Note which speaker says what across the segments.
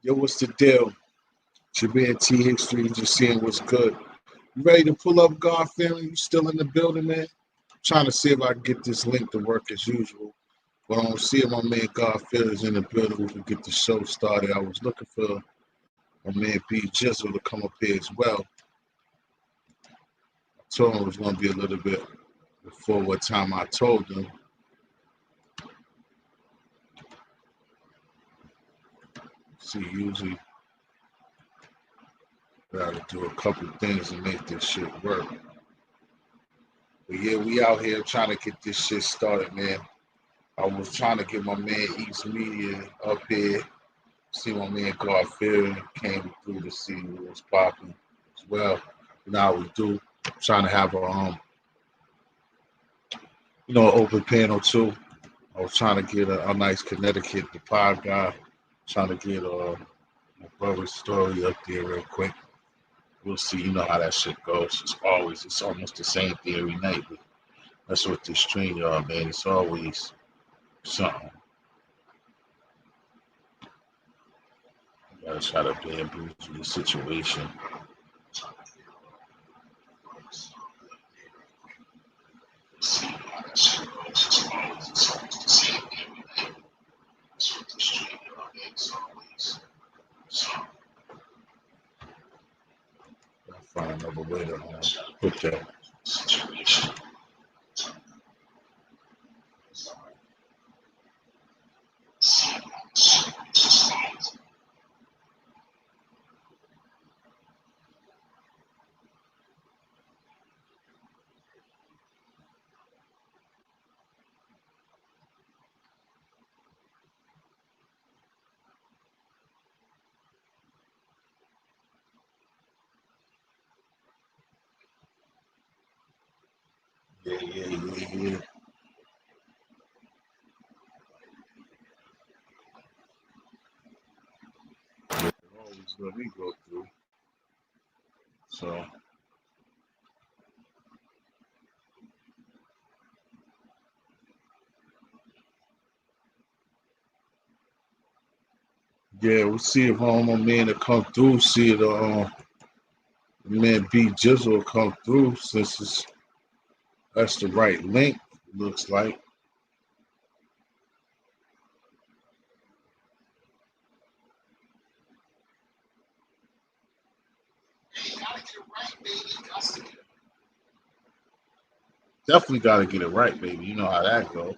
Speaker 1: Yo, what's the deal? Jabir T History, just seeing what's good. You ready to pull up, God family? You still in the building, man? Trying to see if I can get this link to work as usual. But I don't see if my man God is in the building. We can get the show started. I was looking for my man B Jizzle to come up here as well. I told him it was going to be a little bit before what time I told him. See, usually got to do a couple things to make this shit work. But yeah, we out here trying to get this shit started, man. I was trying to get my man East Media up here, see my man Garfield came through to see what was popping as well. Now we do. Trying to have open panel too. I was trying to get a nice Connecticut, the pod guy, trying to get my brother's story up there real quick. We'll see, you know how that shit goes. It's almost the same thing every night, but that's what this stream, y'all, man. It's always something. Gotta try to bamboozle the situation. I'll find another way to put that situation. Yeah. Always let me go through. So yeah, we'll see if my man to come through. See if man B Jizzle will come through since that's the right link. Looks like. Definitely got to get it right, baby. You know how that goes.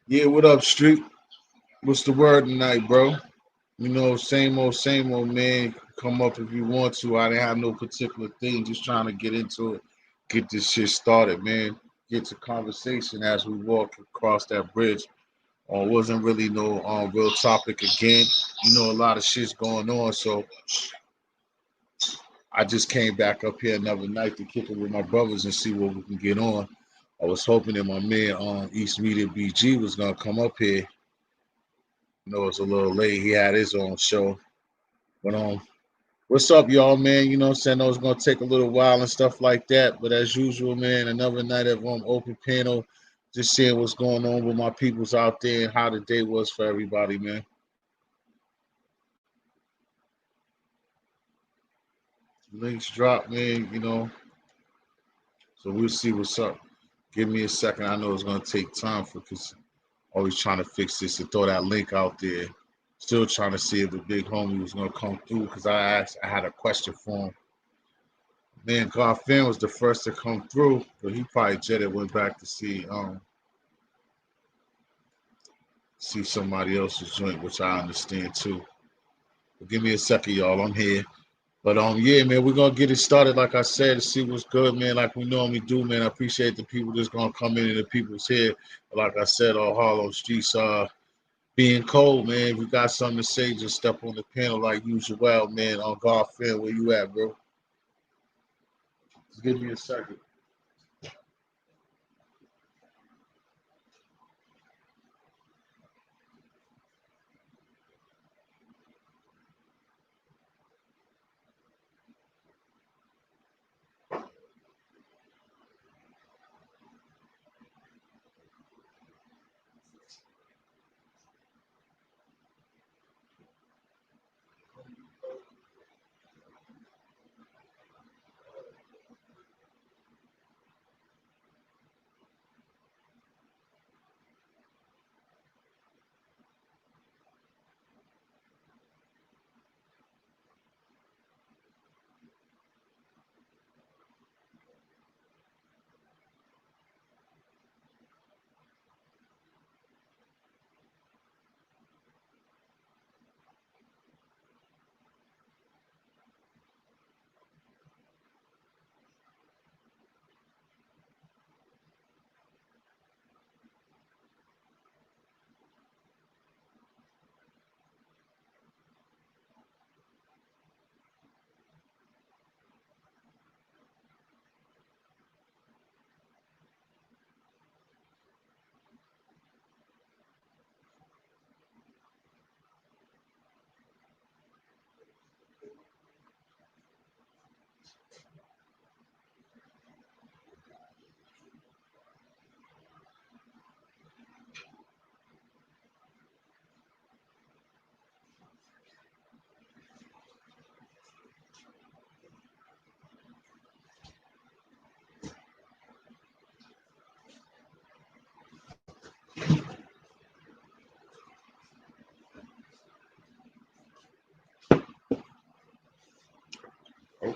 Speaker 1: Yeah, what up, Street? What's the word tonight, bro? You know, same old, man. Come up if you want to. I didn't have no particular thing. Just trying to get into it, get this shit started, man. Get to conversation as we walk across that bridge. Wasn't really no real topic again. You know, a lot of shit's going on, so I just came back up here another night to kick it with my brothers and see what we can get on. I was hoping that my man on East Media BG was gonna come up here. You know, it's a little late. He had his own show, but what's up, y'all, man? You know what I'm saying? I know it's gonna take a little while and stuff like that, but as usual, man, another night of open panel, just seeing what's going on with my peoples out there and how the day was for everybody, man. Links drop, man. You know, so we'll see what's up. Give me a second. I know it's gonna take time because always trying to fix this and throw that link out there. Still trying to see if the big homie was gonna come through because I had a question for him. Man, Garfin was the first to come through, but he probably jetted went back to see somebody else's joint, which I understand too. But give me a second, y'all. I'm here. But yeah, man, we're gonna get it started, like I said, to see what's good, man, like we normally do, man. I appreciate the people that's gonna come in and the people's here. Like I said, all Harlem streets being cold, man. If you got something to say, just step on the panel like usual, man. On Garfield, where you at, bro? Just give me a second.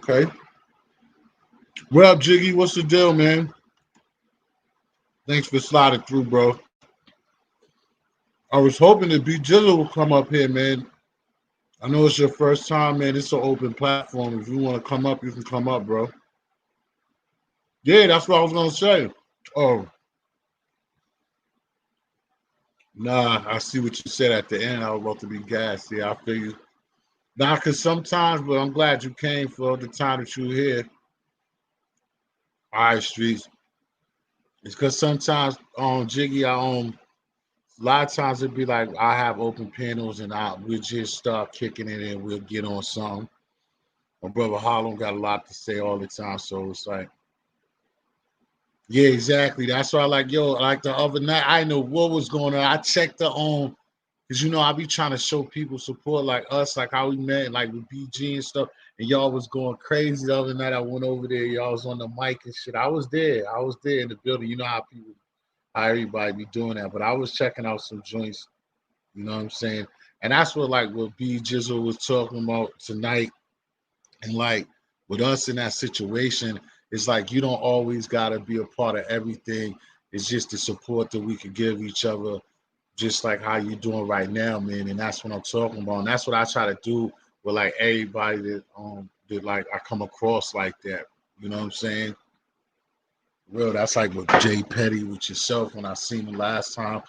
Speaker 1: Okay. What up, Jiggy? What's the deal, man? Thanks for sliding through, bro. I was hoping that B Jizzle will come up here, man. I know it's your first time, man. It's an open platform. If you want to come up, you can come up, bro. Yeah, that's what I was gonna say. Oh, nah, I see what you said at the end. I was about to be gassed. Yeah, I feel you. Nah, cause sometimes, but I'm glad you came for the time that you were here. All right, streets. It's cause sometimes Jiggy, a lot of times it'd be like I have open panels and we'll just start kicking it and we'll get on some. My brother Harlem got a lot to say all the time, so it's like, yeah, exactly. That's why I like, yo, like the other night, I know what was going on. I checked the because I be trying to show people support like us, like how we met, like with BG and stuff. And y'all was going crazy the other night. I went over there, y'all was on the mic and shit. I was there. I was there in the building. You know how everybody be doing that. But I was checking out some joints, you know what I'm saying? And that's what B Jizzle was talking about tonight. And like with us in that situation, it's like you don't always gotta be a part of everything. It's just the support that we could give each other, just like how you doing right now, man. And that's what I'm talking about. And that's what I try to do with like everybody that like I come across like that. You know what I'm saying? Real, that's like with Jay Petty, with yourself when I seen him last time.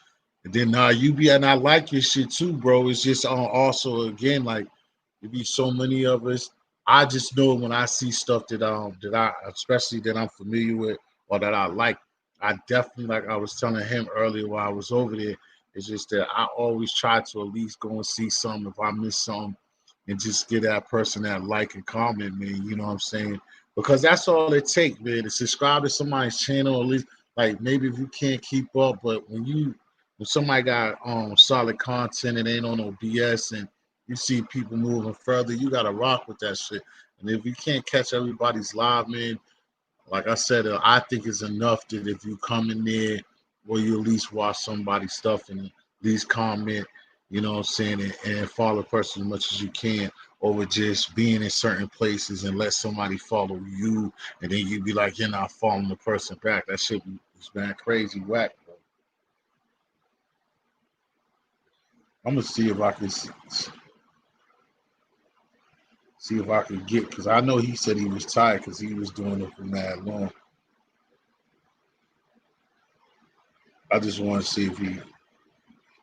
Speaker 1: And then now you be and I like your shit too, bro. It's just also again like there be so many of us. I just know when I see stuff that I especially that I'm familiar with or that I like, I definitely like I was telling him earlier while I was over there. It's just that I always try to at least go and see something if I miss something and just get that person that like and comment, man. You know what I'm saying? Because that's all it takes, man. To subscribe to somebody's channel, at least like maybe if you can't keep up, but when somebody got solid content and ain't on no BS and you see people moving further, you gotta rock with that shit. And if you can't catch everybody's live, man, like I said, I think it's enough that if you come in there or you at least watch somebody's stuff and at least comment, you know what I'm saying, and follow the person as much as you can over just being in certain places and let somebody follow you and then you be like, you're not following the person back. That shit is been crazy whack, bro. I'm gonna see if I can see if I can get because I know he said he was tired because he was doing it for mad long. I just want to see if he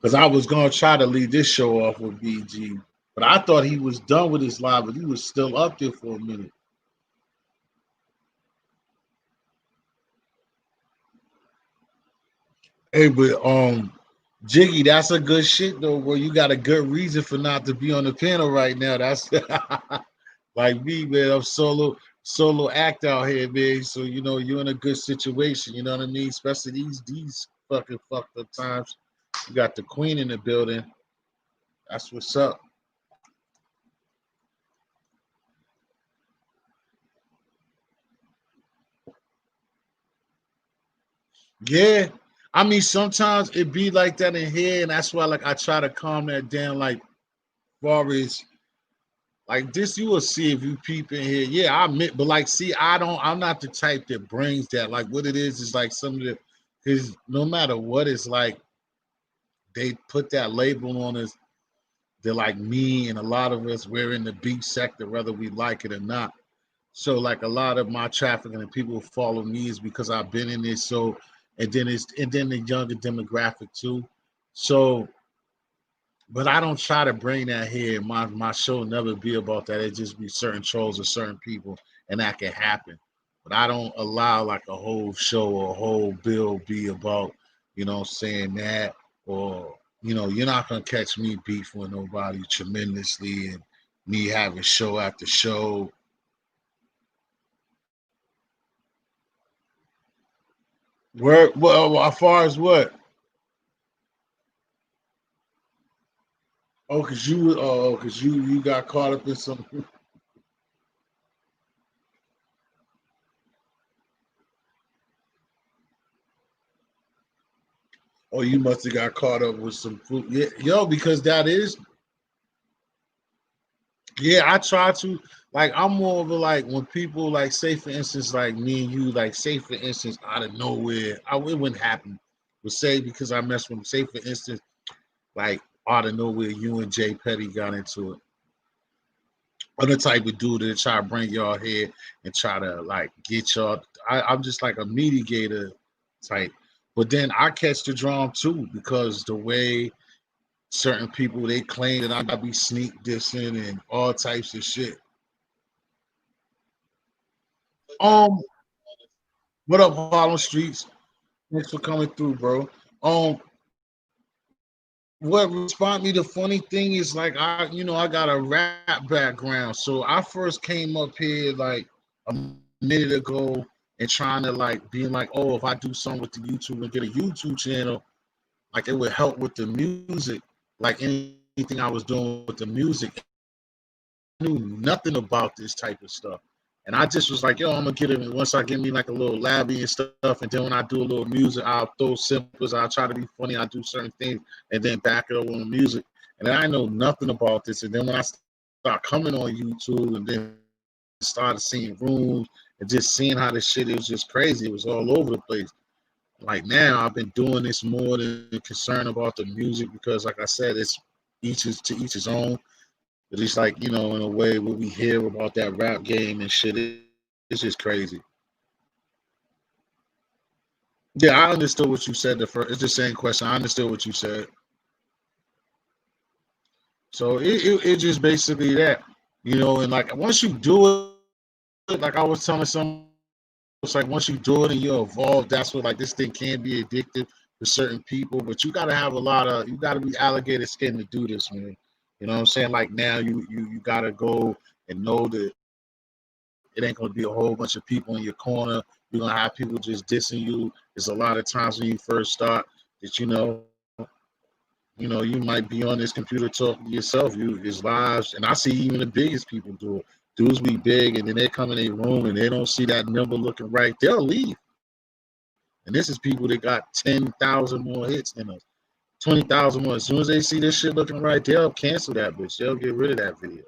Speaker 1: because I was gonna try to lead this show off with BG, but I thought he was done with his live, but he was still up there for a minute. Hey, but Jiggy, that's a good shit though. Where you got a good reason for not to be on the panel right now. That's like me, man. I'm solo act out here, man. So you're in a good situation. You know what I mean? Especially these fucking fucked up times. You got the queen in the building. That's what's up. Yeah. I mean, sometimes it be like that in here, and that's why like I try to calm that down, like far as like this, you will see if you peep in here. Yeah, I admit, but like, see, I'm not the type that brings that. Like, what it is like some of the, because no matter what, it's like they put that label on us. They're like me and a lot of us, we're in the beat sector, whether we like it or not. So, like, a lot of my traffic and the people who follow me is because I've been in this. So, and then the younger demographic too. So, but I don't try to bring that here. My show never be about that. It just be certain trolls or certain people, and that can happen. But I don't allow like a whole show or a whole bill be about, saying that or you're not gonna catch me beef with nobody tremendously and me having show after show. Where well as far as what? Cause you got caught up in some. Oh, you must have got caught up with some food. Yeah, yo, because that is, yeah, I try to. Like I'm more of a like when people like say for instance like me and you like say for instance out of nowhere it wouldn't happen. But say because I mess with say for instance like out of nowhere you and Jay Petty got into it. I'm the type of dude that try to bring y'all here and try to like get y'all. I'm just like a mediator type. But then I catch the drum too because the way certain people they claim that I be sneak dissing and all types of shit. Um, what up, Harlem Streets? Thanks for coming through, bro. Um, what respond me the funny thing is like I got a rap background, so I first came up here like a minute ago and trying to like being like, oh, if I do something with the YouTube and get a YouTube channel, like it would help with the music, like anything I was doing with the music. I knew nothing about this type of stuff. And I just was like, yo, I'm gonna get it once I get me like a little labby and stuff. And then when I do a little music, I'll throw samples, I'll try to be funny, I'll do certain things, and then back it up on the music. And then I know nothing about this. And then when I start coming on YouTube and then started seeing rooms and just seeing how this shit, it was just crazy. It was all over the place. Like now I've been doing this more than concerned about the music because like I said, it's each is to each his own. At least like, in a way what we hear about that rap game and shit, it's just crazy. Yeah, I understood what you said. The first, it's the same question. I understood what you said. So it just basically that, and like once you do it, like I was telling some, it's like once you do it and you evolve, that's what like this thing can be addictive for certain people. But you gotta have you gotta be alligator skin to do this, man. You know what I'm saying? Like now you gotta go and know that it ain't gonna be a whole bunch of people in your corner. You're gonna have people just dissing you. There's a lot of times when you first start that you might be on this computer talking to yourself. It's lives, and I see even the biggest people do it. Dudes be big, and then they come in a room and they don't see that number looking right. They'll leave. And this is people that got 10,000 more hits than us, 20,000 more. As soon as they see this shit looking right, they'll cancel that bitch. They'll get rid of that video.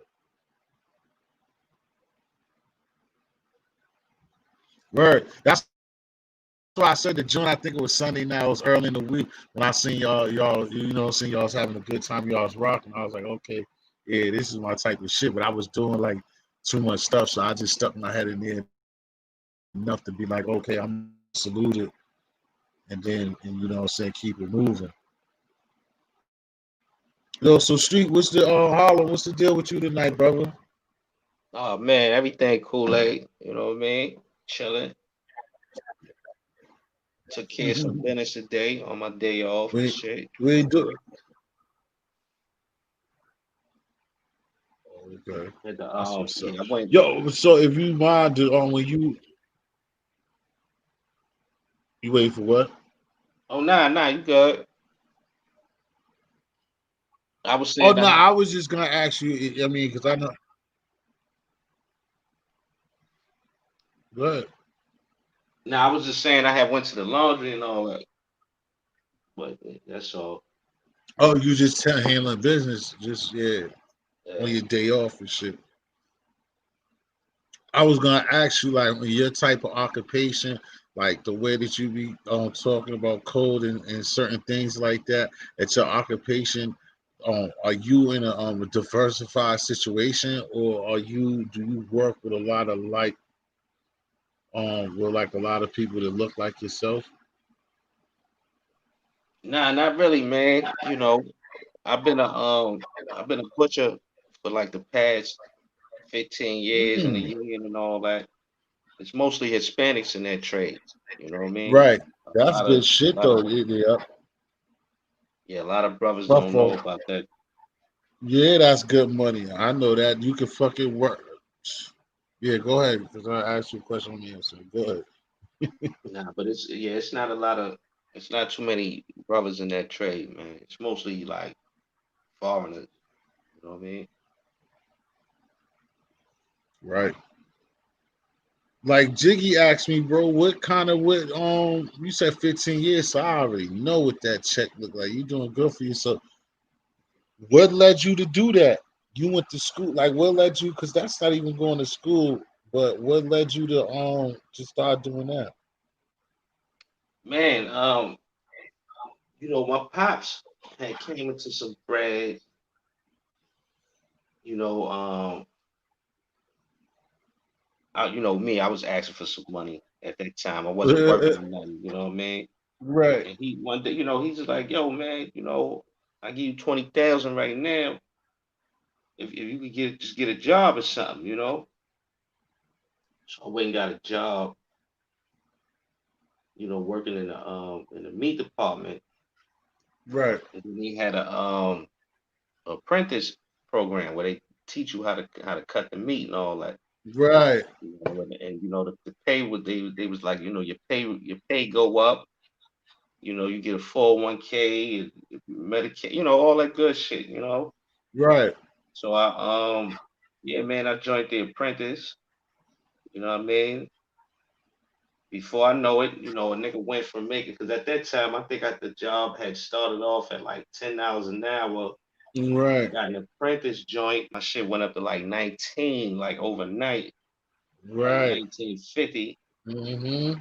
Speaker 1: Word. That's why I said the joint. I think it was Sunday night. It was early in the week when I seen y'all was having a good time. Y'all was rocking. I was like, okay, yeah, this is my type of shit. But I was doing like too much stuff, so I just stuck my head in there enough to be like, okay, I'm saluted, and then saying keep it moving. Yo, so Street, what's the Harlem? What's the deal with you tonight, brother?
Speaker 2: Oh man, everything Kool-Aid, you know what I mean? Chilling. Took care of some business today on my day off and
Speaker 1: we
Speaker 2: shit.
Speaker 1: we do. Okay,
Speaker 2: Had to,
Speaker 1: that's what's up.
Speaker 2: yeah, I went.
Speaker 1: Yo, so if you mind, when you wait for what?
Speaker 2: Oh nah, you good. I was
Speaker 1: Oh
Speaker 2: saying
Speaker 1: no,
Speaker 2: I had,
Speaker 1: I was just gonna ask you. I mean, because I know. Good.
Speaker 2: nah, I was just saying I had went to the laundry and all that. But that's all.
Speaker 1: Oh, you just handling business, just on
Speaker 2: Yeah.
Speaker 1: your day off and shit. I was gonna ask you like your type of occupation, like the way that you be talking about code and certain things like that. At your occupation, are you in a diversified situation, or do you work with a lot of with like a lot of people that look like yourself?
Speaker 2: Nah, not really, man. I've been a butcher for like the past 15 years in the
Speaker 1: Mm,
Speaker 2: union and all that. It's mostly Hispanics in that trade. You know what I mean?
Speaker 1: right.
Speaker 2: A
Speaker 1: That's
Speaker 2: lot of
Speaker 1: good shit
Speaker 2: lot of
Speaker 1: though. Yeah.
Speaker 2: yeah, a lot of brothers
Speaker 1: My
Speaker 2: don't know
Speaker 1: fault.
Speaker 2: about that.
Speaker 1: Yeah, that's good money. I know that. You can fucking work. Yeah, go ahead. Because I asked you a question on the answer. Go ahead.
Speaker 2: Nah, but it's not a lot of it's not too many brothers in that trade, man. It's mostly like foreigners. You know what I mean?
Speaker 1: Right. Like Jiggy asked me, bro, what you said 15 years, so I already know what that check looked like. You doing good for yourself. What led you to do that? You went to school. Like, what led you? Because that's not even going to school. But what led you to start doing that?
Speaker 2: Man, my pops had came into some bread, you know, me, I was asking for some money at that time. I wasn't working or nothing, you know what I mean?
Speaker 1: Right,
Speaker 2: And he one day, he's just like, yo, man, I give you 20,000 right now. If you could just get a job or something. So I went and got a job, working in the meat department.
Speaker 1: right,
Speaker 2: And then he had a apprentice program where they teach you how to cut the meat and all that.
Speaker 1: right,
Speaker 2: And the pay would they was like, your pay go up. You get a 401k and Medicaid, all that good shit.
Speaker 1: right.
Speaker 2: So yeah, man, I joined the apprentice. You know what I mean? Before I know it, a nigga went from making, because at that time I think the job had started off at like $10 an hour. I
Speaker 1: Right,
Speaker 2: got an apprentice joint. My shit went up to like 19, like overnight, like
Speaker 1: right.
Speaker 2: 1950.
Speaker 1: Mm-hmm.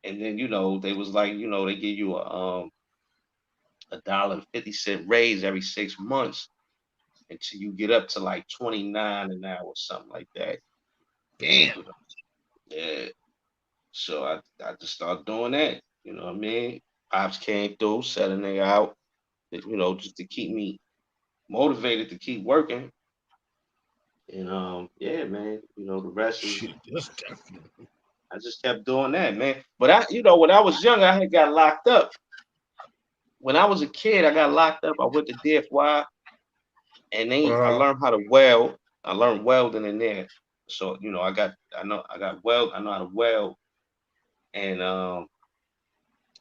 Speaker 2: And then they was like, they give you a $1.50 raise every 6 months until you get up to like 29 an hour or something like that.
Speaker 1: Damn.
Speaker 2: You know, yeah. So I just started doing that. You know what I mean? Pops came through, set a nigga out, just to keep me motivated to keep working. And yeah, man, the rest is,
Speaker 1: Shit, that's definitely.
Speaker 2: I just kept doing that, man. But when I was younger, I had got locked up. When I was a kid, I got locked up. I went to DFY, and then I
Speaker 1: Uh,
Speaker 2: learned how to weld. I learned welding in there. So, I know how to weld. And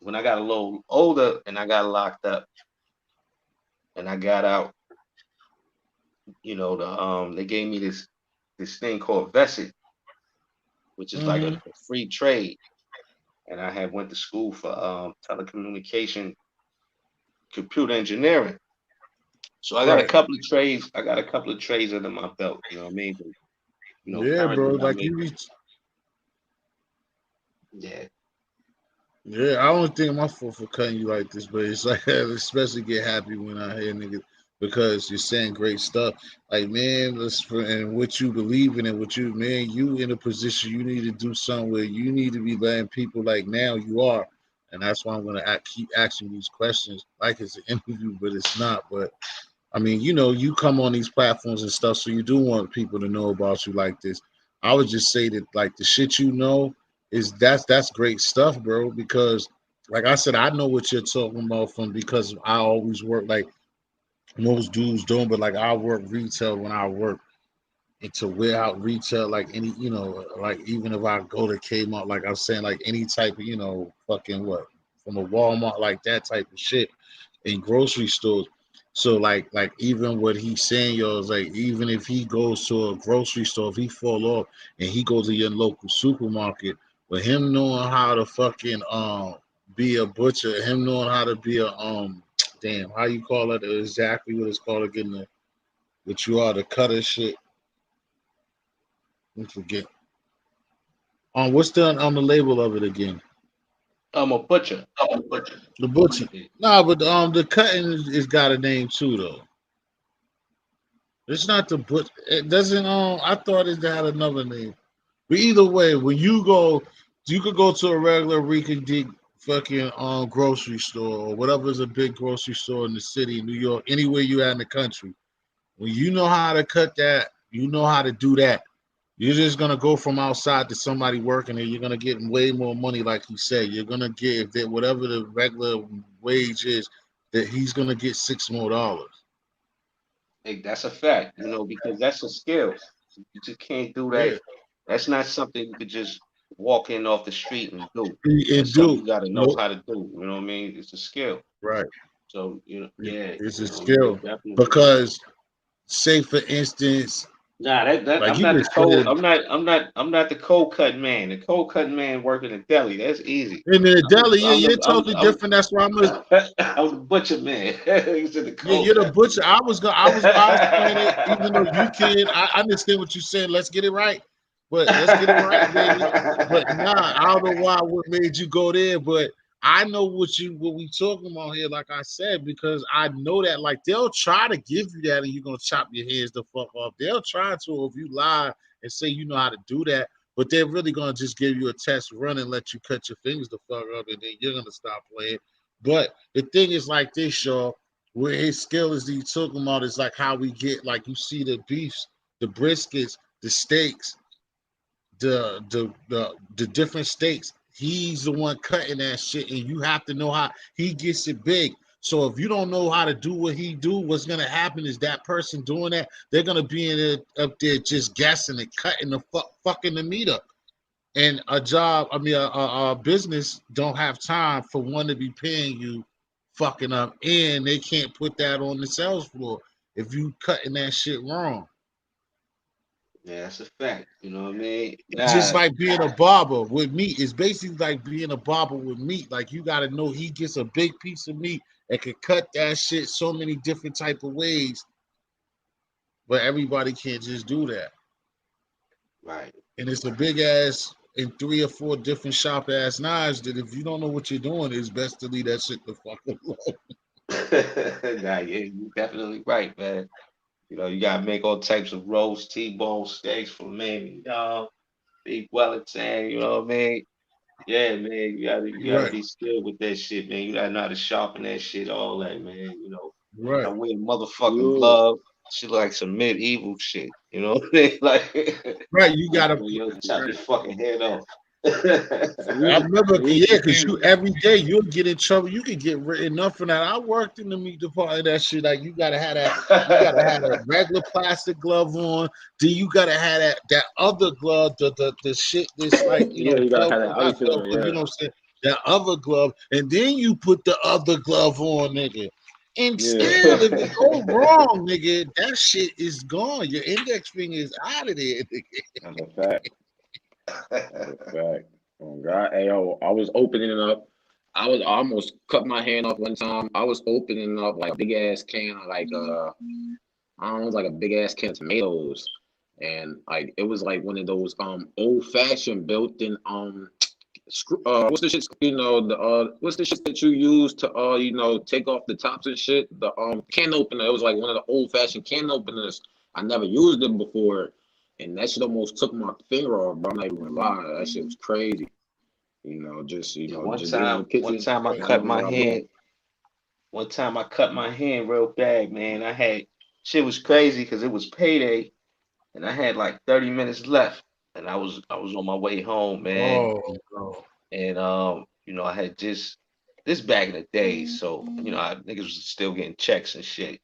Speaker 2: when I got a little older and I got locked up and I got out, they gave me this thing called Vested, which is like a,
Speaker 1: mm-hmm.
Speaker 2: a free trade. And I had went to school for telecommunication, computer engineering. So I got a
Speaker 1: Right.
Speaker 2: couple of trades. I got a couple of trades under my belt. You know what I mean? But,
Speaker 1: Yeah, bro.
Speaker 2: currently I
Speaker 1: Like
Speaker 2: make,
Speaker 1: you reach.
Speaker 2: yeah.
Speaker 1: Yeah, I don't think my fault for cutting you like this, but it's like I especially get happy when I hear niggas because you're saying great stuff. Like man, and what you believe in and what you man, you in a position you need to do something where you need to be letting people like now you are, and that's why I'm gonna keep asking these questions like it's an interview, but it's not. But I mean, you come on these platforms and stuff, so you do want people to know about you like this. I would just say that like the shit is that's great stuff, bro. Because like I said, I know what you're talking about from because I always work like most dudes don't, but like I work retail when I work into warehouse retail, like any, like even if I go to Kmart, like I was saying, like any type of, fucking what from a Walmart, like that type of shit in grocery stores. So like even what he's saying, yo, is like even if he goes to a grocery store, if he fall off and he goes to your local supermarket, with him knowing how to fucking be a butcher, him knowing how to be a damn, how you call it exactly what it's called again, what you are the cutter shit. I forget. What's the on the label of it again?
Speaker 2: I'm a butcher.
Speaker 1: The butcher.
Speaker 2: Yeah.
Speaker 1: Nah, but the cutting is got a name too though. It's not the butcher. It doesn't. I thought it had another name. But either way, when you go, you could go to a regular Rican Dick fucking grocery store or whatever is a big grocery store in the city, in New York, anywhere you at in the country. When you know how to cut that, you know how to do that. You're just gonna go from outside to somebody working and you're gonna get way more money, like he said. You're gonna get if that whatever the regular wage is, that he's gonna get $6 more.
Speaker 2: Hey, that's a fact, because that's a skill. You just can't do that.
Speaker 1: Yeah,
Speaker 2: That's not something you could just walk in off the street and do.
Speaker 1: it
Speaker 2: That's something
Speaker 1: do.
Speaker 2: you got to know
Speaker 1: Nope.
Speaker 2: how to do. You know what I mean? It's a skill.
Speaker 1: Right.
Speaker 2: So, yeah,
Speaker 1: It's a
Speaker 2: it
Speaker 1: skill
Speaker 2: definitely is.
Speaker 1: because, say for instance.
Speaker 2: Nah, that
Speaker 1: Like
Speaker 2: I'm
Speaker 1: you
Speaker 2: not the
Speaker 1: just
Speaker 2: cold.
Speaker 1: said
Speaker 2: I'm not the cold cut man. The cold cut man working in deli. That's easy.
Speaker 1: in the
Speaker 2: I'm
Speaker 1: deli,
Speaker 2: the
Speaker 1: yeah,
Speaker 2: I'm
Speaker 1: you're
Speaker 2: the I'm
Speaker 1: totally
Speaker 2: I'm,
Speaker 1: different. That's why I'm a
Speaker 2: I'm the butcher man. He's in the
Speaker 1: yeah,
Speaker 2: cold
Speaker 1: you're the
Speaker 2: cut.
Speaker 1: butcher. I was playing it, even though you can. I understand what you're saying. Let's get it right. But let's get it right, baby. But nah, I don't know why what made you go there, but I know what we talking about here, like I said, because I know that like they'll try to give you that and you're gonna chop your heads the fuck off. They'll try to if you lie and say you know how to do that, but they're really gonna just give you a test run and let you cut your fingers the fuck up and then you're gonna stop playing. But the thing is like this, y'all, where his skill is he talking about is like how we get like you see the beefs, the briskets, the steaks, the different steaks. He's the one cutting that shit, and you have to know how he gets it big. So if you don't know how to do what he do, what's gonna happen is that person doing that, they're gonna be in it up there just guessing and cutting the fucking the meat up. And a job, I mean, a business don't have time for one to be paying you fucking up, and they can't put that on the sales floor if you cutting that shit wrong.
Speaker 2: Yeah, that's a fact. You know what I mean?
Speaker 1: It's just
Speaker 2: Nah,
Speaker 1: like being a barber with meat. It's basically like being a barber with meat. Like you got to know he gets a big piece of meat and can cut that shit so many different type of ways, but everybody can't just do that.
Speaker 2: right.
Speaker 1: And it's a big ass and three or four different sharp ass knives that if you don't know what you're doing, it's best to leave that shit the fuck alone.
Speaker 2: Nah, yeah, you definitely right, man. You know, you gotta make all types of roast, T-bone steaks, filet mignon, beef Wellington. You know what I mean? Yeah, man, you gotta
Speaker 1: Right,
Speaker 2: be skilled with that shit, man. You gotta know how to sharpen that shit, all that, man. You know, I
Speaker 1: right,
Speaker 2: wear motherfucking
Speaker 3: Yo,
Speaker 2: glove. Shit like some medieval shit. You know what I mean? Like,
Speaker 1: right. You
Speaker 2: like
Speaker 1: gotta
Speaker 2: when
Speaker 1: put
Speaker 2: you chop
Speaker 1: right.
Speaker 2: your fucking head off.
Speaker 1: I
Speaker 3: salute,
Speaker 1: remember,
Speaker 3: salute
Speaker 1: yeah,
Speaker 3: the
Speaker 1: because you
Speaker 3: king.
Speaker 1: every day you'll get in trouble. You can get written up for that. I worked in the meat department. That shit, like you gotta have that. You gotta have a regular plastic glove on. Then you gotta have that other glove, the shit that's like
Speaker 3: Yeah, you gotta have that
Speaker 1: Velcro, not
Speaker 3: ice on.
Speaker 1: Velcro. You
Speaker 3: Yeah,
Speaker 1: know what I'm saying? That other glove, and then you put the other glove on, nigga. And
Speaker 3: yeah.
Speaker 1: still, if it go wrong, nigga, that shit is gone. Your index finger is out of there, nigga.
Speaker 3: That's a fact. That's a fact. Oh God, hey, yo, I was opening it up. I almost cut my hand off one time. I was opening up like a big ass can of like I don't know, like a big ass can of tomatoes, and like it was like one of those old fashioned built in what's the shit the what's the shit that you use to take off the tops and shit, the can opener. It was like one of the old fashioned can openers. I never used them before, and that shit almost took my finger off, bro. I'm not even gonna lie, that shit was crazy. Just
Speaker 2: Yeah,
Speaker 3: just being in the
Speaker 2: one
Speaker 3: kitchen,
Speaker 2: time I
Speaker 1: Right.
Speaker 2: cut
Speaker 3: doing
Speaker 2: my
Speaker 3: what I do.
Speaker 2: hand. One time I cut my hand real bad, man. I had shit was crazy because it was payday, and I had like 30 minutes left, and I was on my way home, man.
Speaker 1: Oh no.
Speaker 2: And I had just this back in the day, so niggas was still getting checks and shit.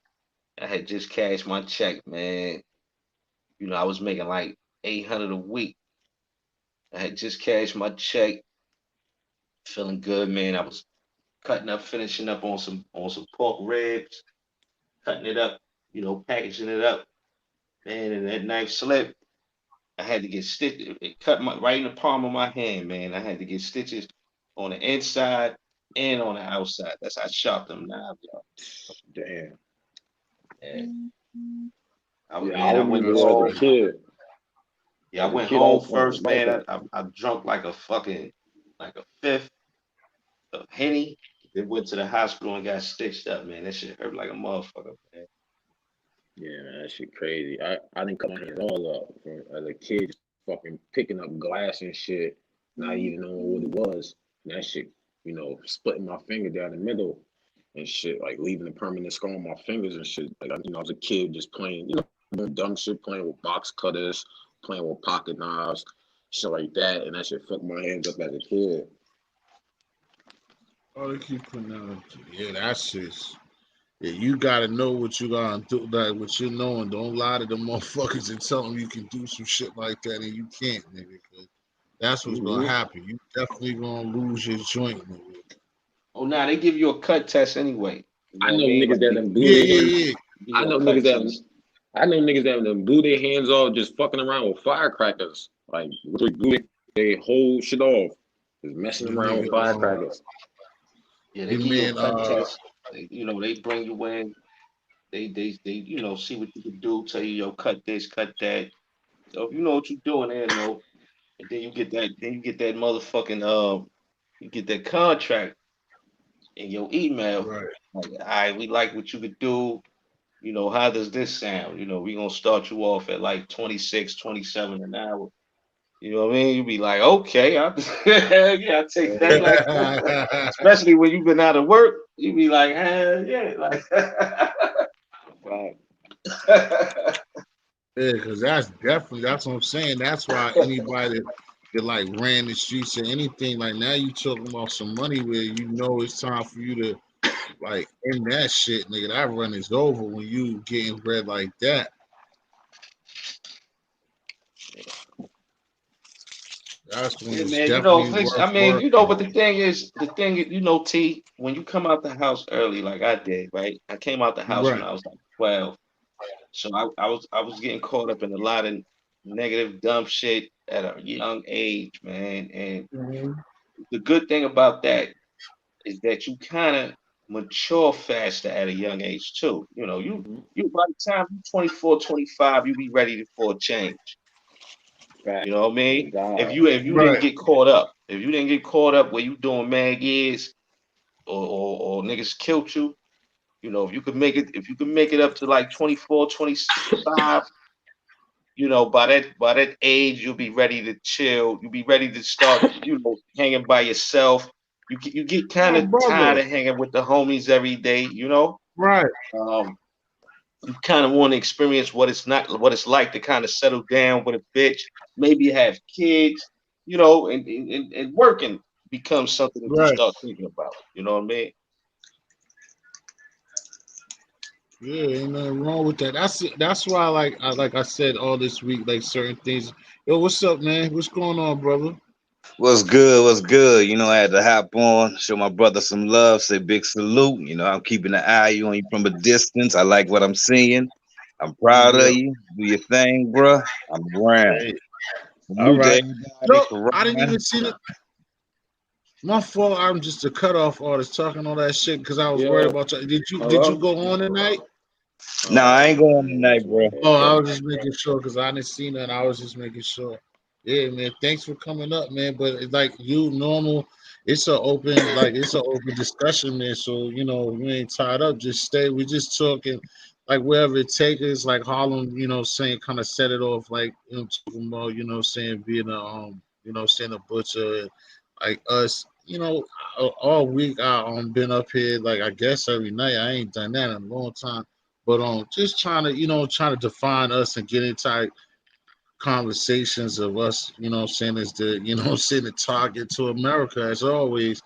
Speaker 2: I had just cashed my check, man. I was making like 800 a week. I had just cashed my check, feeling good, man. I was finishing up on some pork ribs, cutting it up, packaging it up, man. And that knife slipped. I had to get stitched. It cut my right in the palm of my hand, man. I had to get stitches on the inside and on the outside. That's how sharp them knives are.
Speaker 3: Damn.
Speaker 2: And
Speaker 3: Yeah, I
Speaker 2: I went
Speaker 1: That's
Speaker 3: remember as a
Speaker 2: home.
Speaker 1: crazy.
Speaker 3: kid.
Speaker 2: Yeah, I
Speaker 3: As a
Speaker 2: went
Speaker 3: kid, I
Speaker 2: home
Speaker 3: was on a
Speaker 2: first,
Speaker 3: bike.
Speaker 2: man. I drunk like a fifth of Henny. Then went to the hospital and got stitched up, man. That shit hurt like a motherfucker, man.
Speaker 3: Yeah, man, that shit crazy. I didn't cut my hands all up as a kid, just fucking picking up glass and shit, not even knowing what it was. And that shit, splitting my finger down the middle and shit, like leaving a permanent scar on my fingers and shit. Like I was a kid just playing, doing dumb shit, playing with box cutters, playing with pocket knives, shit like that, and that shit fucked my hands up as a kid.
Speaker 1: Oh, they keep putting out. Yeah, that's just. Yeah, you gotta know what you gonna do, like what you know, and don't lie to the motherfuckers and tell them you can do some shit like that and you can't, nigga. 'Cause that's what's gonna
Speaker 3: Hmm.
Speaker 1: happen. You definitely gonna lose your joint, nigga.
Speaker 2: Oh, now they give you a cut test anyway. You
Speaker 3: I
Speaker 2: know what I
Speaker 3: know
Speaker 2: mean?
Speaker 3: niggas
Speaker 2: Like
Speaker 3: that
Speaker 2: they
Speaker 3: done blew
Speaker 1: Yeah,
Speaker 3: their
Speaker 1: yeah,
Speaker 3: hand.
Speaker 1: yeah.
Speaker 2: give
Speaker 3: I
Speaker 2: you a
Speaker 3: know
Speaker 2: cut
Speaker 3: niggas that
Speaker 2: test.
Speaker 3: I know niggas that done blew their hands off just fucking around with firecrackers. Like blew their whole shit off. Just messing
Speaker 1: The
Speaker 3: around with
Speaker 1: nigga,
Speaker 3: firecrackers.
Speaker 2: Yeah, they
Speaker 1: the
Speaker 2: give you a
Speaker 1: man,
Speaker 2: cut test. They bring you in. They see what you can do. Tell you, yo, cut this, cut that. So if you know what you're doing, there, no. And then you get that. Then you get that motherfucking you get that contract in your email.
Speaker 1: right.
Speaker 2: Like, all right, we like what you could do. How does this sound? We gonna start you off at like 26, 27 an hour. You know what I mean? You be like, okay, yeah, I take that. Like, especially when you've been out of work, you be like, hell yeah, like,
Speaker 3: Right.
Speaker 1: Yeah, because that's what I'm saying. That's why anybody that like ran the streets or anything like now you talking about some money where you know it's time for you to like end that shit, nigga. That run is over when you getting bread like that. That's when
Speaker 2: yeah,
Speaker 1: it's
Speaker 2: man.
Speaker 1: definitely
Speaker 2: Fix.
Speaker 1: worth
Speaker 2: I mean,
Speaker 1: working.
Speaker 2: but T, when you come out the house early, like I did, right? I came out the house when
Speaker 1: Right.
Speaker 2: I was like 12, so I was getting caught up in a lot of negative, dumb shit at a young age, man. And
Speaker 1: Mhm.
Speaker 2: the good thing about that is that you kind of mature faster at a young age too. You by the time you 24, 25, you be ready for a change.
Speaker 3: Fact.
Speaker 2: You know what I
Speaker 3: Oh
Speaker 2: mean? If
Speaker 3: God.
Speaker 2: you didn't
Speaker 1: Right.
Speaker 2: get caught up, if you didn't get caught up where you doing mad years or niggas killed you, if you could make it up to like 24, 25, by that age you'll be ready to chill. You'll be ready to start, hanging by yourself. You get kind
Speaker 1: My
Speaker 2: of tired
Speaker 1: brother.
Speaker 2: of hanging with the homies every day.
Speaker 1: Right.
Speaker 2: Um, you kind of want to experience what it's like to kind of settle down with a bitch, maybe have kids, and working becomes something that you
Speaker 1: Right.
Speaker 2: start thinking about. You know what I mean?
Speaker 1: Yeah, ain't nothing wrong with that. That's why like I said all this week, like certain things. Yo, what's up, man? What's going on, brother?
Speaker 4: What's good? What's good? I had to hop on, show my brother some love, say big salute. I'm keeping an eye on you from a distance. I like what I'm seeing. I'm proud of
Speaker 1: Yeah.
Speaker 4: you. Do your thing, bruh. I'm around.
Speaker 1: Hey. All
Speaker 4: Salute to
Speaker 1: right.
Speaker 4: everybody.
Speaker 1: No, I didn't
Speaker 4: Quran.
Speaker 1: even see it. My fault. I'm just a cutoff artist talking all that shit because I was worried
Speaker 3: Yo,
Speaker 1: about you. Did you
Speaker 3: hello?
Speaker 1: go on tonight?
Speaker 4: Nah, I ain't going tonight, bro.
Speaker 1: Oh, I was just making sure because I didn't see none. I was just making sure. Yeah, man. Thanks for coming up, man. But it's like you normal, it's an open discussion, man. So you ain't tied up. Just stay. We just talking, like wherever it takes us. Like Harlem, saying kind of set it off, like talking about, saying being saying a butcher, like us. All week I been up here. Like I guess every night. I ain't done that in a long time. But just trying to define us and get into like, conversations of us, saying as the, saying the target to America as always,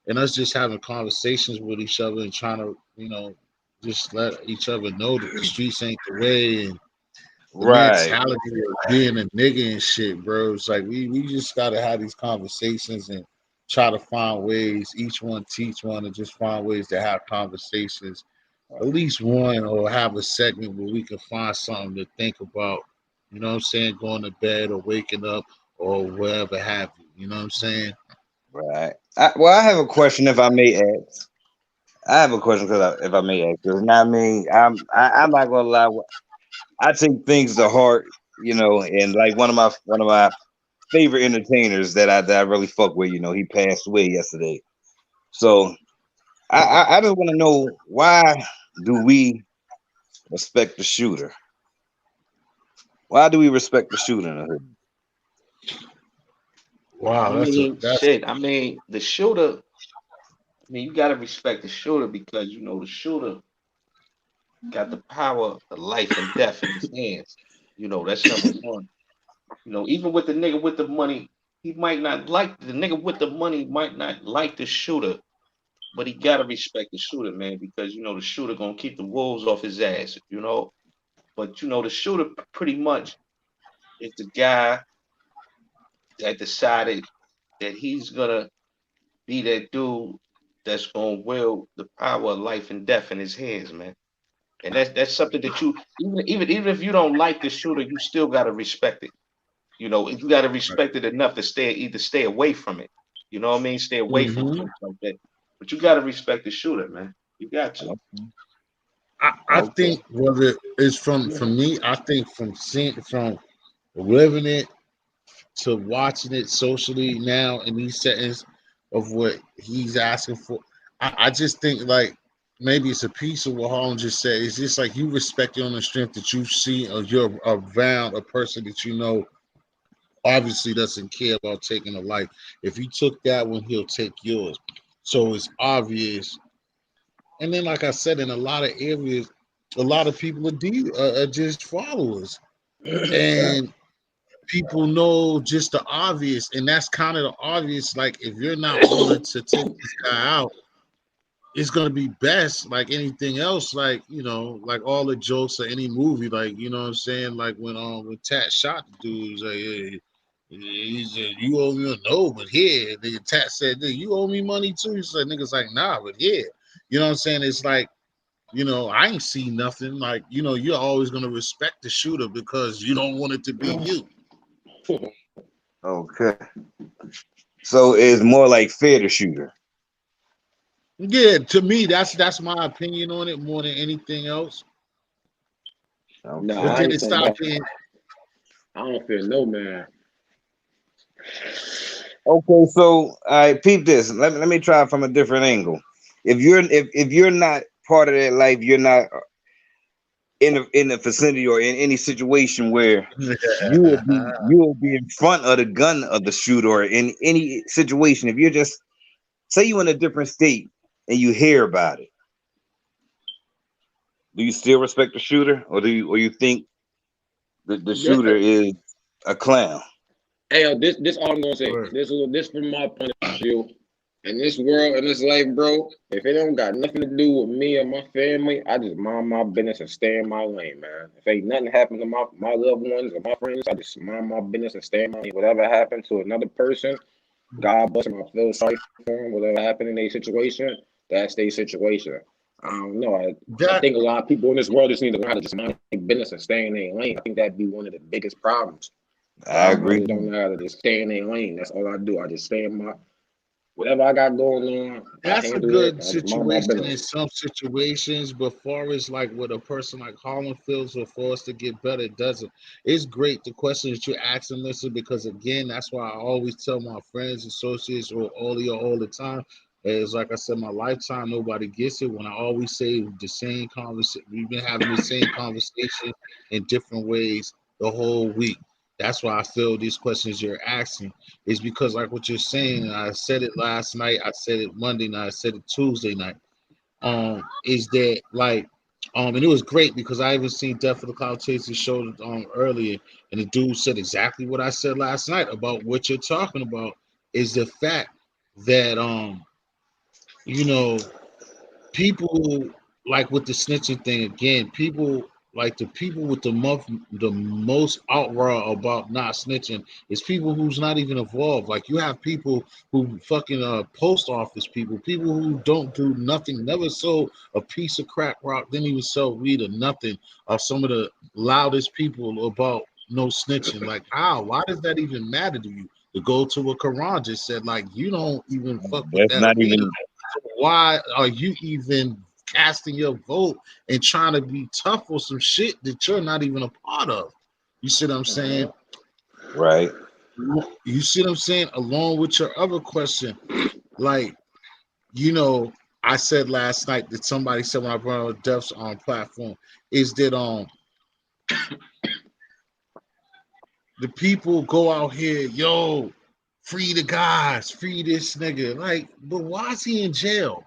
Speaker 1: and us just having conversations with each other and trying to, just let each other know that the streets ain't the way and the
Speaker 4: Right.
Speaker 1: mentality of being a nigga and shit, bro. It's like we just gotta have these conversations and try to find ways, each one teach one, and just find ways to have conversations at least one or have a segment where we can find something to think about. You know what I'm saying? Going to bed or waking up or whatever have you. You know what I'm saying?
Speaker 4: Right. Well, I have a question if I may ask. I have a question because if I may ask. 'Cause, I mean, I'm not gonna lie. I take things to heart, and like one of my favorite entertainers that I really fuck with. He passed away yesterday. So I just want to know, why do we respect the shooter? Why do we respect the shooter in the hood?
Speaker 2: I
Speaker 1: Wow,
Speaker 2: mean,
Speaker 1: that's
Speaker 2: shit. I mean, the shooter. I mean, you gotta respect the shooter because the shooter got the power of life and death in his hands. That's number one. Even with the nigga with the money, he might not like the nigga with the money might not like the shooter, but he gotta respect the shooter, man, because the shooter gonna keep the wolves off his ass. But the shooter pretty much is the guy that decided that he's gonna be that dude that's gonna wield the power of life and death in his hands, man. And that's something that you even if you don't like the shooter, you still gotta respect it. You know, you gotta
Speaker 1: Right.
Speaker 2: respect it enough to stay away from it. You know what I mean? Stay away from
Speaker 1: Mm-hmm.
Speaker 2: things like that. But you gotta respect the shooter, man. You got to.
Speaker 1: I
Speaker 3: Okay.
Speaker 1: think whether it's from me, I think from living it to watching it socially now in these settings of what he's asking for. I just think like maybe it's a piece of what Harlem just said. It's just like you respect it on the strength that you see or you're around a person that you know obviously doesn't care about taking a life. If he took that one, he'll take yours. So it's obvious. And then, like I said, in a lot of areas, a lot of people are just followers.
Speaker 3: Right.
Speaker 1: And people know just the obvious, and that's kind of the obvious. Like, if you're not willing to take this guy out, it's gonna be best. Like anything else, like like all the jokes or any movie, like you know what I'm saying. Like when Tat shot the dude, he was like, hey, he said, you owe me a no, but here, the Tat said, you owe me money too. He said, niggas like, nah, but here, you know what I'm saying. It's like. I ain't see nothing. Like, you're always gonna respect the shooter because you don't want it to be you.
Speaker 4: Okay. So it's more like fair to shooter.
Speaker 1: Yeah, to me, that's my opinion on it more than anything else.
Speaker 3: No,
Speaker 1: But
Speaker 4: Okay.
Speaker 3: I
Speaker 1: then
Speaker 3: ain't
Speaker 1: it
Speaker 3: from
Speaker 1: stopped
Speaker 3: that.
Speaker 1: being.
Speaker 3: I don't feel no man.
Speaker 4: Okay. So all right, peep this. Let me try it from a different angle. If you're not part of that life, you're not in the vicinity or in any situation where you will be in front of the gun of the shooter or in any situation. If you're just say you in a different state and you hear about it, do you still respect the shooter, or you think the
Speaker 3: This,
Speaker 4: shooter is a clown?
Speaker 3: hey, this all I'm gonna say.
Speaker 1: Right.
Speaker 3: This from my point of view. In this world, in this life, bro, if it don't got nothing to do with me or my family, I just mind my business and stay in my lane, man. If ain't nothing happen to my loved ones or my friends, I just mind my business and stay in my lane. Whatever happened to another person, God bless them. I feel sorry for them. Whatever happened in their situation, that's their situation. I don't know. I
Speaker 1: That
Speaker 3: think a lot of people in this world just need to learn how to just mind their business and stay in their lane. I think that'd be one of the biggest problems. A
Speaker 4: I
Speaker 3: lot of
Speaker 4: agree.
Speaker 3: brothers don't know how to just stay in their lane. That's all I do. I just stay in my whatever I got going on. I
Speaker 1: that's a
Speaker 3: handle it.
Speaker 1: good
Speaker 3: I just mind my
Speaker 1: situation in
Speaker 3: business.
Speaker 1: some situations, but far as like what a person like Harlem feels or for us to get better, it doesn't. It's great the question that you're asking, listen, because again, that's why I always tell my friends, associates, or all of you all the time. Is like I said, my lifetime, nobody gets it. When I always say the same conversation, we've been having the same conversation in different ways the whole week. That's why I feel these questions you're asking is because like what you're saying, and I said it last night, I said it Monday night, I said it Tuesday night. Is that like and it was great because I even seen Death of the Cloud Chasers show earlier, and the dude said exactly what I said last night about what you're talking about is the fact that you know people like with the snitching thing again, people like the people with the most outroar about not snitching is people who's not even involved. Like you have people who fucking post office people who don't do nothing, never sold a piece of crack rock, didn't even sell weed or nothing, are some of the loudest people about no snitching. Like how? Why does that even matter to you? To go to a Quran just said like you don't even fuck with
Speaker 4: That's
Speaker 1: that
Speaker 4: not
Speaker 1: weed.
Speaker 4: even
Speaker 1: Why are you even casting your vote and trying to be tough for some shit that you're not even a part of? You see what I'm saying?
Speaker 4: right.
Speaker 1: You see what I'm saying? Along with your other question, like, I said last night that somebody said when I brought up Def's on platform, is that the people go out here, yo, free the guys, free this nigga. Like, but why is he in jail?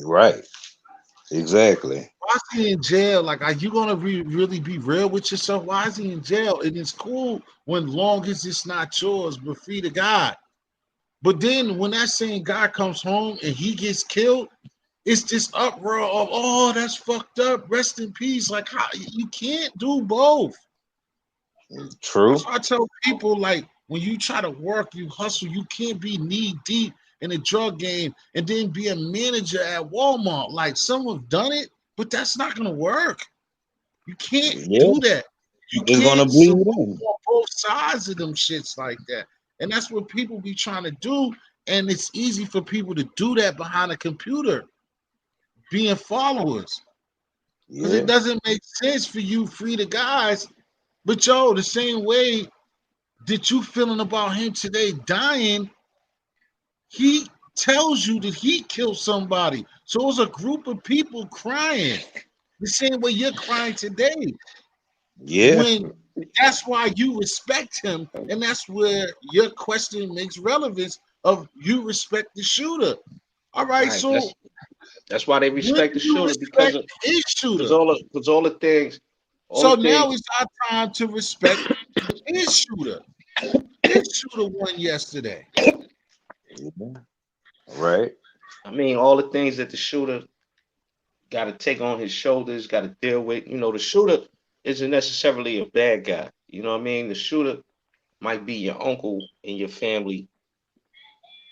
Speaker 4: Right. Exactly.
Speaker 1: Why is he in jail? Like, are you gonna really be real with yourself? Why is he in jail? And it's cool when long as it's not yours, but free the guy. But then when that same guy comes home and he gets killed, it's this uproar of, oh, that's fucked up. Rest in peace. Like, how you can't do both.
Speaker 4: True.
Speaker 1: That's why I tell people, like, when you try to work, you hustle, you can't be knee deep in the drug game and then be a manager at Walmart. Like, some have done it, but that's not gonna work. You can't
Speaker 4: Yeah,
Speaker 1: do that. You
Speaker 4: it's gonna
Speaker 1: can't
Speaker 4: bleed
Speaker 1: support
Speaker 4: in.
Speaker 1: both sides of them shits like that. And that's what people be trying to do. And it's easy for people to do that behind a computer, being followers. Because
Speaker 4: Yeah,
Speaker 1: it doesn't make sense for you free the guys. But yo, the same way that you feeling about him today dying, he tells you that he killed somebody. So it's a group of people crying. The same way you're crying today.
Speaker 4: yeah.
Speaker 1: When that's why you respect him, and that's where your question makes relevance of you respect the shooter. All right,
Speaker 2: Right.
Speaker 1: so
Speaker 2: That's why they
Speaker 1: when
Speaker 2: respect
Speaker 1: do
Speaker 2: the
Speaker 1: you
Speaker 2: shooter
Speaker 1: respect his
Speaker 2: because
Speaker 1: shooter?
Speaker 2: all the things, all
Speaker 1: So
Speaker 2: the
Speaker 1: now
Speaker 2: things.
Speaker 1: it's our time to respect his shooter. His shooter won yesterday.
Speaker 4: Yeah. Right.
Speaker 2: I mean, all the things that the shooter got to take on his shoulders, got to deal with. You know, the shooter isn't necessarily a bad guy. You know what I mean? The shooter might be your uncle in your family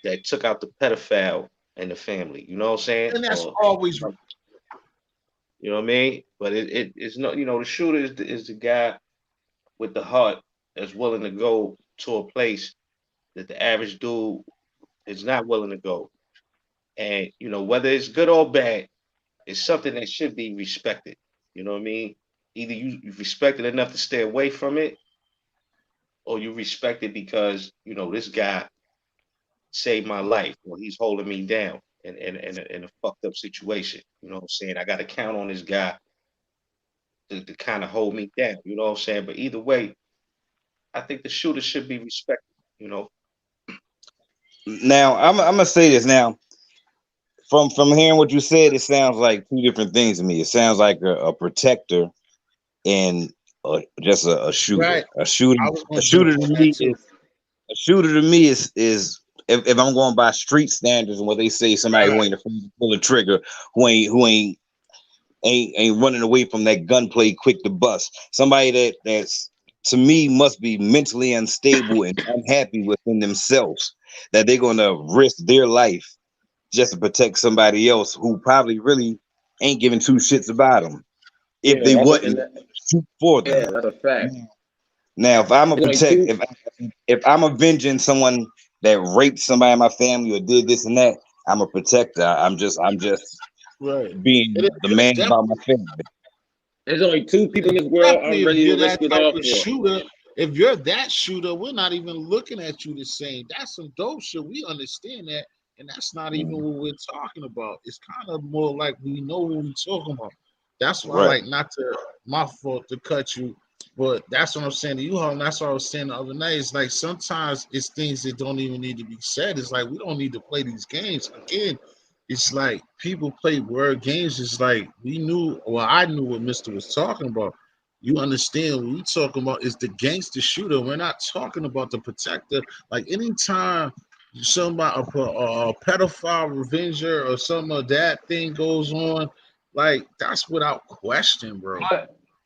Speaker 2: that took out the pedophile in the family. You know what I'm saying?
Speaker 1: And that's
Speaker 2: Or
Speaker 1: always
Speaker 2: you know what I mean? But it's not. You know, the shooter is the guy with the heart that's willing to go to a place that the average dude is not willing to go. And you know, whether it's good or bad, it's something that should be respected. You know what I mean? Either you respect it enough to stay away from it, or you respect it because you know this guy saved my life, or he's holding me down in a fucked up situation. You know what I'm saying? I got to count on this guy to kind of hold me down. You know what I'm saying? But either way, I think the shooter should be respected. You know?
Speaker 4: Now I'm gonna say this now. From hearing what you said, it sounds like two different things to me. It sounds like a protector and just a shooter.
Speaker 1: right.
Speaker 4: A shooter.
Speaker 1: I was
Speaker 4: A
Speaker 1: gonna jump
Speaker 4: shooter to
Speaker 1: on that
Speaker 4: me
Speaker 1: too.
Speaker 4: is a shooter to me is if I'm going by street standards and what they say, somebody who
Speaker 1: Right.
Speaker 4: ain't afraid to pull a trigger, who ain't running away from that gunplay quick to bust. Somebody that's to me must be mentally unstable and unhappy within themselves that they're gonna risk their life just to protect somebody else who probably really ain't giving two shits about them if
Speaker 3: Yeah,
Speaker 4: they
Speaker 3: that's and
Speaker 4: wouldn't shoot for them.
Speaker 3: yeah, that's a fact.
Speaker 4: Now, if I'm a
Speaker 3: There's only
Speaker 4: protect,
Speaker 3: two.
Speaker 4: if I'm avenging someone that raped somebody in my family or did this and that, I'm a protector. I'm just
Speaker 1: Right.
Speaker 4: being the
Speaker 1: It's
Speaker 4: man about my
Speaker 1: definitely
Speaker 4: family.
Speaker 3: There's only two people in this world
Speaker 1: definitely
Speaker 3: I'm
Speaker 1: if
Speaker 3: ready to
Speaker 1: you're
Speaker 3: risk
Speaker 1: that
Speaker 3: it
Speaker 1: type
Speaker 3: all
Speaker 1: of
Speaker 3: for.
Speaker 1: shooter, if you're that shooter, we're not even looking at you the same. That's some dope shit. We understand that, and that's not even
Speaker 4: Mm,
Speaker 1: what we're talking about. It's kind of more like we know what we're talking about. That's why,
Speaker 4: right.
Speaker 1: like, not to my fault to cut you, but that's what I'm saying to you, Ho, and that's what I was saying the other night. It's like sometimes it's things that don't even need to be said. It's like we don't need to play these games again. It's like people play word games. It's like we knew, well, I knew what Mister was talking about. You understand what we talking about is the gangster shooter. We're not talking about the protector. Like anytime somebody a pedophile revenger or some of that thing goes on, like that's without question, bro.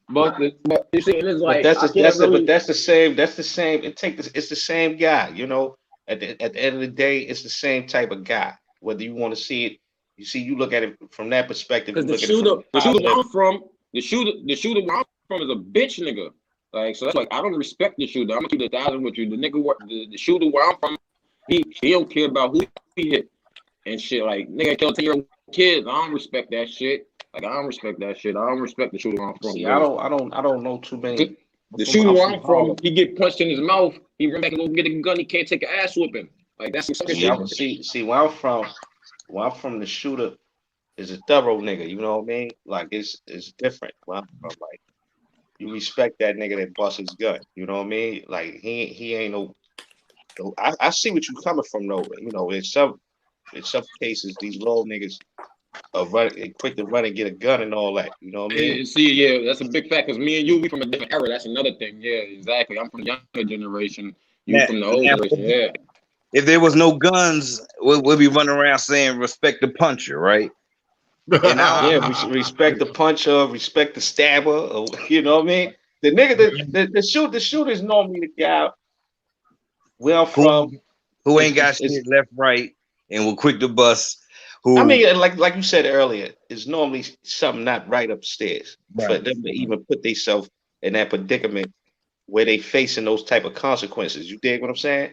Speaker 3: But you see, it's
Speaker 2: But
Speaker 3: like I can't
Speaker 2: but
Speaker 3: really.
Speaker 2: that's the same. That's the same. It's the same guy. You know, at the end of the day, it's the same type of guy. Whether you want to see it, you look at it from that perspective.
Speaker 3: Because
Speaker 2: You look at it from
Speaker 3: the
Speaker 2: a
Speaker 3: shooter where
Speaker 2: positive.
Speaker 3: I'm from, the shooter where I'm from is a bitch nigga. Like so, that's like I don't respect the shooter. I'm gonna keep it 1,000 with you. The nigga, the shooter where I'm from, he don't care about who he hit and shit. Like nigga kill 10-year-old kids. I don't respect that shit. Like I don't respect that shit. I don't respect the shooter where I'm from.
Speaker 2: See,
Speaker 3: Really.
Speaker 2: I don't know too many.
Speaker 3: The shooter
Speaker 2: I'm
Speaker 3: where
Speaker 2: from
Speaker 3: I'm from,
Speaker 2: Harlem.
Speaker 3: he get punched in his mouth. He run back and go get a gun. He can't take an ass whooping. Like that's some
Speaker 2: See,
Speaker 3: shit.
Speaker 2: I'm see where I'm from. The shooter is a thorough nigga. You know what I mean? Like it's different. Where I'm from, like you respect that nigga that busts his gun. You know what I mean? Like he ain't no. I see what you coming from though. You know, in some cases these little niggas are quick to run and get a gun and all that. You know what I mean?
Speaker 3: See, yeah, that's a big fact. Cause me and you, we from a different era. That's another thing. Yeah, exactly. I'm from the younger generation. You
Speaker 4: Now,
Speaker 3: from the older
Speaker 4: now,
Speaker 3: generation. Yeah.
Speaker 4: if there was no guns, we'll be running around saying respect the puncher, right? And I
Speaker 2: Yeah, respect the
Speaker 4: don't
Speaker 2: puncher, respect the stabber. Or, you know what I mean? The nigga, the shooter is normally the guy where I'm
Speaker 4: who
Speaker 2: from.
Speaker 4: who
Speaker 2: Is
Speaker 4: ain't got
Speaker 2: is
Speaker 4: shit left, right, and will quick to bust.
Speaker 2: I
Speaker 4: who
Speaker 2: mean, like you said earlier, it's normally something not right upstairs for
Speaker 4: right,
Speaker 2: them to even put themselves in that predicament where they facing those type of consequences. You dig what I'm saying?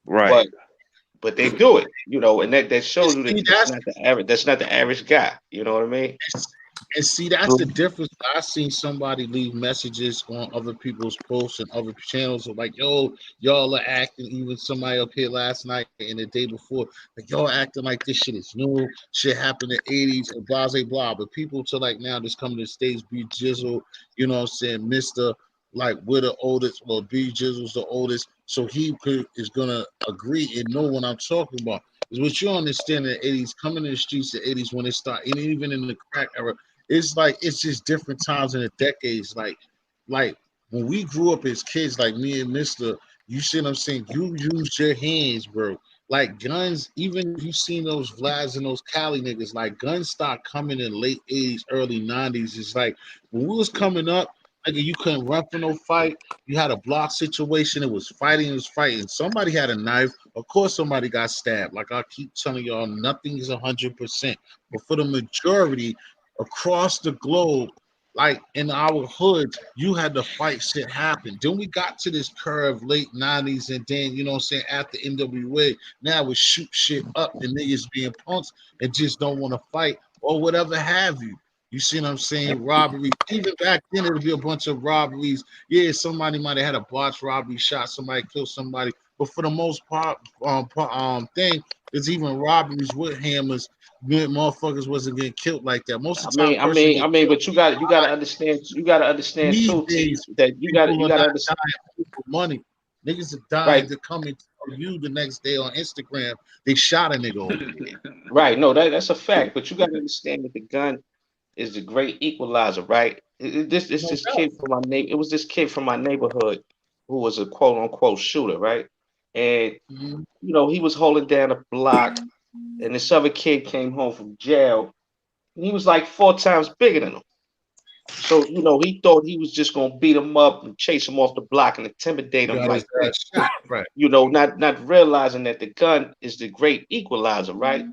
Speaker 4: right.
Speaker 2: But they do it, and that
Speaker 1: And
Speaker 2: shows you that
Speaker 1: see, that's
Speaker 2: that's not the average guy. You know what I mean?
Speaker 1: And see, that's the
Speaker 4: True.
Speaker 1: difference. I seen somebody leave messages on other people's posts and other channels of like, yo, y'all are acting, even somebody up here last night and the day before, like y'all acting like this shit is new, shit happened in the 80s and blah, blah, blah. But people to like now just coming to the States, be Jizzle, you know what I'm saying, Mr. Like we're the oldest, well, B Jizzle's the oldest, so is gonna agree and know what I'm talking about. Is what you understand in the 80s, coming in the streets in the 80s when it started, and even in the crack era, it's like it's just different times in the decades. Like when we grew up as kids, like me and Mister, you see what I'm saying? You use your hands, bro. Like guns, even if you seen those Vlads and those Cali niggas, like guns start coming in late 80s, early 90s. It's like when we was coming up, like you couldn't run for no fight. You had a block situation. It was fighting. Somebody had a knife. Of course, somebody got stabbed. Like I keep telling y'all, nothing is 100%. But for the majority, across the globe, like in our hoods, you had to fight shit happen. Then we got to this curve late 90s, and then you know what I'm saying, after NWA, now we shoot shit up and niggas being punks and just don't want to fight or whatever have you. You see what I'm saying? Robberies. Even back then, it'd be a bunch of robberies. Yeah, somebody might have had a botched robbery, shot somebody, killed somebody. But for the most part, thing, there's even robberies with hammers. Motherfuckers wasn't getting killed like that. Most of the time, person get killed.
Speaker 2: But you gotta understand
Speaker 1: These
Speaker 2: too, T,
Speaker 1: days,
Speaker 2: that
Speaker 1: people
Speaker 2: you
Speaker 1: are
Speaker 2: gotta
Speaker 1: not
Speaker 2: understand,
Speaker 1: dying for money. Niggas are dying
Speaker 2: right,
Speaker 1: to come and tell you the next day on Instagram they shot a nigga over there.
Speaker 2: right. No, that's a fact. But you gotta understand that the gun is the great equalizer, right?
Speaker 1: No
Speaker 2: This
Speaker 1: doubt.
Speaker 2: kid from my neighbor. It was this kid from my neighborhood who was a quote unquote shooter, right? And
Speaker 1: Mhm.
Speaker 2: he was holding down a block, and this other kid came home from jail, and he was like 4 times bigger than him. So, he thought he was just gonna beat him up and chase him off the block and intimidate him
Speaker 1: Got his
Speaker 2: like that.
Speaker 1: ass shot. Right.
Speaker 2: Not realizing that the gun is the great equalizer, right?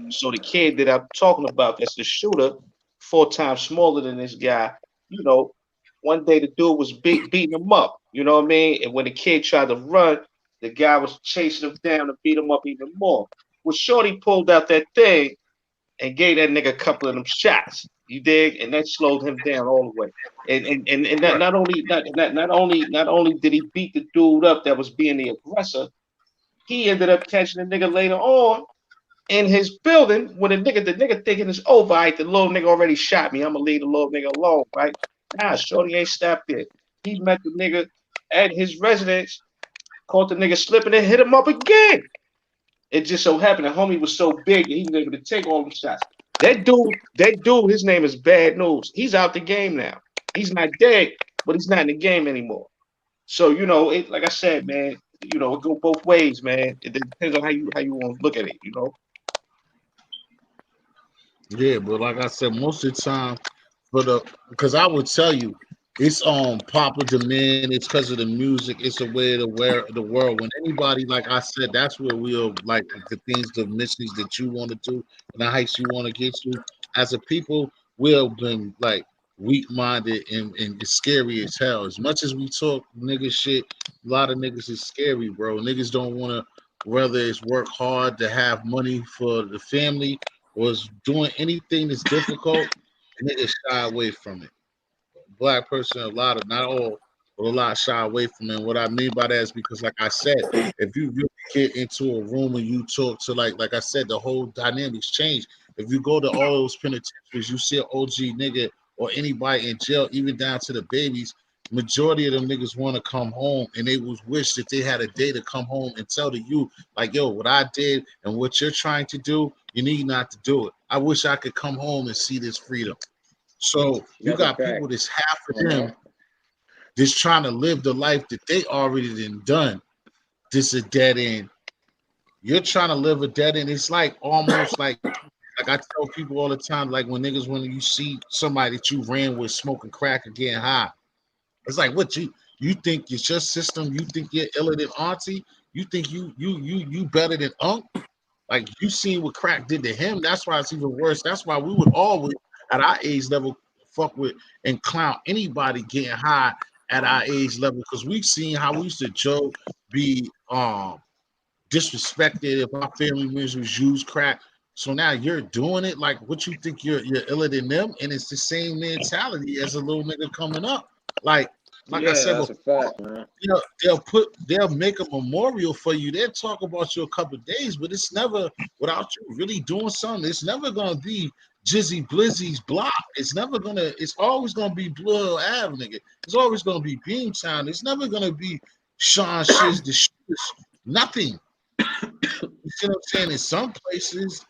Speaker 2: So the kid that I'm talking about, that's the shooter, 4 times smaller than this guy, you know, one day the dude was beating him up, you know what I mean? And when the kid tried to run, the guy was chasing him down to beat him up even more. Well, Shorty pulled out that thing and gave that nigga a couple of them shots. You dig? And that slowed him down all the way. And
Speaker 1: Right.
Speaker 2: not only did he beat the dude up that was being the aggressor, he ended up catching the nigga later on in his building when the nigga thinking it's over. Right, the little nigga already shot me. I'm gonna leave the little nigga alone, right? Nah, Shorty ain't stopped there. He met the nigga at his residence, caught the nigga slipping and hit him up again. It just so happened the homie was so big that he was able to take all them shots. That dude, his name is Bad News. He's out the game now. He's not dead, but he's not in the game anymore. So it like I said, man, it go both ways, man. It depends on how you want to look at it.
Speaker 1: Yeah, but like I said, most of the time, for the because I would tell you, it's on popular demand. It's because of the music. It's a way to wear the world. When anybody, like I said, that's where we'll like the things, the missions that you want to do, and the heights you want to get to. As a people, we've been like weak-minded and it's scary as hell. As much as we talk nigga shit, a lot of niggas is scary, bro. Niggas don't want to, whether it's work hard to have money for the family was doing anything that's difficult, and niggas shy away from it. Black person, a lot of, not all, but a lot shy away from it. And what I mean by that is because, like I said, if you really get into a room and you talk to, like I said, the whole dynamics change. If you go to all those penitentiaries, you see an OG nigga or anybody in jail, even down to the babies. Majority of them niggas want to come home, and they would wish that they had a day to come home and tell to you, like, yo, what I did and what you're trying to do, you need not to do it. I wish I could come home and see this freedom. So you
Speaker 3: That's a
Speaker 1: got people
Speaker 3: fact.
Speaker 1: that's half of
Speaker 3: Uh-huh.
Speaker 1: them just trying to live the life that they already done. This a dead end. You're trying to live a dead end. It's like almost like I tell people all the time, like when you see somebody that you ran with smoking crack or getting high, it's like what you think it's your system. You think you're iller than auntie. You think you better than unc. Like you seen what crack did to him. That's why it's even worse. That's why we would always at our age level fuck with and clown anybody getting high at our age level because we've seen how we used to joke, be disrespected if our family members was used crack. So now you're doing it like what you think you're iller than them, and it's the same mentality as a little nigga coming up. Like I
Speaker 3: Yeah,
Speaker 1: said
Speaker 3: that's a
Speaker 1: before,
Speaker 3: fact, man.
Speaker 1: they'll make a memorial for you. They'll talk about you a couple of days, but it's never without you really doing something. It's never gonna be Jizzy Blizzy's block. It's always gonna be Blue Ave, nigga. It's always gonna be Beamtown. It's never gonna be Sean Shiz the Shooters. Nothing. You see what I'm saying? In some places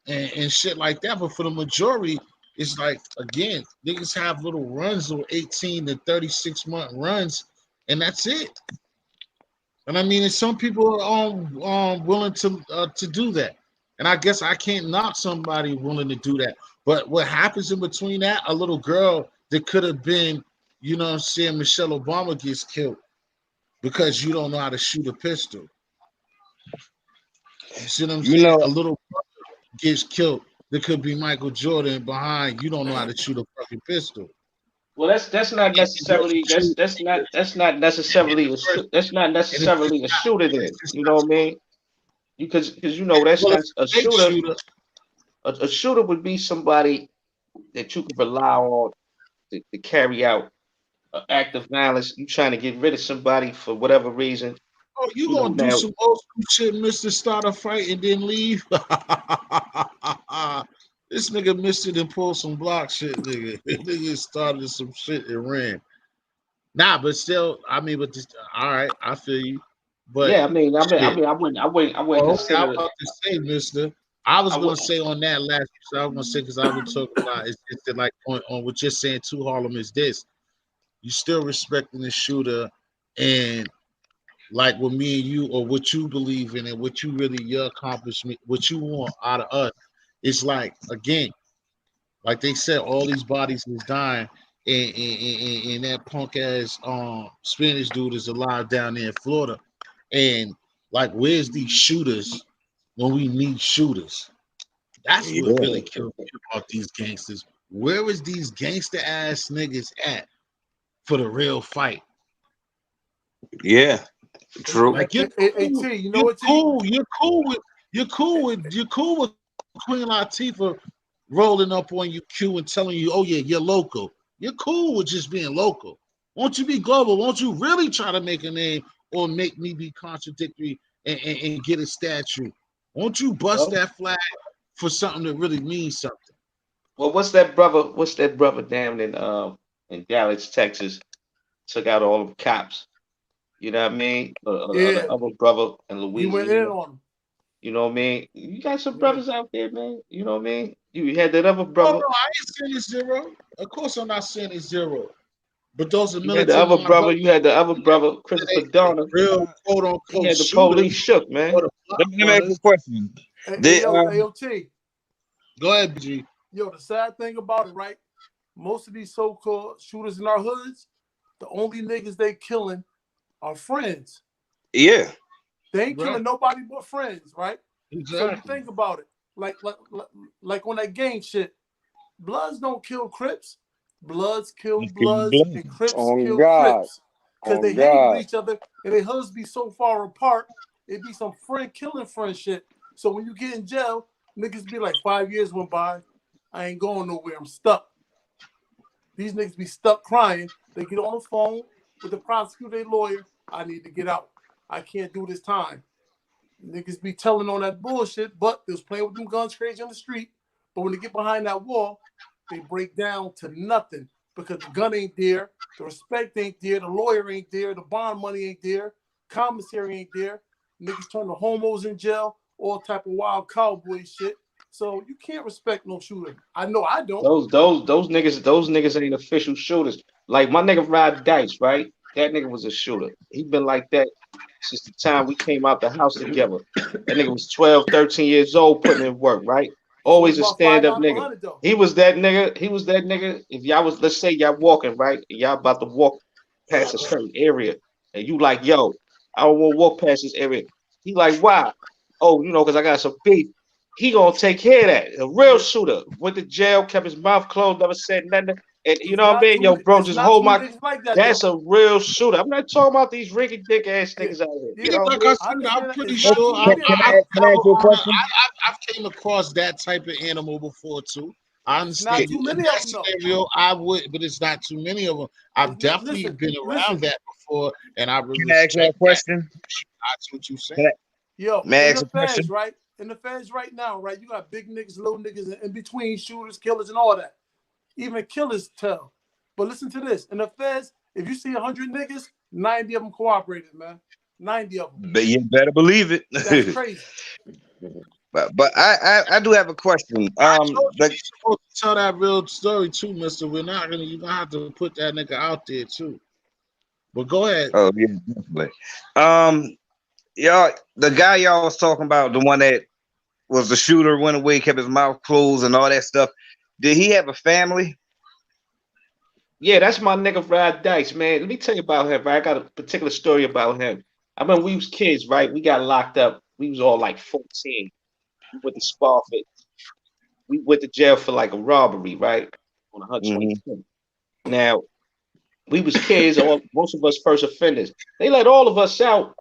Speaker 1: and shit like that, but for the majority, it's like again, niggas have little runs of 18 to 36-month runs, and that's it. And I mean, and some people are willing to do that. And I guess I can't knock somebody willing to do that. But what happens in between that, a little girl that could have been, you know what I'm saying, Michelle Obama gets killed because you don't know how to shoot a pistol. You see what I'm
Speaker 4: You
Speaker 1: saying? A
Speaker 4: know,
Speaker 1: little gets killed. There could be Michael Jordan behind. You don't know how to shoot a fucking pistol.
Speaker 2: Well, that's not
Speaker 1: And those
Speaker 2: necessarily
Speaker 1: shoot
Speaker 2: that's not necessarily
Speaker 1: first,
Speaker 2: that's not
Speaker 1: and if
Speaker 2: necessarily a shooter. Then
Speaker 1: it's
Speaker 2: you
Speaker 1: not
Speaker 2: know what I mean? Because you know that's
Speaker 1: well,
Speaker 2: not
Speaker 1: it's
Speaker 2: a
Speaker 1: a fake
Speaker 2: shooter.
Speaker 1: shooter.
Speaker 2: A shooter would be somebody that you can rely on to carry out an act of violence. You trying to get rid of somebody for whatever reason.
Speaker 1: Oh, you
Speaker 2: You know
Speaker 1: gonna do
Speaker 2: now.
Speaker 1: some old school shit, Mister? Start a fight and then leave? This nigga missed it and pulled some block shit, nigga. Nigga started some shit and ran. Nah, but still, I mean, but this, all right, I feel you. But
Speaker 2: Yeah,
Speaker 1: shit.
Speaker 2: I wouldn't
Speaker 1: Oh, okay, I was
Speaker 2: consider.
Speaker 1: about to say, Mister. I was
Speaker 2: I
Speaker 1: gonna
Speaker 2: would.
Speaker 1: say on that last episode, I was gonna say because I was talking about it's just that, like on what you're saying too, Harlem is this. You still respecting the shooter and like with me and you or what you believe in and what you really your accomplishment, what you want out of us. It's like again, like they said, all these bodies is dying, and that punk ass Spanish dude is alive down there in Florida. And like, where's these shooters when we need shooters? That's what
Speaker 4: yeah,
Speaker 1: really kills me about these gangsters. Where is these gangster ass niggas at for the real fight?
Speaker 4: yeah, true.
Speaker 1: Like
Speaker 5: T, you know what, T?
Speaker 1: you're cool with Queen Latifah rolling up on you, Q, and telling you, oh yeah, you're local. You're cool with just being local. Won't you be global? Won't you really try to make a name or make me be contradictory and get a statue? Won't you bust
Speaker 2: Well,
Speaker 1: that flag for something that really means something?
Speaker 2: well, what's that brother? What's that brother down in Dallas, Texas? Took out all the cops. You know what I mean? Or the
Speaker 5: Yeah,
Speaker 2: other brother in
Speaker 5: he went in
Speaker 2: Louisiana.
Speaker 5: on him.
Speaker 2: You know what I mean? You got some
Speaker 5: Yeah.
Speaker 2: brothers out there, man. You know what I mean? You had that other
Speaker 1: Oh
Speaker 2: brother.
Speaker 1: no, I ain't saying it's zero. Of course, I'm not saying it's zero. But those are
Speaker 2: You had the
Speaker 1: militant
Speaker 2: other
Speaker 1: my
Speaker 2: brother.
Speaker 1: brothers.
Speaker 2: You had the other brother, Christopher
Speaker 1: The
Speaker 2: Donner.
Speaker 1: real
Speaker 5: Uh,
Speaker 1: quote
Speaker 2: He
Speaker 1: unquote
Speaker 2: had the
Speaker 1: shooters
Speaker 2: police shook,
Speaker 1: or
Speaker 2: man.
Speaker 1: the block
Speaker 4: Let me ask you a
Speaker 1: runners.
Speaker 4: question. Did
Speaker 5: Yo, T.
Speaker 1: Go ahead, BG.
Speaker 5: Yo, the sad thing about it, right? Most of these so-called shooters in our hoods, the only niggas they killing are friends.
Speaker 4: yeah,
Speaker 5: They ain't
Speaker 1: Right.
Speaker 5: killing nobody but friends, right? So you
Speaker 1: Exactly.
Speaker 5: think about it, like on that gang shit. Bloods don't kill Crips. Bloods kill
Speaker 4: you kill
Speaker 5: Bloods,
Speaker 4: blood.
Speaker 5: and Crips
Speaker 3: On
Speaker 5: kill
Speaker 3: God.
Speaker 5: Crips. Because they
Speaker 3: On
Speaker 5: hang with
Speaker 3: God.
Speaker 5: each other, and their hoods be so far apart, it be some friend killing friend shit. So when you get in jail, niggas be like, 5 years went by, I ain't going nowhere, I'm stuck. These niggas be stuck crying. They get on the phone with the prosecutor, their lawyer, I need to get out. I can't do this time. Niggas be telling on that bullshit, but they was playing with them guns crazy on the street. But when they get behind that wall, they break down to nothing because the gun ain't there, the respect ain't there, the lawyer ain't there, the bond money ain't there, commissary ain't there. Niggas turn to homos in jail, all type of wild cowboy shit. So you can't respect no shooter. I know I don't.
Speaker 2: Those niggas ain't official shooters. Like my nigga Rod Dice, right? That nigga was a shooter. He been like that since the time we came out the house together. That nigga was 12, 13 years old putting in work, right?
Speaker 5: So he's
Speaker 2: Always a
Speaker 5: about five
Speaker 2: stand-up
Speaker 5: out of
Speaker 2: nigga.
Speaker 5: 100 though.
Speaker 2: He was that nigga. He was that nigga. If y'all was, let's say y'all walking, right? And y'all about to walk past a certain area. And you like, yo, I don't want to walk past this area. He like, why? oh, because I got some beef. He gonna take care of that. A real shooter went to jail, kept his mouth closed, never said nothing. And you
Speaker 5: It's
Speaker 2: know what I
Speaker 5: not
Speaker 2: mean? Yo,
Speaker 5: too.
Speaker 2: bro,
Speaker 5: It's
Speaker 2: just
Speaker 5: not
Speaker 2: hold
Speaker 5: too
Speaker 2: my.
Speaker 5: niggas like that
Speaker 2: That's
Speaker 5: though.
Speaker 2: a real shooter. I'm not talking about these rinky dick ass
Speaker 5: Yeah,
Speaker 2: niggas out here. You
Speaker 5: yeah.
Speaker 1: Yeah,
Speaker 2: know what
Speaker 1: like
Speaker 2: I
Speaker 1: I
Speaker 2: mean?
Speaker 5: I
Speaker 1: said, I'm
Speaker 5: understand that.
Speaker 1: pretty
Speaker 5: It's not
Speaker 1: sure
Speaker 5: too many of them.
Speaker 3: Can I ask you a question?
Speaker 1: I've came across that type of animal before too. I
Speaker 5: It's not
Speaker 1: understand
Speaker 5: too
Speaker 1: in
Speaker 5: many
Speaker 1: that
Speaker 5: of them though.
Speaker 1: scenario, I would, but it's not too many of them. I've definitely been around
Speaker 5: Listen.
Speaker 1: that before, and I would
Speaker 3: Can I ask you a
Speaker 1: respect that.
Speaker 3: question?
Speaker 1: That's what you saying.
Speaker 3: Can I,
Speaker 5: Yo,
Speaker 3: may I
Speaker 5: in
Speaker 3: ask
Speaker 5: the
Speaker 3: a
Speaker 5: feds,
Speaker 3: question?
Speaker 5: right? In the feds right now, right? You got big niggas, little niggas, and in between shooters, killers, and all that. Even killers tell. But listen to this. In the feds, if you see 100 niggas, 90 of them cooperated, man. 90 of them.
Speaker 4: But you better believe
Speaker 5: That's
Speaker 4: it.
Speaker 5: crazy.
Speaker 4: but I do have a question.
Speaker 1: I told you you're supposed to tell that real story too, Mister. You're gonna have to put that nigga out there too. But go ahead.
Speaker 4: Oh yeah, definitely. Y'all, the guy y'all was talking about, the one that was the shooter, went away, kept his mouth closed, and all that stuff. Did he have a family?
Speaker 2: Yeah, that's my nigga Rod Dice, man. Let me tell you about him, right? I got a particular story about him. I remember we was kids, right? We got locked up. We was all like 14. We went to Spofford. We went to jail for like a robbery, right? On
Speaker 4: Hmm
Speaker 2: 125th. Now, we was kids, all most of us first offenders. They let all of us out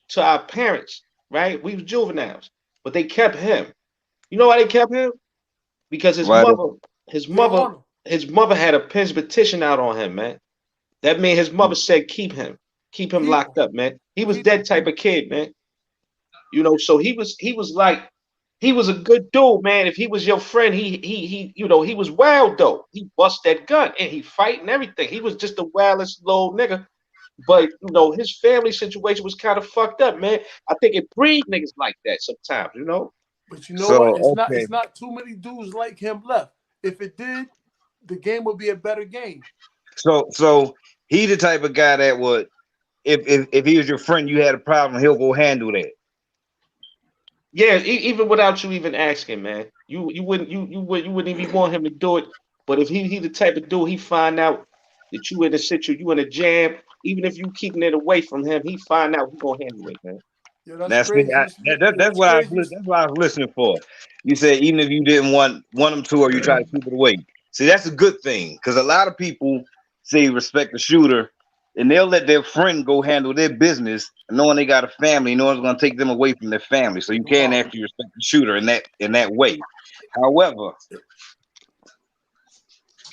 Speaker 2: to our parents, right? We was juveniles. But they kept him. You know why they kept him? Because
Speaker 4: Why?
Speaker 2: his
Speaker 5: They don't
Speaker 2: mother,
Speaker 5: want them.
Speaker 2: his mother had a Penn's petition out on him, man. That mean his mother said keep him
Speaker 5: Keep them.
Speaker 2: locked up, man. He was
Speaker 5: Keep them.
Speaker 2: that type of kid, man. So he was like he was a good dude, man. If he was your friend, he was wild though. He bust that gun and he fight and everything. He was just the wildest little nigga. But his family situation was kind of fucked up, man. I think it breed niggas like that sometimes.
Speaker 5: But you know
Speaker 4: So
Speaker 5: what? It's not.
Speaker 4: okay,
Speaker 5: It's not too many dudes like him left. If it did, the game would be a better game.
Speaker 4: so he the type of guy that would, if he was your friend, you had a problem, he'll go handle that.
Speaker 2: Yeah, even without you even asking, man, you wouldn't even want him to do it. But if he the type of dude, he find out that you in a jam, even if you keeping it away from him, he find out he gonna handle it, man.
Speaker 5: Yeah, that's
Speaker 4: That's me.
Speaker 5: crazy.
Speaker 4: That's
Speaker 5: That's
Speaker 4: what I was.
Speaker 5: crazy.
Speaker 4: That's what I was listening for. You said even if you didn't want them to, or you try to keep it away. See, that's a good thing because a lot of people say respect the shooter, and they'll let their friend go handle their business, knowing they got a family, knowing it's going to take them away from their family. So you can't
Speaker 5: Wow.
Speaker 4: actually respect the shooter in that way. However,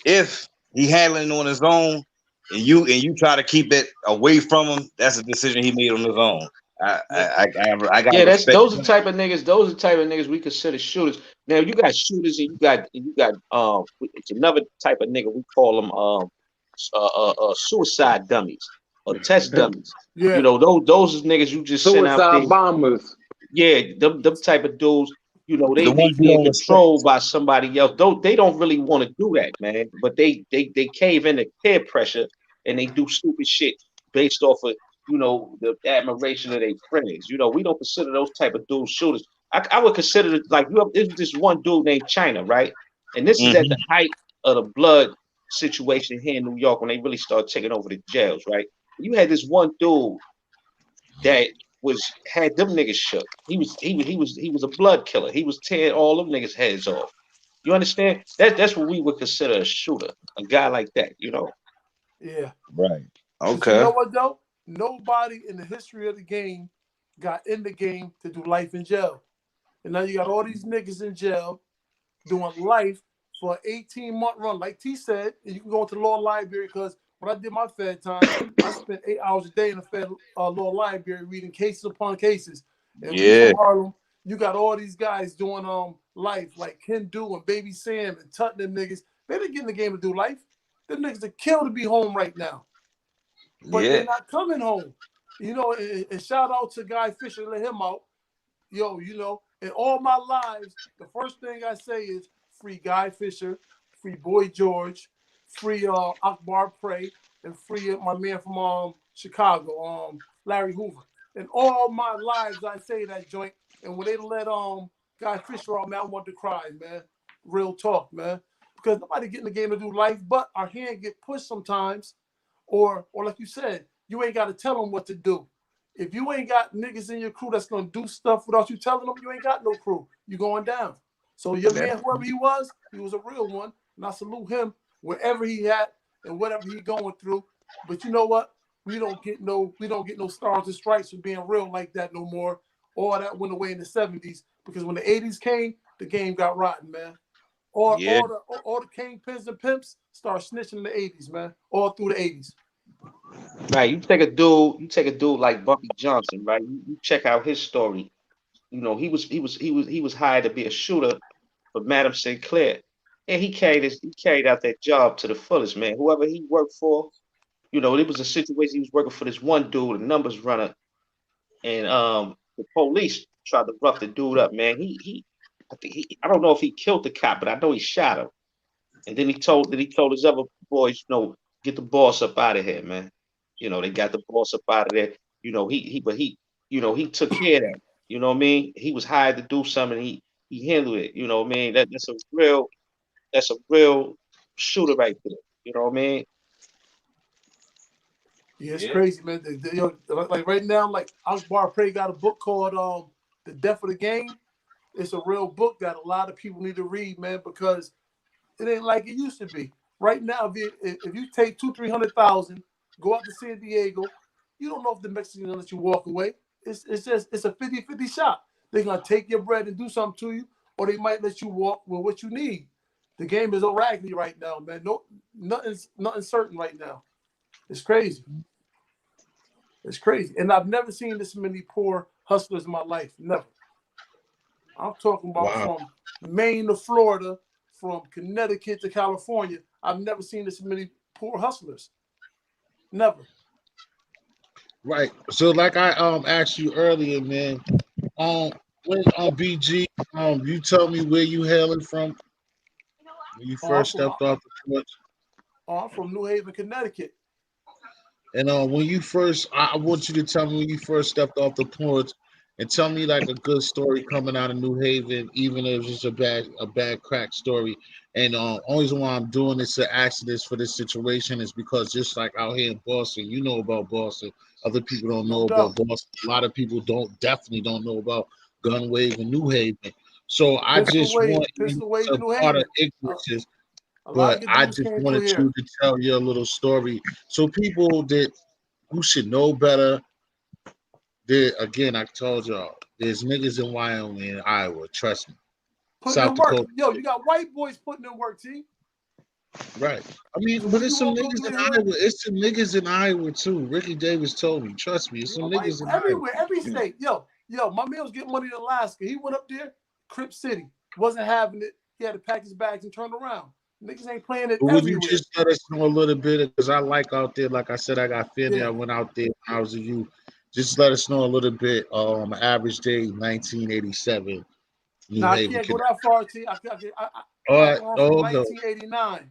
Speaker 4: if he handling it on his own, and you try to keep it away from him, that's a decision he made on his own.
Speaker 5: Yeah.
Speaker 4: I got to
Speaker 2: Yeah, that's
Speaker 4: respect
Speaker 2: those are the
Speaker 4: that.
Speaker 2: type of niggas. Those are the type of niggas we consider shooters. Now you got shooters and you got it's another type of nigga we call them suicide dummies or test dummies.
Speaker 5: Yeah.
Speaker 2: Those is niggas you just send out there.
Speaker 3: Suicide bombers.
Speaker 2: Yeah, them type of dudes.
Speaker 4: The
Speaker 2: They
Speaker 4: ones you
Speaker 2: being
Speaker 4: don't respect.
Speaker 2: controlled by somebody else. They don't really want to do that, man. But they cave in to peer pressure and they do stupid shit based off of the admiration of their friends. We don't consider those type of dudes shooters. I would consider it like there's this one dude named China, right? And this is at the
Speaker 4: Hmm
Speaker 2: height of the blood situation here in New York when they really started taking over the jails, right? You had this one dude that had them niggas shook. He was a blood killer. He was tearing all them niggas heads off. You understand? That's what we would consider a shooter, a guy like that.
Speaker 5: Yeah.
Speaker 4: Right.
Speaker 5: But you know
Speaker 4: Okay.
Speaker 5: what though? Nobody in the history of the game got in the game to do life in jail. And now you got all these niggas in jail doing life for an 18-month run. Like T said, and you can go into the law library because when I did my Fed time, I spent 8 hours a day in the Fed law library reading cases upon cases. And we
Speaker 4: Yeah.
Speaker 5: from Harlem, you got all these guys doing life like Ken Do and Baby Sam and Tut and them niggas. They didn't get in the game to do life. Them niggas are killed to be home right now. But they're
Speaker 4: Yeah.
Speaker 5: not coming home. And shout out to Guy Fisher, let him out. Yo, in all my lives, the first thing I say is free Guy Fisher, free Boy George, free Akbar Prey, and free my man from Chicago, Larry Hoover. In all my lives, I say that joint. And when they let Guy Fisher out, man, I want to cry, man. Real talk, man. Because nobody get in the game to do life, but our hand get pushed sometimes, or like you said, you ain't got to tell them what to do. if you ain't got niggas in your crew that's gonna do stuff without you telling them, you ain't got no crew. You going down. So your man, whoever he was a real one, and I salute him wherever he at and whatever he going through. But you know what? We don't get no stars and stripes for being real like that no more. All that went away in the 70s because when the 80s came, the game got rotten, man. All the kingpins and pimps start snitching in the 80s, man. All through the 80s.
Speaker 2: Right, you take a dude like Bumpy Johnson, right? You check out his story. You know, he was hired to be a shooter for Madam Sinclair. And he carried out that job to the fullest, man. Whoever he worked for, you know, it was a situation he was working for this one dude, a numbers runner, and the police tried to rough the dude up, man. I don't know if he killed the cop, but I know he shot him. And then he told his other boys, you know, get the boss up out of here, man. You know, they got the boss up out of there. You know, he took care of that. You know what I mean? He was hired to do something. He handled it. You know what I mean? That's a real shooter right there. You know what I mean?
Speaker 5: Yeah, it's crazy, man. Like right now, like Akbar Prey got a book called The Death of the Game. It's a real book that a lot of people need to read, man, because it ain't like it used to be. Right now, if you take 200,000-300,000, go out to San Diego, you don't know if the Mexicans gonna let you walk away. It's a 50-50 shot. They're gonna take your bread and do something to you, or they might let you walk with what you need. The game is raggedy right now, man. Nothing certain right now. It's crazy. It's crazy. And I've never seen this many poor hustlers in my life. Never. I'm talking about from Maine to Florida, from Connecticut to California. I've never seen this many poor hustlers. Never.
Speaker 1: Right. So like I asked you earlier, man, when BG, you tell me where you hailing from when you first stepped off the porch.
Speaker 5: I'm from New Haven, Connecticut.
Speaker 1: And when you first, I want you to tell me when you first stepped off the porch, and tell me like a good story coming out of New Haven, even if it's just a bad crack story. And only reason why I'm doing this to ask this for this situation is because just like out here in Boston, you know about Boston. Other people don't know about Boston. A lot of people definitely don't know about Gun Wave and New Haven. So I just want you to part of ignorance. But I just wanted you to tell your little story so people who should know better. Again, I told y'all, there's niggas in Wyoming and Iowa. Trust me.
Speaker 5: Putting in work. Yo, you got white boys putting in work, T.
Speaker 1: Right. I mean, but it's some niggas in Iowa. It's some niggas in Iowa too. Ricky Davis told me. Trust me, it's some niggas in
Speaker 5: everywhere,
Speaker 1: Iowa.
Speaker 5: every state. Yo, my man was getting money in Alaska. He went up there, Crip City. Wasn't having it. He had to pack his bags and turn around. Niggas ain't playing it everywhere.
Speaker 1: Would you just let us know a little bit? Because I like out there. Like I said, I got family. Yeah. I went out there when I was a youth. Just let us know a little bit. Average day, 1987.
Speaker 5: I can't go that far, T.
Speaker 1: All right.
Speaker 5: 1989.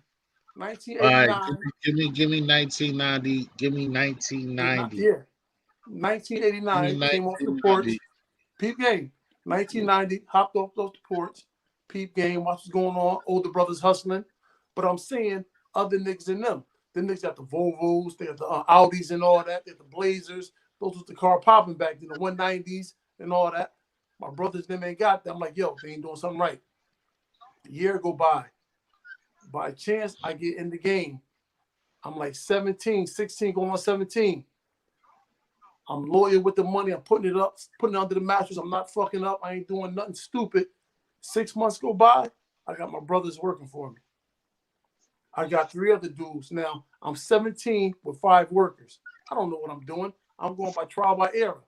Speaker 5: 1989.
Speaker 1: All right. Give me 1990. Give me 1990.
Speaker 5: Yeah. 1989. Came off the porch. Peep game. 1990. Hopped off the porch. Peep game. Watch what's going on. Older brothers hustling. But I'm seeing other niggas in them. The niggas got the Volvos. They got the Audis and all that. They got the Blazers. Those was the car popping back then. The 190s and all that. My brothers, them ain't got that. I'm like, yo, they ain't doing something right. A year go by. By chance, I get in the game. I'm like 17, 16, going on 17. I'm loyal with the money. I'm putting it under the mattress. I'm not fucking up. I ain't doing nothing stupid. 6 months go by. I got my brothers working for me. I got 3 other dudes. Now, I'm 17 with 5 workers. I don't know what I'm doing. I'm going by trial by error.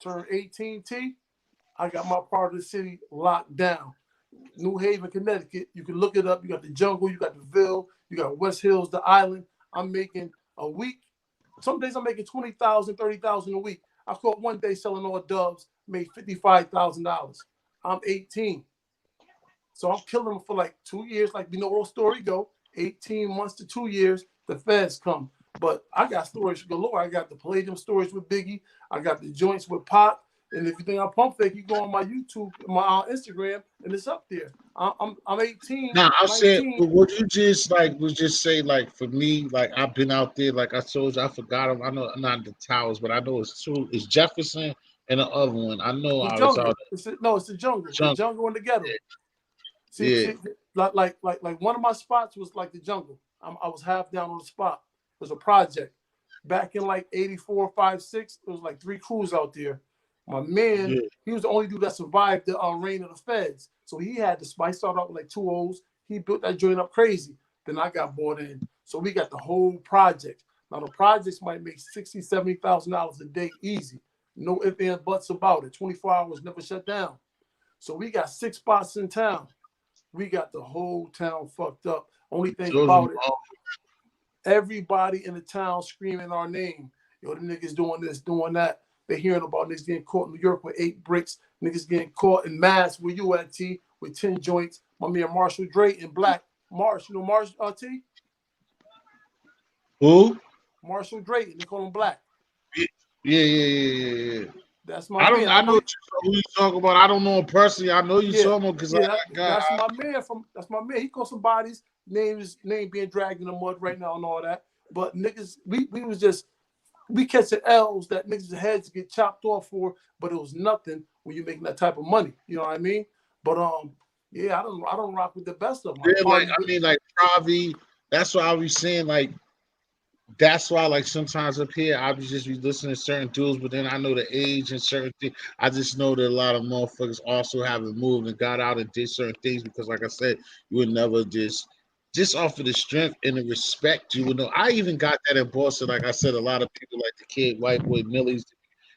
Speaker 5: Turn 18 T. I got my part of the city locked down. New Haven, Connecticut. You can look it up. You got the Jungle. You got the Ville. You got West Hills, the Island. I'm making a week. Some days I'm making $20,000, $30,000 a week. I caught one day selling all dubs, made $55,000. I'm 18. So I'm killing them for like 2 years. Like, you know where the story go. 18 months to 2 years, the feds come. But I got stories galore. I got the Palladium stories with Biggie. I got the joints with Pop. And if you think I pump fake, you go on my YouTube, my Instagram, and it's up there. I'm 18,
Speaker 1: Now I said,
Speaker 5: 19.
Speaker 1: but would you just like was just say like for me, like I've been out there, like I told you, I forgot them. I know not the towers, but I know it's two. It's Jefferson and the other one. I know
Speaker 5: The
Speaker 1: I was
Speaker 5: jungle.
Speaker 1: out
Speaker 5: It's the jungle. The
Speaker 1: there.
Speaker 5: jungle and the ghetto.
Speaker 1: Yeah,
Speaker 5: See, like one of my spots was like the jungle. I was half down on the spot. It was a project. Back in like 84, 5, 6, it was like 3 crews out there. My man,
Speaker 1: yeah.
Speaker 5: he was the only dude that survived the reign of the feds. So he had the spot. He started out with like 2 O's. He built that joint up crazy. Then I got bought in. So we got the whole project. Now the projects might make $60,000, $70,000 a day easy. No ifs and buts about it. 24 hours, never shut down. So we got 6 spots in town. We got the whole town fucked up. Only thing
Speaker 1: Those are
Speaker 5: about it, everybody in the town screaming our name. Yo, the niggas doing this, doing that. They hearing about niggas getting caught in New York with 8 bricks. Niggas getting caught in Mass. Where you at, T? With 10 joints. My man Marshall Dre in Black. Marsh, you know Marsh, T?
Speaker 1: who?
Speaker 5: Marshall Dre. They call him Black.
Speaker 1: Yeah.
Speaker 5: That's my
Speaker 1: I don't.
Speaker 5: man.
Speaker 1: I know who you talk about. I don't know him personally. I know you
Speaker 5: Yeah,
Speaker 1: saw him because
Speaker 5: yeah,
Speaker 1: I got.
Speaker 5: that's my man that's my man. He caught some bodies, name being dragged in the mud right now and all that. But niggas, we was just we catching L's that niggas' heads get chopped off for, but it was nothing when you're making that type of money. You know what I mean? But yeah, I don't rock with the best of them.
Speaker 1: Yeah, like I mean, like Pravi. That's why I was saying like. That's why, like sometimes up here, I was just be listening to certain dudes, but then I know the age and certain things. I just know that a lot of motherfuckers also haven't moved and got out and did certain things because, like I said, you would never just off of the strength and the respect you would know. I even got that in Boston. Like I said, a lot of people like the kid, white boy Millie's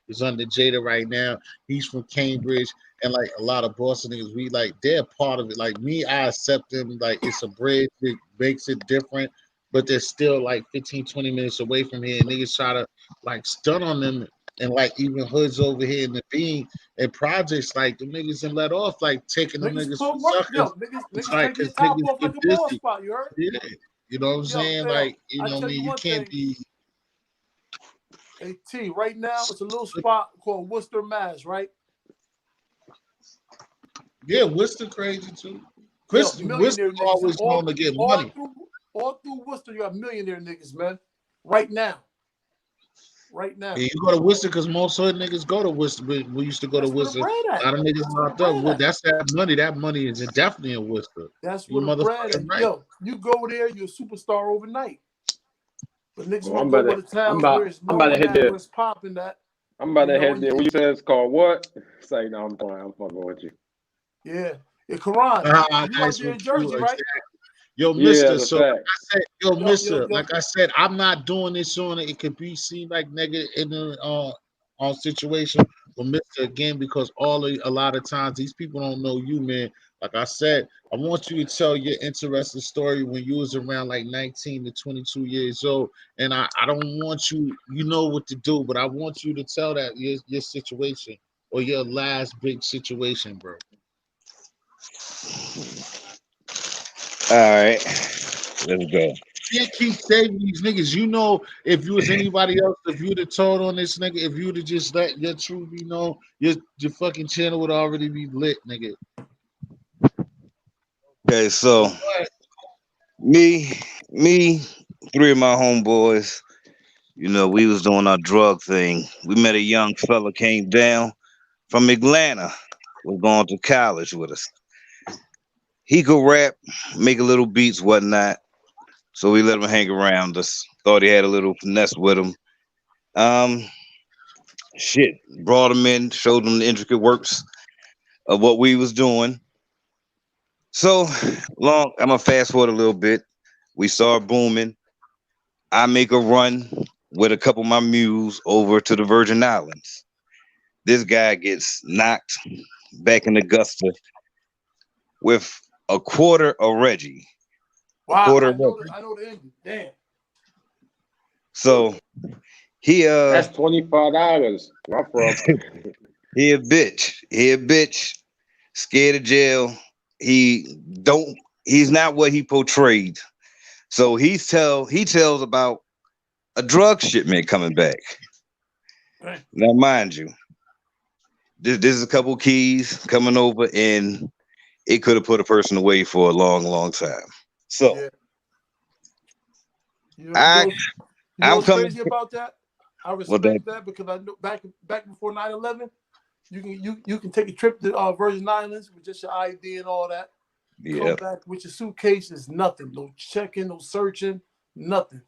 Speaker 1: is under Jada right now. He's from Cambridge, and like a lot of Boston niggas, we like they're part of it. Like me, I accept them. Like it's a bridge that makes it different but they're still like 15, 20 minutes away from here. And niggas try to like stun on them and like even hoods over here in the beam and projects like the niggas and let off like taking them
Speaker 5: niggas
Speaker 1: niggas for
Speaker 5: put work.
Speaker 1: suckers.
Speaker 5: Yo,
Speaker 1: It's
Speaker 5: niggas
Speaker 1: like
Speaker 5: take their
Speaker 1: because
Speaker 5: top
Speaker 1: niggas
Speaker 5: off like
Speaker 1: get
Speaker 5: a ball
Speaker 1: busy.
Speaker 5: spot. You heard?
Speaker 1: Yeah. You know what I'm saying? Like, you
Speaker 5: I
Speaker 1: know what I
Speaker 5: tell
Speaker 1: mean?
Speaker 5: you
Speaker 1: You
Speaker 5: one
Speaker 1: can't
Speaker 5: thing.
Speaker 1: be
Speaker 5: Hey T, right now it's a little spot called Worcester, Mass. Right?
Speaker 1: yeah, Worcester crazy too.
Speaker 5: Yo,
Speaker 1: Worcester
Speaker 5: millionaire niggas
Speaker 1: always known to get money.
Speaker 5: all through Worcester. You got millionaire niggas, man. Right now.
Speaker 1: Yeah, you go to Worcester because most hood niggas go to Worcester. We used to go to
Speaker 5: That's where the
Speaker 1: Worcester.
Speaker 5: bread
Speaker 1: A
Speaker 5: at.
Speaker 1: lot of niggas
Speaker 5: That's where the
Speaker 1: locked up.
Speaker 5: bread at.
Speaker 1: That's that money. That money is definitely in Worcester.
Speaker 5: That's
Speaker 1: You
Speaker 5: where the bread
Speaker 1: motherfucking
Speaker 5: at.
Speaker 1: right.
Speaker 5: Yo, you go there, you're a superstar overnight. But niggas
Speaker 3: Well,
Speaker 5: want to go where the towns where it's
Speaker 3: I'm about to
Speaker 5: known
Speaker 3: hit
Speaker 5: at,
Speaker 3: there.
Speaker 5: where it's popping that.
Speaker 3: I'm about to hit
Speaker 5: and
Speaker 3: there. What you said it's called what? It's like, no, I'm playing. I'm fucking with you.
Speaker 5: Yeah. Karan, you out there in Jersey, right?
Speaker 1: Yo,
Speaker 3: Yeah,
Speaker 1: Mister.
Speaker 3: that's a
Speaker 1: So
Speaker 3: fact.
Speaker 1: like I said, yo, Mister.
Speaker 5: yo.
Speaker 1: Like I said, I'm not doing this on it. It could be seen like negative in the on situation, but Mister again because a lot of times these people don't know you, man. Like I said, I want you to tell your interesting story when you was around like 19 to 22 years old, and I don't want you know what to do, but I want you to tell that your situation or your last big situation, bro.
Speaker 4: All right, let's go.
Speaker 1: You can't keep saving these niggas. You know, if you was anybody else, if you'd have told on this nigga, if you'd have just let your truth be known, your fucking channel would already be lit, nigga.
Speaker 4: Okay, so me, 3 of my homeboys, you know, we was doing our drug thing. We met a young fella came down from Atlanta, was going to college with us. He could rap, make a little beats, whatnot. So we let him hang around us. Thought he had a little finesse with him. Um, shit, brought him in, showed him the intricate works of what we was doing. So I'm gonna fast forward a little bit. We start booming. I make a run with a couple of my mules over to the Virgin Islands. This guy gets knocked back in Augusta with a quarter of Reggie.
Speaker 5: Wow, I know the ending. Damn.
Speaker 4: So he
Speaker 3: that's $25. My fault.
Speaker 4: He a bitch. Scared of jail. He's not what he portrayed. So he tells about a drug shipment coming back.
Speaker 5: Right.
Speaker 4: Now mind you, this is a couple keys coming over, and it could have put a person away for a long, long time. So
Speaker 5: Yeah. You know, you
Speaker 4: I
Speaker 5: know, you know
Speaker 4: I'm
Speaker 5: what's
Speaker 4: coming
Speaker 5: crazy about that? I
Speaker 4: with that.
Speaker 5: respect that because I know back before 9/11, you can take a trip to Virgin Islands with just your ID and all that. Come
Speaker 4: Yeah,
Speaker 5: back with your suitcase is nothing, no checking, no searching, nothing.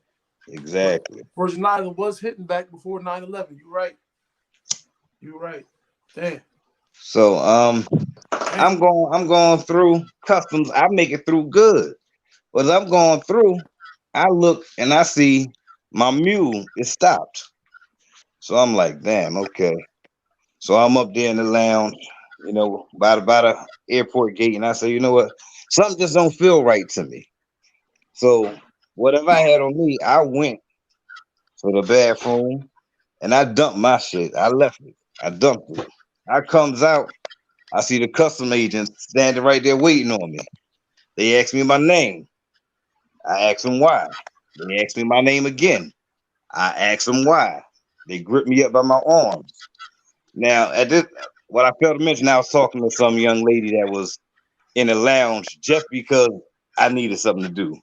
Speaker 5: But
Speaker 4: exactly.
Speaker 5: Virgin Island was hitting back before 9/11. You're right. You're right. Damn.
Speaker 4: So
Speaker 5: Damn.
Speaker 4: I'm going through customs. I make it through good. But as I'm going through, I look and I see my mule is stopped. So I'm like, damn, okay. So I'm up there in the lounge, by the airport gate, and I say, you know what? Something just don't feel right to me. So whatever I had on me, I went to the bathroom and I dumped my shit. I left it. I dumped it. I comes out, I see the custom agents standing right there waiting on me. They asked me my name. I asked them why. They asked me my name again. I asked them why. They gripped me up by my arms. Now, at this, what I failed to mention, I was talking to some young lady that was in the lounge just because I needed something to do.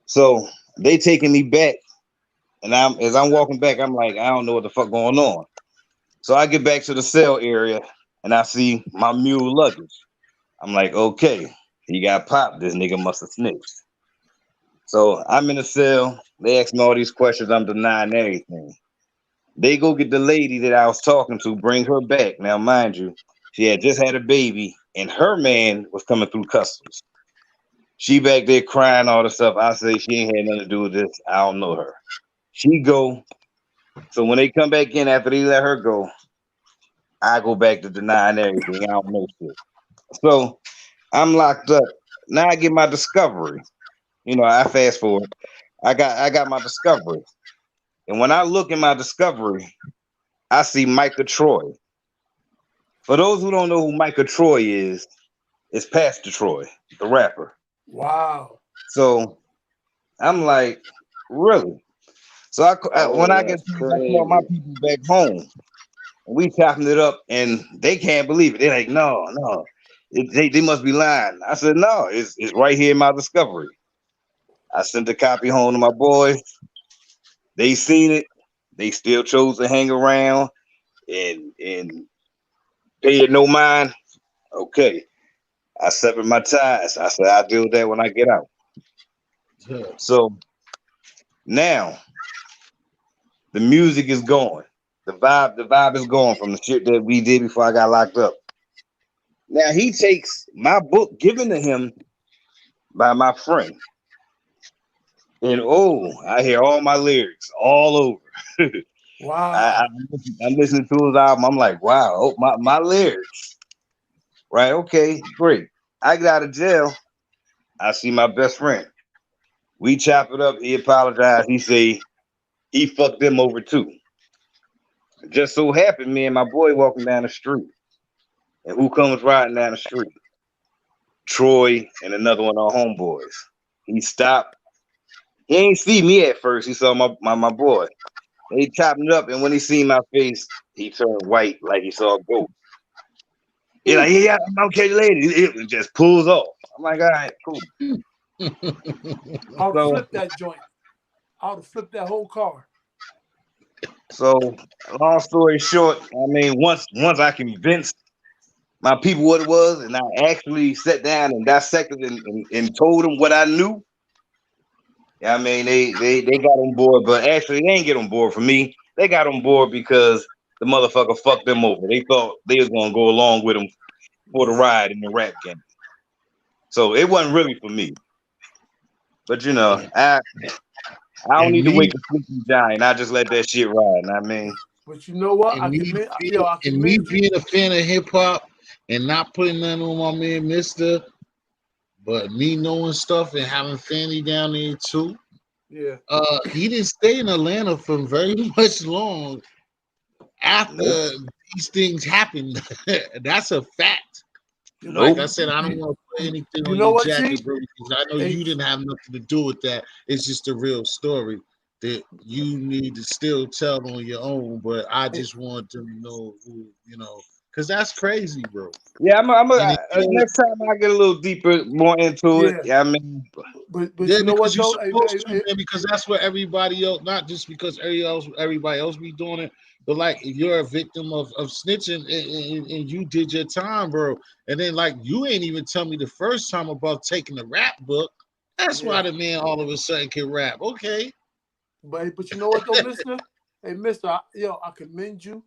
Speaker 4: So they taking me back, and as I'm walking back, I'm like, I don't know what the fuck going on. So I get back to the cell area, and I see my mule luggage. I'm like, okay, he got popped. This nigga must have snitched. So I'm in the cell. They ask me all these questions. I'm denying everything. They go get the lady that I was talking to, bring her back. Now, mind you, she had just had a baby, and her man was coming through customs. She back there crying all the stuff. I say she ain't had nothing to do with this. I don't know her. She go. So when they come back in after they let her go, I go back to denying everything. I don't know shit. So I'm locked up. Now I get my discovery. I fast forward. I got my discovery. And when I look in my discovery, I see Micah Troy. For those who don't know who Micah Troy is, it's Pastor Troy, the rapper.
Speaker 5: Wow.
Speaker 4: So I'm like, really? So when
Speaker 3: Oh,
Speaker 4: I get
Speaker 3: that's
Speaker 4: I call my
Speaker 3: crazy.
Speaker 4: people back home, and we chopping it up, and they can't believe it. They're like, no, no, they must be lying. I said, no, it's right here in my discovery. I sent a copy home to my boys. They seen it. They still chose to hang around and pay it no mind. Okay. I severed my ties. I said I'll deal with that when I get out.
Speaker 1: Yeah.
Speaker 4: So now the music is going. The vibe is gone from the shit that we did before I got locked up. Now he takes my book given to him by my friend. And I hear all my lyrics all over. I,
Speaker 5: Wow.
Speaker 4: I'm listening to his album. I'm like, wow, my lyrics. Right, okay, great. I get out of jail. I see my best friend. We chop it up. He apologized. He say he fucked them over too. Just so happened, me and my boy walking down the street. And who comes riding down the street? Troy and another one of our homeboys. He stopped. He ain't see me at first. He saw my boy. They chopped it up, and when he seen my face, he turned white like he saw a ghost. He like, yeah, I'm okay, lady. It just pulls off. I'm like, all right, cool.
Speaker 5: I would
Speaker 4: So,
Speaker 5: flip that joint. I would flip that whole car.
Speaker 4: so long story short, I mean, once I convinced my people what it was, and I actually sat down and dissected and told them what I knew. I mean, they got on board, but actually they ain't get on board for me. They got on board because the motherfucker fucked them over. They thought they was gonna go along with him for the
Speaker 5: Yeah.
Speaker 4: ride in the rap game. So it wasn't really for me. But
Speaker 1: And,
Speaker 4: I don't
Speaker 1: and
Speaker 4: need to
Speaker 1: me
Speaker 4: wake a sleeping giant. I just let that shit ride. I mean,
Speaker 5: But you know what?
Speaker 1: and me
Speaker 5: I
Speaker 1: and me
Speaker 5: commend you.
Speaker 1: being a fan of hip hop and not putting nothing on my man Mister, but me knowing stuff and having Fanny down there too.
Speaker 5: Yeah.
Speaker 1: He didn't stay in Atlanta for very much long
Speaker 4: nope,
Speaker 1: after these things happened. That's a fact. Like
Speaker 4: nope.
Speaker 1: I said, I don't want to put anything
Speaker 5: You
Speaker 1: on
Speaker 5: know
Speaker 1: your
Speaker 5: what, Chief?
Speaker 1: jacket, bro, because I know
Speaker 5: Hey,
Speaker 1: you didn't have nothing to do with that. It's just a real story that you need to still tell on your own. But I
Speaker 5: hey,
Speaker 1: just want to know who, Cause that's crazy, bro.
Speaker 4: Yeah,
Speaker 1: And it,
Speaker 4: next time I get a little deeper, more into it.
Speaker 5: Yeah,
Speaker 4: Yeah, I mean,
Speaker 5: but
Speaker 1: yeah,
Speaker 5: you know
Speaker 1: because
Speaker 5: what
Speaker 1: you're
Speaker 5: though?
Speaker 1: supposed to, man, because that's what everybody else, not just because everybody else be doing it, but like if you're a victim of snitching and you did your time, bro. And then like you ain't even tell me the first time about taking the rap book. That's
Speaker 5: Yeah,
Speaker 1: why the man all of a sudden can rap. Okay.
Speaker 5: but you know what though, Mister? Hey, Mister, I commend you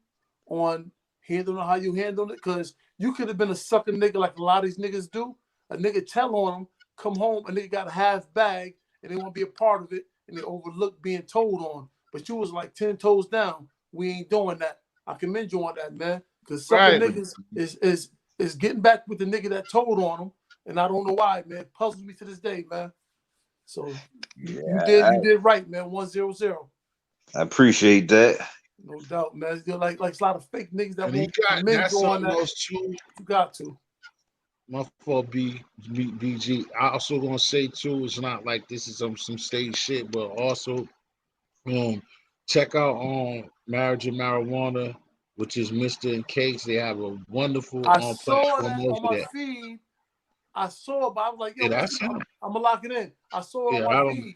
Speaker 5: on handling how you handled it, because you could have been a sucker nigga like a lot of these niggas do. A nigga tell on them, come home, a nigga got a half bag, and they want to be a part of it, and they overlook being told on. But you was like 10 toes down. We ain't doing that. I commend you on that, man. Because sucker
Speaker 1: Right.
Speaker 5: niggas is getting back with the nigga that told on them, and I don't know why, man. It puzzles me to this day, man. So you
Speaker 4: yeah,
Speaker 5: did right, man. 100.
Speaker 4: I appreciate that.
Speaker 5: No doubt, man. You're like a lot of fake niggas that
Speaker 1: And he
Speaker 5: won't
Speaker 1: got
Speaker 5: commend
Speaker 1: that's
Speaker 5: you on
Speaker 1: something
Speaker 5: that.
Speaker 1: else too.
Speaker 5: You got to.
Speaker 1: My fault, BG. I also gonna say too, it's not like this is some stage shit, but also Um, check out Marriage and Marijuana, which is Mr. and Cakes. They have a wonderful
Speaker 5: I saw
Speaker 1: platform
Speaker 5: that
Speaker 1: over
Speaker 5: on my
Speaker 1: there.
Speaker 5: feed. I saw it, but I was like,
Speaker 1: Yeah,
Speaker 5: yo,
Speaker 1: that's
Speaker 5: I'm
Speaker 1: him.
Speaker 5: gonna lock it in. I saw it on
Speaker 1: Yeah,
Speaker 5: my
Speaker 1: I don't.
Speaker 5: feed.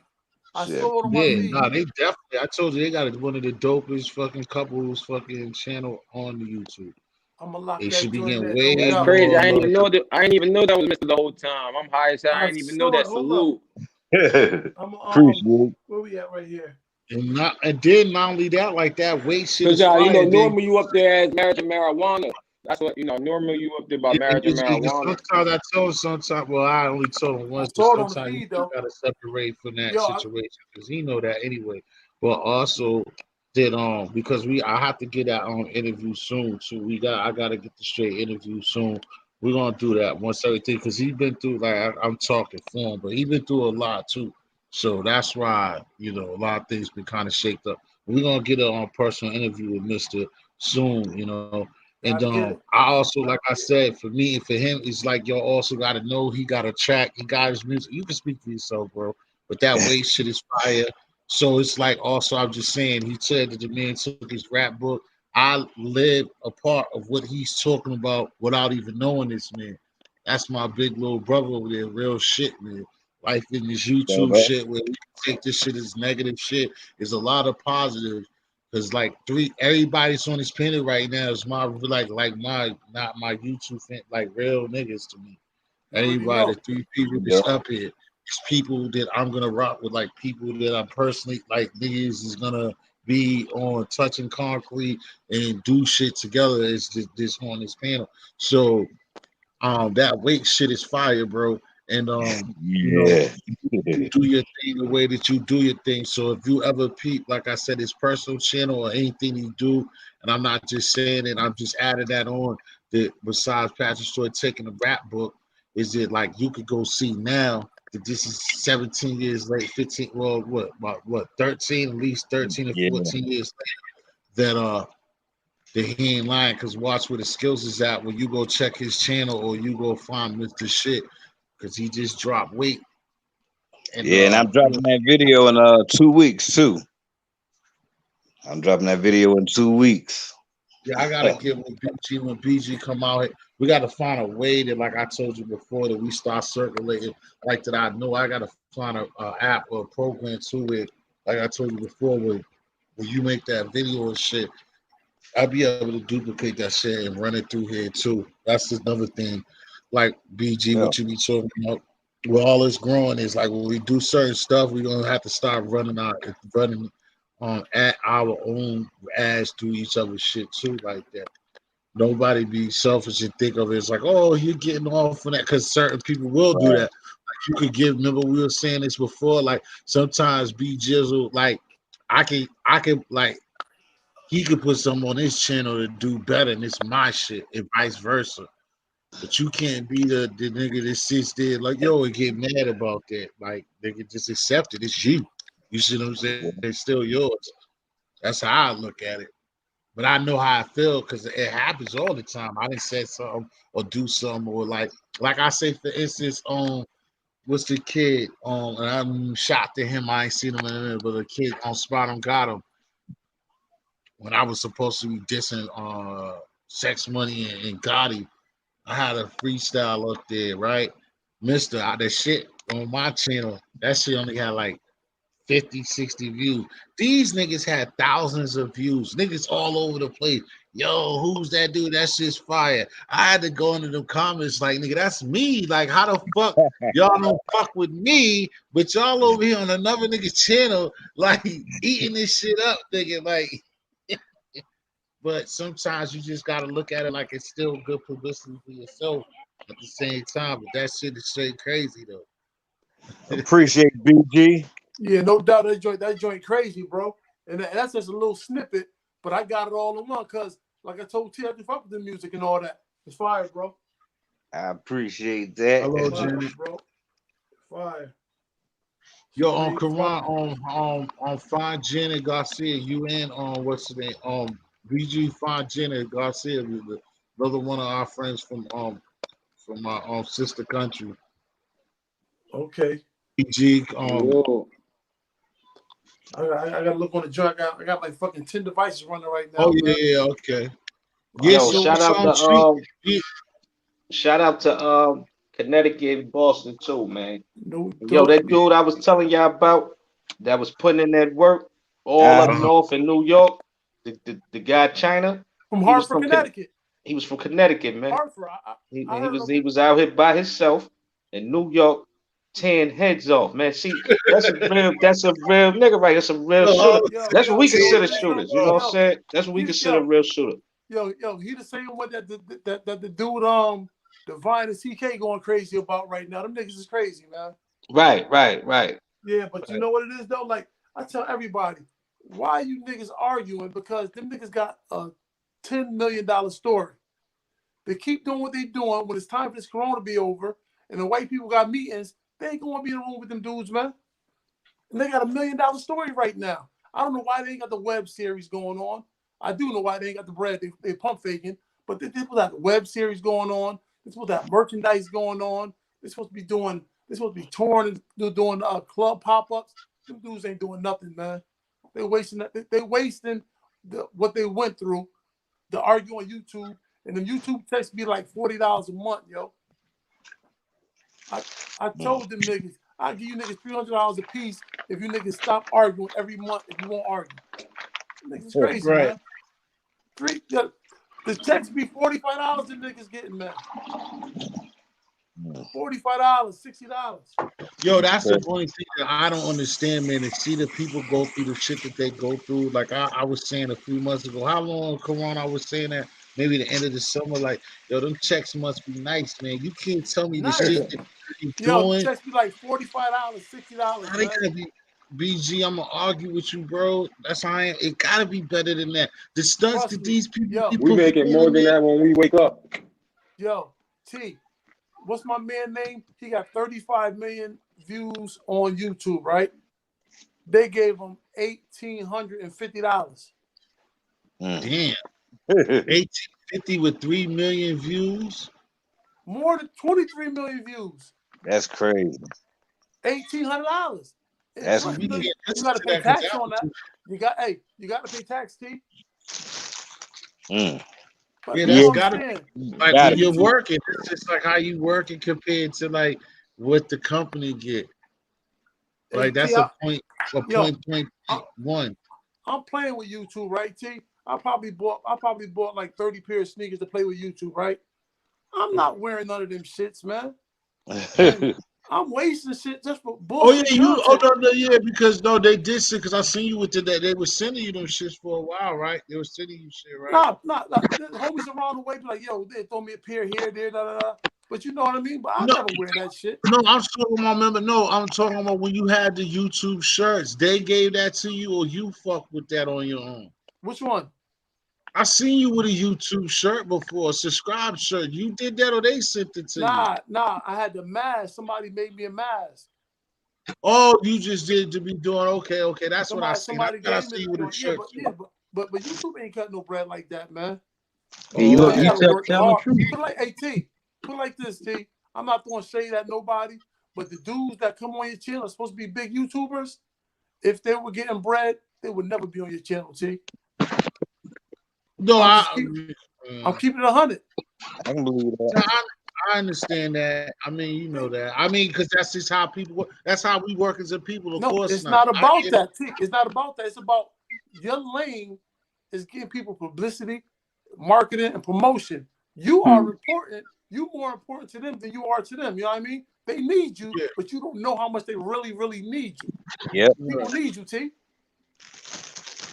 Speaker 5: I
Speaker 4: Shit,
Speaker 5: saw it on my
Speaker 1: Yeah,
Speaker 5: feed.
Speaker 1: nah, they definitely. I told you they got one of the dopest fucking couples fucking channel on the YouTube.
Speaker 5: I'm gonna lock
Speaker 1: They should
Speaker 5: that
Speaker 1: be
Speaker 5: joint
Speaker 1: getting
Speaker 5: in, no
Speaker 1: way
Speaker 3: That's
Speaker 5: doubt.
Speaker 3: crazy.
Speaker 1: more
Speaker 3: I didn't
Speaker 1: love.
Speaker 3: even know that. I didn't even know that was Mr. the whole time. I'm high as hell. I
Speaker 5: I
Speaker 3: didn't even know
Speaker 5: saw it.
Speaker 3: that.
Speaker 5: Hold up.
Speaker 3: Salute.
Speaker 5: I'm
Speaker 4: appreciate.
Speaker 5: where we at right here?
Speaker 1: And then not only that, like that weight shit
Speaker 3: Cause
Speaker 1: is fire. Then
Speaker 3: normally you up there as marriage and marijuana. That's what normally you up there about marriage and marijuana.
Speaker 1: sometimes I told him sometimes. Well, I only told him
Speaker 5: I
Speaker 1: once, but
Speaker 5: saw it on the
Speaker 1: sometimes
Speaker 5: feed
Speaker 1: you
Speaker 5: though.
Speaker 1: gotta separate from that
Speaker 5: Yo,
Speaker 1: situation because he know that anyway. But also did because I have to get that interview soon too. I gotta get the straight interview soon. We're gonna do that once everything because he's been through like I'm talking for him, but he's been through a lot too. So that's why a lot of things been kind of shaped up. We're gonna get a personal interview with Mister soon. And
Speaker 5: gotta get it.
Speaker 1: I also, like I said, for me and for him, it's like y'all also got to know he got a track, he got his music. You can speak for yourself, bro. But that weight shit is fire. So it's like also, I'm just saying, he said that the man took his rap book. I live a part of what he's talking about without even knowing this man. That's my big little brother over there, real shit, man. Life in this
Speaker 4: So
Speaker 1: YouTube
Speaker 4: that,
Speaker 1: shit where we take this shit as negative shit. There's a lot of positives. Cause like everybody's on this panel right now is my like my not my YouTube fan, like real niggas to me.
Speaker 5: You already
Speaker 1: Everybody,
Speaker 5: know.
Speaker 1: the three people
Speaker 4: yeah,
Speaker 1: that's up here, it's people that I'm gonna rock with, like people that I personally like. Niggas is gonna be on touching concrete and do shit together. Is this on this panel? So that weight shit is fire, bro. And you know,
Speaker 4: yeah,
Speaker 1: you do your thing the way that you do your thing. So if you ever peep, like I said, his personal channel or anything he do, and I'm not just saying it, I'm just adding that on. That besides Patrick Stewart taking the rap book, is it like you could go see now that this is 17 years late, 15, well, what, 13, at least 13 or
Speaker 4: yeah,
Speaker 1: 14 years later, that he ain't lying. Because watch where the skills is at when you go check his channel or you go find Mr. Shit, because he just dropped weight. And
Speaker 4: yeah. And I'm dropping that video in 2 weeks too. I'm dropping that video in 2 weeks.
Speaker 1: yeah, I gotta get with BG when BG come out here. We gotta find a way that, like I told you before, that we start circulating. Like that, I know I gotta find a app or a program to it. Like I told you before, when you make that video and shit, I'll be able to duplicate that shit and run it through here too. That's another thing. Like BG,
Speaker 4: Yeah,
Speaker 1: what you be talking about. Where all this growing is like when we do certain stuff, we're gonna have to start running at our own ads through each other's shit too, like that. Nobody be selfish and think of it as like, oh, you're getting off on that, because certain people will do that.
Speaker 4: right.
Speaker 1: Like you could give. Remember we were saying this before. Like sometimes B Jizzle, like I can like he could put something on his channel to do better, and it's my shit, and vice versa. But you can't be the nigga that sits there like, yo, and get mad about that. Like, nigga, just accept it. It's you. You see what I'm saying? It's still yours. That's how I look at it. But I know how I feel because it happens all the time. I didn't say something or do something or like I say for instance, what's the kid? And I'm shocked to him. I ain't seen him in a minute, but the kid on Spot got him when I was supposed to be dissing Sex Money and Gotti. I had a freestyle up there, right? Mr. That shit on my channel, that shit only had like 50, 60 views. These niggas had thousands of views. Niggas all over the place. Yo, who's that dude? That shit's fire. I had to go into the comments like, nigga, that's me. Like, how the fuck y'all don't fuck with me, but y'all over here on another nigga's channel, like, eating this shit up, nigga. Like, but sometimes you just gotta look at it like it's still good publicity for yourself at the same time. But that shit is straight crazy though.
Speaker 4: Appreciate BG.
Speaker 5: Yeah, no doubt that joint crazy, bro. And that's just a little snippet, but I got it all in one because, like I told T, I can fuck with the music and all that. It's fire, bro.
Speaker 4: I appreciate that.
Speaker 1: Hello,
Speaker 5: Fire,
Speaker 1: Janet.
Speaker 5: bro. Fire.
Speaker 1: Yo, on Quran, on Find Janet Garcia, you and on what's the name? BG Find Janet Garcia, another one of our friends from my sister country.
Speaker 5: Okay.
Speaker 1: BG,
Speaker 3: Yo.
Speaker 5: I gotta look on the joint. I got like fucking 10 devices running right now.
Speaker 1: oh
Speaker 5: man.
Speaker 1: yeah, okay. Yeah,
Speaker 2: Yo,
Speaker 1: so
Speaker 2: shout out to Connecticut and Boston too, man.
Speaker 5: No
Speaker 2: Yo,
Speaker 5: dope.
Speaker 2: that dude I was telling y'all about that was putting in that work all up north in New York. The guy China
Speaker 5: From Hartford, Connecticut.
Speaker 2: He was from Connecticut, man.
Speaker 5: Hartford.
Speaker 2: He was out here by himself in New York, tearing heads off, man. See, that's a real nigga, right? That's a real shooter. That's what we consider shooters. You know what I'm saying? That's what we consider a real shooter.
Speaker 5: Yo, he the same one that the dude Divine and CK going crazy about right now. Them niggas is crazy, man.
Speaker 2: Right.
Speaker 5: Yeah, but you know what it is though? Like I tell everybody, why you niggas arguing? Because them niggas got a $10 million story. They keep doing what they doing. When it's time for this corona to be over and the white people got meetings, they ain't gonna be in the room with them dudes, man. And they got $1 million story right now. I don't know why they ain't got the web series going on. I do know why they ain't got the bread. They pump faking, but they supposed to have the web series going on. They're supposed to have merchandise going on. They're supposed to be doing. They're supposed to be touring and doing club pop-ups. Them dudes ain't doing nothing, man. They're wasting. They're wasting what they went through to argue on YouTube, and the YouTube texts be like $40 a month, yo. I told them niggas, I'll give you niggas $300 a piece if you niggas stop arguing every month if you won't argue. Niggas is crazy, man. The checks be $45 the niggas getting, man. $45, $60.
Speaker 1: Yo, that's the only thing that I don't understand, man. To see the people go through the shit that they go through. Like I was saying a few months ago, how long, Karan, I was saying that maybe the end of the summer, like, yo, them checks must be nice, man. You can't tell me the shit that you're doing.
Speaker 5: Yo, checks be like $45, $60.
Speaker 1: How they gotta be BG, I'm gonna argue with you, bro. That's how I am. It gotta be better than that. The stunts that these people
Speaker 3: we making more than that when we wake up.
Speaker 5: Yo, T, what's my man name? He got 35 million views on YouTube, right? They gave him $1,850.
Speaker 1: Damn. 1850 with 3 million views.
Speaker 5: More than 23 million views.
Speaker 4: That's crazy.
Speaker 5: $1,800.
Speaker 4: That's
Speaker 5: you got to pay tax on that. You got to pay tax, T.
Speaker 1: Yeah, that's gotta be like when you're working. It's just like how you working compared to like what the company get. Like that's a point one.
Speaker 5: I'm playing with YouTube, right, T? I probably bought like 30 pair of sneakers to play with YouTube, right? I'm not wearing none of them shits, man. I'm wasting shit just for bullshit.
Speaker 1: Yeah, because they did shit because I seen you with that. They were sending you them shits for a while, right? They were sending you shit, right?
Speaker 5: Nah. The homies around the way be like, yo, they throw me a pair here, there, da. But you know what I mean? But I'll never wear that shit.
Speaker 1: No, I'm talking about, I'm talking about when you had the YouTube shirts. They gave that to you or you fuck with that on your own?
Speaker 5: Which one?
Speaker 1: I seen you with a YouTube shirt before, a subscribe shirt. You did that or they sent it to you?
Speaker 5: Nah. I had the mask. Somebody made me a mask.
Speaker 1: Oh, you just did to be doing okay. That's what I seen.
Speaker 5: Somebody
Speaker 1: I
Speaker 5: gave
Speaker 1: see
Speaker 5: me
Speaker 1: you with a shirt.
Speaker 5: But YouTube ain't cut no bread like that, man.
Speaker 3: Hey, you gotta work hard.
Speaker 5: Put it like, hey, T, put it like this, T. I'm not throwing shade at nobody, but the dudes that come on your channel are supposed to be big YouTubers. If they were getting bread, they would never be on your channel, T.
Speaker 1: No,
Speaker 5: I'm keeping it 100.
Speaker 4: I can believe
Speaker 1: No,
Speaker 4: that.
Speaker 1: I understand that. I mean, you know that. I mean, because that's just how people work. That's how we work as a people. Of
Speaker 5: No,
Speaker 1: course
Speaker 5: it's
Speaker 1: not.
Speaker 5: not
Speaker 1: I
Speaker 5: about
Speaker 1: get it.
Speaker 5: that. T. It's not about that. It's about your lane is getting people publicity, marketing, and promotion. You are important. You more important to them than you are to them. You know what I mean? They need you,
Speaker 1: Yeah.
Speaker 5: but you don't know how much they really, really need you.
Speaker 4: Yep.
Speaker 5: People
Speaker 1: Right.
Speaker 5: need you, T.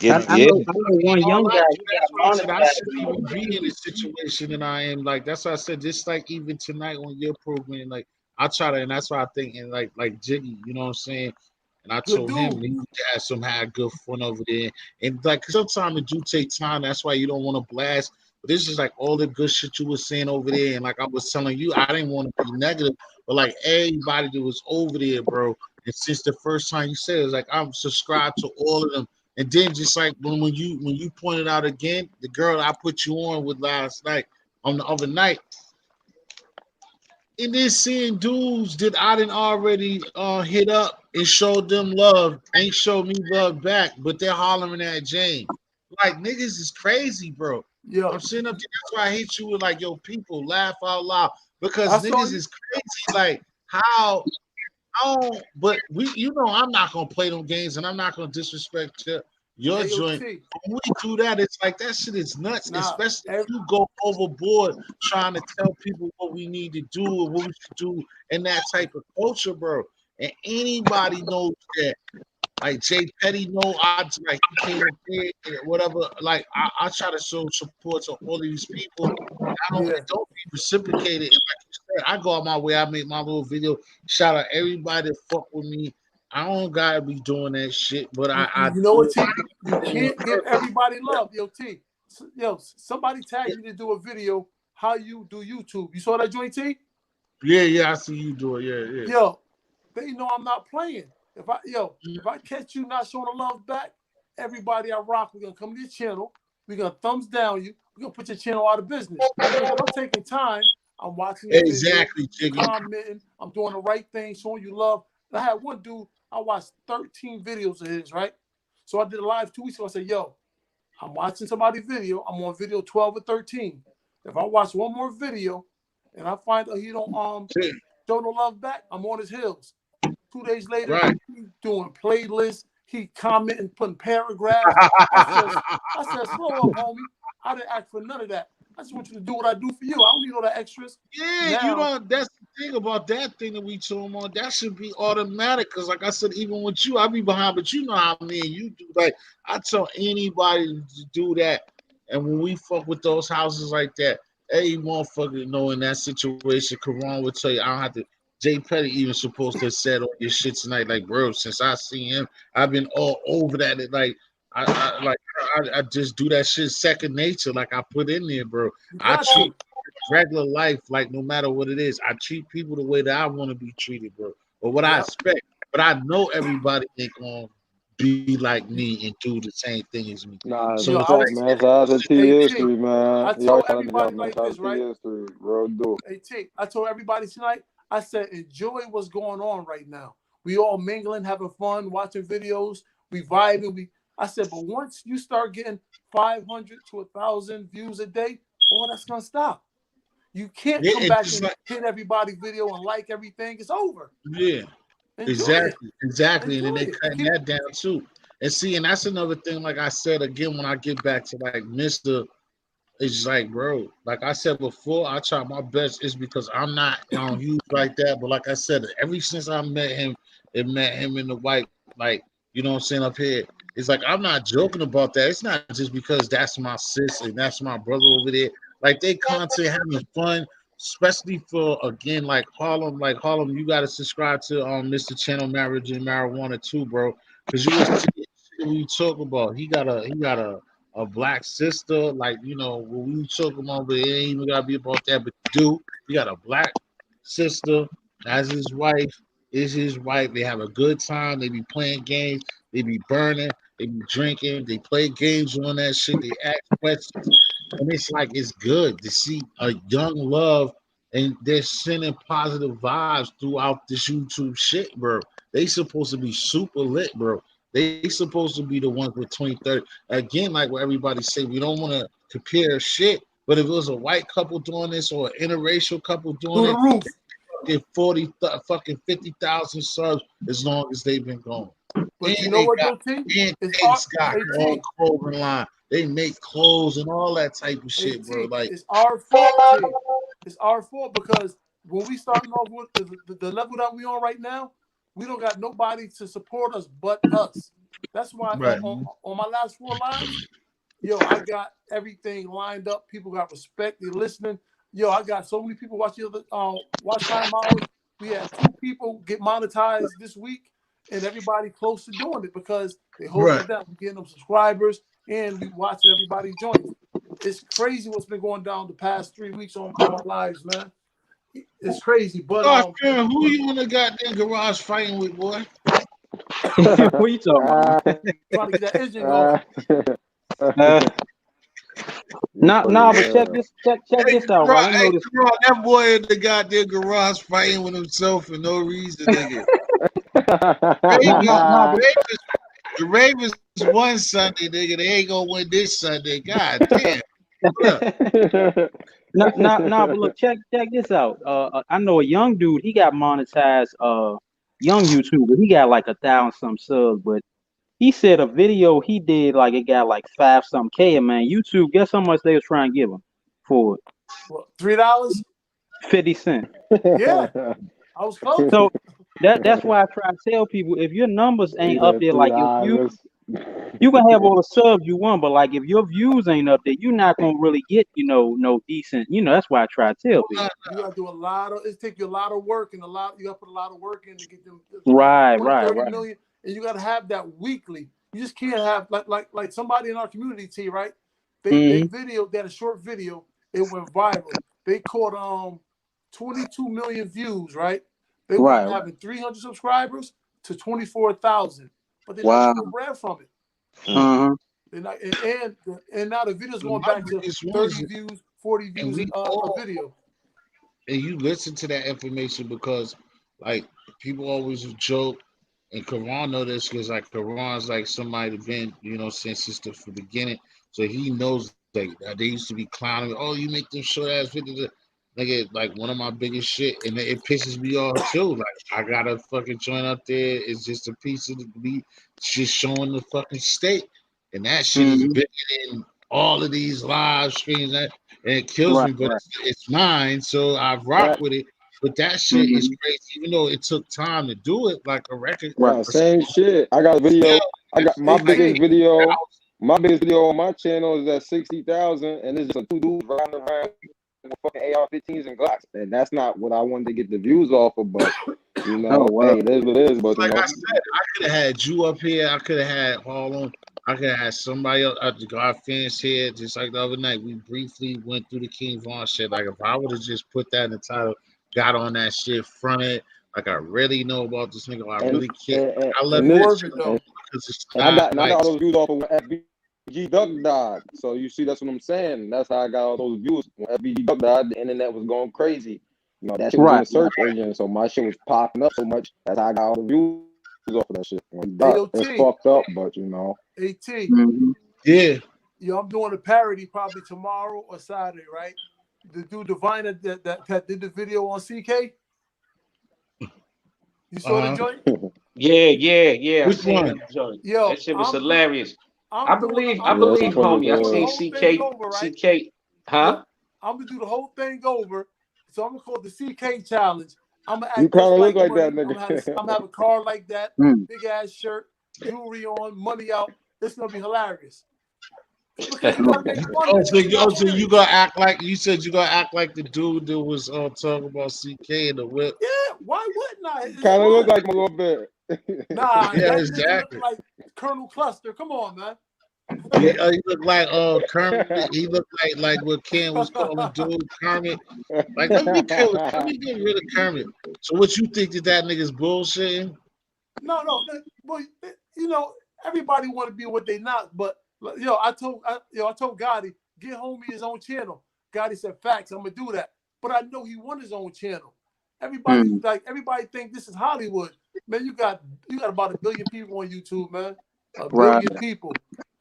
Speaker 4: Yeah.
Speaker 3: I
Speaker 1: Right.
Speaker 4: Yeah.
Speaker 3: know one
Speaker 1: All
Speaker 3: young
Speaker 1: I
Speaker 3: guy.
Speaker 1: do,
Speaker 3: He
Speaker 1: that's
Speaker 3: got
Speaker 1: why I said I
Speaker 3: monetized.
Speaker 1: shouldn't even be in this situation that I am. Like that's why I said, just like even tonight on your program, like I try to, and that's why I think, and like Jiggy, you know what I'm saying. And I
Speaker 5: Good
Speaker 1: told him
Speaker 5: dude.
Speaker 1: he had good fun over there. And like sometimes it do take time. That's why you don't want to blast. But this is like all the good shit you were saying over there. And like I was telling you, I didn't want to be negative, but like everybody that was over there, bro. And since the first time you said it, was like I'm subscribed to all of them. And then just like when you pointed out again, the girl I put you on with last night on the other night, and then seeing dudes that I didn't already hit up and showed them love, ain't showed me love back, but they're hollering at Jane. Like niggas is crazy, bro.
Speaker 5: Yo,
Speaker 1: I'm sitting up there, that's why I hate you with like yo people laugh out loud
Speaker 5: I
Speaker 1: because
Speaker 5: saw
Speaker 1: niggas
Speaker 5: you.
Speaker 1: is crazy. Like how but I'm not gonna play them games and I'm not gonna disrespect your
Speaker 5: Hey, yo,
Speaker 1: joint.
Speaker 5: T.
Speaker 1: When we do that, it's like that shit is nuts,
Speaker 5: Nah,
Speaker 1: especially if you go overboard trying to tell people what we need to do or what we should do in that type of culture, bro. And anybody knows that. Like Jay Petty, know I like he came up there and whatever. Like I try to show support to all of these people.
Speaker 5: yeah.
Speaker 1: It don't be reciprocated. And like you said, I go out my way. I make my little video. Shout out everybody that fuck with me. I don't gotta be doing that shit, but I
Speaker 5: You know
Speaker 1: do
Speaker 5: what, T? You
Speaker 1: it on
Speaker 5: can't give
Speaker 1: purpose.
Speaker 5: everybody love. Yo, T. Yo, somebody tagged you to do a video how you do YouTube. You saw that joint, T?
Speaker 1: Yeah, I see you do it. Yeah,
Speaker 5: Yo, they know I'm not playing.
Speaker 1: yeah.
Speaker 5: If I catch you not showing the love back, everybody I rock, we're gonna come to your channel. We're gonna thumbs down you. We're gonna put your channel out of business because I'm taking time. I'm watching your video,
Speaker 1: Exactly, Jiggy.
Speaker 5: commenting. I'm doing the right thing, showing you love. And I had one dude. I watched 13 videos of his. Right. So I did a live 2 weeks ago. I said, "Yo, I'm watching somebody's video. I'm on video 12 or 13. If I watch one more video and I find out he don't
Speaker 1: Yeah,
Speaker 5: show no love back, I'm on his heels." 2 days later,
Speaker 1: right.
Speaker 5: he doing playlists. He commenting, putting paragraphs. I said, slow up, homie. I didn't ask for none of that. I just want you to do what I do for you. I don't need all the extras.
Speaker 1: Yeah, you
Speaker 5: Now,
Speaker 1: know that's the thing about that thing that we talking about. That should be automatic. Cause like I said, even with you, I be behind, but you know how me and you do. Like I tell anybody to do that, and when we fuck with those houses like that, every motherfucker know in that situation, Karan would tell you, I don't have to. Jay Petty even supposed to have said all your shit tonight, like bro. Since I seen him, I've been all over that. Like I just do that shit second nature. Like I put in there, bro.
Speaker 5: you
Speaker 1: I
Speaker 5: got to.
Speaker 1: treat regular life, like no matter what it is, I treat people the way that I want to be treated, bro, or what I
Speaker 5: Yep.
Speaker 1: expect. But I know everybody ain't gonna be like me and do the same thing as me.
Speaker 3: Nah,
Speaker 1: So
Speaker 5: Yo,
Speaker 3: that's
Speaker 1: it's
Speaker 5: I
Speaker 1: like
Speaker 3: fact,
Speaker 5: was,
Speaker 3: man. Shout out to T
Speaker 5: hey, T,
Speaker 3: History, man.
Speaker 5: I
Speaker 3: He always
Speaker 5: told
Speaker 3: trying to
Speaker 5: everybody
Speaker 3: drop, man.
Speaker 5: like
Speaker 3: Shout out
Speaker 5: this,
Speaker 3: to T
Speaker 5: right?
Speaker 3: History. Real do.
Speaker 5: Hey, T, I told everybody tonight, I said, enjoy what's going on right now. We all mingling, having fun, watching videos, we vibing. I said, but once you start getting 500 to 1,000 views a day, all that's gonna stop. You can't
Speaker 1: yeah,
Speaker 5: come
Speaker 1: it's
Speaker 5: back
Speaker 1: just
Speaker 5: and
Speaker 1: like
Speaker 5: hit everybody video and like everything. It's over.
Speaker 1: yeah,
Speaker 5: Enjoy it.
Speaker 1: exactly, and then
Speaker 5: Enjoy
Speaker 1: they
Speaker 5: it.
Speaker 1: cutting that down too. And see, and that's another thing. Like I said again, when I get back to like Mister, it's like, bro, like I said before, I try my best. It's because I'm not huge like that. But like I said, ever since I met him and met him in the white, like, you know what I'm saying, up here, it's like I'm not joking about that. It's not just because that's my sis and that's my brother over there. Like they content having fun, especially for again, like Harlem, you gotta subscribe to Mr. Channel Marriage and Marijuana too, bro. Cause you was we talk about. He got a black sister, like when we took him over, it ain't even gotta be about that, but dude, he got a black sister as his wife, is his wife. They have a good time, they be playing games, they be burning, they be drinking, they play games on that shit, they ask questions, and it's like it's good to see a young love and they're sending positive vibes throughout this YouTube shit, bro. They supposed to be super lit, bro. They supposed to be the ones with 2030. Again, like what everybody say, we don't want to compare shit, But if it was a white couple doing this or an interracial couple doing
Speaker 5: Through the
Speaker 1: it,
Speaker 5: roof.
Speaker 1: get 40, fucking 50,000 subs as long as they've been going.
Speaker 5: But you
Speaker 1: And
Speaker 5: know
Speaker 1: they
Speaker 5: what,
Speaker 1: got,
Speaker 5: though, T?
Speaker 1: and
Speaker 5: It's
Speaker 1: it's got all
Speaker 5: AT.
Speaker 1: clothing line. They make clothes and all that type of shit, bro.
Speaker 5: AT.
Speaker 1: Like,
Speaker 5: It's our fault, T. It's our fault because when we starting off with the level that we on right now, we don't got nobody to support us but us. That's why
Speaker 1: right.
Speaker 5: on my last 4 lives, yo, I got everything lined up. People got respect. They're listening. Yo, I got so many people watching watch time hours. We had 2 people get monetized this week, and everybody close to doing it because they holding
Speaker 1: Right.
Speaker 5: it down, getting them subscribers, and we watching everybody join. It's crazy what's been going down the past 3 weeks on my lives, man. It's crazy, but
Speaker 1: Man, who you in the goddamn garage fighting with, boy?
Speaker 6: What you talking about?
Speaker 5: trying to get that engine going.
Speaker 6: Nah, but check this out, right? You know this.
Speaker 1: That boy in the goddamn garage fighting with himself for no reason, nigga.
Speaker 6: Nah,
Speaker 1: The Ravens won Sunday, nigga. They ain't gonna win this Sunday. God damn.
Speaker 6: but look, check this out. I know a young dude. He got monetized. Young YouTuber. He got like 1,000 some subs, but he said a video he did like it got like 5 some K. And man, YouTube. Guess how much they was trying to give him for it?
Speaker 5: What, $3?
Speaker 6: 50 cents.
Speaker 5: Yeah, I was close.
Speaker 6: So that's why I try to tell people if your numbers ain't up there, like if you can have all the subs you want, but like if your views ain't up there, you're not gonna really get no decent. That's why I try to tell people.
Speaker 5: You gotta do a lot of. It take you a lot of work and you gotta put a lot of work in to get them.
Speaker 6: Right.
Speaker 5: 30 million, and you gotta have that weekly. You just can't have like somebody in our community, T, right? They had a short video. It went viral. They caught 22 million views, right? They went from having 300 subscribers to 24,000, but they're not getting bread from it. They're not, and now the video's going back to 30 views, 40 views a video.
Speaker 1: And you listen to that information because, like, people always joke, and Karan know this because, like, Karan's like somebody that been, since the beginning, so he knows like they used to be clowning. Oh, you make them short ass videos. Nigga, like one of my biggest shit, and it pisses me off too. Like I got a fucking joint up there. It's just a piece of the meat, just showing the fucking steak, and that shit is bigger than all of these live streams. And it kills me, but it's mine, so I rock with it. But that shit is crazy, even though it took time to do it, like a record.
Speaker 3: Same shit. I got a video. I got my biggest video. My biggest video on my channel is at 60,000, and it's just a 2 dudes running around with fucking AR-15s and Glocks, and that's not what I wanted to get the views off of. But hey, it is what it is. But
Speaker 1: like I said, I could have had you up here. I could have had Harlem. I could have had somebody else at the God fans here, just like the other night. We briefly went through the King Von shit. Like if I would have just put that in the title, got on that shit, fronted, like I really know about this nigga. I really care. I love it though.
Speaker 3: I got all those views off of FBG Duck died. So you see, that's what I'm saying. That's how I got all those views. When FBG Duck died, the internet was going crazy. That shit was in the search engine, so my shit was popping up so much. That's how I got all the views off of that shit. It's fucked up, but
Speaker 5: AT.
Speaker 1: Yeah.
Speaker 5: Yo, I'm doing a parody probably tomorrow or Saturday, right? The dude Diviner that did the video on CK. You saw the joint?
Speaker 2: Yeah.
Speaker 1: Which one?
Speaker 5: Yo,
Speaker 2: that shit was hilarious. I believe, homie. I seen CK. Huh?
Speaker 5: I'm gonna do the whole thing over. So I'm gonna call it the CK challenge. I'm gonna act
Speaker 3: you kind of look
Speaker 5: like
Speaker 3: that
Speaker 5: money.
Speaker 3: nigga.
Speaker 5: I'm gonna have a car like that, big ass shirt, jewelry on, money out. It's gonna be hilarious. Because you gotta make fun
Speaker 1: so you gonna act like you said you gonna act like the dude that was talking about CK in the whip.
Speaker 5: Yeah, why wouldn't I?
Speaker 3: Kind of look like him a little bit.
Speaker 5: Nah,
Speaker 1: yeah,
Speaker 5: that
Speaker 1: exactly.
Speaker 5: look like Colonel Cluster. Come on, man.
Speaker 1: Yeah, he looked like Kermit. He looked like what Ken was calling dude Kermit. Like let me get rid of Kermit. So what you think that nigga's bullshitting?
Speaker 5: No, but everybody want to be what they not. But I told Gotti, get homie his own channel. Gotti said facts. I'm gonna do that. But I know he want his own channel. Everybody think this is Hollywood. Man, you got about 1 billion people on YouTube, man. 1 billion people.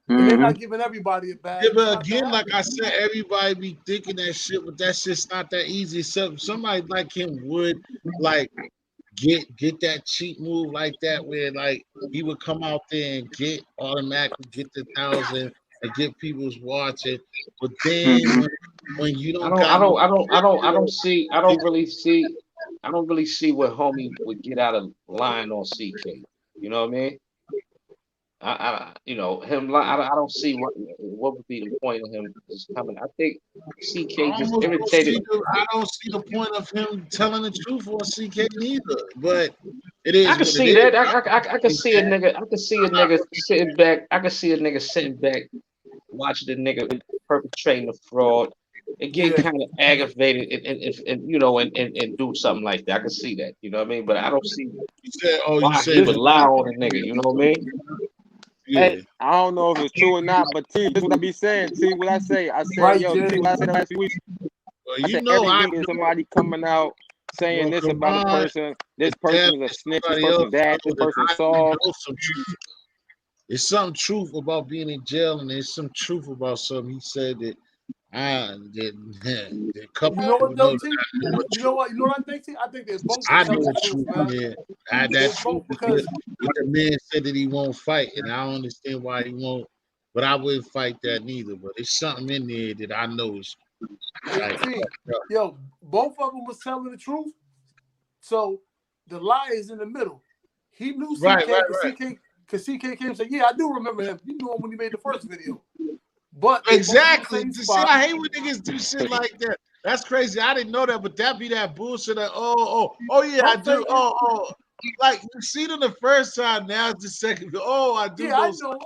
Speaker 5: And they're not giving everybody a bag.
Speaker 1: Yeah,
Speaker 5: It's
Speaker 1: but
Speaker 5: not
Speaker 1: again,
Speaker 5: that
Speaker 1: like I
Speaker 5: happening.
Speaker 1: said, everybody be thinking that shit, but that's just not that easy. So somebody like him would like get that cheap move like that, where like he would come out there and automatically get the 1,000 and get people's watching. But then when you
Speaker 2: I
Speaker 1: don't
Speaker 2: don't, I
Speaker 1: got no
Speaker 2: don't, I don't, I don't, I don't
Speaker 1: video,
Speaker 2: see, I don't really see what homie would get out of line on CK. You know what I mean? You know, I don't see what would be the point of him just coming. I think CK
Speaker 1: I
Speaker 2: just
Speaker 1: almost don't
Speaker 2: irritated.
Speaker 1: see I don't see the point of him telling the truth on CK neither. But it is
Speaker 2: I could
Speaker 1: what it
Speaker 2: see
Speaker 1: is.
Speaker 2: that. I could see a nigga. I could see a nigga sitting back. I could see a nigga sitting back, watching the nigga perpetrating the fraud, and getting
Speaker 5: Yeah.
Speaker 2: kind of aggravated, and you know, and do something like that. I could see that. You know what I mean? But I don't see
Speaker 1: You said, oh, you
Speaker 2: why he
Speaker 1: saying
Speaker 2: would
Speaker 3: This,
Speaker 1: his
Speaker 2: lie
Speaker 1: wife?
Speaker 2: on a nigga. You know what I mean?
Speaker 3: hey,
Speaker 1: Yeah.
Speaker 3: I don't know if it's true or not, but T, this is what I be saying. T, what I say? I said,
Speaker 5: Right,
Speaker 3: yo, T,
Speaker 5: Jay.
Speaker 3: what I said the last few weeks.
Speaker 1: Well,
Speaker 3: I
Speaker 1: you
Speaker 3: said
Speaker 1: know,
Speaker 3: every
Speaker 1: I
Speaker 3: week is
Speaker 1: know.
Speaker 3: somebody coming out saying
Speaker 1: Well,
Speaker 3: this about a
Speaker 1: Karan,
Speaker 3: person.
Speaker 1: the
Speaker 3: This
Speaker 1: death,
Speaker 3: person is a
Speaker 1: and
Speaker 3: snitch. This
Speaker 1: somebody
Speaker 3: person
Speaker 1: else
Speaker 3: bad. This
Speaker 1: know that
Speaker 3: person
Speaker 1: I
Speaker 3: soft.
Speaker 1: know some truth. There's some truth about being in jail, and there's some truth about something he said that that a couple
Speaker 5: You know
Speaker 1: people
Speaker 5: what
Speaker 1: know
Speaker 5: though,
Speaker 1: that
Speaker 5: T?
Speaker 1: I know the
Speaker 5: You know
Speaker 1: truth.
Speaker 5: what? You know what I think, T? I think they both are
Speaker 1: I know
Speaker 5: telling the
Speaker 1: the
Speaker 5: truth,
Speaker 1: truth,
Speaker 5: man.
Speaker 1: man.
Speaker 5: They
Speaker 1: That truth
Speaker 5: both
Speaker 1: is
Speaker 5: because
Speaker 1: what the man said that he won't fight, and I don't understand why he won't. But I wouldn't fight that neither. But there's something in there that I know is
Speaker 5: hey
Speaker 1: like
Speaker 5: T,
Speaker 1: fucked up.
Speaker 5: yo, both of them was telling the truth. So the lie is in the middle. He knew
Speaker 1: Right,
Speaker 5: CK
Speaker 1: right,
Speaker 5: because
Speaker 1: right.
Speaker 5: CK came and said, "Yeah, I do remember him. You knew him when he made the first video." But they both was in the
Speaker 1: Exactly.
Speaker 5: same
Speaker 1: See,
Speaker 5: spot.
Speaker 1: I hate when niggas do shit like that. That's crazy. I didn't know that, but that be that bullshit. That, oh, yeah, I
Speaker 5: Pump
Speaker 1: do.
Speaker 5: faking.
Speaker 1: Like you see them the first time. Now it's the second. Oh, I do
Speaker 5: Yeah, I
Speaker 1: know.
Speaker 5: know him.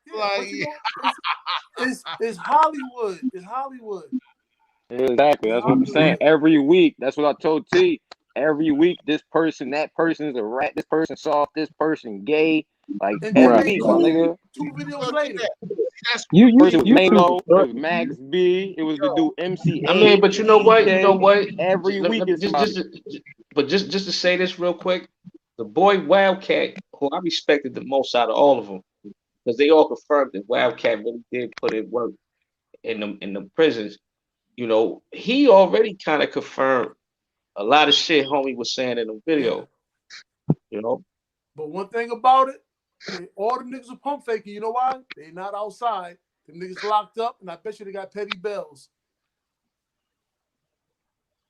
Speaker 5: Yeah,
Speaker 1: Like,
Speaker 5: but you know, it's Hollywood. It's Hollywood.
Speaker 3: Exactly.
Speaker 5: It's
Speaker 3: That's what I'm saying.
Speaker 5: Hollywood.
Speaker 3: Every week. That's what I told T. Every week, this person, that person's a rat. This person soft. This person gay. Like
Speaker 5: And then
Speaker 3: every
Speaker 6: Right.
Speaker 5: they
Speaker 3: week, my
Speaker 5: cool
Speaker 3: nigga.
Speaker 5: two videos
Speaker 1: look at
Speaker 5: later.
Speaker 1: that. That's
Speaker 6: You
Speaker 3: First it was
Speaker 6: YouTube.
Speaker 3: Mano. It was Max B. It was the dude
Speaker 2: I mean,
Speaker 3: MCA.
Speaker 2: but you know what? You know
Speaker 3: CK.
Speaker 2: what?
Speaker 3: Every week is somebody.
Speaker 2: But just to say this real quick, the boy Wildcat, who I respected the most out of all of them, because they all confirmed that Wildcat really did put in work in the prisons. You know, he already kind of confirmed a lot of shit homie was saying in the
Speaker 5: Yeah.
Speaker 2: video. You know,
Speaker 5: But one thing about it, all the niggas are pump faking. You know why? They not outside. The niggas locked up, and I bet you they got petty bells.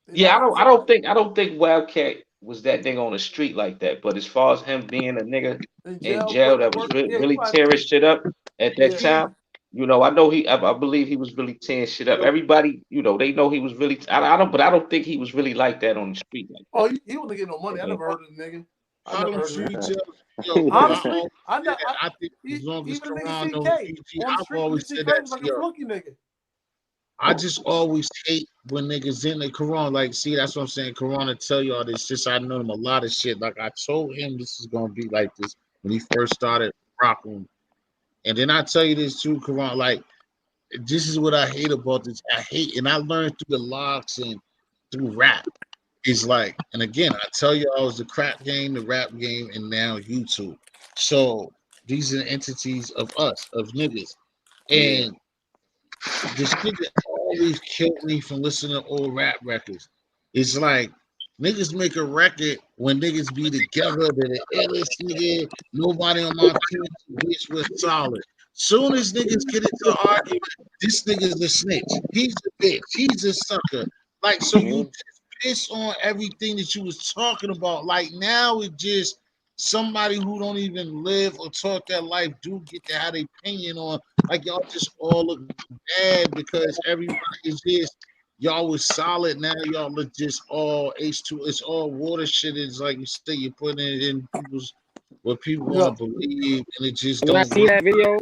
Speaker 5: They not
Speaker 2: yeah,
Speaker 5: outside.
Speaker 2: I don't think Wildcat was that nigga on the street like that. But as far as him being a nigga
Speaker 5: In
Speaker 2: in
Speaker 5: jail,
Speaker 2: jail
Speaker 5: putting
Speaker 2: that
Speaker 5: in
Speaker 2: was
Speaker 5: work. Yeah, he
Speaker 2: really
Speaker 5: might
Speaker 2: tearing
Speaker 5: be.
Speaker 2: shit up at that
Speaker 5: Yeah.
Speaker 2: time, you know, I believe he was really tearing shit up. Everybody, you know, they know he was really. But I don't think he was really like that on the street like
Speaker 5: Oh,
Speaker 2: that.
Speaker 5: he wasn't getting no money. I
Speaker 2: Yeah.
Speaker 5: never heard of the nigga. I
Speaker 1: how
Speaker 5: never
Speaker 1: them
Speaker 5: heard of him.
Speaker 1: street jails. Yo, I
Speaker 5: Honestly,
Speaker 1: always
Speaker 5: I
Speaker 1: said,
Speaker 5: know.
Speaker 1: I think as long as
Speaker 5: Even the nigga
Speaker 1: Quran knows
Speaker 5: CK
Speaker 1: PG,
Speaker 5: on the
Speaker 1: I've
Speaker 5: street,
Speaker 1: always
Speaker 5: nigga
Speaker 1: said
Speaker 5: CK
Speaker 1: that
Speaker 5: was
Speaker 1: to
Speaker 5: like a
Speaker 1: y'all.
Speaker 5: flunky nigga.
Speaker 1: I just always hate when niggas in the Quran. Like, see, that's what I'm saying. Quran to tell y'all this. Just I know him a lot of shit. Like I told him this is gonna be like this when he first started rocking. And then I tell you this too, Quran. Like, this is what I hate about this. I hate, and I learned through the locks and through rap. Is like, and again, I tell you, I was the crack game, the rap game, and now YouTube. So these are entities of us, of niggas.
Speaker 3: Yeah.
Speaker 1: And this nigga always killed me from listening to old rap records. It's like niggas make a record when niggas be together, they're the illest nigga. Nobody on my team bitch was solid. Soon as niggas get into an argument, this nigga's a snitch. He's a bitch. He's a sucker. Like, so you
Speaker 3: Yeah.
Speaker 1: just piss on everything that you was talking about. Like now it just somebody who don't even live or talk that life do get to have their opinion on. Like y'all just all look bad because everybody is just y'all was solid. Now y'all look just all H2. It's all water shit. It's like you say, you put it in people's what people want to
Speaker 5: Yo,
Speaker 1: believe, and it just
Speaker 3: When I
Speaker 1: don't
Speaker 3: seen
Speaker 1: work.
Speaker 3: that video,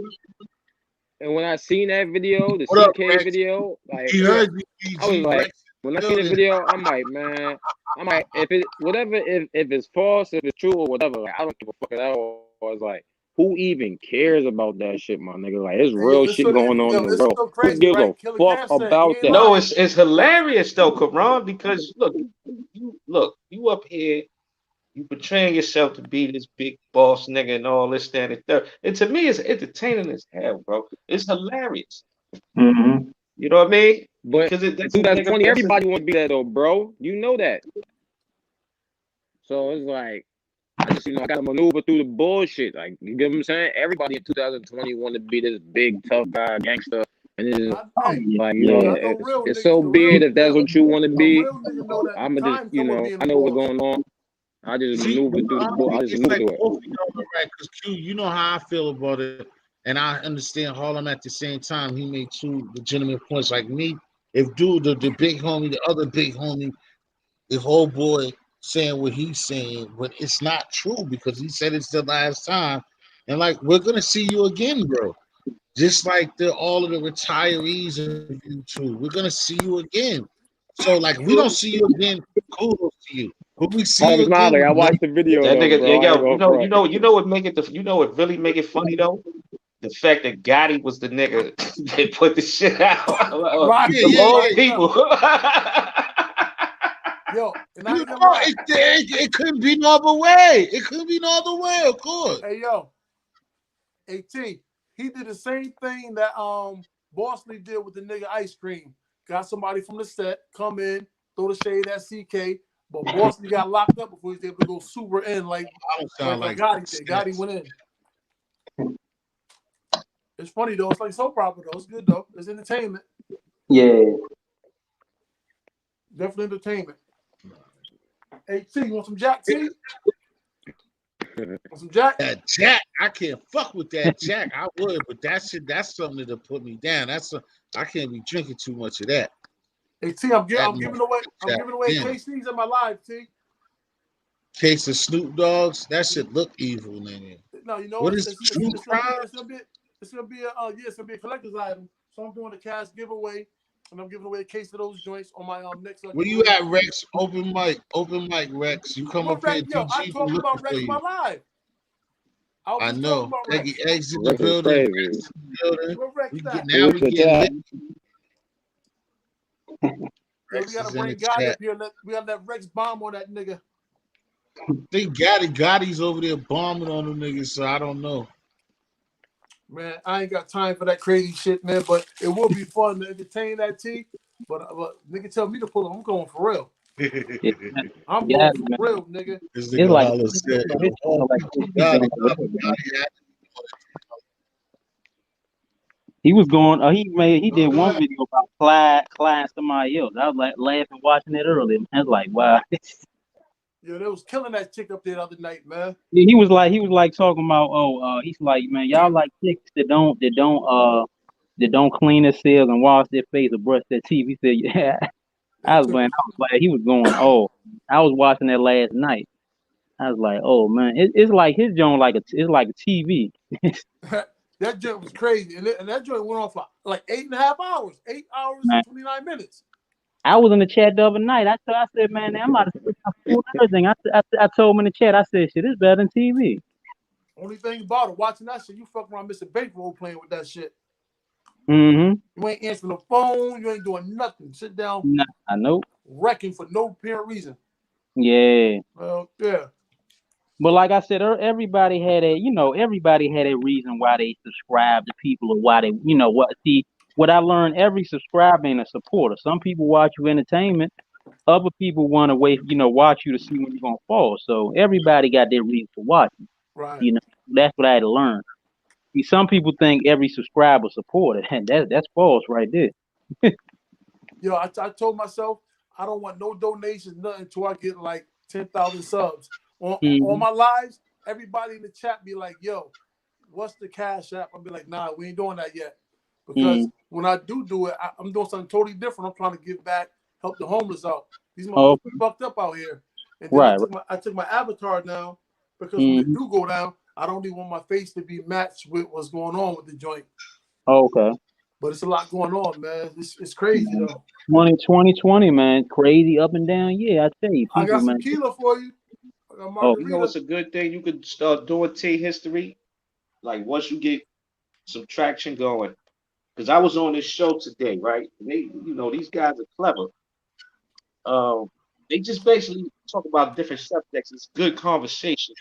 Speaker 3: and when I seen that video, the
Speaker 1: What up,
Speaker 3: CK
Speaker 1: Rex?
Speaker 3: video, like
Speaker 1: He
Speaker 5: yeah.
Speaker 1: heard you,
Speaker 3: I was
Speaker 1: PG.
Speaker 3: like,
Speaker 1: Rex
Speaker 3: when I
Speaker 1: in the
Speaker 3: seen the
Speaker 1: building.
Speaker 3: video, I'm like, man, I'm like, if it whatever, if it's false, if it's true or whatever, like I don't give a fuck at all. I was like, who even cares about that shit, my nigga? Like, there's
Speaker 5: Hey, yo,
Speaker 3: real shit going on in the
Speaker 5: it's
Speaker 3: world.
Speaker 5: so
Speaker 3: Who
Speaker 5: crazy,
Speaker 3: gives a
Speaker 5: right? Killer
Speaker 3: fuck
Speaker 5: Cam said he
Speaker 3: about
Speaker 5: ain't
Speaker 3: that?
Speaker 2: No,
Speaker 5: lying.
Speaker 2: it's hilarious though, Karan, because look, you up here, You portraying yourself to be this big boss nigga and all this, that, and third. And to me, it's entertaining as hell, bro. It's hilarious.
Speaker 6: Mm-hmm.
Speaker 2: You know what I mean?
Speaker 3: But
Speaker 2: Because
Speaker 3: in
Speaker 2: that's a nigga.
Speaker 3: 2020, everybody want to be that though, bro. You know that. So it's like I just I gotta maneuver through the bullshit. Like you get what I'm saying? Everybody in 2020 want to be this big tough guy, gangster, and it's
Speaker 5: Hey,
Speaker 3: like
Speaker 6: Yeah.
Speaker 5: I know real
Speaker 3: it's
Speaker 5: niggas.
Speaker 3: so
Speaker 5: The
Speaker 3: be
Speaker 5: real,
Speaker 3: it if that's what you want to
Speaker 5: a
Speaker 3: be.
Speaker 5: real nigga know that
Speaker 3: I'ma just
Speaker 5: time come with being
Speaker 3: I
Speaker 5: a
Speaker 3: know what's
Speaker 5: boss.
Speaker 3: going on. I just
Speaker 1: See,
Speaker 3: maneuver through the bull. I just
Speaker 1: it's
Speaker 3: maneuver
Speaker 1: like
Speaker 3: through it.
Speaker 1: both of y'all are right. Because Q, you know how I feel about it, and I understand Harlem at the same time. He made two legitimate points. Like me, if dude, the big homie, the other big homie, if old boy saying what he's saying, but it's not true because he said it's the last time, and like we're gonna see you again, bro. Just like all of the retirees of YouTube, we're gonna see you again. So like we don't see you again, kudos to you. But we see you
Speaker 3: Harvey
Speaker 1: again,
Speaker 3: Smiley, I
Speaker 1: we love
Speaker 3: watched the video
Speaker 2: That
Speaker 3: though,
Speaker 2: nigga, yeah,
Speaker 3: bro. I ain't
Speaker 2: yo,
Speaker 3: gonna front.
Speaker 2: you know what make it you know what really make it funny though? The fact that Gotti was the nigga that put the shit out
Speaker 5: Right,
Speaker 1: yeah,
Speaker 2: of
Speaker 1: yeah,
Speaker 2: all
Speaker 1: yeah.
Speaker 2: people.
Speaker 5: yo, and I
Speaker 1: You
Speaker 5: ain't gonna
Speaker 1: know,
Speaker 5: lie.
Speaker 1: it couldn't be no other way. It couldn't be no other way, of course.
Speaker 5: Hey, yo, AT, he did the same thing that Bosley did with the nigga Ice Cream. Got somebody from the set, come in, throw the shade at CK, but Bosley got locked up before he was able to go super in
Speaker 1: I don't sound
Speaker 5: like
Speaker 1: like
Speaker 5: Gotti did. Gotti
Speaker 1: sense.
Speaker 5: went in. It's funny though. It's like soap opera though. It's good though. It's entertainment.
Speaker 6: Yeah.
Speaker 5: Definitely entertainment. Hey T, you want some Jack T? Want some Jack?
Speaker 1: That Jack, I can't fuck with that Jack. I would, but that shit, that's something that'll put me down. I can't be drinking too much of that.
Speaker 5: Hey T,
Speaker 1: That
Speaker 5: I'm giving away
Speaker 1: Jack Daniels.
Speaker 5: KC's in my live, T.
Speaker 1: Case of Snoop Dogs, that shit look evil, nigga.
Speaker 5: No, you know
Speaker 1: What
Speaker 5: it's
Speaker 1: is true crime?
Speaker 5: it's gonna be a collector's item. So I'm doing a cash giveaway, and I'm giving away a case of those joints on my next
Speaker 1: Where you
Speaker 5: giveaway.
Speaker 1: at, Rex? Open mic, Rex. You come
Speaker 5: What
Speaker 1: up here,
Speaker 5: Rex? Yo, I
Speaker 1: DG be
Speaker 5: talked
Speaker 1: looking
Speaker 5: about
Speaker 1: for
Speaker 5: Rex in my
Speaker 1: you.
Speaker 5: live. I was
Speaker 1: I
Speaker 5: just talking
Speaker 1: know.
Speaker 5: about
Speaker 1: Eggy
Speaker 5: Rex.
Speaker 1: eggs in the
Speaker 3: Rex is
Speaker 1: building.
Speaker 3: crazy.
Speaker 1: Rex in the building.
Speaker 5: Where Rex
Speaker 1: We get
Speaker 5: at?
Speaker 3: He
Speaker 1: now
Speaker 3: was
Speaker 1: we
Speaker 3: the
Speaker 1: getting lit.
Speaker 3: chat.
Speaker 5: Yo, we
Speaker 1: Rex
Speaker 5: gotta
Speaker 1: is in the
Speaker 5: bring Gotti
Speaker 1: chat.
Speaker 5: up here. We gotta let Rex bomb on that nigga.
Speaker 1: I think Gotti's over there bombing on them niggas, so I don't know.
Speaker 5: Man, I ain't got time for that crazy shit, man. But it will be fun to entertain that T. But nigga tell me to pull up. I'm going for real.
Speaker 6: Yeah.
Speaker 5: I'm
Speaker 6: Yeah,
Speaker 5: going for
Speaker 6: man.
Speaker 5: real, nigga.
Speaker 1: This
Speaker 6: It's
Speaker 1: nigga
Speaker 6: like
Speaker 1: Holler said,
Speaker 6: it's kind of like
Speaker 1: Gotti, Gotti.
Speaker 6: he was going. He
Speaker 5: Oh,
Speaker 6: did
Speaker 5: go
Speaker 6: one
Speaker 5: ahead.
Speaker 6: video about Clyde and somebody else. I was like laughing watching it earlier. I was like, wow.
Speaker 5: Yo, they was killing that chick up there the other night, man.
Speaker 6: He was like talking about he's like, man, y'all like chicks that don't clean themselves and wash their face or brush their teeth. He said, yeah.
Speaker 5: That chick
Speaker 6: I was like, he was going, oh, I was watching that last night. I was like, oh man, it's like his joint it's like a TV.
Speaker 5: that joint was crazy, and that joint went on for like 8.5 hours, 8 hours
Speaker 6: Man,
Speaker 5: and 29 minutes.
Speaker 6: I was in the chat the other night. I said, man, I'm about to switch my food and everything. I told him in the chat, I said, shit, it's better than TV.
Speaker 5: Only thing about it, watching that shit, you fuck around Mr. Bankroll playing with that shit.
Speaker 6: Mm-hmm.
Speaker 5: You ain't answering the phone, you ain't doing nothing. Sit down,
Speaker 6: Nah, I know.
Speaker 5: wrecking for no apparent reason.
Speaker 6: Yeah.
Speaker 5: Yeah.
Speaker 6: But like I said, everybody had a reason why they subscribe to people or why they, what I learned, every subscriber ain't a supporter. Some people watch you entertainment. Other people want to watch you to see when you're going to fall. So everybody got their reason for watching.
Speaker 5: Right.
Speaker 6: That's what I had to learn. See, some people think every subscriber supporter, and that's false right there.
Speaker 5: Yo, I told myself I don't want no donations, nothing until I get like 10,000 subs. On my lives, everybody in the chat be like, yo, what's the cash app? I'll be like, nah, we ain't doing that yet. Because when I do it, I'm doing something totally different. I'm trying to give back, help the homeless out. These motherfuckers fucked up out here. And then
Speaker 6: Right.
Speaker 5: I took my avatar down because when it do go down, I don't even want my face to be matched with what's going on with the joint.
Speaker 6: Okay.
Speaker 5: But it's a lot going on, man. It's crazy though.
Speaker 6: 2020, man, crazy up and down. Yeah, I tell you, people,
Speaker 5: I got some
Speaker 6: man.
Speaker 5: tequila for you. I got
Speaker 6: Oh,
Speaker 2: You know,
Speaker 5: margarita.
Speaker 2: it's a good thing you could start doing T history. Like once you get some traction going, because I was on this show today, right? They, these guys are clever. Um, They just basically talk about different subjects. It's good conversation.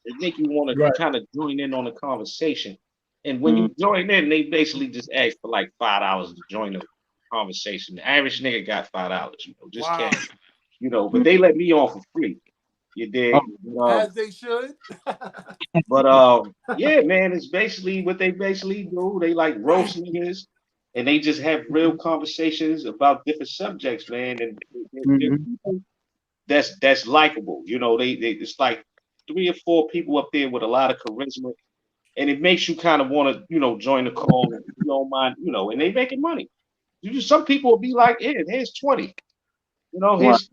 Speaker 2: They make you want to
Speaker 1: Right.
Speaker 2: kind of join in on the conversation. And when
Speaker 6: Mm-hmm.
Speaker 2: you join in, they basically just ask for like $5 to join the conversation. The average nigga got $5, just
Speaker 5: Wow.
Speaker 2: cash, but they let me on for free. You
Speaker 6: Oh,
Speaker 2: dig?
Speaker 5: As they should.
Speaker 2: Yeah, man, it's basically what they basically do. They like roast niggas, and they just have real conversations about different subjects, man. And they're
Speaker 6: mm-hmm.
Speaker 2: people that's likable. They it's like 3 or 4 people up there with a lot of charisma, and it makes you kind of want to, join the call if you don't mind, and they making money. Some people will be like, yeah, here's 20,
Speaker 6: Right.
Speaker 2: here's,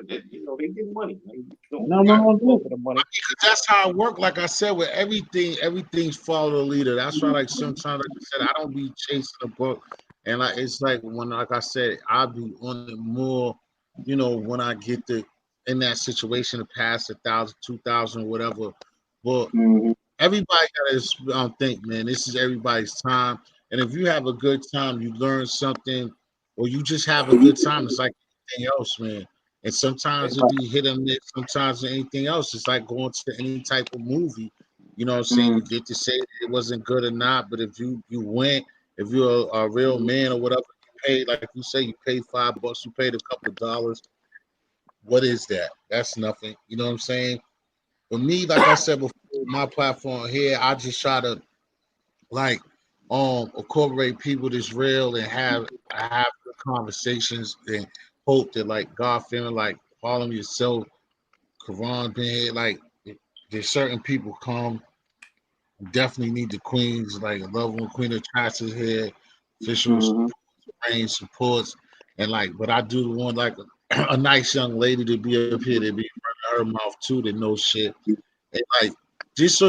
Speaker 2: they get money. Man. Don't
Speaker 6: No wrong with
Speaker 2: over
Speaker 6: it.
Speaker 2: the money.
Speaker 1: That's how it work. Like I said, with everything's follow the leader. That's why, like sometimes, like I said, I don't be chasing a book, and like it's like when, like I said, I be on it more. When I get in that situation to pass 1,000, 2,000, whatever. But
Speaker 6: Mm-hmm.
Speaker 1: everybody gotta think, man. This is everybody's time, and if you have a good time, you learn something, or you just have a good time. It's like anything else, man. And sometimes it be hit and miss. Sometimes anything else. It's like going to any type of movie. You know what I'm saying?
Speaker 6: Mm-hmm.
Speaker 1: You get to say it wasn't good or not, but if you went, if you're a real man or whatever, you pay, like you say, you paid $5, you paid a couple of dollars. What is that? That's nothing. You know what I'm saying? For me, like I said before, my platform here, I just try to like incorporate people that's real and have good conversations and hope that like God feeling like Harlem yourself, Quran being here, like there's certain people come definitely need the queens, like love when Queen of Tracks is here, officials,
Speaker 6: Mm-hmm.
Speaker 1: rain supports, and like, but I do want like a nice young lady to be up here to be running her mouth too, that knows shit. And like just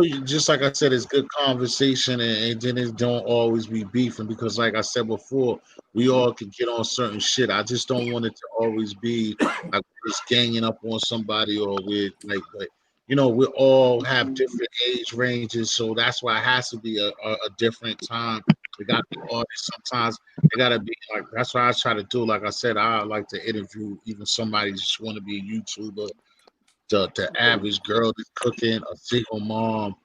Speaker 1: like I said, it's good conversation, and then it don't always be beefing because, like I said before, we all could get on certain shit. I just don't want it to always be like we're just ganging up on somebody or we're like, but we all have different age ranges, so that's why it has to be a different time. It got to be artists. Sometimes it got to be like that's why I try to do. Like I said, I like to interview even somebody just want to be a YouTuber, the average girl that's cooking, a single mom,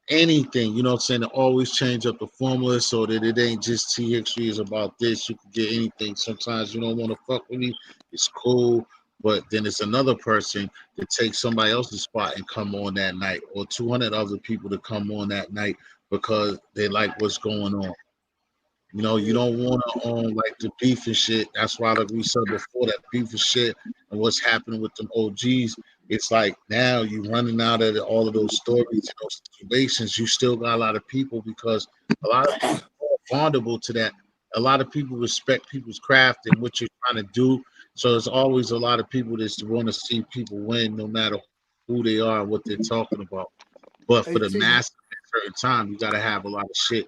Speaker 1: anything, you know what I'm saying? To always change up the formula so that it ain't just TXT is about this. You can get anything. Sometimes you don't want to fuck with me. It's cool. But then it's another person that takes somebody else's spot and come on that night, or 200 other people to come on that night because they like what's going on. You
Speaker 5: Yeah.
Speaker 1: don't want to own like the beef and shit. That's why, like we said before, that beef and shit and what's happening with them OGs. It's like now you running out of all of those stories and those situations. You still got a lot of people because a lot of people are vulnerable to that. A lot of people respect people's craft and what you're trying to do. So there's always a lot of people that want to see people win, no matter who they are and what they're talking about. But for the
Speaker 5: AT, you,
Speaker 1: mass at a certain time, you got to have a lot of shit.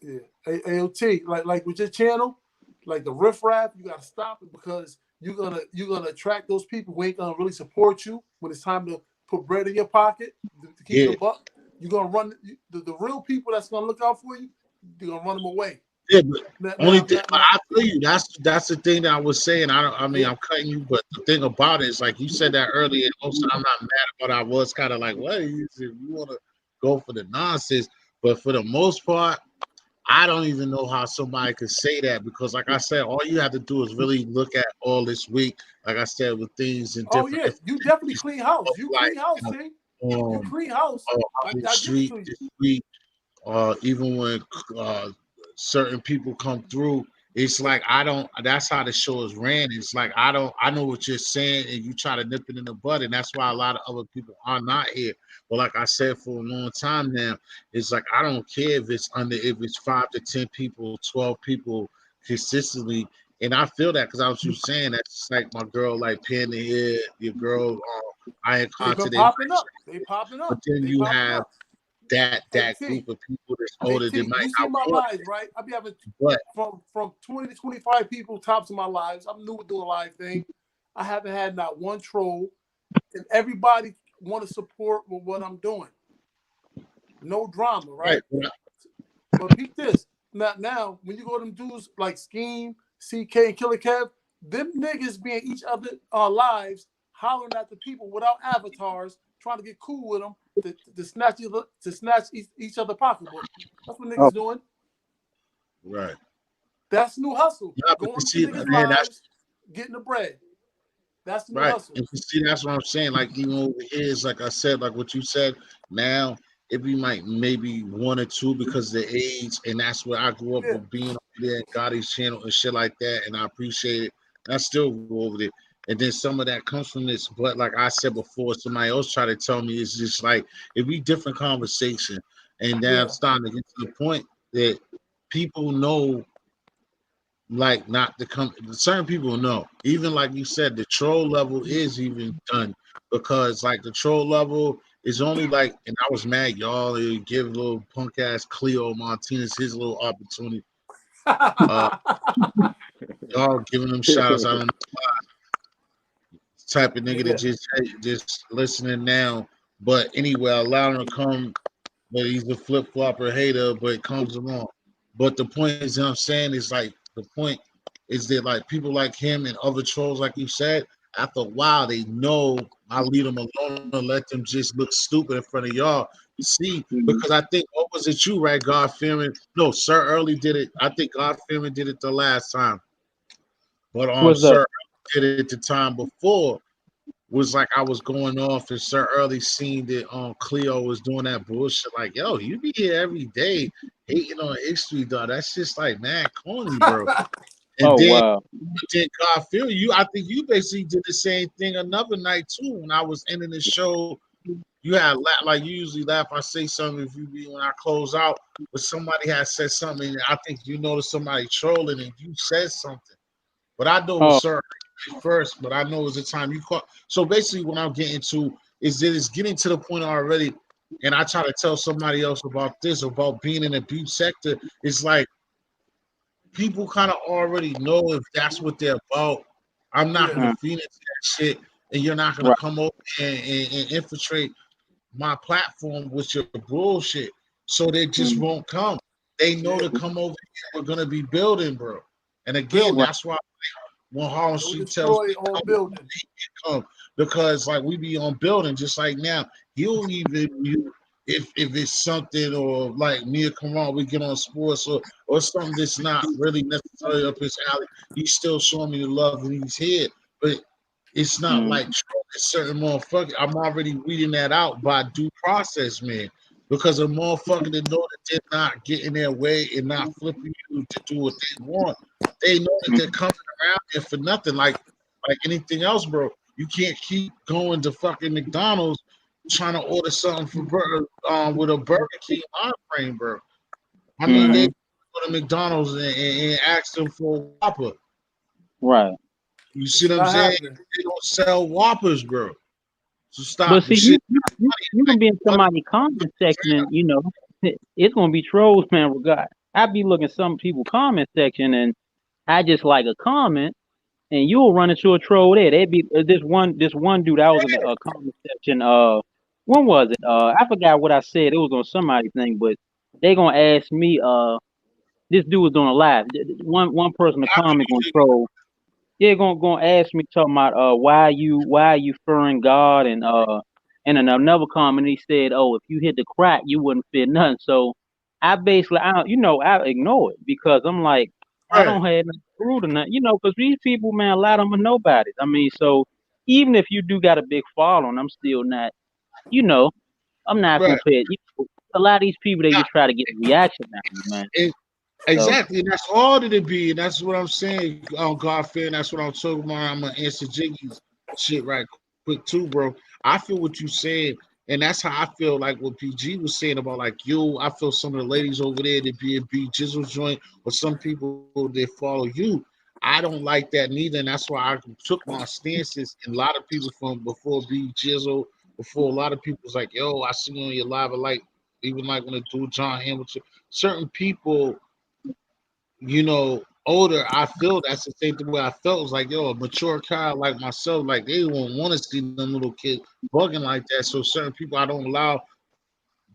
Speaker 5: yeah. AOT, like with your channel, like the riffraff, you gotta stop it because you're gonna attract those people who ain't gonna really support you when it's time to put bread in your pocket to keep it
Speaker 1: Yeah.
Speaker 5: a buck. You're gonna run the real people that's gonna look out for you. You're gonna run them away.
Speaker 1: Yeah, but
Speaker 5: Now,
Speaker 1: only
Speaker 5: now,
Speaker 1: thing
Speaker 5: now, now
Speaker 1: I feel you. That's the thing that I was saying. I don't. I mean,
Speaker 5: yeah.
Speaker 1: I'm cutting you, but the thing about it is, like you said that earlier. Also, I'm not mad, but I was kind of like, what? You want to go for the nonsense, but for the most part, I don't even know how somebody could say that because, like I said, all you have to do is really look at all this week. Like I said, with things in
Speaker 5: Oh
Speaker 1: different
Speaker 5: yeah, you definitely clean house.
Speaker 1: of
Speaker 5: You
Speaker 1: like,
Speaker 5: clean house, see? You
Speaker 1: um,
Speaker 5: clean house.
Speaker 1: how the
Speaker 5: I give it
Speaker 1: street,
Speaker 5: to you.
Speaker 1: the street even when uh, certain people come through, it's like I don't. That's how the show is ran. It's like I don't. I know what you're saying, and you try to nip it in the bud, and that's why a lot of other people are not here. But like I said for a long time now, it's like I don't care if it's 5 to 10 people, 12 people consistently. And I feel that because I was just saying that's just like my girl, like Pan the Head, your girl, I ain't
Speaker 5: They've been
Speaker 1: confident,
Speaker 5: popping up. They popping
Speaker 1: but
Speaker 5: up.
Speaker 1: then
Speaker 5: They
Speaker 1: you
Speaker 5: popping
Speaker 1: have
Speaker 5: up.
Speaker 1: that
Speaker 5: AT,
Speaker 1: group of people that's older
Speaker 5: AT.
Speaker 1: than might
Speaker 5: You see
Speaker 1: not
Speaker 5: my
Speaker 1: want
Speaker 5: lives, right? I be having
Speaker 1: it, but
Speaker 5: from 20 to 25 people tops of my lives. I'm new with doing a live thing. I haven't had not one troll, and everybody want to support with what I'm doing. No drama,
Speaker 1: right,
Speaker 5: right? But peep this. Now when you go to them dudes like Scheme, CK, and Killer Kev, them niggas being each other lives, hollering at the people without avatars, trying to get cool with them to snatch each other pocketbook. That's what
Speaker 6: Oh,
Speaker 5: niggas doing.
Speaker 1: Right.
Speaker 5: That's new hustle.
Speaker 1: Yeah, but
Speaker 5: Going
Speaker 1: you
Speaker 5: to
Speaker 1: see,
Speaker 5: niggas'
Speaker 1: man, that's
Speaker 5: lives, getting the bread. That's the new
Speaker 1: right.
Speaker 5: hustle.
Speaker 1: And you see, that's what I'm saying. Like even over here, it's like I said, like what you said. Now it be like maybe one or two because of the age, and that's where I grew up
Speaker 5: Yeah.
Speaker 1: with being over there at Gotti's channel and shit like that, and I appreciate it. And I still go over there. And then some of that comes from this, but like I said before, somebody else tried to tell me it's just like it be different conversation, and now
Speaker 5: Yeah.
Speaker 1: it's starting to get to the point that people know like not to come certain people know even like you said the troll level is even done because like the troll level is only like and I was mad y'all give little punk ass Cleo Martinez his little opportunity uh y'all giving them shout outs I don't know type of nigga that
Speaker 5: Yeah.
Speaker 1: just listening now but anyway allow him to come but he's a flip flopper hater but it comes along but the point is what I'm saying is like the point is that like people like him and other trolls, like you said, after a while they know I leave them alone and let them just look stupid in front of y'all. See,
Speaker 6: mhm.
Speaker 1: because I think what was it you, right? God fearing. No, Sir Early did it. I think God fearing did it the last time. But
Speaker 6: What's
Speaker 1: Sir
Speaker 6: that?
Speaker 1: Early did it the time before. Was like I was going off and Sir Early seen that Cleo was doing that bullshit. Like, yo, you be here every day hating on history, dog. That's just like man, corny, bro. And
Speaker 6: Oh
Speaker 1: then
Speaker 6: wow.
Speaker 1: did God feel you? I think you basically did the same thing another night too. When I was ending the show, you had like you usually laugh. I say something if you be when I close out, but somebody had said something. And I think you noticed somebody trolling and you said something. But I know it was
Speaker 6: Oh,
Speaker 1: Sir first, but I know it was the time you caught. So basically, what I'm getting to is that it's getting to the point already. And I try to tell somebody else about this, about being in the beat sector. It's like people kind of already know if that's what they're about. I'm not
Speaker 5: Yeah.
Speaker 1: gonna
Speaker 6: mm,
Speaker 1: feed into that shit, and you're not gonna
Speaker 6: right.
Speaker 1: come over and infiltrate my platform with your bullshit. So they just
Speaker 6: Mm,
Speaker 1: won't come. They know
Speaker 5: Yeah.
Speaker 1: to come over here. We're gonna be building, bro. And again,
Speaker 6: right.
Speaker 5: Building.
Speaker 1: that's why when Harlem
Speaker 5: It will
Speaker 1: Street tells
Speaker 5: destroy
Speaker 1: me
Speaker 5: on
Speaker 1: come,
Speaker 5: building.
Speaker 1: come because like we be on building just like now. He'll even you if it's something or like me or Karan, we get on sports or something that's not really necessarily up his alley. He's still showing me the love and he's here, but it's not
Speaker 6: Mm,
Speaker 1: like certain motherfucker. I'm already weeding that out by due process, man. Because a motherfucker that know that they're not getting their way and not flipping you to do what they want, they know that they're
Speaker 6: mm,
Speaker 1: coming around there for nothing. Like anything else, bro. You can't keep going to fucking McDonald's trying to order something for burger with a Burger King mind frame, bro. I mean, they
Speaker 6: mm-hmm.
Speaker 1: go to McDonald's and ask them for a Whopper.
Speaker 6: Right.
Speaker 1: You see
Speaker 5: It's
Speaker 1: what I'm
Speaker 5: not
Speaker 1: saying?
Speaker 5: happening.
Speaker 1: They don't sell Whoppers, bro. So
Speaker 6: But
Speaker 1: stop the
Speaker 6: see,
Speaker 1: shit.
Speaker 6: you
Speaker 1: Like,
Speaker 6: can be in
Speaker 1: what?
Speaker 6: somebody's comment section, and it's gonna be trolls, man. Regard, I be looking at some people comment section, and I just like a comment, and you'll run into a troll there. They be this one dude. I was in the comment section. When was it? I forgot what I said. It was on somebody's thing, but they gonna ask me. This dude was doing a live. One person a comment gonna troll. Yeah, gonna ask me talking about why you fearing God and then another comment he said, oh, if you hit the crack you wouldn't fear nothing. So I ignore it because I'm like I
Speaker 1: Right,
Speaker 6: don't have nothing to prove or nothing, because these people, man, a lot of them are nobodies. I mean, so even if you do got a big following, I'm still not, you know, I'm not
Speaker 1: right.
Speaker 6: gonna pay it. A lot of these people they just try to get a reaction out of you, man.
Speaker 1: And
Speaker 6: So
Speaker 1: exactly, and that's all that it be, and that's what I'm saying. God fear, and that's what I'm talking about. I'm gonna answer Jiggy's shit right quick too, bro. I feel what you said, and that's how I feel. Like what PG was saying about like you. I feel some of the ladies over there that be a B Jizzle joint, or some people that follow you. I don't like that neither, and that's why I took my stances. And a lot of people from before B Jizzle, before a lot of people was like, "Yo, I see you on your live." I like even like when the dude John Hamilton. Certain people older, I feel that's the same way I felt. It was like, yo, a mature child like myself, like they won't want to see them little kids bugging like that. So certain people I don't allow,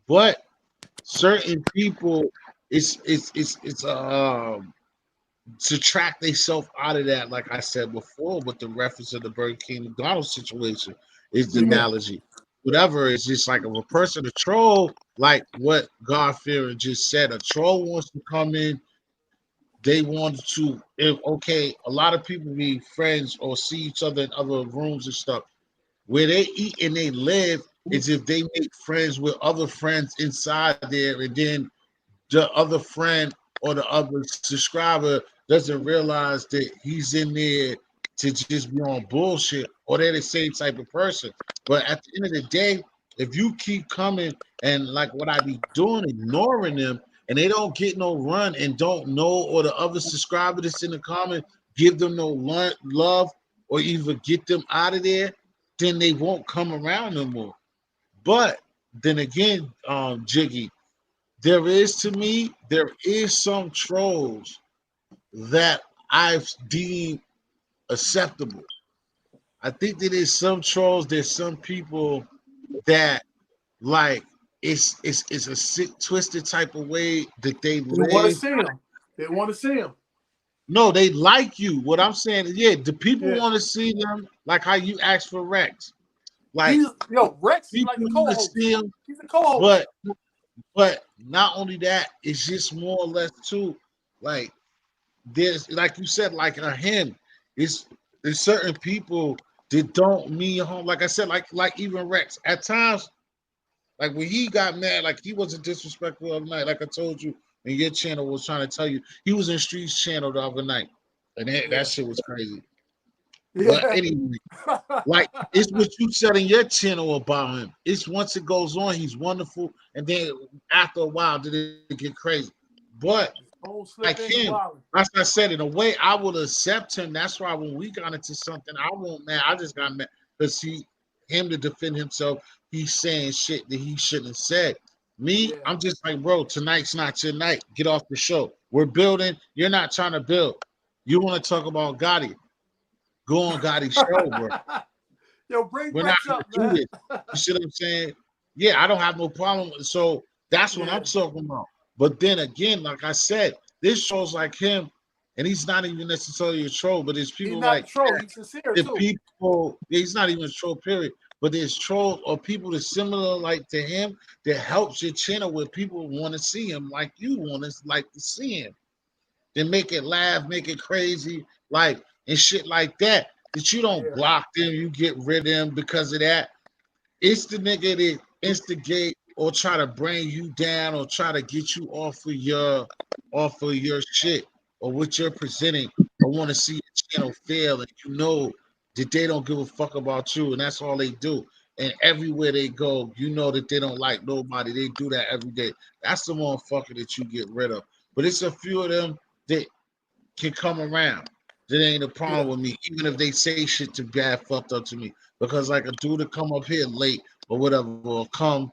Speaker 1: but certain people, it's subtract themselves out of that, like I said before, with the reference of the Burger King McDonald's situation is the
Speaker 5: Yeah.
Speaker 1: analogy. Whatever, it's just like if a person, a troll, like what God-fearing just said, a troll wants to come in, they want to, if okay, a lot of people be friends or see each other in other rooms and stuff. Where they eat and they live is if they make friends with other friends inside there, and then the other friend or the other subscriber doesn't realize that he's in there to just be on bullshit, or they're the same type of person. But at the end of the day, if you keep coming and like what I be doing, ignoring them, and they don't get no run and don't know, or the other subscriber that's in the comment give them no love or even get them out of there, then they won't come around no more. But then again, Jiggy, there is some trolls that I've deemed acceptable. I think that there's some trolls, there's some people that like it's a sick, twisted type of way that they
Speaker 5: They want to
Speaker 1: live.
Speaker 5: see him. They want to see him.
Speaker 1: No, they like you. What I'm saying is, yeah, the people
Speaker 5: Yeah.
Speaker 1: want to see them like how you asked for Rex. Like
Speaker 5: Rex is like
Speaker 1: people
Speaker 5: a
Speaker 1: want to
Speaker 5: co-host.
Speaker 1: see him,
Speaker 5: He's a co-host.
Speaker 1: but not only that, it's just more or less too like there's like you said, like a him. It's there's certain people that don't mean harm. Like I said, like even Rex at times, like when he got mad, like he wasn't disrespectful of the night. Like I told you, and your channel was trying to tell you, he was in Street's channel the other night, and that shit was crazy. But
Speaker 5: Yeah.
Speaker 1: anyway, like it's what you said in your channel about him. It's once it goes on, he's wonderful, and then after a while, did it get crazy? But
Speaker 5: Don't
Speaker 1: like
Speaker 5: slip in the
Speaker 1: him,
Speaker 5: wallet.
Speaker 1: as I said, in a way, I would accept him. That's why when we got into something, I won't mad. I just got mad because him to defend himself, he's saying shit that he shouldn't have said. Me,
Speaker 5: Yeah.
Speaker 1: I'm just like, bro, tonight's not your night. Get off the show. We're building. You're not trying to build. You want to talk about Gotti? Go on Gotti's show, bro.
Speaker 5: Yo, bring
Speaker 1: We're not
Speaker 5: Rex
Speaker 1: gonna
Speaker 5: up,
Speaker 1: do
Speaker 5: man.
Speaker 1: this. You see what I'm saying? Yeah, I don't have no problem. So that's what
Speaker 5: Yeah.
Speaker 1: I'm talking about. But then again, like I said, this shows like him, and he's not even necessarily a troll, but there's
Speaker 5: He's
Speaker 1: people
Speaker 5: not a
Speaker 1: like
Speaker 5: troll. He's sincere
Speaker 1: the
Speaker 5: too.
Speaker 1: people. He's not even a troll, period. But there's trolls or people that similar like to him that helps your channel where people want to see him like you want to like to see him. Then make it laugh, make it crazy, like and shit like that. That you don't
Speaker 5: Yeah.
Speaker 1: block them, you get rid of them because of that. It's the nigga that instigate or try to bring you down or try to get you off of your shit or what you're presenting or want to see your channel fail, and you know that they don't give a fuck about you, and that's all they do. And everywhere they go, you know that they don't like nobody. They do that every day. That's the motherfucker that you get rid of. But it's a few of them that can come around. That ain't a problem
Speaker 5: Yeah.
Speaker 1: with me, even if they say shit to bad fucked up to me. Because like a dude to come up here late or whatever, or come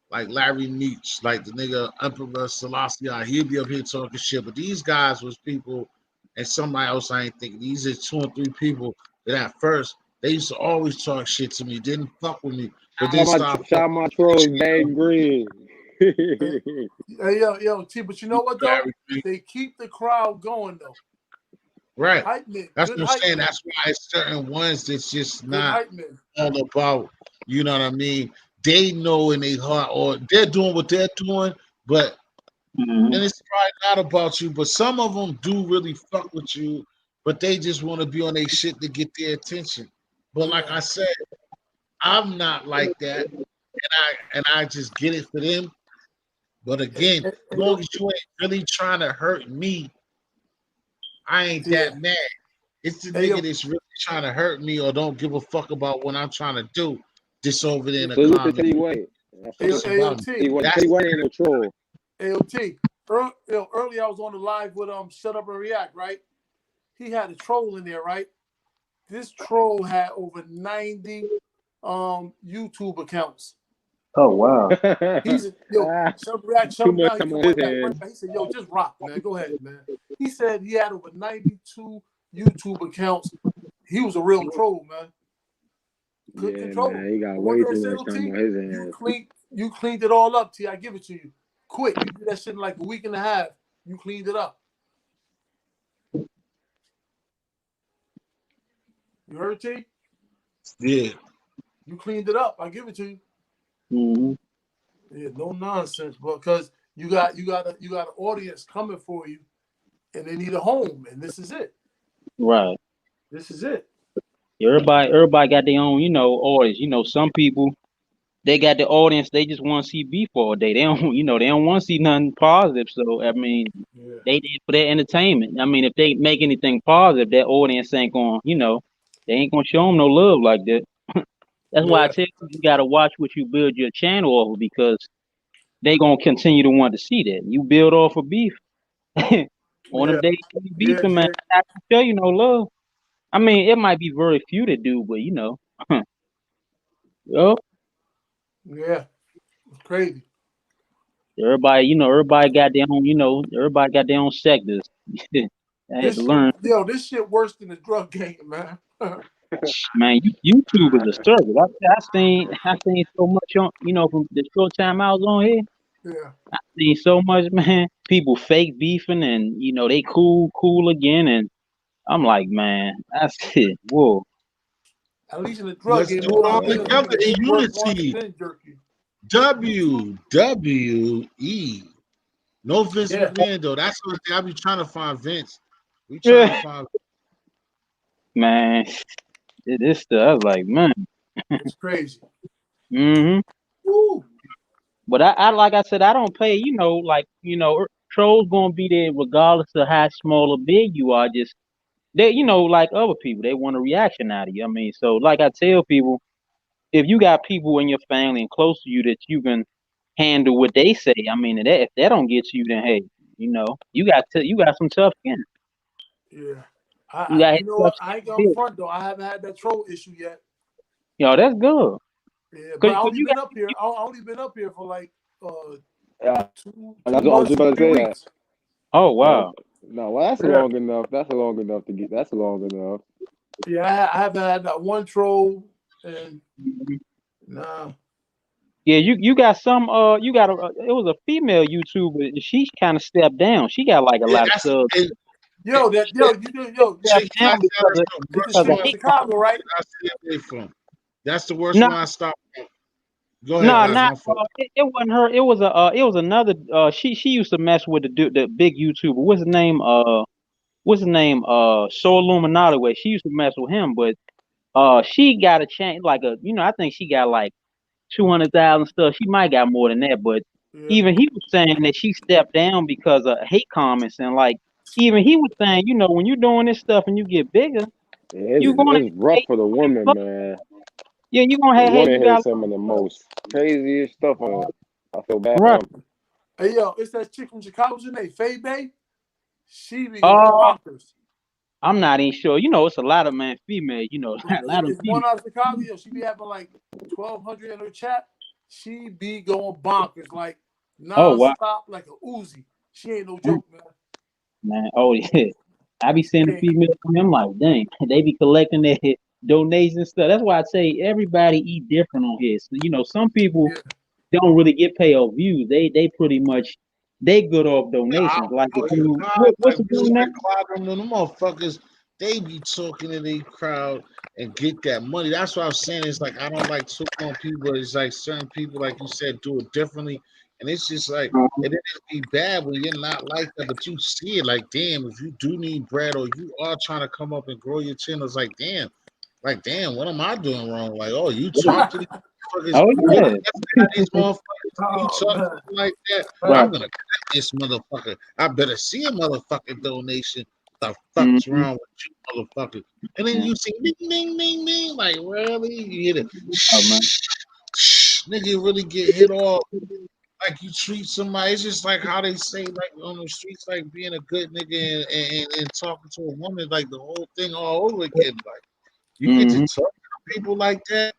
Speaker 1: like Larry Meech, like the nigga Emperor Selassie, he'll be up here talking shit. But these guys was people and somebody else I ain't thinking. These are two or three people that at first they used to always talk shit to me, didn't fuck with me, but then start
Speaker 3: Shout out
Speaker 1: fucking
Speaker 3: my
Speaker 1: with the
Speaker 3: trolls,
Speaker 1: channel.
Speaker 3: Bang Green.
Speaker 5: Hey, yo, T. But you know what though?
Speaker 1: Larry Meech.
Speaker 5: They keep the crowd going though.
Speaker 1: Right.
Speaker 5: Hype men,
Speaker 1: That's
Speaker 5: good
Speaker 1: what I'm
Speaker 5: hype
Speaker 1: saying.
Speaker 5: men,
Speaker 1: That's why it's certain ones that's just
Speaker 5: good
Speaker 1: not
Speaker 5: hype men.
Speaker 1: all about, you know what I mean? They know in their heart, or they're doing what they're doing, but
Speaker 6: Mhm.
Speaker 1: and it's probably not about you. But some of them do really fuck with you, but they just want to be on their shit to get their attention. But like
Speaker 5: Yeah.
Speaker 1: I said, I'm not like that, and I just get it for them. But
Speaker 5: Hey,
Speaker 1: again,
Speaker 5: hey,
Speaker 1: as
Speaker 5: hey, yo,
Speaker 1: long as you ain't really trying to hurt me, I ain't
Speaker 5: yeah.
Speaker 1: that mad. It's the
Speaker 5: Hey,
Speaker 1: nigga
Speaker 5: yo,
Speaker 1: that's really trying to hurt me or don't give a fuck about what I'm trying to do. This over there in the
Speaker 3: Salute to
Speaker 1: comments.
Speaker 3: Teddy White. I
Speaker 5: hey,
Speaker 3: fuck
Speaker 5: yo,
Speaker 3: with
Speaker 1: It's
Speaker 5: hey, yo,
Speaker 1: about me.
Speaker 5: T.
Speaker 3: Teddy
Speaker 1: That's
Speaker 3: White ain't no troll.
Speaker 5: Hey, yo, T. Earlier I was on the live with Shut Up and React, right? He had a troll in there, right? This troll had over 90 YouTube accounts.
Speaker 6: Oh wow.
Speaker 5: He's yo, Shut Up and React, shut
Speaker 3: Too
Speaker 5: him
Speaker 3: much
Speaker 5: down. He
Speaker 3: time
Speaker 5: said,
Speaker 3: on
Speaker 5: bring
Speaker 3: his
Speaker 5: back, bring
Speaker 3: hands.
Speaker 5: back. He said, yo, just rock, man. Go ahead, man. He said he had over 92 YouTube accounts. He was a real troll, man. Couldn't
Speaker 3: Yeah,
Speaker 5: control him.
Speaker 3: man, he got
Speaker 5: But one
Speaker 3: way
Speaker 5: thing I
Speaker 3: too
Speaker 5: said,
Speaker 3: much time
Speaker 5: T,
Speaker 3: on his hands.
Speaker 5: you cleaned it all up, T. I give it to you. Quick. You did that shit in like a week and a half. You cleaned it up. You heard T?
Speaker 1: Yeah.
Speaker 5: You cleaned it up. I give it to you.
Speaker 6: Mm-hmm.
Speaker 5: Yeah, no nonsense, because you got an audience coming for you, and they need a home, and this is it.
Speaker 6: Right.
Speaker 5: This is it.
Speaker 6: Everybody got their own, audience. Some people they got the audience. They just want to see beef all day. They don't, they don't want to see nothing positive. So I mean,
Speaker 5: Yeah.
Speaker 6: they did for their entertainment. I mean, if they make anything positive, that audience ain't going, they ain't gonna show them no love like that. That's why I
Speaker 5: Yeah.
Speaker 6: tell you got to watch what you build your channel off of, because they gonna continue to want to see that. You build off of beef. On them
Speaker 5: Yeah.
Speaker 6: days you
Speaker 5: Yeah.
Speaker 6: beefing, man,
Speaker 5: Yeah.
Speaker 6: I can show you no love. I mean, it might be very few that do, but yup,
Speaker 5: Yeah. It's crazy.
Speaker 6: everybody got their own, everybody got their own sectors. I had to learn,
Speaker 5: This shit worse than the drug game, man.
Speaker 6: man. YouTube is a circus. I seen so much on, from the short time I was on here.
Speaker 5: Yeah.
Speaker 6: I seen so much, man. People fake beefing, and they cool again, and I'm like, man, that's it. Whoa.
Speaker 5: At least in the drug
Speaker 1: Let's
Speaker 5: game,
Speaker 1: do
Speaker 5: you
Speaker 1: it
Speaker 5: know
Speaker 1: all
Speaker 5: what I mean? You
Speaker 1: together
Speaker 5: can
Speaker 1: in
Speaker 5: get work once and
Speaker 1: unity.
Speaker 5: then jerk you.
Speaker 1: WWE. No Vince
Speaker 5: Yeah.
Speaker 1: McMahon though. That's what I be trying to find Vince. We trying to
Speaker 6: Yeah.
Speaker 1: find.
Speaker 6: Man, this stuff, I was like, man.
Speaker 5: It's crazy.
Speaker 6: Hmm.
Speaker 5: Woo.
Speaker 6: But I like I said, I don't pay, trolls gonna be there regardless of how small or big you are. Just they, like other people, they want a reaction out of you. I mean, so like I tell people, if you got people in your family and close to you that you can handle what they say, I mean, if that don't get to you, then hey, you got some tough skin.
Speaker 5: Yeah.
Speaker 6: You got
Speaker 5: You know
Speaker 6: tough
Speaker 5: what? I ain't
Speaker 6: skin.
Speaker 5: gonna front though. I haven't had that troll issue yet.
Speaker 6: That's good.
Speaker 5: Yeah, but
Speaker 6: Cause
Speaker 5: I only
Speaker 6: you
Speaker 5: been
Speaker 6: got
Speaker 5: up here. I only been up here for like
Speaker 3: Yeah,
Speaker 5: two
Speaker 3: I
Speaker 5: two
Speaker 3: was
Speaker 5: months
Speaker 3: just
Speaker 5: and
Speaker 3: about to
Speaker 5: three
Speaker 3: say that.
Speaker 5: weeks.
Speaker 6: oh
Speaker 3: No,
Speaker 6: wow.
Speaker 3: no, well, that's
Speaker 5: Yeah.
Speaker 3: long enough. That's long enough to get. That's long enough.
Speaker 5: Yeah, I haven't had that one troll, and
Speaker 6: Mhm.
Speaker 5: nah.
Speaker 6: Yeah, you got some you got it was a female YouTuber, and she kind of stepped down. She got like a
Speaker 1: Yeah,
Speaker 6: lot of
Speaker 1: that's
Speaker 6: subs.
Speaker 5: Yo, you do yo.
Speaker 6: Stepped
Speaker 1: chick.
Speaker 6: down
Speaker 1: That's
Speaker 6: because of
Speaker 1: the
Speaker 5: It's a
Speaker 1: worst
Speaker 6: because of
Speaker 5: chick
Speaker 1: one.
Speaker 5: from
Speaker 6: hate comments.
Speaker 5: Chicago, right?
Speaker 1: I stay away from. That's the worst
Speaker 6: No,
Speaker 1: one. I stop. Go ahead,
Speaker 6: no,
Speaker 1: Az.
Speaker 6: not
Speaker 1: My fault.
Speaker 6: it wasn't her. It was another she used to mess with the big YouTuber. What's his name? So Illuminati way. She used to mess with him, but she got a chance like I think she got like 200,000 stuff. She might got more than that, but
Speaker 5: Yeah.
Speaker 6: even he was saying that she stepped down because of hate comments, and like even he was saying, when you're doing this stuff and you get bigger,
Speaker 3: Yeah,
Speaker 6: you gonna
Speaker 3: it's rough
Speaker 6: have hate.
Speaker 3: for the women, man.
Speaker 6: Yeah, you gonna
Speaker 3: The
Speaker 6: have hate.
Speaker 3: women
Speaker 6: You
Speaker 3: hear
Speaker 6: got
Speaker 3: some of the most craziest stuff on. I feel bad for
Speaker 6: right.
Speaker 3: them.
Speaker 5: Hey yo, it's that chick from Chicago's name, Faye Bay. She be going
Speaker 6: Uh,
Speaker 5: bonkers.
Speaker 6: I'm not even sure. It's a lot of man, female. A lot of
Speaker 5: It's
Speaker 6: female.
Speaker 5: one out of Chicago. Yo, she be having like 1,200 in her chat. She be going bonkers like
Speaker 6: Oh wow,
Speaker 5: nonstop, like a Uzi. She ain't no joke, man.
Speaker 6: man. Oh yeah. I be
Speaker 5: She
Speaker 6: seeing the
Speaker 5: ain't.
Speaker 6: females from him like, dang, they be collecting their donations and stuff. That's why I say everybody eat different on here. So, some people
Speaker 5: Yeah,
Speaker 6: don't really get paid off views. They pretty much they good off
Speaker 1: I
Speaker 6: donations. Like if
Speaker 1: swear to
Speaker 6: you
Speaker 1: God,
Speaker 6: what's
Speaker 1: like
Speaker 6: the dude
Speaker 1: Mr.
Speaker 6: name?
Speaker 1: Cloud, them motherfuckers, they be talking to their crowd and get that money. That's what I'm saying. It's like I don't like talking on people. It's like certain people, like you said, do it differently. And it's just like it didn't be bad when you're not like that, but you see it like, damn, if you do need bread or you are trying to come up and grow your channel, it's like, damn, what am I doing wrong? Like, oh, you talk to these motherfuckers,
Speaker 6: Oh
Speaker 1: you're
Speaker 6: yeah.
Speaker 1: laughing at these motherfuckers, you
Speaker 5: oh
Speaker 1: talk to
Speaker 5: man,
Speaker 1: them like that.
Speaker 6: Right.
Speaker 1: I'm gonna cut this motherfucker. I better see a motherfucking donation. The fuck's
Speaker 6: Mm-hmm.
Speaker 1: wrong with you, motherfucker? And then you see ding, ding, ding, ding. Like, really? You hear the
Speaker 6: Oh man.
Speaker 1: nigga really get hit off. Like you treat somebody, it's just like how they say, like on the streets, like being a good nigga and talking to a woman, like the whole thing all over again. Like you get to
Speaker 6: Mm-hmm.
Speaker 1: talk to people like that.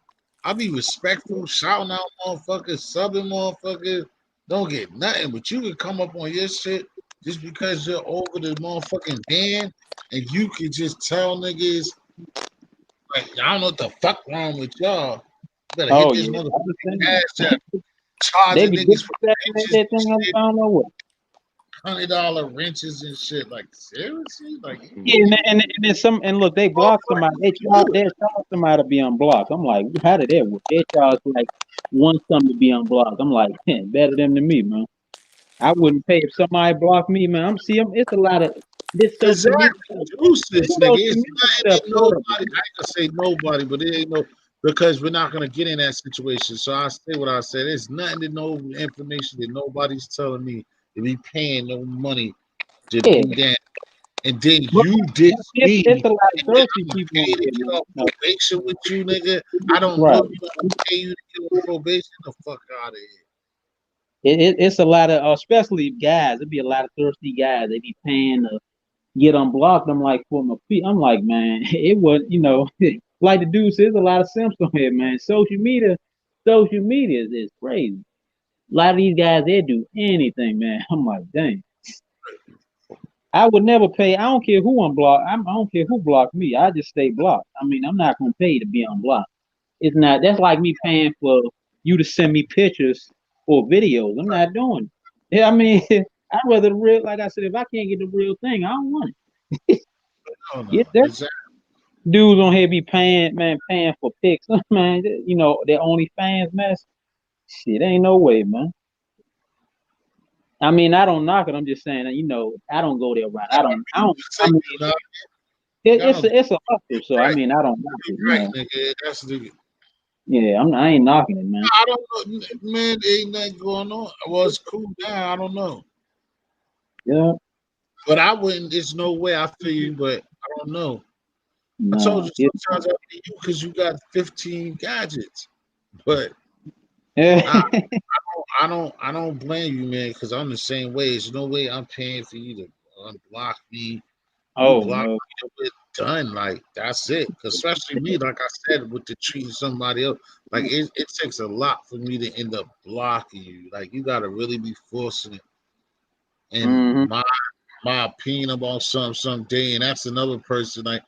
Speaker 1: I be respectful, shouting out motherfuckers, subbing motherfuckers. Don't get nothing, but you can come up on your shit just because you're over the motherfucking band, and you can just tell niggas like, I don't know what the fuck wrong with y'all. You better hit
Speaker 6: Oh
Speaker 1: this
Speaker 6: yeah. I
Speaker 1: motherfucking
Speaker 6: was saying.
Speaker 1: cash app,
Speaker 6: They
Speaker 1: charging
Speaker 6: be
Speaker 1: niggas for
Speaker 6: disrespecting
Speaker 1: bitches
Speaker 6: that
Speaker 1: and
Speaker 6: thing.
Speaker 1: shit.
Speaker 6: I don't know what.
Speaker 1: $100 wrenches and shit. Like seriously, like
Speaker 6: Yeah, and then some and look, they block somebody. They charge somebody to be unblocked. I'm like, how did that work? They charge like one something to be unblocked. I'm like, better them than me, man. I wouldn't pay if somebody blocked me, man. It's a lot of this social media
Speaker 1: exactly
Speaker 6: stuff. This
Speaker 1: deuces, nigga.
Speaker 6: social
Speaker 1: It's
Speaker 6: media
Speaker 1: nothing
Speaker 6: stuff
Speaker 1: that nobody.
Speaker 6: horrible,
Speaker 1: I
Speaker 6: man.
Speaker 1: ain't gonna say nobody, but it ain't no because we're not gonna get in that situation. So I say what I said. It's nothing to no information that nobody's telling me to be paying no money to
Speaker 6: Yeah,
Speaker 1: do that. And then
Speaker 6: but,
Speaker 1: you diss
Speaker 6: but
Speaker 1: me,
Speaker 6: it's a lot of
Speaker 1: and then
Speaker 6: thirsty
Speaker 1: I'm gonna
Speaker 6: people
Speaker 1: pay
Speaker 6: on
Speaker 1: to
Speaker 6: here,
Speaker 1: get
Speaker 6: man.
Speaker 1: off
Speaker 6: No,
Speaker 1: probation with you, nigga. I don't know
Speaker 6: right.
Speaker 1: you. I'm gonna pay you to get on probation. The fuck out of here.
Speaker 6: It's a lot of, especially guys. It'd be a lot of thirsty guys. They be paying to get unblocked. I'm like, for my feet. I'm like, man, it was, like the dude says, a lot of simps on here, man. Social media is crazy. A lot of these guys, they do anything, man. I'm like, dang. I would never pay. I don't care who unblock. I don't care who blocked me. I just stay blocked. I mean, I'm not gonna pay to be unblocked. It's not. That's like me paying for you to send me pictures or videos. I'm not doing it. Yeah, I mean, I'd rather the real. Like I said, if I can't get the real thing, I don't want it.
Speaker 1: No,
Speaker 6: Yeah,
Speaker 1: no,
Speaker 6: there's
Speaker 1: exactly.
Speaker 6: dudes on here be paying, man, paying for pics, man. Their only fans mess. Shit, ain't no way, man. I mean, I don't knock it. I'm just saying, I don't go there right. I don't. I don't.
Speaker 1: You
Speaker 6: I
Speaker 1: say
Speaker 6: mean,
Speaker 1: you know, I
Speaker 6: it's
Speaker 1: don't.
Speaker 6: a hustle, so I
Speaker 1: Right,
Speaker 6: mean, I don't knock
Speaker 1: you
Speaker 6: it.
Speaker 1: right, nigga. That's the.
Speaker 6: Yeah, I ain't knocking it, man.
Speaker 1: I don't know, man. Ain't nothing going on. Well, it's cool now. I don't know,
Speaker 6: Yeah,
Speaker 1: but I wouldn't. There's no way I feel you, but I don't know. I told
Speaker 6: nah,
Speaker 1: you sometimes I feel you because you got 15 gadgets, but I,
Speaker 6: yeah.
Speaker 1: I don't blame you, man, because I'm the same way. There's no way I'm paying for you to unblock me. You
Speaker 6: Oh
Speaker 1: block
Speaker 6: no.
Speaker 1: me, we're done. Like that's it. 'Cause especially me, like I said, with the treating somebody else, like it takes a lot for me to end up blocking you. Like you gotta really be forcing it. And
Speaker 6: Hmm.
Speaker 1: my opinion about some day, and that's another person. Like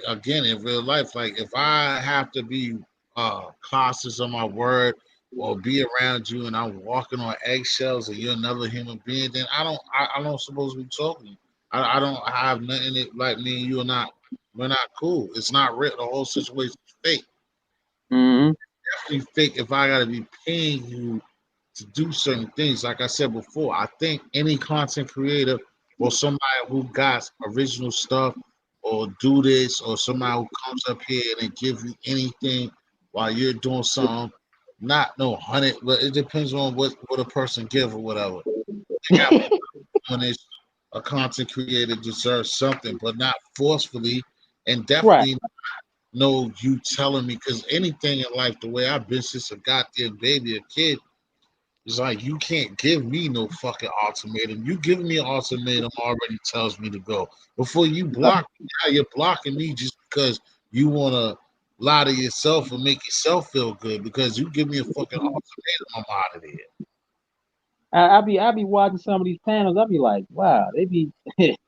Speaker 1: again in real life, like if I have to be cautious of my word or be around you, and I'm walking on eggshells, and you're another human being, then I don't supposed to be talking. I don't have nothing like me and you are not. We're not cool. It's not real. The whole situation is fake.
Speaker 6: Hmm.
Speaker 1: Definitely fake. If I gotta be paying you to do certain things. Like I said before, I think any content creator or somebody who got original stuff or do this or somebody who comes up here and give you anything while you're doing something, not no 100, but it depends on what a person give or whatever. They got on this a content creator deserves something, but not forcefully and
Speaker 6: Right.
Speaker 1: definitely no you telling me because anything in life, the way I've been since a goddamn baby, a kid, it's like you can't give me no fucking ultimatum. You giving me an ultimatum already tells me to go. Before you block me, now you're blocking me just because you wanna lie to yourself and make yourself feel good because you give me a fucking ultimatum, I'm out of there.
Speaker 6: I be watching some of these panels. I be like, wow, they be it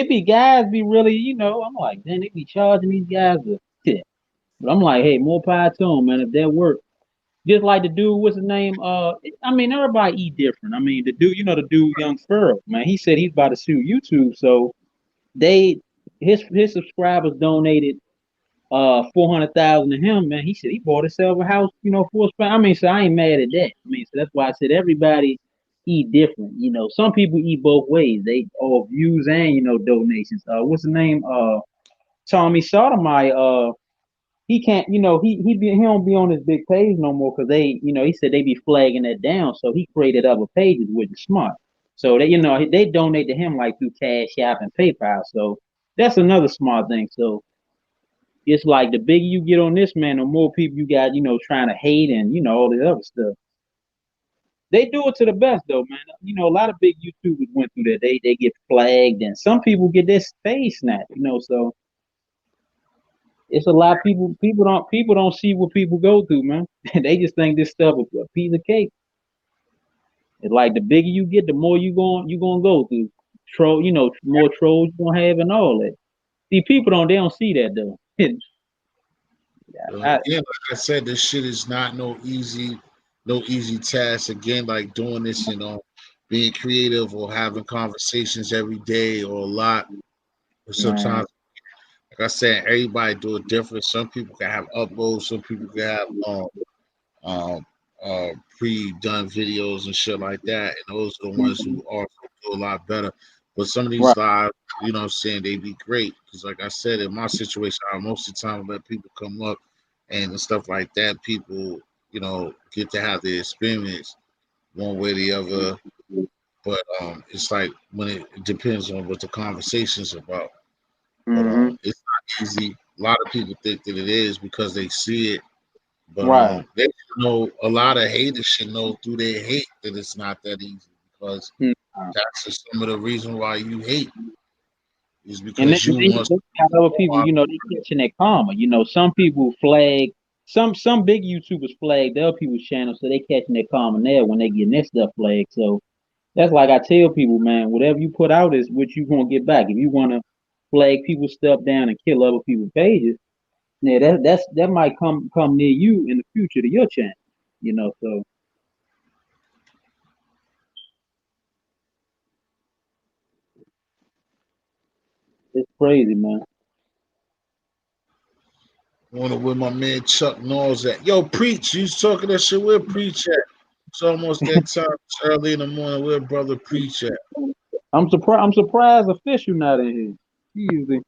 Speaker 6: be guys be really, I'm like, then they be charging these guys a tip. But I'm like, hey, more power to them, man. If that work, just like the dude, what's his name? I mean, everybody eat different. I mean, the dude, Young Furrow, man. He said he's about to sue YouTube, so they his subscribers donated 400,000 to him, man. He said he bought himself a house, for a spot. I mean, so I ain't mad at that. I mean, so that's why I said everybody eat different. Some people eat both ways. They all views and donations. What's the name? Tommy Sotomayor. He can't. He don't be on his big page no more because he said they be flagging that down. So he created other pages with the smart. So they donate to him like through Cash App and PayPal. So that's another smart thing. So it's like the bigger you get on this, man, the more people you got, trying to hate and all the other stuff. They do it to the best though, man. A lot of big YouTubers went through that. They get flagged and some people get their face snatched, so it's a lot of people don't see what people go through, man. They just think this stuff is a piece of cake. It's like the bigger you get, the more you gonna go through. More trolls you gonna have and all that. See, people they don't see that though. I,
Speaker 1: Again, like I said, this shit is not no easy task. Again, like doing this, being creative or having conversations every day or a lot. But
Speaker 6: Man,
Speaker 1: sometimes, like I said, everybody do it different. Some people can have uploads, some people can have um, pre-done videos and shit like that, and those are the ones who also do a lot better. But some of these
Speaker 6: right.
Speaker 1: lives, you know what I'm saying, they be great because, like I said, in my situation, I most of the time let people come up and stuff like that. People, you know, get to have the experience one way or the other. But it's like when it depends on what the conversation's about. But
Speaker 6: Mm-hmm.
Speaker 1: it's not easy. A lot of people think that it is because they see it, but
Speaker 6: Right.
Speaker 1: they should know a lot of haters should know through their hate that it's not that easy because
Speaker 6: Mm.
Speaker 1: that's just some of the reason why you hate is
Speaker 6: And then,
Speaker 1: because you
Speaker 6: you
Speaker 1: want
Speaker 6: got other people, they catching that karma. Some people flag some big YouTubers flag the other people's channels, so they catching that karma there when they getting their stuff flagged. So that's like I tell people, man, whatever you put out is what you gonna get back. If you wanna flag people's stuff down and kill other people's pages, yeah, that might come near you in the future to your channel. So it's crazy, man.
Speaker 1: to where my man Chuck Norris at. Yo, preach. You was talking that shit. Where preach at? It's almost that time. It's early in the morning. Where brother preach at?
Speaker 6: I'm surprised official not in here. Easy.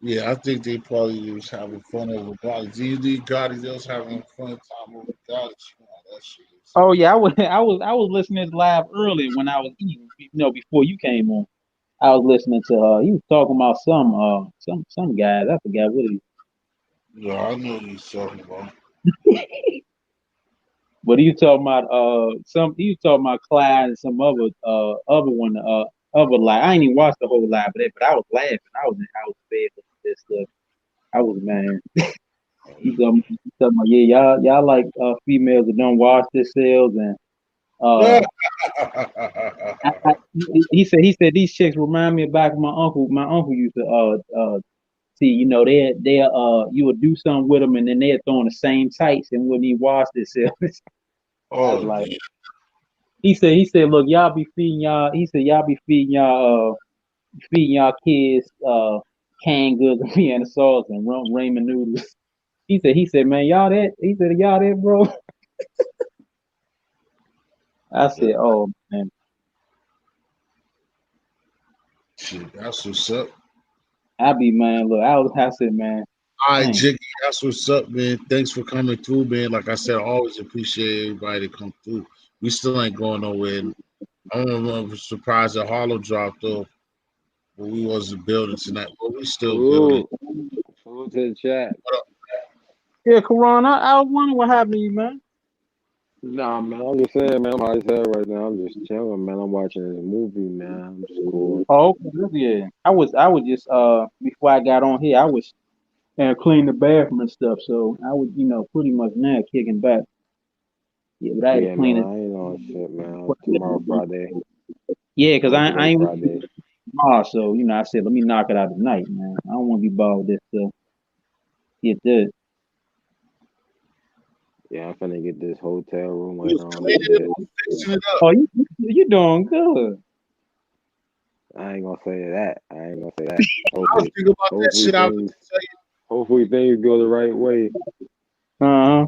Speaker 1: Yeah, I think they probably was having fun over Gotti. DD Gotti, they was having fun time over Gotti. You know how that shit is.
Speaker 6: Oh yeah, I was I was listening to this live earlier when I was eating, before you came on. I was listening to he was talking about some guys. I forgot what
Speaker 1: Yeah, I know what you're talking about.
Speaker 6: but he was talking about he was talking about Clyde and some other one other live. I ain't even watched the whole live of that, but I was laughing. I was in bed with this stuff. I was man. He talking about yeah, y'all like females that don't wash themselves and uh he said these chicks remind me back of my uncle. My uncle used to see, you would do something with them and then they'd throw on the same tights and wouldn't even wash themselves. I was
Speaker 1: Oh,
Speaker 6: like,
Speaker 1: damn.
Speaker 6: he said, look, y'all be feeding y'all. He said y'all be feeding y'all kids canned goods and Vienna sauce and ramen noodles. He said, man, y'all that. He said, y'all that, bro. I said, oh man,
Speaker 1: Shit, that's what's up.
Speaker 6: I be man. Look, I said, man,
Speaker 1: All right,
Speaker 6: dang.
Speaker 1: Jiggy, that's what's up, man. Thanks for coming through, man. Like I said, I always appreciate everybody that come through. We still ain't going nowhere. I'm surprised that Harlow dropped off, but we wasn't building tonight. But we still building.
Speaker 3: Salute. Salute to the chat.
Speaker 1: What up?
Speaker 6: Yeah, Karan, I was wondering what happened to you, man.
Speaker 3: Nah, man, I'm just saying, man, I'm high as hell right now. I'm just chilling, man. I'm watching this movie, man. I'm just cool.
Speaker 6: Oh, okay, yeah. I was just before I got on here, I was cleaning the bathroom and stuff. So I was, pretty much now kicking back. Yeah, but I had to
Speaker 3: Yeah,
Speaker 6: clean
Speaker 3: man,
Speaker 6: it.
Speaker 3: I ain't on shit, man. Tomorrow, Friday.
Speaker 6: Yeah, because
Speaker 3: Supposed
Speaker 6: I,
Speaker 3: to
Speaker 6: I
Speaker 3: work
Speaker 6: ain't working
Speaker 3: Friday.
Speaker 6: tomorrow, so I said let me knock it out tonight, man. I don't want to be bothered with this stuff. Get this.
Speaker 3: Yeah, I'm finna get this hotel room
Speaker 1: We
Speaker 3: later
Speaker 1: was
Speaker 3: on
Speaker 1: cleaning it
Speaker 3: today.
Speaker 1: up, fixing it up.
Speaker 6: Oh, you doing good.
Speaker 3: I ain't gonna say that. I ain't gonna say that.
Speaker 1: I was
Speaker 3: Hopefully,
Speaker 1: thinking about that
Speaker 3: hopefully
Speaker 1: shit. I was
Speaker 3: things,
Speaker 1: gonna tell you.
Speaker 3: hopefully things go the right way.
Speaker 6: Uh huh.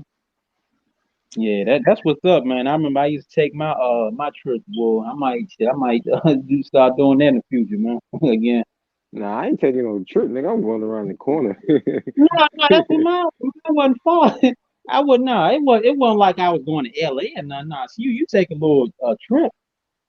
Speaker 6: Yeah, that's what's up, man. I remember I used to take my trips. Well, I might start doing that in the future, man. Again.
Speaker 3: Nah, I ain't taking no trip, nigga. I'm going around the corner.
Speaker 6: No, no, that's what mine wasn't far. I would not. It wasn't like I was going to LA and nothing. No, so you take a little trip.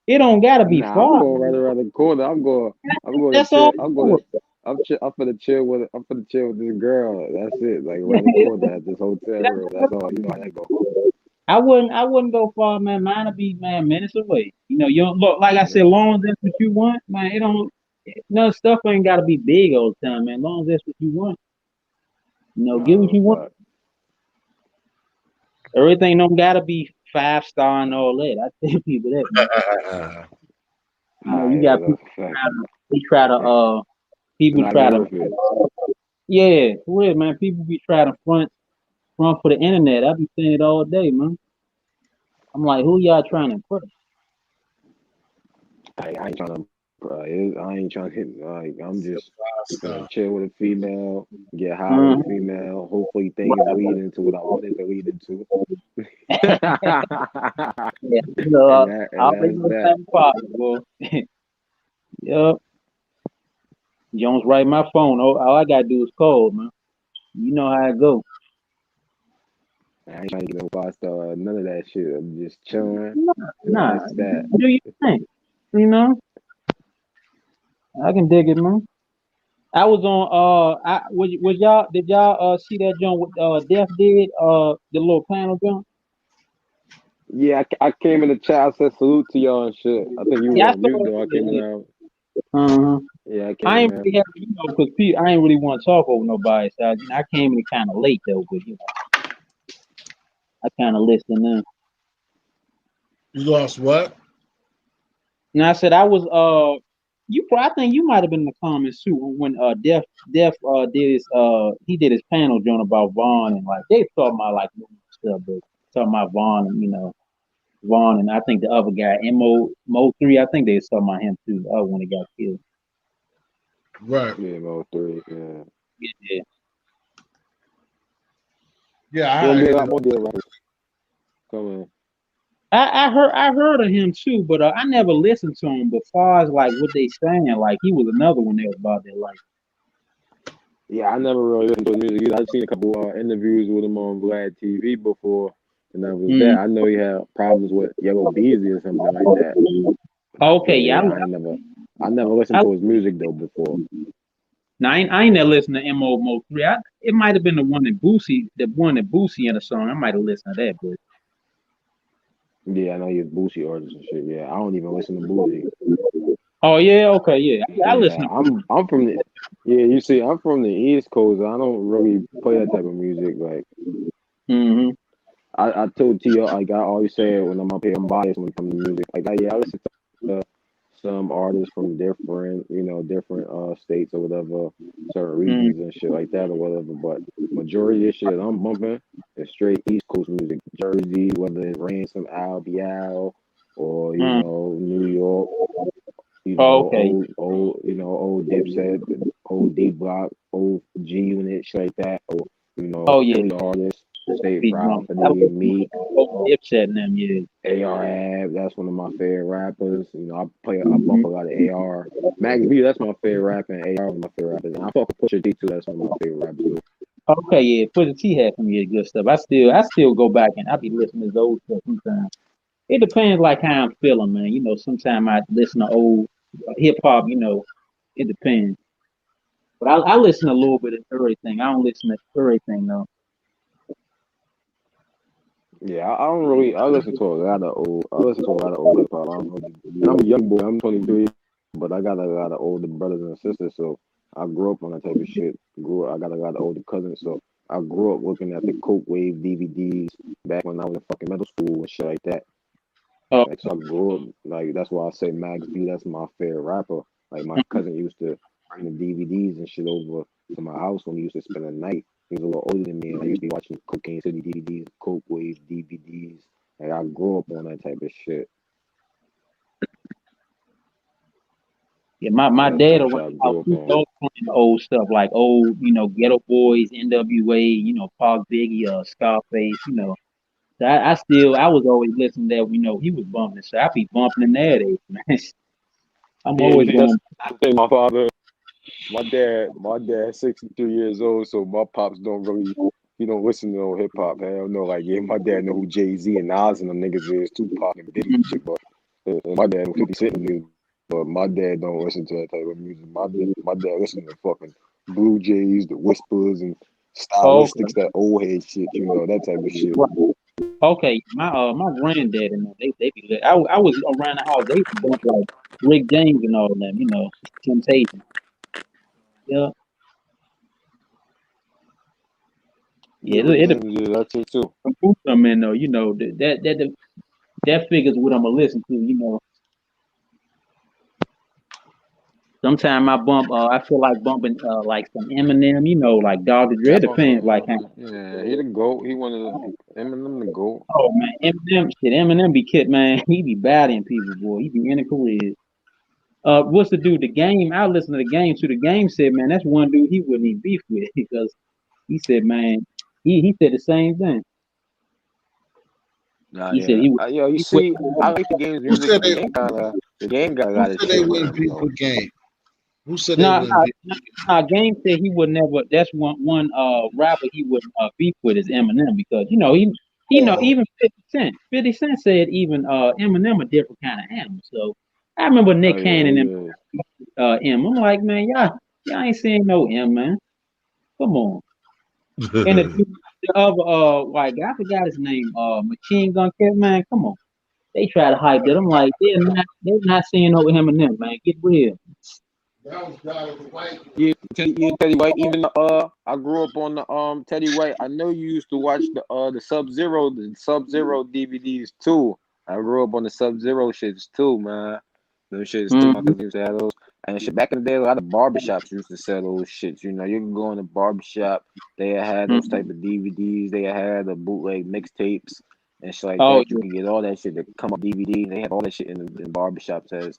Speaker 6: It don't gotta be
Speaker 3: Nah, I'm
Speaker 6: far.
Speaker 3: going right around the corner. I'm going to
Speaker 6: That's all
Speaker 3: chill.
Speaker 6: I'm doing.
Speaker 3: I'm finna chill I'm finna chill with this girl. That's it. Like around the corner at this hotel room. That's all. You know how that go.
Speaker 6: I wouldn't go far, man. Mine'll be man minutes away. You don't look like I said,
Speaker 3: Nah,
Speaker 6: long as that's what you want, man. It don't no stuff ain't gotta be big all the time, man. Long as that's what you want. Get what
Speaker 3: nah,
Speaker 6: you want.
Speaker 3: fuck.
Speaker 6: Everything don't gotta be 5 star and all that. I tell people that, man. You
Speaker 3: Yeah,
Speaker 6: got
Speaker 3: that's
Speaker 6: people
Speaker 3: a fact.
Speaker 6: try to
Speaker 3: It's
Speaker 6: people
Speaker 3: not
Speaker 6: try to
Speaker 3: worth it.
Speaker 6: yeah, for real, man. People be trying to front for the internet. I be saying it all day, man. I'm like, who y'all trying to impress?
Speaker 3: I ain't trying to. I ain't trying to hit. Like I'm just gonna
Speaker 1: Stop.
Speaker 3: chill with a female, get high with a
Speaker 6: Mhm.
Speaker 3: female. Hopefully things lead into what I wanted to lead into. and
Speaker 6: Yeah, so, I'll make
Speaker 3: that's
Speaker 6: the
Speaker 3: that.
Speaker 6: same possible. Yep. Jones write my phone. Oh, all I gotta do is call, man. You know how it go.
Speaker 3: I ain't trying to get no 5 star, none of that shit. I'm just chilling,
Speaker 6: Nah,
Speaker 3: and
Speaker 6: nah.
Speaker 3: that's that.
Speaker 6: Do you think? You know, I can dig it, man. I was on. Was y'all? Did y'all see that joint with Def did? The little panel joint.
Speaker 3: Yeah, I came in the chat. I said salute to y'all and shit. I think you
Speaker 6: Yeah, I
Speaker 3: were on mute
Speaker 6: saw
Speaker 3: though. I came in
Speaker 6: it.
Speaker 3: there.
Speaker 6: Uh-huh.
Speaker 3: Yeah, I
Speaker 6: I
Speaker 3: came in
Speaker 6: ain't
Speaker 3: there.
Speaker 6: really have, because I ain't really want to talk over nobody. So I came in kind of late though, but I kind of listened in.
Speaker 1: You lost what?
Speaker 6: And I said I was I think you might have been in the comments too when Def did his he did his panel joint about Vaughn, and like they talking about like stuff, but talking about Vaughn and Vaughn, and I think the other guy Mo 3, I think they was talking about him too, the other one that got killed.
Speaker 1: Right.
Speaker 3: Yeah, about 3. Yeah,
Speaker 6: Yeah.
Speaker 1: Yeah, I
Speaker 3: there's gonna
Speaker 1: had
Speaker 3: be a
Speaker 1: hit
Speaker 3: lot
Speaker 1: it.
Speaker 3: more deal rappers coming.
Speaker 6: I heard of him too, but I never listened to him. But far as like what they saying, like he was another one that was about their life.
Speaker 3: Yeah, I never really listened to his music either. I've seen a couple interviews with him on Vlad TV before, and that was
Speaker 6: Mm.
Speaker 3: that. I know he had problems with Yellow Beezy or something like that.
Speaker 6: Okay,
Speaker 3: But
Speaker 6: yeah,
Speaker 3: yeah, I never listened
Speaker 6: I,
Speaker 3: to his music though before.
Speaker 6: now I ain't never listened to Mo 3. It might have been the one that Boosie in the song. I might have listened to that, but
Speaker 3: Yeah, I know he's Boosie artist and shit. Yeah, I don't even listen to Boosie.
Speaker 6: oh yeah, okay, yeah, I
Speaker 3: Yeah,
Speaker 6: listen to Boosie.
Speaker 3: I'm from the yeah. You see, I'm from the East Coast. I don't really play that type of music. Like
Speaker 6: Hmm.
Speaker 3: I told T.O. like I always say it when I'm up here, I'm biased when it comes to music. Like I listen to some artists from different, different states or whatever, certain
Speaker 6: Mm.
Speaker 3: regions and shit like that or whatever. But majority of this shit that I'm bumping is straight East Coast music. Jersey, whether it's Ransom, Al, Bial, or
Speaker 6: Mm.
Speaker 3: New York,
Speaker 6: Oh, okay.
Speaker 3: old Dipset, old D Block, old G Unit, shit like that, or
Speaker 6: Oh yeah,
Speaker 3: Philly artists, State
Speaker 6: be drunk. I
Speaker 3: Property,
Speaker 6: listen
Speaker 3: Meek.
Speaker 6: to Dipset and them. Yeah.
Speaker 3: AR, that's one of my favorite rappers. I bump a lot of AR. Max B, that's my favorite rapper, and AR is my favorite rappers. And I fuck with Pusha T too. That's one of my favorite rappers too.
Speaker 6: Okay, yeah. Pusha T had some yeah good stuff. I still go back and I be listening to those stuff sometimes. It depends like how I'm feeling, man. Sometimes I listen to old hip hop. It depends. But I listen a little bit of everything. I don't listen to everything though.
Speaker 3: Yeah, I don't really. I listen to a lot of old. I listen to a lot of old hip hop. And I'm a young boy. I'm 23, but I got a lot of older brothers and sisters. So I grew up on that type of shit. I got a lot of older cousins. So I grew up looking at the Coke Wave DVDs back when I was in fucking middle school and shit like that.
Speaker 6: Oh,
Speaker 3: Like, so I grew up, like, that's why I say Max B, that's my favorite rapper. Like, my cousin used to bring the DVDs and shit over to my house when he used to spend the night. He was a little older than me, and I used to be watching Cocaine City DVDs, Coke Wave DVDs. Like, I grew up on that type of shit.
Speaker 6: yeah. My
Speaker 3: That's the
Speaker 6: dad
Speaker 3: type of
Speaker 6: around
Speaker 3: shit I
Speaker 6: the house,
Speaker 3: grew up
Speaker 6: he
Speaker 3: on.
Speaker 6: was playing old stuff like old, Ghetto Boys, NWA, Pac Biggie, Scarface. I was always listening to that. He was bumping, so I be bumping in that age, man. I'm
Speaker 3: Yeah, you
Speaker 6: always
Speaker 3: see,
Speaker 6: going.
Speaker 3: that's the thing. My dad's 63 years old, so my pops don't really, he don't listen to no hip hop. Hell no, like yeah, my dad know who Jay-Z and Nas and them niggas is, Tupac and Biggie and shit, but and my dad know 50 Cent and niggas, but my dad don't listen to that type of music. My dad listen to fucking Blue Jays, the Whispers, and
Speaker 6: Oh,
Speaker 3: Stylistics, that old head shit, that type of shit.
Speaker 6: okay. Okay, my granddad and them, they be I was around the house. They used to bump like Rick James and all of them. Temptation. Yeah,
Speaker 3: Yeah,
Speaker 6: yeah.
Speaker 3: Rick
Speaker 6: It
Speaker 3: James, yeah, that shit too.
Speaker 6: who come in though. That figures what I'm gonna listen to. Sometimes I bump. I feel like bumping like some Eminem. Like Dr. Dre. It
Speaker 3: That's also
Speaker 6: depends. Like how.
Speaker 3: yeah, he the GOAT. He one of the Eminem the GOAT.
Speaker 6: Oh man, Eminem be kid man. He be battling people, boy. He be in the career. What's the dude? The game. I listened to the game. To the game said, man, that's one dude he wouldn't even beef with because he said, man, he said the same thing.
Speaker 3: Nah,
Speaker 6: He said
Speaker 3: yeah.
Speaker 6: he would.
Speaker 3: Yo, you
Speaker 6: He would
Speaker 3: see, I like the game's
Speaker 1: Who
Speaker 3: music,
Speaker 1: said
Speaker 3: but
Speaker 1: they?
Speaker 3: the game got a
Speaker 1: Who
Speaker 3: lot of
Speaker 1: said they
Speaker 3: shit on
Speaker 1: wouldn't
Speaker 3: him
Speaker 1: beef
Speaker 3: though.
Speaker 1: with game? Who said they
Speaker 6: nah,
Speaker 1: wouldn't
Speaker 6: nah,
Speaker 1: beef?
Speaker 6: Game said he would never. That's one rapper he wouldn't beef with is Eminem because he know
Speaker 1: Oh,
Speaker 6: even 50 Cent. 50 Cent said even Eminem a different kind of animal. So I remember
Speaker 3: Oh
Speaker 6: Nick
Speaker 3: yeah,
Speaker 6: Cannon
Speaker 3: he
Speaker 6: and
Speaker 3: is.
Speaker 6: M. I'm like, man, y'all ain't saying no M, man. Come on. And the other white guy, I forgot his name, Machine Gun Kelly, man, come on. They try to hype it. I'm like, they're not seeing no Eminem, man. Get real.
Speaker 1: that was God the white.
Speaker 3: You Teddy White. Even I grew up on the Teddy White. I know you used to watch the Sub Zero DVDs too. I grew up on the Sub Zero shits too, man. Those shits too. My
Speaker 6: Mm-hmm.
Speaker 3: cousin used to have those. And shit, back in the day, a lot of barbershops used to sell those shits. You know, you can go in the barbershop. They had those
Speaker 6: Mm-hmm.
Speaker 3: type of DVDs. They had the bootleg mixtapes and shit like
Speaker 6: Oh
Speaker 3: that. You
Speaker 6: yeah.
Speaker 3: can get all that shit to come up DVD. They had all that shit in barbershops as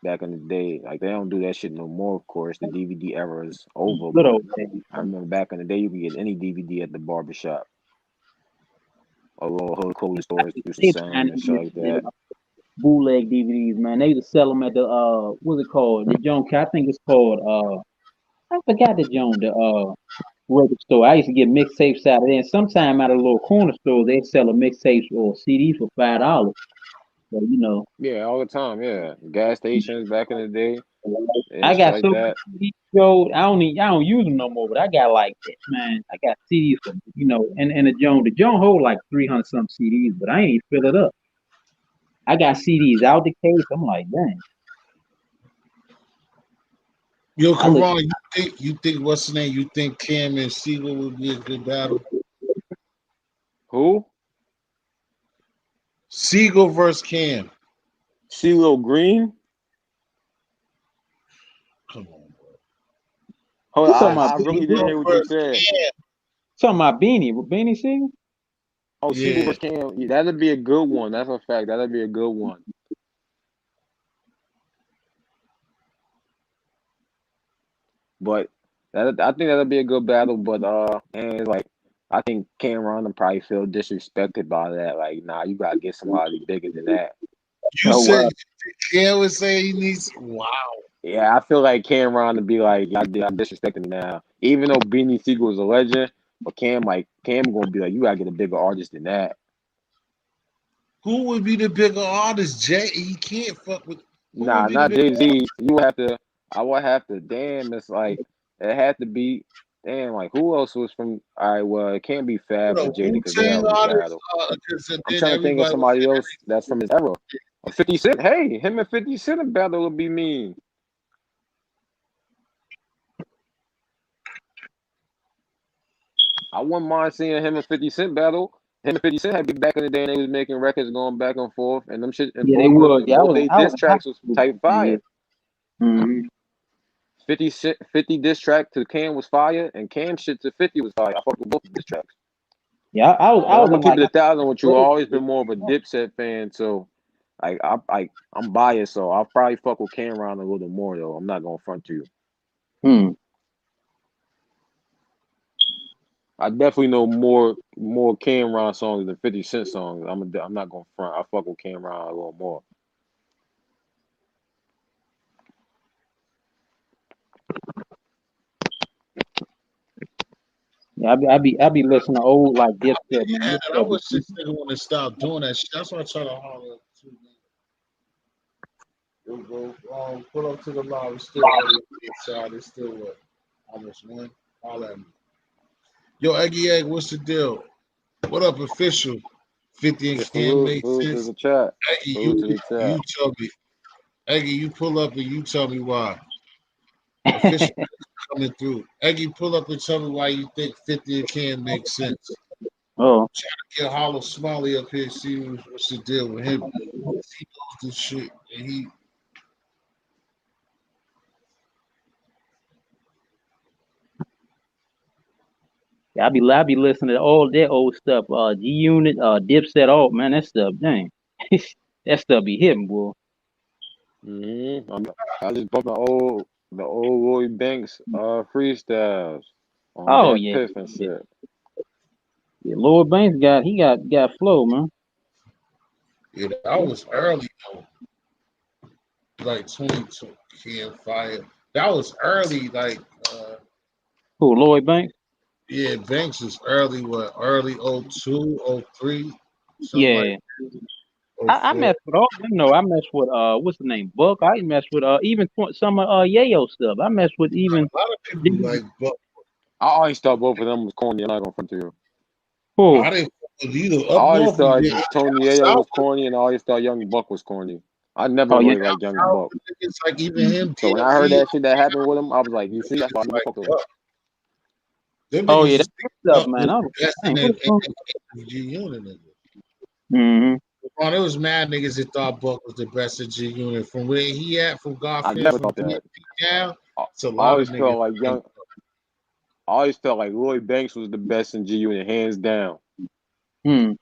Speaker 3: back in the day. Like they don't do that shit no more, of course. The DVD era is over,
Speaker 6: Good
Speaker 3: but
Speaker 6: old days.
Speaker 3: I remember back in the day you could get any DVD at the barbershop. A little hood clothing stores used to
Speaker 6: They
Speaker 3: sell them
Speaker 6: buying
Speaker 3: and shit like
Speaker 6: them
Speaker 3: that.
Speaker 6: bootleg DVDs, man. They used to sell them at the what's it called? The Joan. I think it's called I forgot the Joan. The record store. I used to get mixtapes out of there. And sometime out of a little corner store, they sell a mixtape or CD for $5. So
Speaker 3: Yeah, all the time, yeah. Gas stations back in the day
Speaker 6: I
Speaker 3: and shit
Speaker 6: got
Speaker 3: like
Speaker 6: so many
Speaker 3: that.
Speaker 6: CDs, yo. I don't use them no more, but I got like that, man. I got CDs for and the Joan hold like 300 some CDs, but I ain't even fill it up. I got CDs out the case. I'm like, dang.
Speaker 1: Yo,
Speaker 6: I look.
Speaker 1: Karan, you think what's the name? You think Cam and Siegel would be a good battle?
Speaker 3: Who?
Speaker 1: Siegel versus Cam.
Speaker 3: CeeLo Green?
Speaker 1: Come on, bro.
Speaker 3: Hold
Speaker 6: You
Speaker 3: on,
Speaker 6: talking
Speaker 1: Said
Speaker 6: about
Speaker 3: I really didn't
Speaker 1: Siegel
Speaker 3: hear what you
Speaker 1: versus
Speaker 3: said.
Speaker 1: Cam.
Speaker 6: Beanie Siegel?
Speaker 3: Oh, Siegel
Speaker 1: Yeah.
Speaker 3: versus Cam. Yeah, that'd be a good one. That's a fact. That'd be a good one. But I think that'll be a good battle. But and it's like I think Cameron will probably feel disrespected by that. Like, nah, you gotta get somebody bigger than that.
Speaker 1: You
Speaker 6: Oh
Speaker 1: said
Speaker 6: wow.
Speaker 1: you think Cam would say he needs. Wow.
Speaker 3: Yeah, I feel like Cameron to be like, y'all disrespecting me now. Even though Beanie Siegel is a legend, but Cam gonna be like, you gotta get a bigger artist than that.
Speaker 1: Who would be the bigger artist? Jay. He can't fuck with. Who would
Speaker 3: Nah,
Speaker 1: be the
Speaker 3: not
Speaker 1: bigger
Speaker 3: Jay
Speaker 1: artist?
Speaker 3: Z. You would have to. I would have to. Damn, it's like it had to be. Damn, like who else was from? All right, well, it can't be
Speaker 1: What
Speaker 3: Fab
Speaker 1: a
Speaker 3: or Jada
Speaker 1: Wu
Speaker 3: because they
Speaker 1: Tang
Speaker 3: already
Speaker 1: artist?
Speaker 3: battled.
Speaker 1: Because
Speaker 3: I'm
Speaker 1: then
Speaker 3: trying to think of
Speaker 1: everybody was
Speaker 3: somebody else that's from his era. 50 Cent. Hey, him and 50 Cent in battle would be mean. I wouldn't mind seeing him and 50 Cent battle. Him and 50 Cent had big back in the day, and they was making records going back and forth, and them shit, and
Speaker 6: Yeah, they
Speaker 3: both of them,
Speaker 6: would. Yeah,
Speaker 3: both they
Speaker 6: I was
Speaker 3: diss
Speaker 6: in high
Speaker 3: tracks was
Speaker 6: school.
Speaker 3: type
Speaker 6: Yeah.
Speaker 3: fire.
Speaker 6: Mm-hmm.
Speaker 3: 50 diss track to Cam was fire, and Cam shit to 50 was fire. I fuck with both diss tracks.
Speaker 6: Yeah, I
Speaker 3: But I'm
Speaker 6: was
Speaker 3: gonna
Speaker 6: in
Speaker 3: keep
Speaker 6: like
Speaker 3: it
Speaker 6: high
Speaker 3: 1,000 with you. I've
Speaker 6: school.
Speaker 3: always been more of a Dipset fan, so I'm biased, so I'll probably fuck with Cameron a little more though. I'm not gonna front to you.
Speaker 6: Hmm.
Speaker 3: I definitely know more Cameron songs than 50 Cent songs. I'm not gonna front. I fuck with Cameron a little more.
Speaker 6: Yeah, I be listening to old like Dipset, man.
Speaker 1: Yeah, and I
Speaker 6: Dipset be
Speaker 1: wish this nigga want to stop doing that shit. That's why I try to holler at you, man. We'll go pull up to the line. We still early inside. It's still what? Almost one. Holler at me. Yo, Eggy Egg, what's the deal? What up, official? 50 and
Speaker 3: Yeah,
Speaker 1: Cam make
Speaker 3: salute to
Speaker 1: sense.
Speaker 3: the chat.
Speaker 1: Eggy,
Speaker 3: Salute to the
Speaker 1: you
Speaker 3: chat.
Speaker 1: tell me. Eggy, you pull up and you tell me why. Official coming through. Eggy, pull up and tell me why you think 50 and Cam make sense.
Speaker 6: Oh,
Speaker 1: Get Hollow Smiley up here, see what's the deal with him. He knows this shit, and he.
Speaker 6: yeah, I be listening to all that old stuff. G Unit, Dipset, all man, that stuff, dang, that stuff be hitting, boy.
Speaker 3: I just bought the old Lloyd Banks freestyles on
Speaker 6: Oh
Speaker 3: that
Speaker 6: yeah,
Speaker 3: Piff and
Speaker 6: yeah.
Speaker 3: shit.
Speaker 6: Yeah, Lord Banks got flow, man.
Speaker 1: Yeah, that was early though. Like 22 Camp Fire. That was early, like
Speaker 6: Who, Lloyd Banks?
Speaker 1: yeah, Banks was early, what, early '02, '03, something like
Speaker 6: Yeah. I
Speaker 1: '04.
Speaker 6: mess with all them. No, I mess with what's the name? Buck. I mess with even some of Yayo stuff. I mess with even
Speaker 1: A lot of people like Buck.
Speaker 3: I always thought both of them was corny. I'm not gonna front to you.
Speaker 6: who?
Speaker 1: I didn't fuck with either.
Speaker 3: I
Speaker 1: Up
Speaker 3: always
Speaker 1: north, we
Speaker 3: thought
Speaker 1: did. Down
Speaker 3: Tony Yayo
Speaker 1: south,
Speaker 3: was corny, and I always thought Young Buck was corny. I never
Speaker 6: Oh yeah.
Speaker 3: really
Speaker 1: down
Speaker 3: liked Young
Speaker 1: south,
Speaker 3: Buck.
Speaker 1: it's like even him,
Speaker 3: So when I heard
Speaker 1: DMV,
Speaker 3: that shit that happened with him, I was like, you see, that's why I never
Speaker 1: like
Speaker 3: fucked with him.
Speaker 1: Buck. Them
Speaker 6: Oh
Speaker 1: niggas
Speaker 6: yeah.
Speaker 1: is
Speaker 6: That's good stuff,
Speaker 1: Buck
Speaker 6: man.
Speaker 1: was
Speaker 6: I
Speaker 1: the
Speaker 6: was
Speaker 1: best
Speaker 6: dang,
Speaker 1: in
Speaker 6: what's wrong?
Speaker 1: the G Unit, nigga.
Speaker 6: Mm-hmm.
Speaker 1: Oh, there was mad niggas that thought Buck was the best in G Unit. From where he at, from
Speaker 3: I
Speaker 1: Godfrey,
Speaker 3: never
Speaker 1: from
Speaker 3: thought
Speaker 1: DMV
Speaker 3: that.
Speaker 1: down,
Speaker 3: I,
Speaker 1: it's a
Speaker 3: I
Speaker 1: lot of
Speaker 3: always
Speaker 1: niggas.
Speaker 3: felt like I always felt like Lloyd Banks was the best in G Unit, hands down.
Speaker 6: Hmm.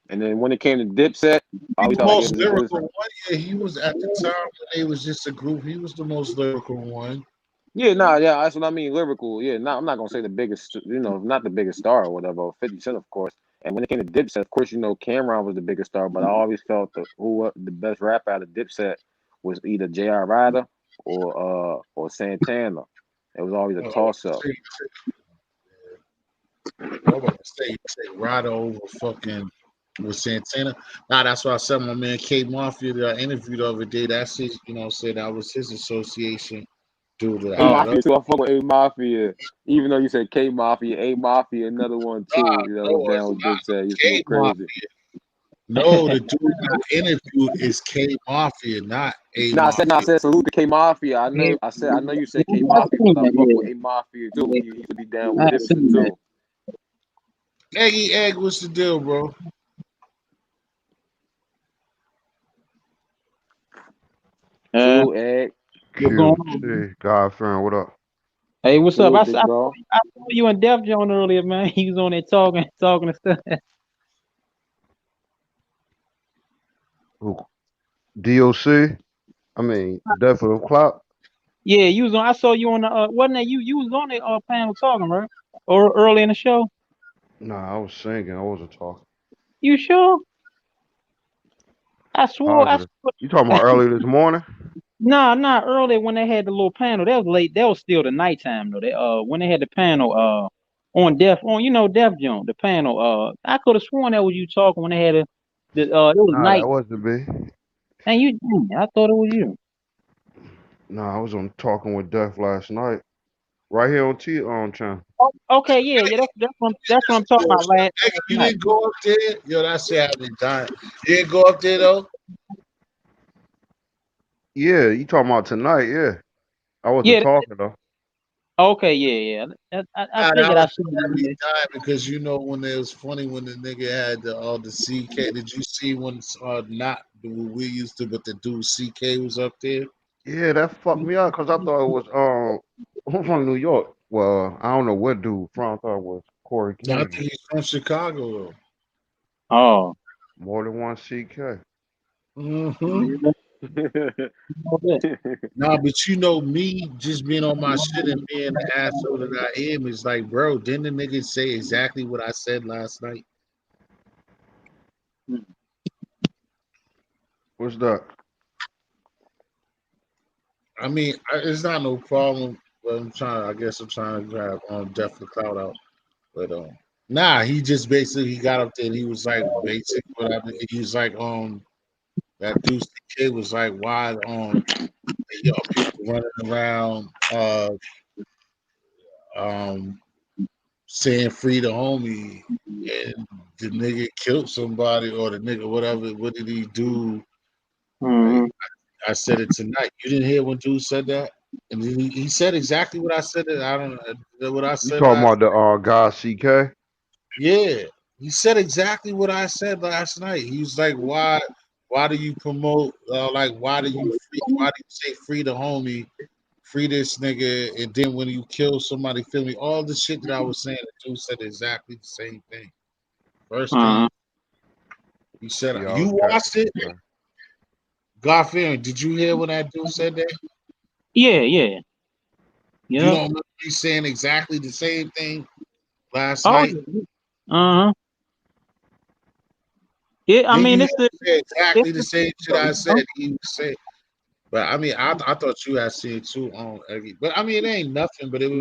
Speaker 3: And then when it came to Dipset, I
Speaker 1: He
Speaker 3: always
Speaker 1: the
Speaker 3: felt like
Speaker 1: most
Speaker 3: it was.
Speaker 1: lyrical one. Yeah, he was at the time when they was just a group. He was the most lyrical one.
Speaker 3: Yeah, nah, yeah, that's what I mean. Lyrical, yeah. I'm not gonna say the biggest, not the biggest star or whatever. 50 Cent, of course. And when it came to Dipset, of course, Cameron was the biggest star. But I always felt the best rapper out of Dipset was either J.R. Ryder or Santana. It was always a
Speaker 1: Oh,
Speaker 3: toss up.
Speaker 1: I was about to say Ryder over fucking with Santana. Nah, that's why I said my man K Mafia that I interviewed the other day. That's his, said that was his association dude that
Speaker 3: A
Speaker 1: I
Speaker 6: Oh.
Speaker 1: met up.
Speaker 3: Mafia too. I fuck with A Mafia. Even though you said K Mafia, A Mafia, another one too. Was
Speaker 1: No,
Speaker 3: down
Speaker 1: it's
Speaker 3: with
Speaker 1: not
Speaker 3: Dipset. Used to
Speaker 1: K
Speaker 3: go crazy.
Speaker 1: Mafia. No, the dude I interviewed is K Mafia, not A
Speaker 3: I
Speaker 1: Mafia.
Speaker 3: said salute to K Mafia.
Speaker 6: Yeah.
Speaker 3: I know you said K
Speaker 6: I
Speaker 3: Mafia
Speaker 6: seen
Speaker 3: because I
Speaker 6: that,
Speaker 3: fuck with
Speaker 6: yeah.
Speaker 3: A Mafia too. He used to be down
Speaker 6: I
Speaker 3: with
Speaker 6: had
Speaker 3: Dipset
Speaker 6: seen that.
Speaker 3: too.
Speaker 1: Eggy Egg, what's the deal, bro?
Speaker 6: Uh,
Speaker 3: Salute, Egg.
Speaker 6: what's going
Speaker 7: Q,
Speaker 6: on?
Speaker 7: C, God friend, what up?
Speaker 6: Hey, what's up?
Speaker 3: Salute, big bro.
Speaker 6: I saw you and Def John earlier, man. He was on there talking and stuff.
Speaker 7: Who? DOC? I mean, Death of the Clock?
Speaker 6: Yeah, you was on. I saw you on the. Wasn't that you? You was on the panel talking, right? Or early in the show.
Speaker 7: Nah, I was singing. I wasn't talking.
Speaker 6: You sure? I swore. I
Speaker 7: Positive.
Speaker 6: swore.
Speaker 7: You talking about earlier this morning?
Speaker 6: Nah, not early when they had the little panel. That was late. That was still the nighttime though. They when they had the panel on Def Junk, the panel I could have sworn that was you talking when they had it was
Speaker 7: Nah,
Speaker 6: night.
Speaker 7: that wasn't me.
Speaker 6: And I thought it was you.
Speaker 7: Nah, I was on talking with Death last night. Right here on channel.
Speaker 6: Oh, okay, yeah, that's what I'm talking about
Speaker 1: Eggy,
Speaker 6: last
Speaker 1: you
Speaker 6: night.
Speaker 1: didn't go up there? Yo, that shit had me dying. You didn't go up there though?
Speaker 7: Yeah, you talking about tonight, yeah. I wasn't
Speaker 6: Yeah,
Speaker 7: talking though.
Speaker 6: okay, yeah. I
Speaker 1: Nah, that
Speaker 6: figured I
Speaker 1: was
Speaker 6: seen
Speaker 1: had
Speaker 6: you
Speaker 1: me
Speaker 6: there.
Speaker 1: dying because when it was funny when the nigga had the CK. Did you see when not what we used to, but the dude CK was up there?
Speaker 7: Yeah, that fucked me up because I thought it was I'm from New York. Well, I don't know what dude from. I thought it was Corey
Speaker 1: No, I
Speaker 7: King.
Speaker 1: think he's from Chicago though.
Speaker 6: Oh,
Speaker 7: More than one CK.
Speaker 1: Mm-hmm.
Speaker 6: yeah, all that.
Speaker 1: Nah, but me just being on my shit and being the asshole that I am is like, bro, didn't the nigga say exactly what I said last night?
Speaker 7: What's that?
Speaker 1: I mean, it's not no problem. But I guess I'm trying to grab Def the Cloud out. But nah, he just basically he got up there and he was like basic whatever. He was like that dude kid was like why y'all people running around um saying free the homie and the nigga killed somebody or the nigga whatever. What did he do? Like
Speaker 6: Mm-hmm.
Speaker 1: I said it tonight. You didn't hear when dude said that? And he said exactly what I said. I don't know what I
Speaker 7: You
Speaker 1: said
Speaker 7: talking
Speaker 1: last.
Speaker 7: about the guy CK?
Speaker 1: Yeah, he said exactly what I said last night. He was like, why do you promote? Like, why do you say free the homie, free this nigga, and then when you kill somebody, feel me? All the shit that I was saying, the dude said exactly the same thing. First thing
Speaker 6: Uh-huh.
Speaker 1: he said,
Speaker 7: Yeah, I
Speaker 1: you
Speaker 7: was
Speaker 1: watched
Speaker 7: catching
Speaker 1: it?
Speaker 7: CK.
Speaker 1: God fearing. Did you hear when that dude said that?
Speaker 6: Yeah,
Speaker 1: You
Speaker 6: yeah.
Speaker 1: don't remember me saying exactly the same thing last
Speaker 6: Oh,
Speaker 1: night?
Speaker 6: uh-huh. I
Speaker 1: Then
Speaker 6: mean,
Speaker 1: you
Speaker 6: it's
Speaker 1: hear me say
Speaker 6: it's
Speaker 1: exactly the
Speaker 6: the
Speaker 1: same shit I said. He was saying, but I mean, I thought you had seen it too on Eggy. But I mean, it ain't nothing. But it was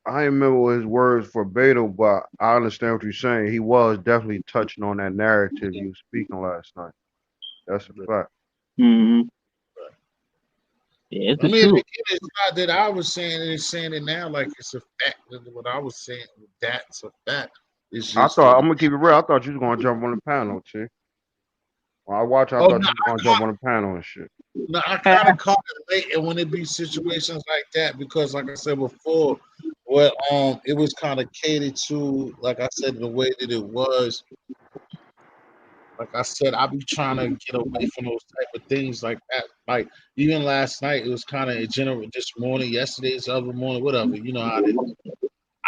Speaker 7: I ain't remember his words verbatim, but I understand what you're saying. He was definitely touching on that narrative you was speaking last night. That's a fact.
Speaker 6: mm-hmm. Yeah, it's
Speaker 1: I
Speaker 6: the
Speaker 1: mean, again,
Speaker 6: truth.
Speaker 1: it's not that I was saying it, it's saying it now like it's a fact. What I was saying, that's a fact. It's
Speaker 7: I
Speaker 1: just
Speaker 7: thought
Speaker 1: that.
Speaker 7: I'm gonna keep it real. I thought you was gonna jump on the panel, T. When I watch, I
Speaker 1: Oh
Speaker 7: thought
Speaker 1: no,
Speaker 7: you was gonna jump on the panel and shit.
Speaker 1: no, I kind of caught it late, and when it be situations like that, because like I said before, well, it was kind of catered to, like I said, the way that it was. Like I said, I be trying to get away from those type of things like that. Like even last night, it was kind of general. This morning, yesterday's other morning, whatever. You know how it is.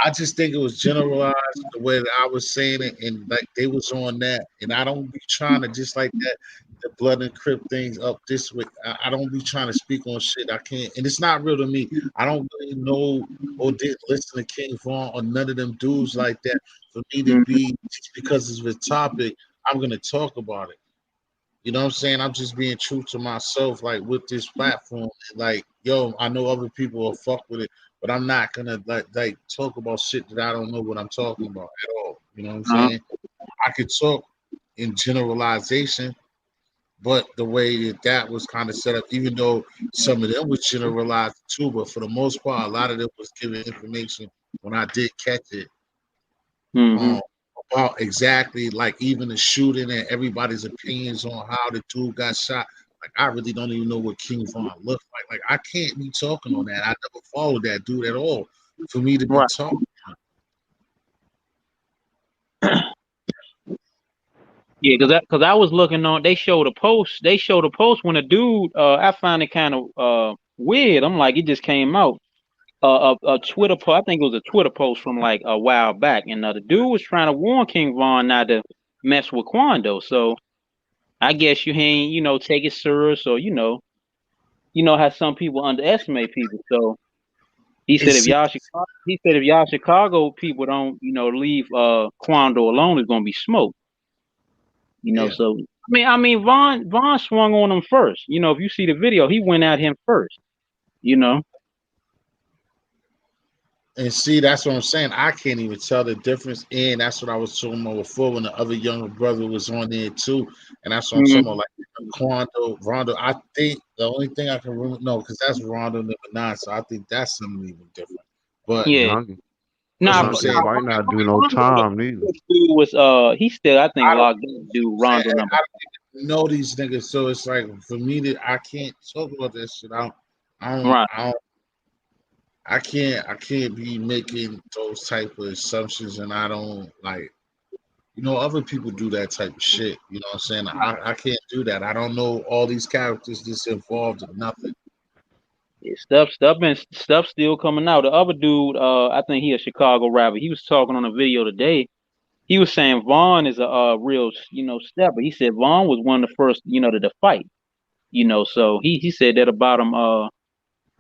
Speaker 1: I just think it was generalized the way that I was saying it, and like they was on that, and I don't be trying to just like that the blood and crip things up this way. I don't be trying to speak on shit I can't, and it's not real to me. I don't really know or did listen to King Vaughn or none of them dudes like that for me to
Speaker 6: Mhm.
Speaker 1: be just because it's a topic. I'm gonna talk about it. You know what I'm saying? I'm just being true to myself, like with this platform. Like, yo, I know other people will fuck with it, but I'm not gonna like talk about shit that I don't know what I'm talking about at all. You know what I'm
Speaker 6: Uh,
Speaker 1: saying? I could talk in generalization, but the way that that was kind of set up, even though some of them was generalized too, but for the most part, a lot of them was giving information when I did catch it
Speaker 6: mm-hmm.
Speaker 1: um, about exactly like even the shooting and everybody's opinions on how the dude got shot. Like I really don't even know what King Von looked like. Like I can't be talking on that. I never followed that dude at all. For me to be
Speaker 6: Right.
Speaker 1: talking,
Speaker 6: Yeah, because I was looking on. They showed a post. They showed a post when a dude. I find it kind of weird. I'm like, it just came out. A Twitter post. I think it was a Twitter post from like a while back, and the dude was trying to warn King Von not to mess with Quando. So I guess you ain't, take it serious, or how some people underestimate people. So he
Speaker 1: and
Speaker 6: said
Speaker 1: see,
Speaker 6: if y'all Chicago people don't, leave Quando alone, it's gonna be smoke.
Speaker 1: yeah.
Speaker 6: So I mean Vaughn swung on him first. If you see the video, he went at him first. You know.
Speaker 1: And see, that's what I'm saying. I can't even tell the difference. And that's what I was talking about before when the other younger brother was on there too. And that's what I'm talking about.
Speaker 6: Mhm.
Speaker 1: Like Quando, Rondo. I think the only thing I can remember, no, because that's Rondo #9. So I think that's something even different. But
Speaker 6: Yeah.
Speaker 7: Young,
Speaker 1: that's
Speaker 6: Nah,
Speaker 1: what I'm
Speaker 7: Young
Speaker 6: nah.
Speaker 1: saying.
Speaker 7: might not do no
Speaker 6: Rondo,
Speaker 7: time neither.
Speaker 6: this dude was he still I think
Speaker 1: I don't
Speaker 6: logged in dude
Speaker 1: say
Speaker 6: Rondo number.
Speaker 1: I don't even know these niggas. So it's like for me that I can't talk about that shit. I don't,
Speaker 6: Right.
Speaker 1: I don't, I can't be making those type of assumptions, and I don't like. Other people do that type of shit. You know what I'm saying? I can't do that. I don't know all these characters that's involved in nothing.
Speaker 6: Yeah, stuff still coming out. The other dude, I think he a Chicago rapper. He was talking on a video today. He was saying Vaughn is a real, stepper. He said Vaughn was one of the first, to fight. So he said that about him.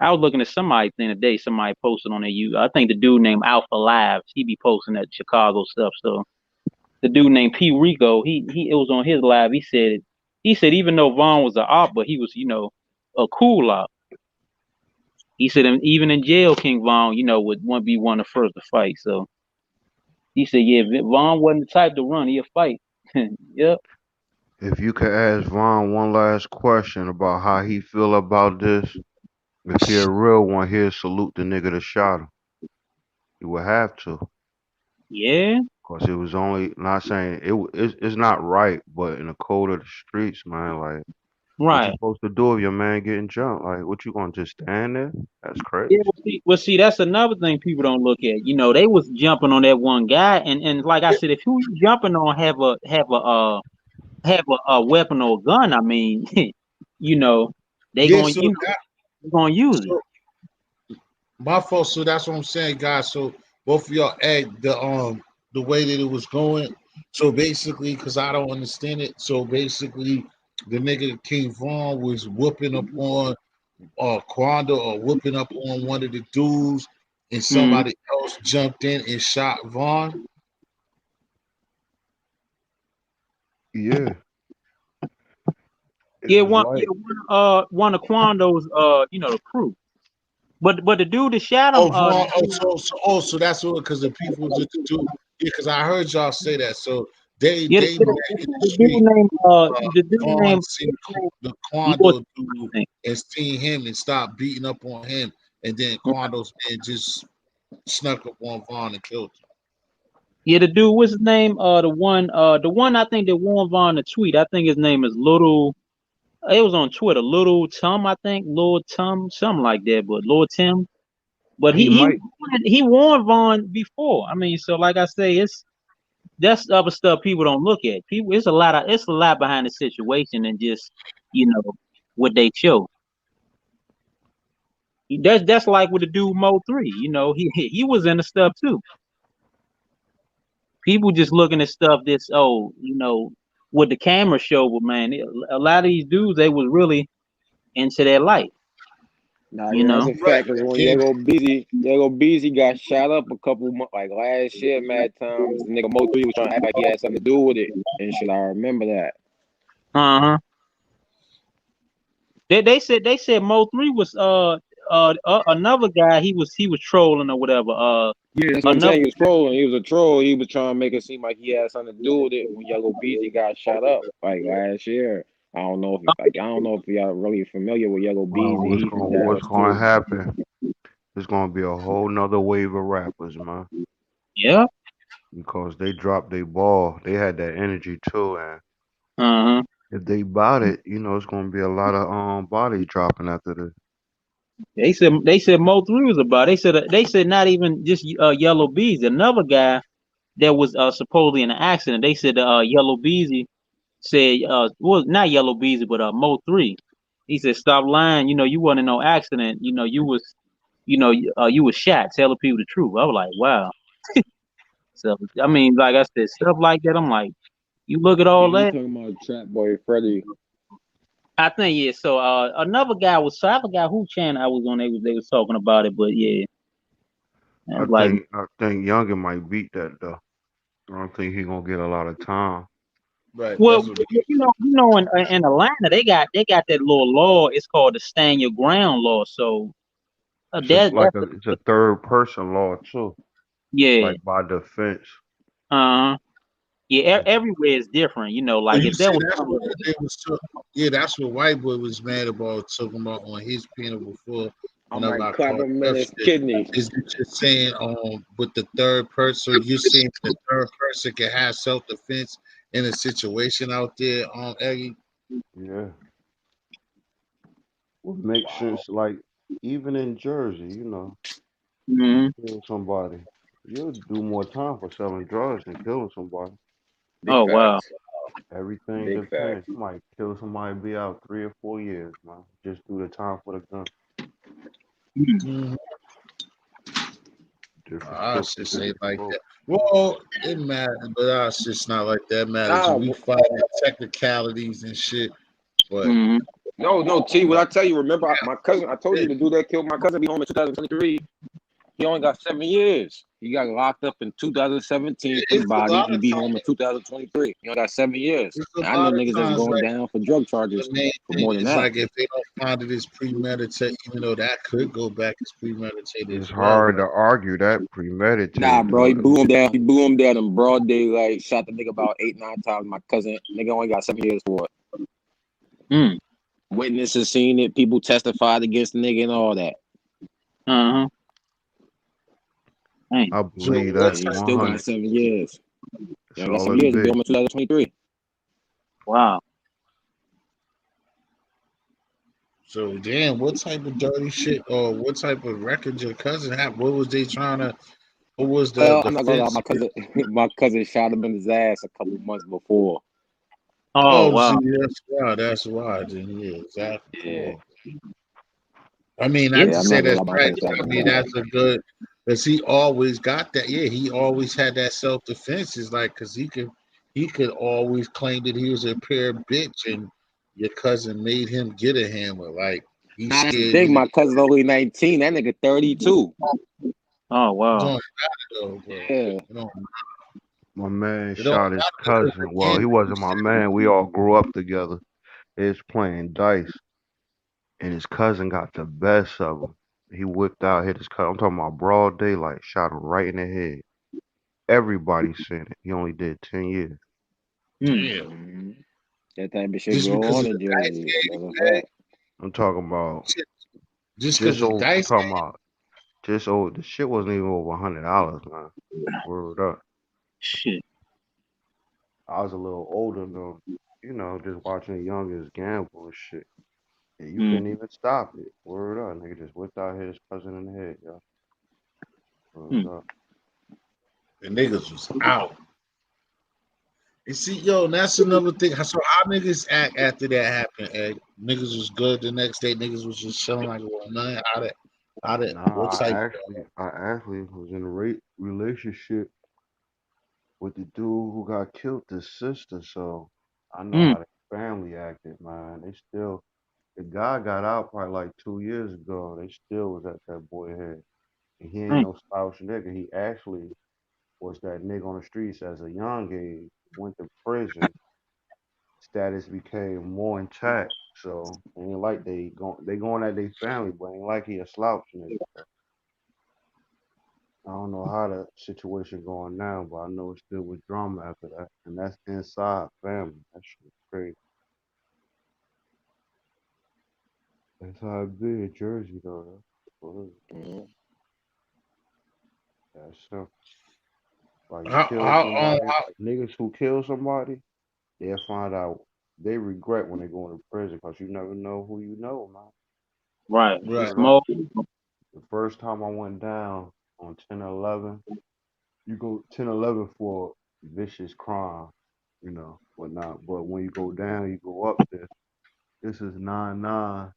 Speaker 6: I was looking at somebody thing today. Somebody posted on there. I think the dude named Alpha Lives. He be posting that Chicago stuff. So the dude named P Rico, he it was on his live. He said even though Vaughn was a op, but he was a cool op. He said even in jail, King Vaughn, would be one of the first to fight. So he said, yeah, if Vaughn wasn't the type to run, he'll fight. Yep.
Speaker 7: If you could ask Vaughn one last question about how he feel about this, if he a real one, he'll salute the nigga that shot him. He would have to,
Speaker 6: Yeah.
Speaker 7: cause it was only not saying it's not right, but in the code of the streets, man, like what you
Speaker 6: Right.
Speaker 7: supposed to do if your man getting jumped? Like what you gonna just stand there? That's
Speaker 6: Yeah.
Speaker 7: crazy.
Speaker 6: Well, see, that's another thing people don't look at. They was jumping on that one guy, and like I said, if who you jumping on have a weapon or a gun, I mean, you know, they
Speaker 1: Yeah,
Speaker 6: going
Speaker 1: so that
Speaker 6: they're gonna use it.
Speaker 1: so my fault. So that's what I'm saying, guys. So both of y'all egg the way that it was going. So basically, because I don't understand it. So basically, the nigga King Vaughn was whooping up on Quando or whooping up on one of the dudes, and
Speaker 6: Mm.
Speaker 1: somebody else jumped in and shot Vaughn?
Speaker 7: Yeah, it
Speaker 6: Yeah,
Speaker 7: was like
Speaker 6: one of Quando's the crew. But the dude that shot him,
Speaker 1: Oh, Vaughn. So that's what, because the people that do. Yeah, because I heard y'all say that. So
Speaker 6: yeah,
Speaker 1: they met in the
Speaker 6: the dude
Speaker 1: street.
Speaker 6: named the dude
Speaker 1: Vaughn
Speaker 6: named
Speaker 1: seen the
Speaker 6: Lord,
Speaker 1: Quando
Speaker 6: I
Speaker 1: dude
Speaker 6: think.
Speaker 1: and seen him and stopped beating up on him, and then Quando's man just snuck up on Vaughn and killed him.
Speaker 6: Yeah, the dude, what's his name? The one I think that won Vaughn the tweet. I think his name is Little. It was on Twitter, Little Tum, I think, Lord Tum, something like that. But Lord Tim, but
Speaker 7: he
Speaker 6: he he
Speaker 7: might.
Speaker 6: he warned Vaughn before. I mean, so like I say, that's the other stuff people don't look at. People, it's a lot behind the situation than just what they show. That's like with the dude Mo 3. He was in the stuff too. People just looking at stuff that's what the camera show, but man, a lot of these dudes they was really into their life.
Speaker 3: Nah,
Speaker 6: You
Speaker 3: yeah, that's
Speaker 6: know.
Speaker 3: a
Speaker 1: Right.
Speaker 3: fact. Cause when
Speaker 1: Again,
Speaker 3: Yago Beezy got shot up a couple months, like last year, mad times. The nigga Mo 3 was trying to act like he had something to do with it and shit. I remember that.
Speaker 6: Uh huh. They said Mo 3 was another guy. He was trolling or whatever.
Speaker 3: Yeah, that's what I'm
Speaker 6: Another.
Speaker 3: saying. He was trolling. He was a troll. He was trying to make it seem like he had something to do with it when Yago Beezy got shot up like last year. I don't know if y'all really familiar with Yago
Speaker 7: Well,
Speaker 3: Beezy. He's from
Speaker 7: what's
Speaker 3: Dallas
Speaker 7: going to
Speaker 3: too.
Speaker 7: happen? There's going to be a whole nother wave of rappers, man,
Speaker 6: Yeah.
Speaker 7: because they dropped their ball. They had that energy too, and
Speaker 6: Uh huh.
Speaker 7: if they bought it, it's going to be a lot of body dropping after this.
Speaker 6: They said Mo 3 was about. They said not even just Yellow Bees. Another guy that was supposedly in an accident. They said Yellow Beezy said well, not Yellow Beezy but Mo 3. He said stop lying. You wasn't in no accident. You was shot. Tell the people the truth. I was like, wow. So I mean, like I said, stuff like that. I'm like, you look at
Speaker 3: Yeah,
Speaker 6: all
Speaker 3: you
Speaker 6: that.
Speaker 3: talking about Trap Boy Freddy?
Speaker 6: I think yeah. So another guy was. So I forgot who channel I was on. They was talking about it, but yeah, I
Speaker 7: I
Speaker 6: was like,
Speaker 7: think I think Youngin might beat that though. I don't think he gonna get a lot of time.
Speaker 1: right.
Speaker 6: well,
Speaker 1: That's what it is.
Speaker 6: in Atlanta they got that little law. It's called the stand your ground law. So
Speaker 7: It's a
Speaker 6: that
Speaker 7: like
Speaker 6: that's
Speaker 7: a it's a third person law too,
Speaker 6: yeah.
Speaker 7: like by defense.
Speaker 6: Uh yeah.
Speaker 7: Mhm.
Speaker 6: Everywhere is different.
Speaker 1: So
Speaker 6: Like
Speaker 1: you
Speaker 6: if there
Speaker 1: see,
Speaker 6: was
Speaker 1: that's
Speaker 6: something.
Speaker 1: what they was talking. Yeah, that's what White Boy was mad about talking about on his panel before.
Speaker 3: I
Speaker 1: Whenever
Speaker 3: might
Speaker 1: I
Speaker 3: clap
Speaker 1: called
Speaker 3: him in
Speaker 1: up
Speaker 3: his
Speaker 1: shit,
Speaker 3: kidney.
Speaker 1: is it just saying with the third person? You're saying the third person can have self defense in a situation out there, Eggy?
Speaker 7: Yeah, would make sense. Like even in Jersey, you
Speaker 6: Mhm.
Speaker 7: kill somebody, you'll do more time for selling drugs than killing somebody.
Speaker 3: Big
Speaker 6: Oh wow.
Speaker 3: facts.
Speaker 7: Everything
Speaker 3: Big
Speaker 7: depends.
Speaker 3: facts.
Speaker 7: You might kill somebody, be out 3 or 4 years, man. Just do the time for the gun.
Speaker 6: Mhm.
Speaker 1: Mm,
Speaker 7: Different
Speaker 1: I
Speaker 7: strokes for
Speaker 1: should say
Speaker 7: different
Speaker 1: like that.
Speaker 7: folks.
Speaker 1: Well, it matters, but it's just not like that. It matters.
Speaker 3: Nah,
Speaker 1: We fight technicalities and shit, but
Speaker 6: Mhm.
Speaker 3: no, T. What
Speaker 1: like,
Speaker 3: I tell you? Remember, my cousin. I told you the dude that killed my cousin be home in 2023. He only got 7 years. He got locked up in 2017 for the
Speaker 1: it's a
Speaker 3: body.
Speaker 1: lot
Speaker 3: He
Speaker 1: of
Speaker 3: be
Speaker 1: times.
Speaker 3: home in 2023. He only got 7 years.
Speaker 1: It's
Speaker 3: And
Speaker 1: a
Speaker 3: I know
Speaker 1: lot of
Speaker 3: niggas that's
Speaker 1: times
Speaker 3: going
Speaker 1: like.
Speaker 3: down for drug
Speaker 1: The
Speaker 3: charges
Speaker 1: main
Speaker 3: for
Speaker 1: thing
Speaker 3: more than
Speaker 1: is
Speaker 3: that.
Speaker 1: like if they don't find it as premeditated, even though that could go back as premeditated
Speaker 7: It's
Speaker 1: as well.
Speaker 7: hard to
Speaker 1: Like
Speaker 7: argue that
Speaker 3: Nah,
Speaker 7: premeditated
Speaker 3: bro, he
Speaker 7: though.
Speaker 3: blew him down. He blew him down in broad daylight. Shot the nigga about 8, 9 times. My cousin, nigga, only got 7 years for it.
Speaker 6: Mhm.
Speaker 3: Witnesses seen it. People testified against the nigga and all that.
Speaker 6: Uh huh.
Speaker 7: I
Speaker 1: so,
Speaker 7: believe
Speaker 1: what
Speaker 3: And
Speaker 7: that
Speaker 3: he
Speaker 1: type?
Speaker 3: still got
Speaker 7: 100.
Speaker 3: 7 years.
Speaker 7: That's
Speaker 3: He only got
Speaker 7: all
Speaker 3: seven
Speaker 7: it
Speaker 3: years. He'll be
Speaker 7: be.
Speaker 3: home in 2023.
Speaker 6: Wow.
Speaker 1: So damn, what type of dirty shit or what type of record your cousin had? What was they trying to? What was the
Speaker 3: Well, I'm not gonna lie.
Speaker 1: defense?
Speaker 3: My cousin, my cousin shot him in his ass a couple months before.
Speaker 6: Oh
Speaker 1: Oh, see,
Speaker 6: wow.
Speaker 1: that's why. That's why. Then yeah, exactly.
Speaker 3: Yeah,
Speaker 1: Cool. I mean, not
Speaker 6: Yeah.
Speaker 3: yeah.
Speaker 1: to
Speaker 3: I'm
Speaker 1: say
Speaker 3: not gonna
Speaker 1: that's
Speaker 3: lie. My
Speaker 1: right,
Speaker 3: cousin
Speaker 1: but
Speaker 3: shot him
Speaker 1: I
Speaker 3: in
Speaker 1: mean
Speaker 3: his ass.
Speaker 1: that's a good because he always got that. Yeah, he always had that self defense. Is like because he could always claim that he was a pure bitch and your cousin made him get a hammer. Like he's
Speaker 3: Nah, that's the
Speaker 1: scared
Speaker 3: thing.
Speaker 1: you
Speaker 3: My cousin's only 19. That nigga 32.
Speaker 6: Oh wow.
Speaker 1: don't though, bro.
Speaker 3: Yeah.
Speaker 1: It don't
Speaker 7: My man
Speaker 1: it don't
Speaker 7: shot his
Speaker 1: matter because
Speaker 7: cousin. Well,
Speaker 1: again,
Speaker 7: he wasn't my man. We all grew up together. They was playing dice, and his cousin got the best of him. He whipped out, hit his cousin. I'm talking about broad daylight, shot him right in the head. Everybody seen it. He only did 10 years.
Speaker 6: Hmm.
Speaker 1: damn.
Speaker 3: hmm That type of shit
Speaker 1: Just
Speaker 3: go
Speaker 1: because
Speaker 3: on
Speaker 1: of the
Speaker 3: in
Speaker 1: dice
Speaker 3: Jersey.
Speaker 1: game,
Speaker 3: That's a
Speaker 1: man.
Speaker 3: fact.
Speaker 7: I'm talking about
Speaker 1: Shit, just because
Speaker 7: just
Speaker 1: of the
Speaker 7: old. I'm
Speaker 1: dice
Speaker 7: talking
Speaker 1: game.
Speaker 7: about just old. The shit wasn't even over $100, man. Word up.
Speaker 6: Shit.
Speaker 7: I was a little older though, just watching the youngest gamble and shit. And you
Speaker 6: Hmm.
Speaker 7: couldn't even stop it. Word up, nigga just whipped out hit his cousin in the head, yo. Word
Speaker 6: Hmm.
Speaker 7: up.
Speaker 1: The niggas was out. And see, yo, and that's another thing. So how niggas act after that happened? Niggas was good the next day. Niggas was just chilling like it was nothing. How that, what
Speaker 7: Nah,
Speaker 1: type?
Speaker 7: I actually was in a relationship with the dude who got killed, his sister. So I know
Speaker 6: Hmm.
Speaker 7: how the family acted, man. The guy got out probably like 2 years ago. They still was at that boy head. And he ain't
Speaker 6: Hmm.
Speaker 7: no slouch nigga. He actually was that nigga on the streets as a young age, went to prison, status became more intact. So ain't like they going at their family, but ain't like he a slouch nigga. So I don't know how the situation going now, but I know it's still with drama after that. And that's inside family. That shit crazy. That's how it be in Jersey though.
Speaker 3: Mhm.
Speaker 7: That's simple. Like you
Speaker 1: How,
Speaker 7: kill
Speaker 1: how,
Speaker 7: somebody,
Speaker 1: how,
Speaker 7: like niggas who kill somebody, they'll find out they regret when they go into prison because you never know who you know, man.
Speaker 6: Right.
Speaker 1: right.
Speaker 7: Word up.
Speaker 6: Smoke.
Speaker 7: The first time I went down on 10/11, you go 10/11 for vicious crime, whatnot. But when you go down, you go up there. This is 9/9,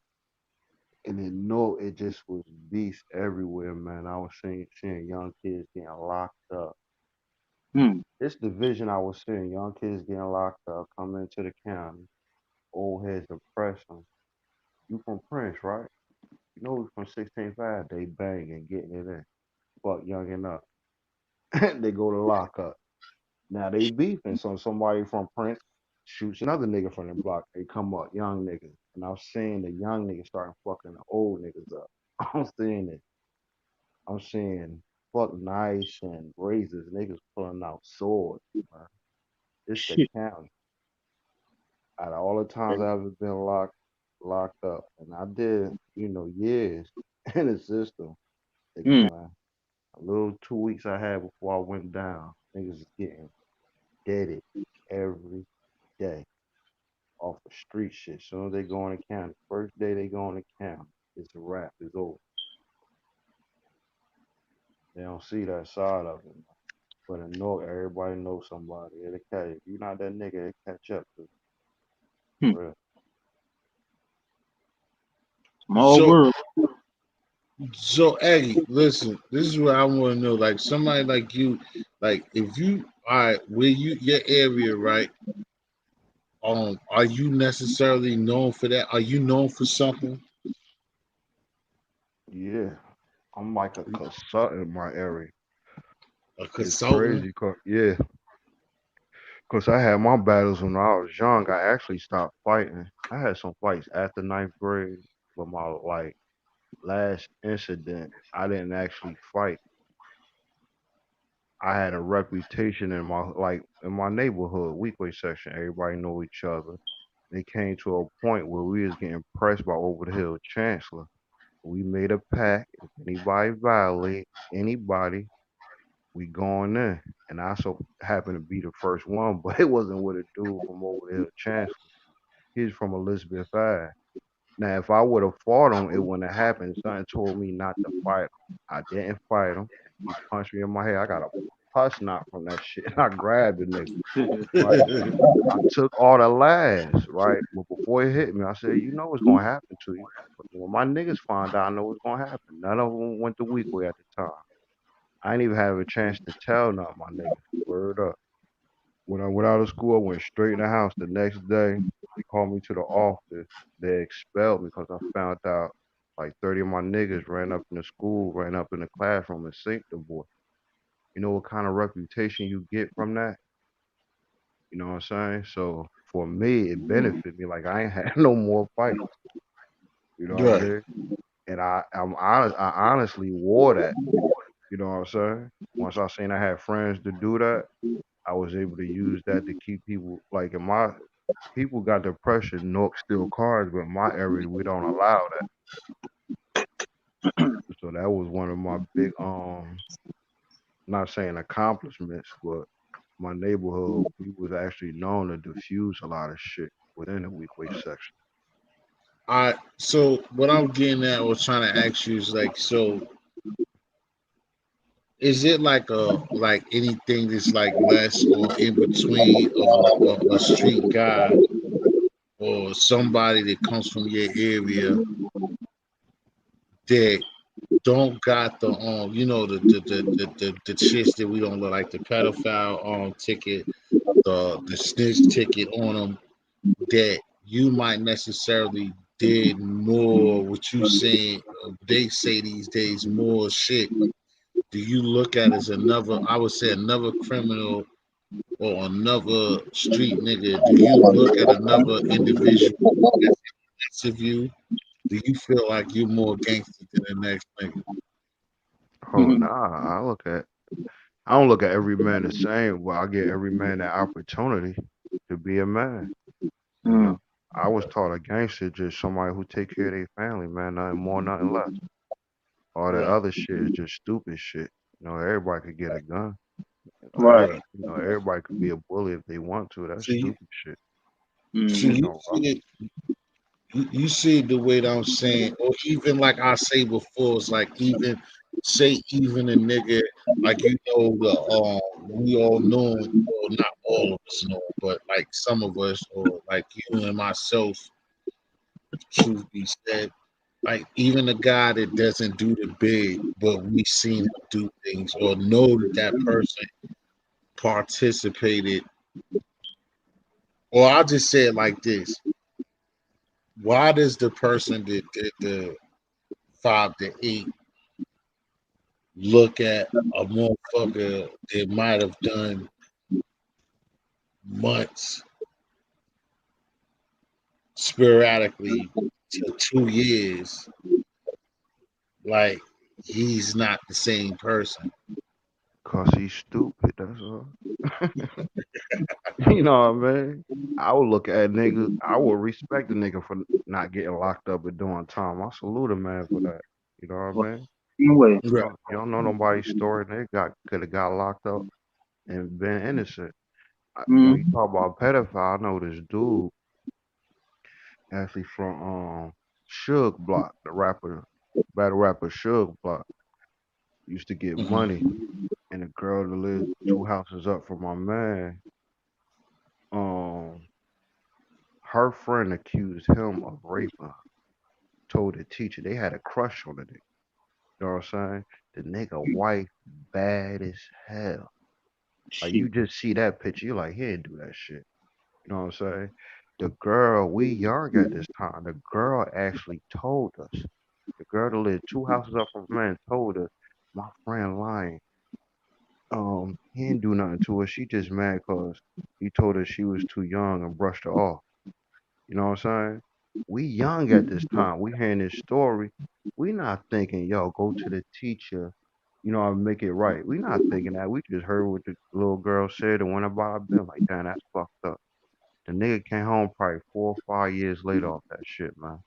Speaker 7: and then no, it just was beast everywhere, man. I was seeing young kids getting locked up.
Speaker 6: Hmm.
Speaker 7: This division I was seeing, young kids getting locked up, coming into the county, old heads oppressing. You from Prince, right? You know we from 16th Ave, they banging, getting it in. Fuck young and up. They go to lock up. Now they beefing, so somebody from Prince shoots another nigga from the block. They come up, young niggas. And I'm seeing the young niggas starting fucking the old niggas up. I'm seeing it. I'm seeing fuck knives and razors, niggas pulling out swords, man. It's the
Speaker 6: Shit.
Speaker 7: county. Out of all the times I've ever been locked up, and I did, years in the system, the
Speaker 6: Hmm.
Speaker 7: county. A little 2 weeks I had before I went down, niggas is getting deaded every day off of street shit. Soon as they go in the county, first day they go in the county, it's a wrap, it's over. They don't see that side of it. But in North, everybody knows somebody. It'll catch. If you're not that nigga, it catch up to you.
Speaker 6: Hmm.
Speaker 7: For real.
Speaker 6: Small
Speaker 1: So,
Speaker 6: world.
Speaker 1: so Aggie, listen, this is what I want to know. Like somebody like you, like if you, all right, where your area, right? Are you necessarily known for that? Are you known for something?
Speaker 7: Yeah. I'm like a consultant in my area.
Speaker 1: A
Speaker 7: It's
Speaker 1: consultant?
Speaker 7: crazy, yeah. Cause I had my battles when I was young. I actually stopped fighting. I had some fights after ninth grade, but my like last incident, I didn't actually fight. I had a reputation in my neighborhood, Weekway section. Everybody know each other. It came to a point where we was getting pressed by over the hill chancellor. We made a pact. If anybody violate anybody, we going in. And I so happened to be the first one, but it wasn't with a dude from over the hill chancellor. He's from Elizabeth Ave. Now, if I would have fought him, it wouldn't have happened. Something told me not to fight him. I didn't fight him. He punched me in my head. I got a pus knot from that shit. I grabbed the nigga, right? I took all the laughs, right? But before it hit me, I said, you know what's gonna happen to you. But when my niggas find out, I know what's gonna happen. None of them went the weak way at the time. I ain't even have a chance to tell none of my niggas. Word up. When I went out of school, I went straight in the house. The next day, they called me to the office. They expelled me because I found out like 30 of my niggas ran up in the school, ran up in the classroom and synced the boy. You know what kind of reputation you get from that? You know what I'm saying? So for me, it benefited me. Like I ain't had no more fights. You know what I
Speaker 1: Right.
Speaker 7: mean? And I'm honest. I honestly wore that. You know what I'm saying? Once I seen I had friends to do that, I was able to use that to keep people like in my people got the pressure, Nork steal cars, but in my area we don't allow that. So that was one of my big not saying accomplishments, but my neighborhood we was actually known to diffuse a lot of shit within the weekly section.
Speaker 1: I so what I'm getting at or trying to ask you is like, so is it like like anything that's like less or in between of a street guy or somebody that comes from your area that don't got the the chicks that we don't look like the pedophile ticket, the snitch ticket on them that you might necessarily did more what you saying they say these days more shit. Do you look at as another, I would say another criminal or another street nigga? Do you look at another individual as less of you? Do you feel like you're more gangster than the next nigga?
Speaker 7: Oh nah, I don't look at every man the same. Well, I get every man that opportunity to be a man. You know, I was taught a gangster just somebody who take care of their family, man, nothing more, nothing less. All that
Speaker 1: Right,
Speaker 7: other shit is just stupid shit. You know, everybody could get a gun.
Speaker 1: right.
Speaker 7: Everybody could be a bully if they want to. That's
Speaker 1: See,
Speaker 7: stupid shit.
Speaker 1: see,
Speaker 7: Shit
Speaker 1: you
Speaker 7: don't
Speaker 1: see
Speaker 7: rock.
Speaker 1: it. You see the way that I'm saying, or even like I say before, it's like even say even a nigga like the we all know, or not all of us know, but like some of us, or like you and myself, truth be said, like even a guy that doesn't do the big, but we seen him do things or know that that person participated, or I'll just say it like this: why does the person that did the 5 to 8 look at a motherfucker that might have done months sporadically to 2 years like he's not the same person?
Speaker 7: Cause he's stupid, that's all. You know what I mean? I would look at niggas, I would respect the nigga for not getting locked up and doing time. I salute a man for that. You know what I mean?
Speaker 6: Anyway,
Speaker 1: Right.
Speaker 7: You don't know nobody's story. They could have got locked up and been innocent. When you
Speaker 6: mm,
Speaker 7: talk about pedophile, I know this dude actually from Suge Block, the rapper, battle rapper Suge Block, used to get
Speaker 1: Mhm.
Speaker 7: money, and the girl that lived 2 houses up from my man, um, her friend accused him of raping her. Told the teacher they had a crush on the nigga. You know what I'm saying? The nigga wife bad as hell. Like
Speaker 6: shit.
Speaker 7: you just see that picture, you're like, he didn't do that shit. You know what I'm saying? The girl, we young at this time. The girl actually told us. The girl that lived 2 houses up from man told us, my friend lying. He didn't do nothing to her. She just mad cause he told her she was too young and brushed her off. You know what I'm saying? We young at this time. We hearing this story. We not thinking, yo, go to the teacher, make it right. We not thinking that. We just heard what the little girl said and went about our business. Like, damn, that's fucked up. The nigga came home probably 4 or 5 years later off that shit, man.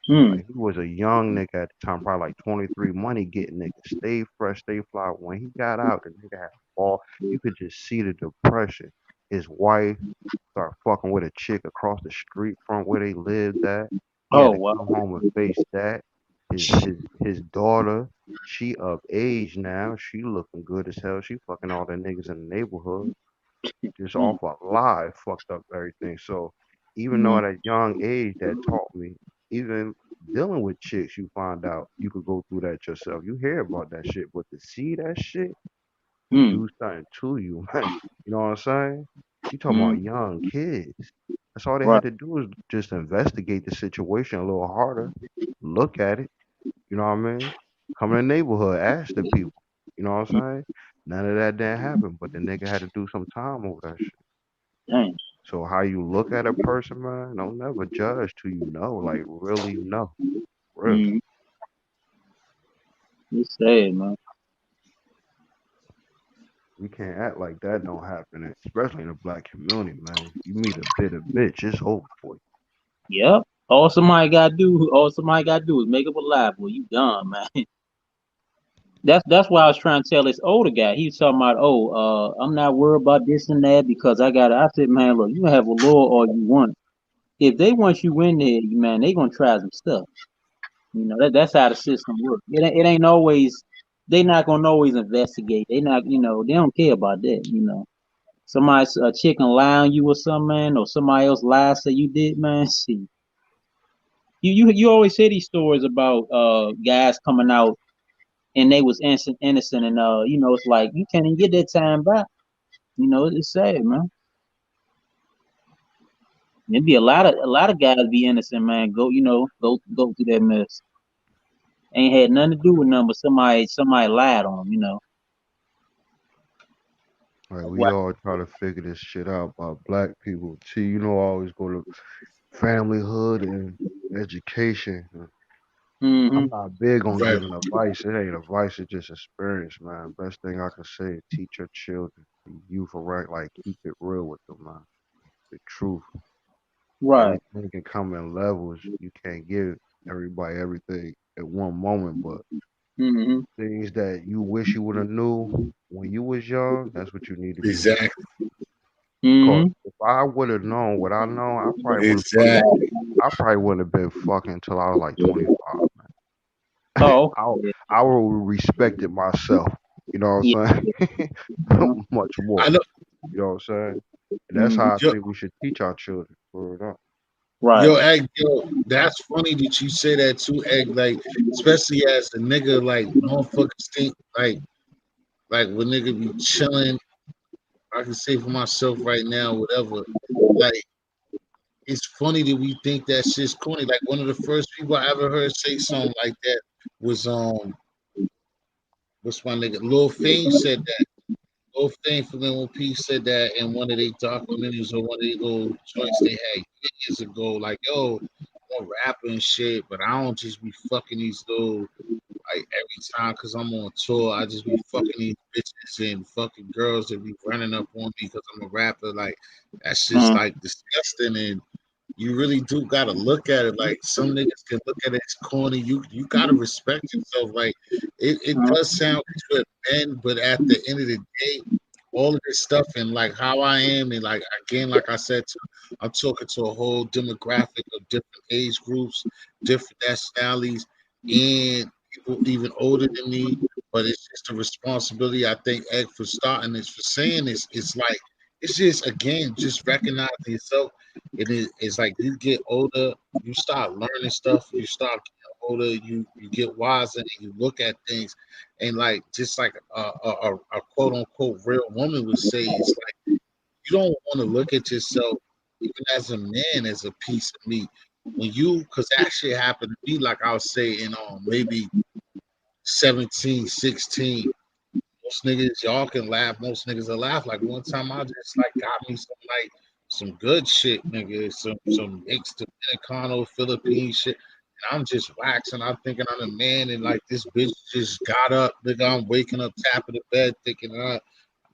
Speaker 6: Mm,
Speaker 7: Like he was a young nigga at the time, probably like 23, money getting nigga, stay fresh, stay fly. When he got out, the nigga had a ball. You could just see the depression. His wife started fucking with a chick across the street from where they lived at. He had
Speaker 6: oh
Speaker 7: to come
Speaker 6: wow.
Speaker 7: home and face that. His daughter, she of age now. She looking good as hell. She fucking all the niggas in the neighborhood just
Speaker 6: Mm,
Speaker 7: off a lie, fucked up everything. So even though
Speaker 6: mm,
Speaker 7: at a young age that taught me, even dealing with chicks, you find out you could go through that yourself. You hear about that shit, but to see that shit, and
Speaker 6: Mm,
Speaker 7: do something to you, man. You know what I'm saying? You talking
Speaker 6: mm,
Speaker 7: about young kids. That's all they
Speaker 6: right.
Speaker 7: had to do is just investigate the situation a little harder, look at it, you know what I mean? Come in the neighborhood, ask the people. You know what I'm saying? None of that didn't happen, but the nigga had to do some time over that shit.
Speaker 6: Dang.
Speaker 7: So how you look at a person, man, don't never judge till you know, like really know. Real.
Speaker 6: Mm, it's sad, man.
Speaker 7: We can't act like that don't happen, especially in the black community, man. You meet a bitter bitch, it's over for you.
Speaker 6: Yep. All somebody gotta do is make up a lie. Boy, you done, man. That's why I was trying to tell this older guy. He was talking about, oh, I'm not worried about this and that because I got. I said, man, look, you can have a law all you want. If they want you in there, man, they gonna try some stuff. You know that's how the system works. It ain't always. They not gonna always investigate. They not, they don't care about that. Somebody, a chicken lie on you or something, man, or somebody else lies say you did, man. See, you always hear these stories about guys coming out and they was innocent, and it's like you can't even get that time back. It's sad, man. There'd be a lot of guys be innocent, man. Go through that mess. Ain't had nothing to do with nothing, but somebody lied on 'em.
Speaker 7: Like we
Speaker 6: What?
Speaker 7: all try to figure this shit out about black people. See, I always go to familyhood and education.
Speaker 6: Mm-hmm.
Speaker 7: I'm not big on
Speaker 1: Right.
Speaker 7: giving advice. It ain't advice, it's just experience, man. Best thing I can say is teach your children. Be youth right, like keep it real with them, man. The truth.
Speaker 6: Right.
Speaker 7: Everything can come in levels. You can't give everybody everything at one moment, but
Speaker 6: Mm-hmm.
Speaker 7: things that you wish you would have knew when you was young, that's what you need to be doing.
Speaker 1: Exactly.
Speaker 7: Cause
Speaker 6: Mm-hmm.
Speaker 7: if I would have known what I know,
Speaker 1: Exactly.
Speaker 7: I probably wouldn't have been fucking until I was like 25, man.
Speaker 6: Oh,
Speaker 7: I
Speaker 6: okay.
Speaker 7: I would have respected myself. You know what
Speaker 6: Yeah.
Speaker 7: I'm saying?
Speaker 6: Uh-huh.
Speaker 7: Much more.
Speaker 1: I know.
Speaker 7: You know what I'm saying? And that's
Speaker 6: Mm-hmm.
Speaker 7: how I
Speaker 1: Yo,
Speaker 7: think we should teach our children. For real.
Speaker 6: Right.
Speaker 1: yo, Egg, yo, that's funny that you say that too, Egg. Like, especially as a nigga, like motherfuckers think like when nigga be chilling. I can say for myself right now, whatever. Like, it's funny that we think that shit's corny. Like one of the first people I ever heard say something like that was what's my nigga? Lil Fame said that. Lil Fame from MOP said that in one of their documentaries or one of their little joints they had years ago. Like, yo, I'm a rapper and shit, but I don't just be fucking these little like every time because I'm on tour. I just be fucking these bitches and fucking girls that be running up on me because I'm a rapper. Like that's just
Speaker 6: Mm-hmm.
Speaker 1: like disgusting and you really do gotta look at it like some niggas can look at it as corny. You gotta respect yourself. Like it does sound good, man, but at the end of the day, all of this stuff and like how I am and like again, like I said, I'm talking to a whole demographic of different age groups, different nationalities, and people even older than me. But it's just a responsibility. I think Ed for starting this, for saying this, it's like it's just again just recognizing yourself it's like you get older, you start learning stuff, you start getting older, you get wiser, and you look at things, and like just like a quote unquote real woman would say, it's like you don't want to look at yourself even as a man as a piece of meat. When you, because that shit happened to me, like I'll say in maybe 17, 16. Most niggas, y'all can laugh. Most niggas will laugh. Like one time, I just like got me some good shit, nigga. Some mixed Dominicano, Philippine shit. And I'm just waxing. I'm thinking I'm a man, and like this bitch just got up, nigga. I'm waking up, tapping the bed, thinking,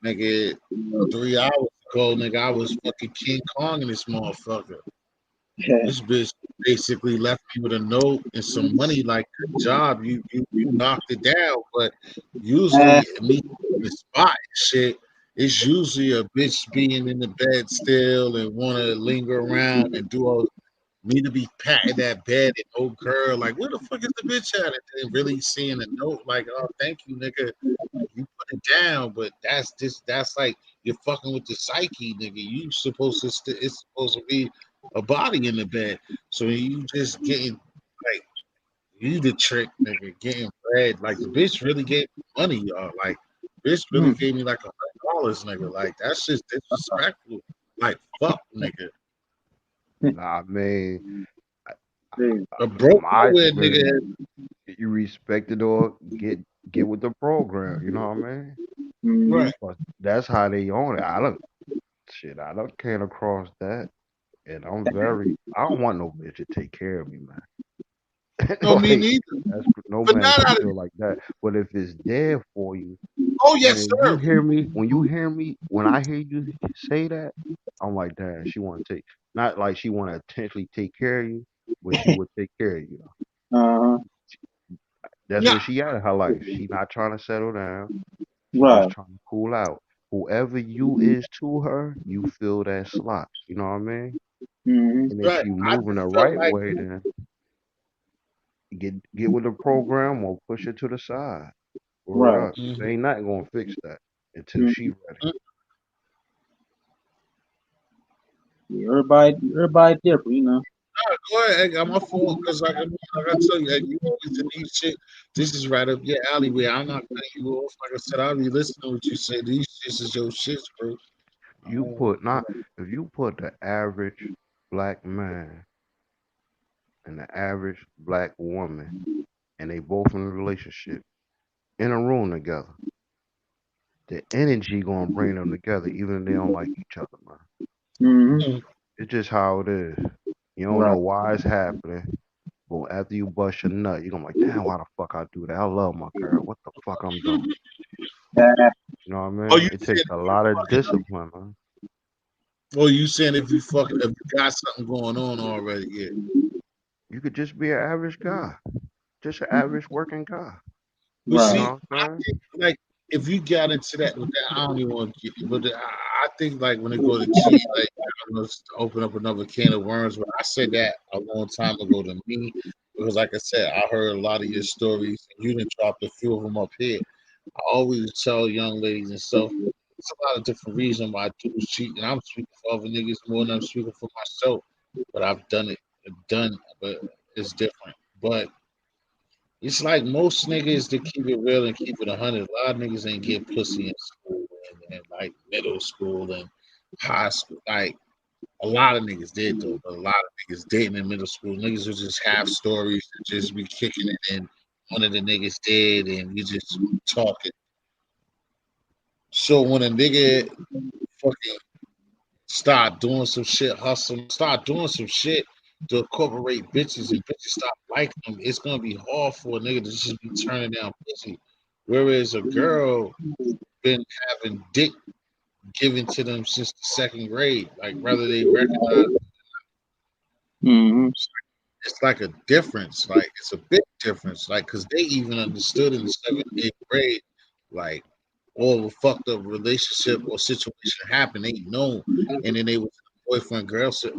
Speaker 1: nigga, 3 hours ago, nigga, I was fucking King Kong in this motherfucker. This bitch basically left me with a note and some money, like good job, you knocked it down. But usually me in the spot and shit, it's usually a bitch being in the bed still and wanna linger around and do all me to be patting that bed and oh girl, like where the fuck is the bitch at? And then really seeing a note like, oh thank you, nigga. You put it down, but that's like you're fucking with the psyche, nigga. You supposed to it's supposed to be a body in the bed. So you just getting like you the trick, nigga, getting bread. Like the bitch really gave money, y'all. Like Bitch really
Speaker 6: Mm.
Speaker 1: gave me like $100, nigga. Like that's just disrespectful. Like fuck, nigga.
Speaker 7: Nah, I mean, I,
Speaker 6: Yeah.
Speaker 1: A
Speaker 7: from
Speaker 1: broke
Speaker 7: my
Speaker 1: nowhere nigga.
Speaker 7: experience, you respect it or get with the program. You know what I mean?
Speaker 6: Mm-hmm.
Speaker 1: Right.
Speaker 7: But that's how they own it. I don't came across that, and I don't want no bitch to take care of me, man.
Speaker 1: No, me
Speaker 7: Like
Speaker 1: neither.
Speaker 7: no
Speaker 1: But
Speaker 7: man
Speaker 1: not
Speaker 7: should
Speaker 1: out of.
Speaker 7: feel like that. But if it's there for you,
Speaker 1: Oh yes,
Speaker 7: when you
Speaker 1: sir.
Speaker 7: hear me, when I hear you say that, I'm like, damn, she want to take, not like she want to intentionally take care of you, but she would take care of you.
Speaker 6: Uh-huh.
Speaker 7: That's
Speaker 1: Yeah.
Speaker 7: where she at in her life. She not trying to settle down. She just
Speaker 6: Right.
Speaker 7: trying to cool out. Whoever you is to her, you feel that slot. You know what I mean?
Speaker 6: Mm-hmm.
Speaker 7: And if
Speaker 1: Right.
Speaker 7: you
Speaker 1: I
Speaker 7: moving the
Speaker 1: just felt
Speaker 7: right
Speaker 1: like.
Speaker 7: way, then get with the program or push it to the side. Word
Speaker 6: Right.
Speaker 7: up.
Speaker 1: Mhm.
Speaker 7: Ain't nothing gonna fix that until she
Speaker 6: Mm-hmm.
Speaker 7: ready.
Speaker 6: Yeah, everybody different, you know.
Speaker 1: Go ahead, I got my fault because like I tell you, you always in these shit. This is right up your alleyway. I'm not cutting you off. Like I said, I'll be listening to what you say. These shits is your shits, bro.
Speaker 7: You put not if you put the average black man and the average black woman and they both in a relationship in a room together, the energy gonna bring them together even if they don't like each other, man.
Speaker 6: Mm-hmm.
Speaker 1: Mm.
Speaker 7: It's just how it is. You don't know
Speaker 6: Right.
Speaker 7: why it's happening, but after you bust your nut, you're gonna be like, damn, why the fuck I do that? I love my girl. What the fuck I'm doing? You know what I
Speaker 1: Oh,
Speaker 7: mean?
Speaker 1: you
Speaker 7: It
Speaker 1: saying
Speaker 7: takes a lot of discipline, man.
Speaker 1: you saying if you got something going on already? Yeah.
Speaker 7: You could just be an average guy, just an average working guy.
Speaker 1: But
Speaker 7: You
Speaker 6: Right.
Speaker 1: see,
Speaker 7: know what
Speaker 1: I
Speaker 7: I'm saying?
Speaker 1: think like if you got into that with that, I don't even want to get. But I think like when it go to cheat, like I don't know, it's to open up another can of worms. But I said that a long time ago to me because, like I said, I heard a lot of your stories, and you didn't drop a few of them up here. I always tell young ladies and stuff. It's a lot of different reasons why dudes cheat, and I'm speaking for other niggas more than I'm speaking for myself. But I've done it, done, but it's different. But it's like most niggas to keep it real and keep it 100. A lot of niggas ain't get pussy in school and like middle school and high school. Like a lot of niggas did though, but a lot of niggas didn't in middle school. Niggas would just have stories and just be kicking it, and one of the niggas did, and you just talking. So when a nigga fucking start doing some shit, hustling, start doing some shit to incorporate bitches and bitches stop liking them, it's gonna be hard for a nigga to just be turning down pussy. Whereas a girl been having dick given to them since the second grade, like whether they recognize
Speaker 6: Mm-hmm.
Speaker 1: it's like a difference, like it's a big difference, like because they even understood in the seventh, eighth grade, like all the fucked up relationship or situation happened, they know, and then they was in a girlfriend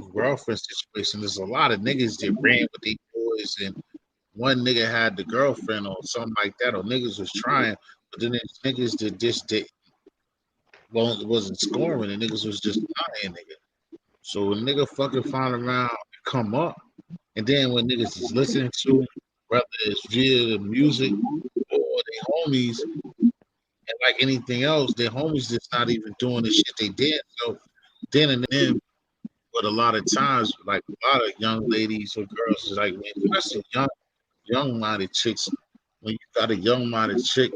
Speaker 1: situation. There's a lot of niggas that ran with these boys, and one nigga had the girlfriend or something like that, or niggas was trying, but then there's niggas that just did well, it wasn't scoring, and niggas was just lying, nigga. So when nigga fucking find around and come up. And then when niggas is listening to, whether it's via the music or they homies, and like anything else, their homies just not even doing the shit they did. So then and then, but a lot of times, like a lot of young ladies or girls is like, man, especially young minded chicks, when you got a young minded chick,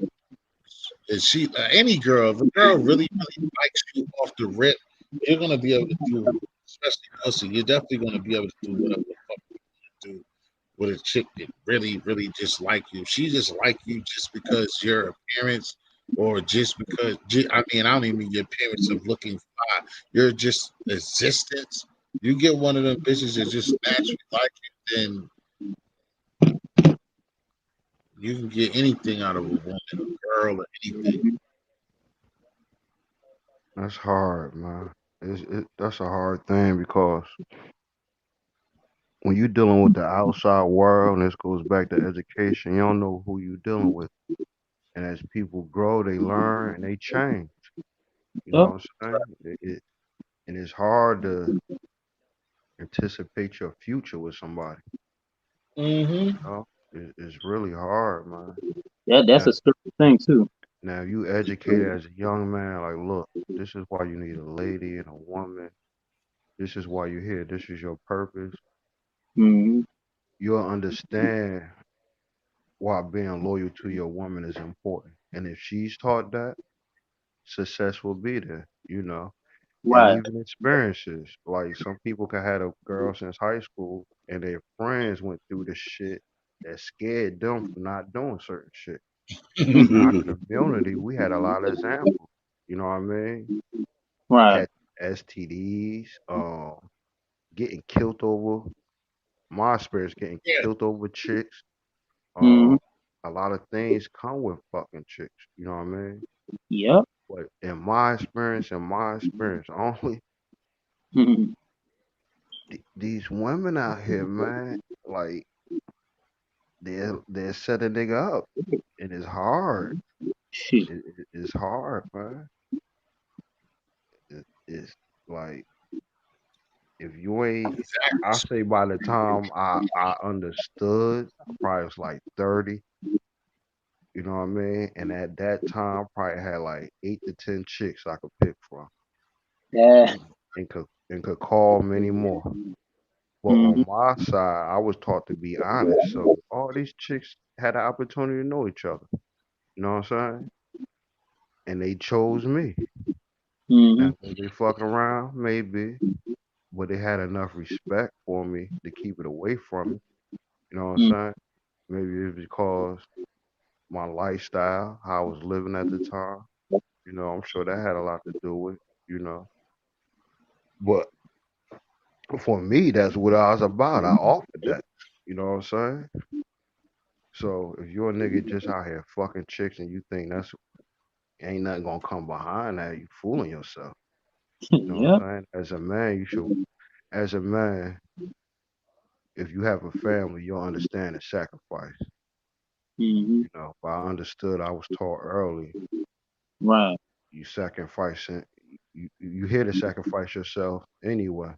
Speaker 1: and she any girl, if a girl really likes you off the rip, you're gonna be able to do, especially pussy, you're definitely gonna be able to do whatever the fuck you do with a chick that really just like you. She just like you just because your appearance, or just because I mean I don't even mean your appearance of looking fly. You're just existence. You get one of them bitches that just naturally like you, then you can get anything out of a woman, a girl, or anything.
Speaker 7: That's hard, man. That's a hard thing because when you're dealing with the outside world, and this goes back to education, you don't know who you're dealing with. And as people grow, they learn and they change. You know
Speaker 6: Yep.
Speaker 7: what I'm saying? And it's hard to anticipate your future with somebody.
Speaker 1: Mm-hmm.
Speaker 7: You know? It's really hard, man.
Speaker 6: Yeah, that's
Speaker 7: And
Speaker 6: a scary thing too.
Speaker 7: Now, if you educated as a young man, like, look, this is why you need a lady and a woman. This is why you're here. This is your purpose.
Speaker 6: Mm-hmm.
Speaker 7: You'll understand why being loyal to your woman is important. And if she's taught that, success will be there, you know. And
Speaker 6: Right.
Speaker 7: even experiences. Like some people can have a girl since high school and their friends went through the shit that scared them from not doing certain shit. You know, in our community, we had a lot of examples. You know what I mean?
Speaker 6: Right.
Speaker 7: Catch STDs, getting killed over my experience getting
Speaker 1: Yeah,
Speaker 7: killed over chicks.
Speaker 6: Mm-hmm.
Speaker 7: Um, a lot of things come with fucking chicks. You know what I mean?
Speaker 6: Yep.
Speaker 7: But in my experience, only
Speaker 6: Mm-hmm.
Speaker 7: these women out here, man, like they're setting nigga up. It is hard.
Speaker 6: Shit.
Speaker 7: It's hard, man. It's like if you ain't, I say by the time I understood, I probably was like 30. You know what I mean? And at that time, I probably had like 8 to 10 chicks I could pick from,
Speaker 6: Yeah.
Speaker 7: and could call many more. But
Speaker 6: Mm-hmm.
Speaker 7: on my side, I was taught to be honest. So all these chicks had the opportunity to know each other. You know what I'm saying? And they chose me.
Speaker 6: Mm-hmm.
Speaker 7: Now was they fucking around? Maybe. But they had enough respect for me to keep it away from me. You know what I'm saying? Maybe it's because my lifestyle, how I was living at the time. You know, I'm sure that had a lot to do with, you know. But for me, that's what I was about. I offered that. You know what I'm saying? So if you're a nigga just out here fucking chicks and you think that's ain't nothing gonna come behind that, you fooling yourself. You know what
Speaker 6: Yep.
Speaker 7: I'm saying? As a man, you should as a man, if you have a family, you'll understand the sacrifice.
Speaker 6: Mm-hmm.
Speaker 7: You know, but I understood I was taught early,
Speaker 6: Right.
Speaker 7: you sacrificing you here to sacrifice yourself anyway.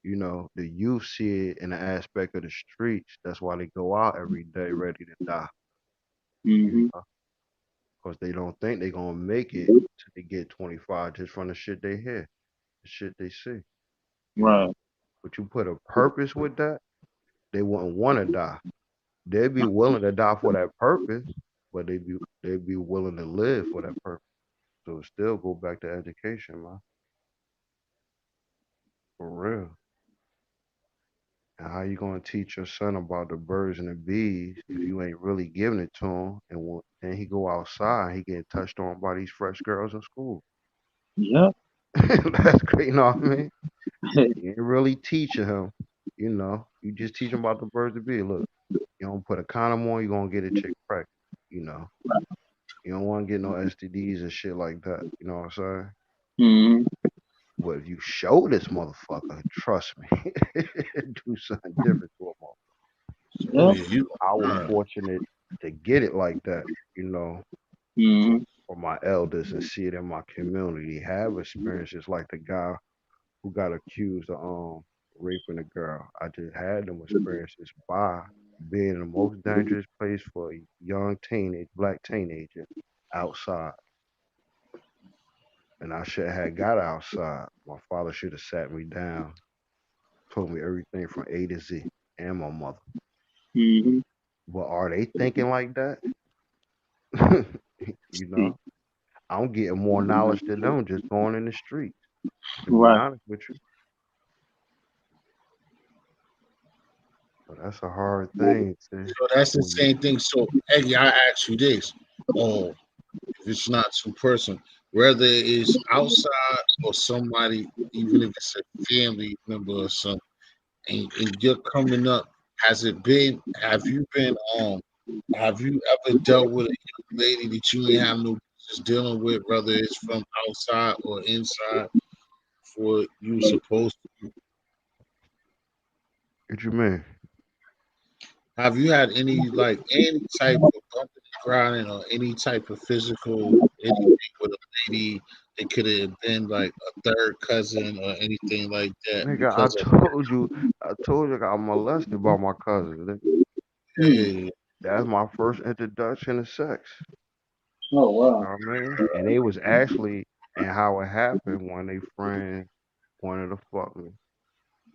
Speaker 7: You know, the youth see it in the aspect of the streets. That's why they go out every day ready to die. You
Speaker 6: Mm-hmm.
Speaker 7: know, because they don't think they're gonna make it till they get 25 just from the shit they hear, the shit they see. You
Speaker 6: Right.
Speaker 7: know, but you put a purpose with that, they wouldn't want to die. They'd be willing to die for that purpose, but they'd be willing to live for that purpose. So it still go back to education, man, for real. And how you gonna teach your son about the birds and the bees if you ain't really giving it to him? And then he go outside, he get touched on by these fresh girls in school.
Speaker 6: Yep.
Speaker 7: That's great, you know what I mean? You ain't really teaching him, you know. You just teach him about the birds and bees. Look, you don't put a condom on, you gonna get a chick pregnant. You know, you don't want to get no STDs and shit like that. You know what I'm saying?
Speaker 6: Mm-hmm.
Speaker 7: But if you show this motherfucker, trust me, do something different to him.
Speaker 1: oh
Speaker 6: Yep.
Speaker 1: yeah, you.
Speaker 7: I was
Speaker 1: Uh,
Speaker 7: fortunate to get it like that, you know, from,
Speaker 6: Mm-hmm.
Speaker 7: from my elders and see it in my community. Have experiences like the guy who got accused of raping a girl. I just had them experiences by being in the most dangerous place for a young black teenager outside. And I should have got outside. My father should have sat me down, told me everything from A to Z, and my mother.
Speaker 6: Mm-hmm.
Speaker 7: But are they thinking like that? You know, I'm getting more knowledge than them just going in the streets. To be
Speaker 6: Right.
Speaker 7: honest with you, but that's a hard thing to
Speaker 1: so that's the
Speaker 7: when you
Speaker 1: same thing. So Eggy, I ask you this. Oh, if it's not too personal, whether it's outside or somebody, even if it's a family member or something, and you're coming up, have you ever dealt with a young lady that you ain't have no business dealing with, whether it's from outside or inside, for you supposed to?
Speaker 7: what you mean?
Speaker 1: Have you had any type of bumping and grinding or any type of physical anything with a lady? It could have been like a third cousin or anything like that
Speaker 7: Nigga, I
Speaker 1: because of
Speaker 7: told you I got molested by my cousin. Nigga.
Speaker 6: Mm.
Speaker 1: yeah,
Speaker 7: That's my first introduction to sex.
Speaker 6: Oh
Speaker 7: You
Speaker 6: wow.
Speaker 7: know what I mean? And they was actually, and how it happened, when they friends wanted to fuck me.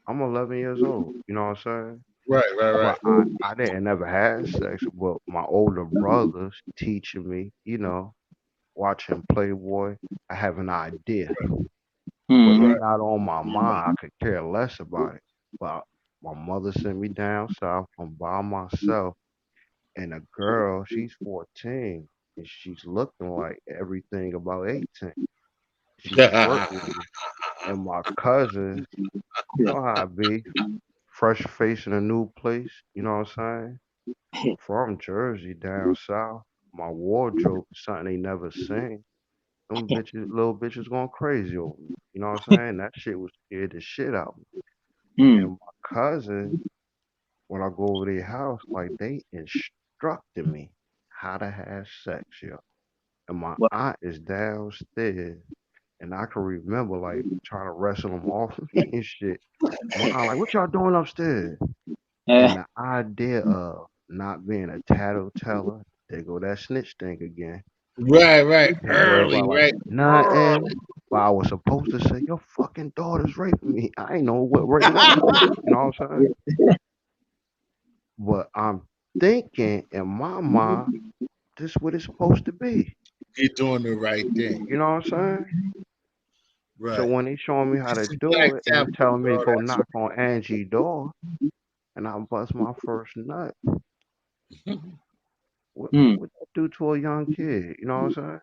Speaker 7: I'm 11 years old. You know what I'm saying?
Speaker 1: Right, right, right.
Speaker 7: But I didn't never had sex. But my older brothers teaching me, watching Playboy, I have an idea. But
Speaker 6: Hmm.
Speaker 7: it's
Speaker 1: Right.
Speaker 7: not on my mind. I could care less about it. But my mother sent me down south. I'm by myself. And a girl, she's 14. And she's looking like everything about 18. She flirt with me. And my cousins, you know how I be, fresh face in a new place. You know what I'm saying? From Jersey down south. My wardrobe is something they never seen. Them bitches, little bitches going crazy over me. You know what I'm saying? That shit was scared the shit out of me.
Speaker 6: Hmm.
Speaker 7: And my cousin, when I go over their house, like they instructed me how to have sex, yo. And my
Speaker 6: Well,
Speaker 7: aunt is downstairs, and I can remember like trying to wrestle them off me and shit. My aunt like, what y'all doing upstairs?
Speaker 6: eh,
Speaker 7: And the idea of not being a tattleteller, there go that snitch thing again.
Speaker 1: Right, right.
Speaker 7: And
Speaker 1: Early,
Speaker 7: everybody like,
Speaker 1: right?
Speaker 7: nothing. But I was supposed to say, your fucking daughter's raping me. I ain't know what rape
Speaker 1: Early.
Speaker 7: was. You know what I'm saying? But I'm thinking in my mind, this what it's supposed to be.
Speaker 1: You're doing the right thing.
Speaker 7: You know what I'm saying? So
Speaker 1: Right.
Speaker 7: when they showing me how to
Speaker 1: It's a black
Speaker 7: do it and they
Speaker 1: taboo,
Speaker 7: telling me to
Speaker 1: bro.
Speaker 7: go
Speaker 1: That's
Speaker 7: knock on Angie's door and I bust my first nut,
Speaker 6: hmm.
Speaker 7: what that do to a young kid? You know what I'm saying?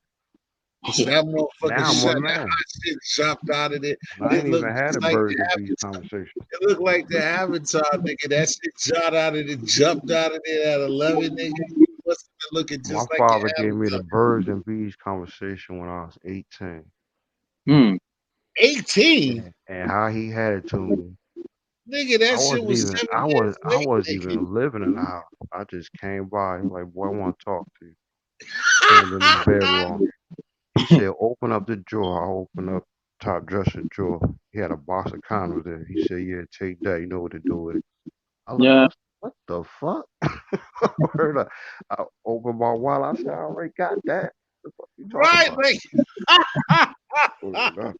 Speaker 1: so that motherfucker
Speaker 7: Now I'm a
Speaker 1: shut that
Speaker 7: man.
Speaker 1: hot shit jumped out of it.
Speaker 7: And I
Speaker 1: It
Speaker 7: ain't
Speaker 1: looked
Speaker 7: even had
Speaker 1: just
Speaker 7: a
Speaker 1: like
Speaker 7: birds
Speaker 1: the
Speaker 7: and bees
Speaker 1: Avatar.
Speaker 7: conversation.
Speaker 1: It looked like the Avatar, nigga. That shit shot out of it, jumped out of there at 11, nigga. You must have been looking
Speaker 7: My
Speaker 1: just like the
Speaker 7: father gave me the
Speaker 1: Avatar.
Speaker 7: birds and bees conversation when I was 18.
Speaker 6: Hmm.
Speaker 1: 18?
Speaker 7: And how he had it to me.
Speaker 1: Nigga,
Speaker 7: I
Speaker 1: that shit
Speaker 7: wasn't
Speaker 1: was
Speaker 7: even
Speaker 1: 7 years
Speaker 7: I
Speaker 1: late,
Speaker 7: wasn't
Speaker 1: nigga.
Speaker 7: even living in the house. I just came by. He was like, boy, I want to talk to you. Came in his bedroom. He said, open up the drawer. I opened up top dresser drawer. He had a box of condoms there. He said, yeah, take that. You know what to do with it. I looked,
Speaker 6: Yeah.
Speaker 7: what the fuck? Heard I opened my wallet. I said, I already got that. What the fuck you talking
Speaker 1: Right,
Speaker 7: about?
Speaker 1: like
Speaker 7: What is that?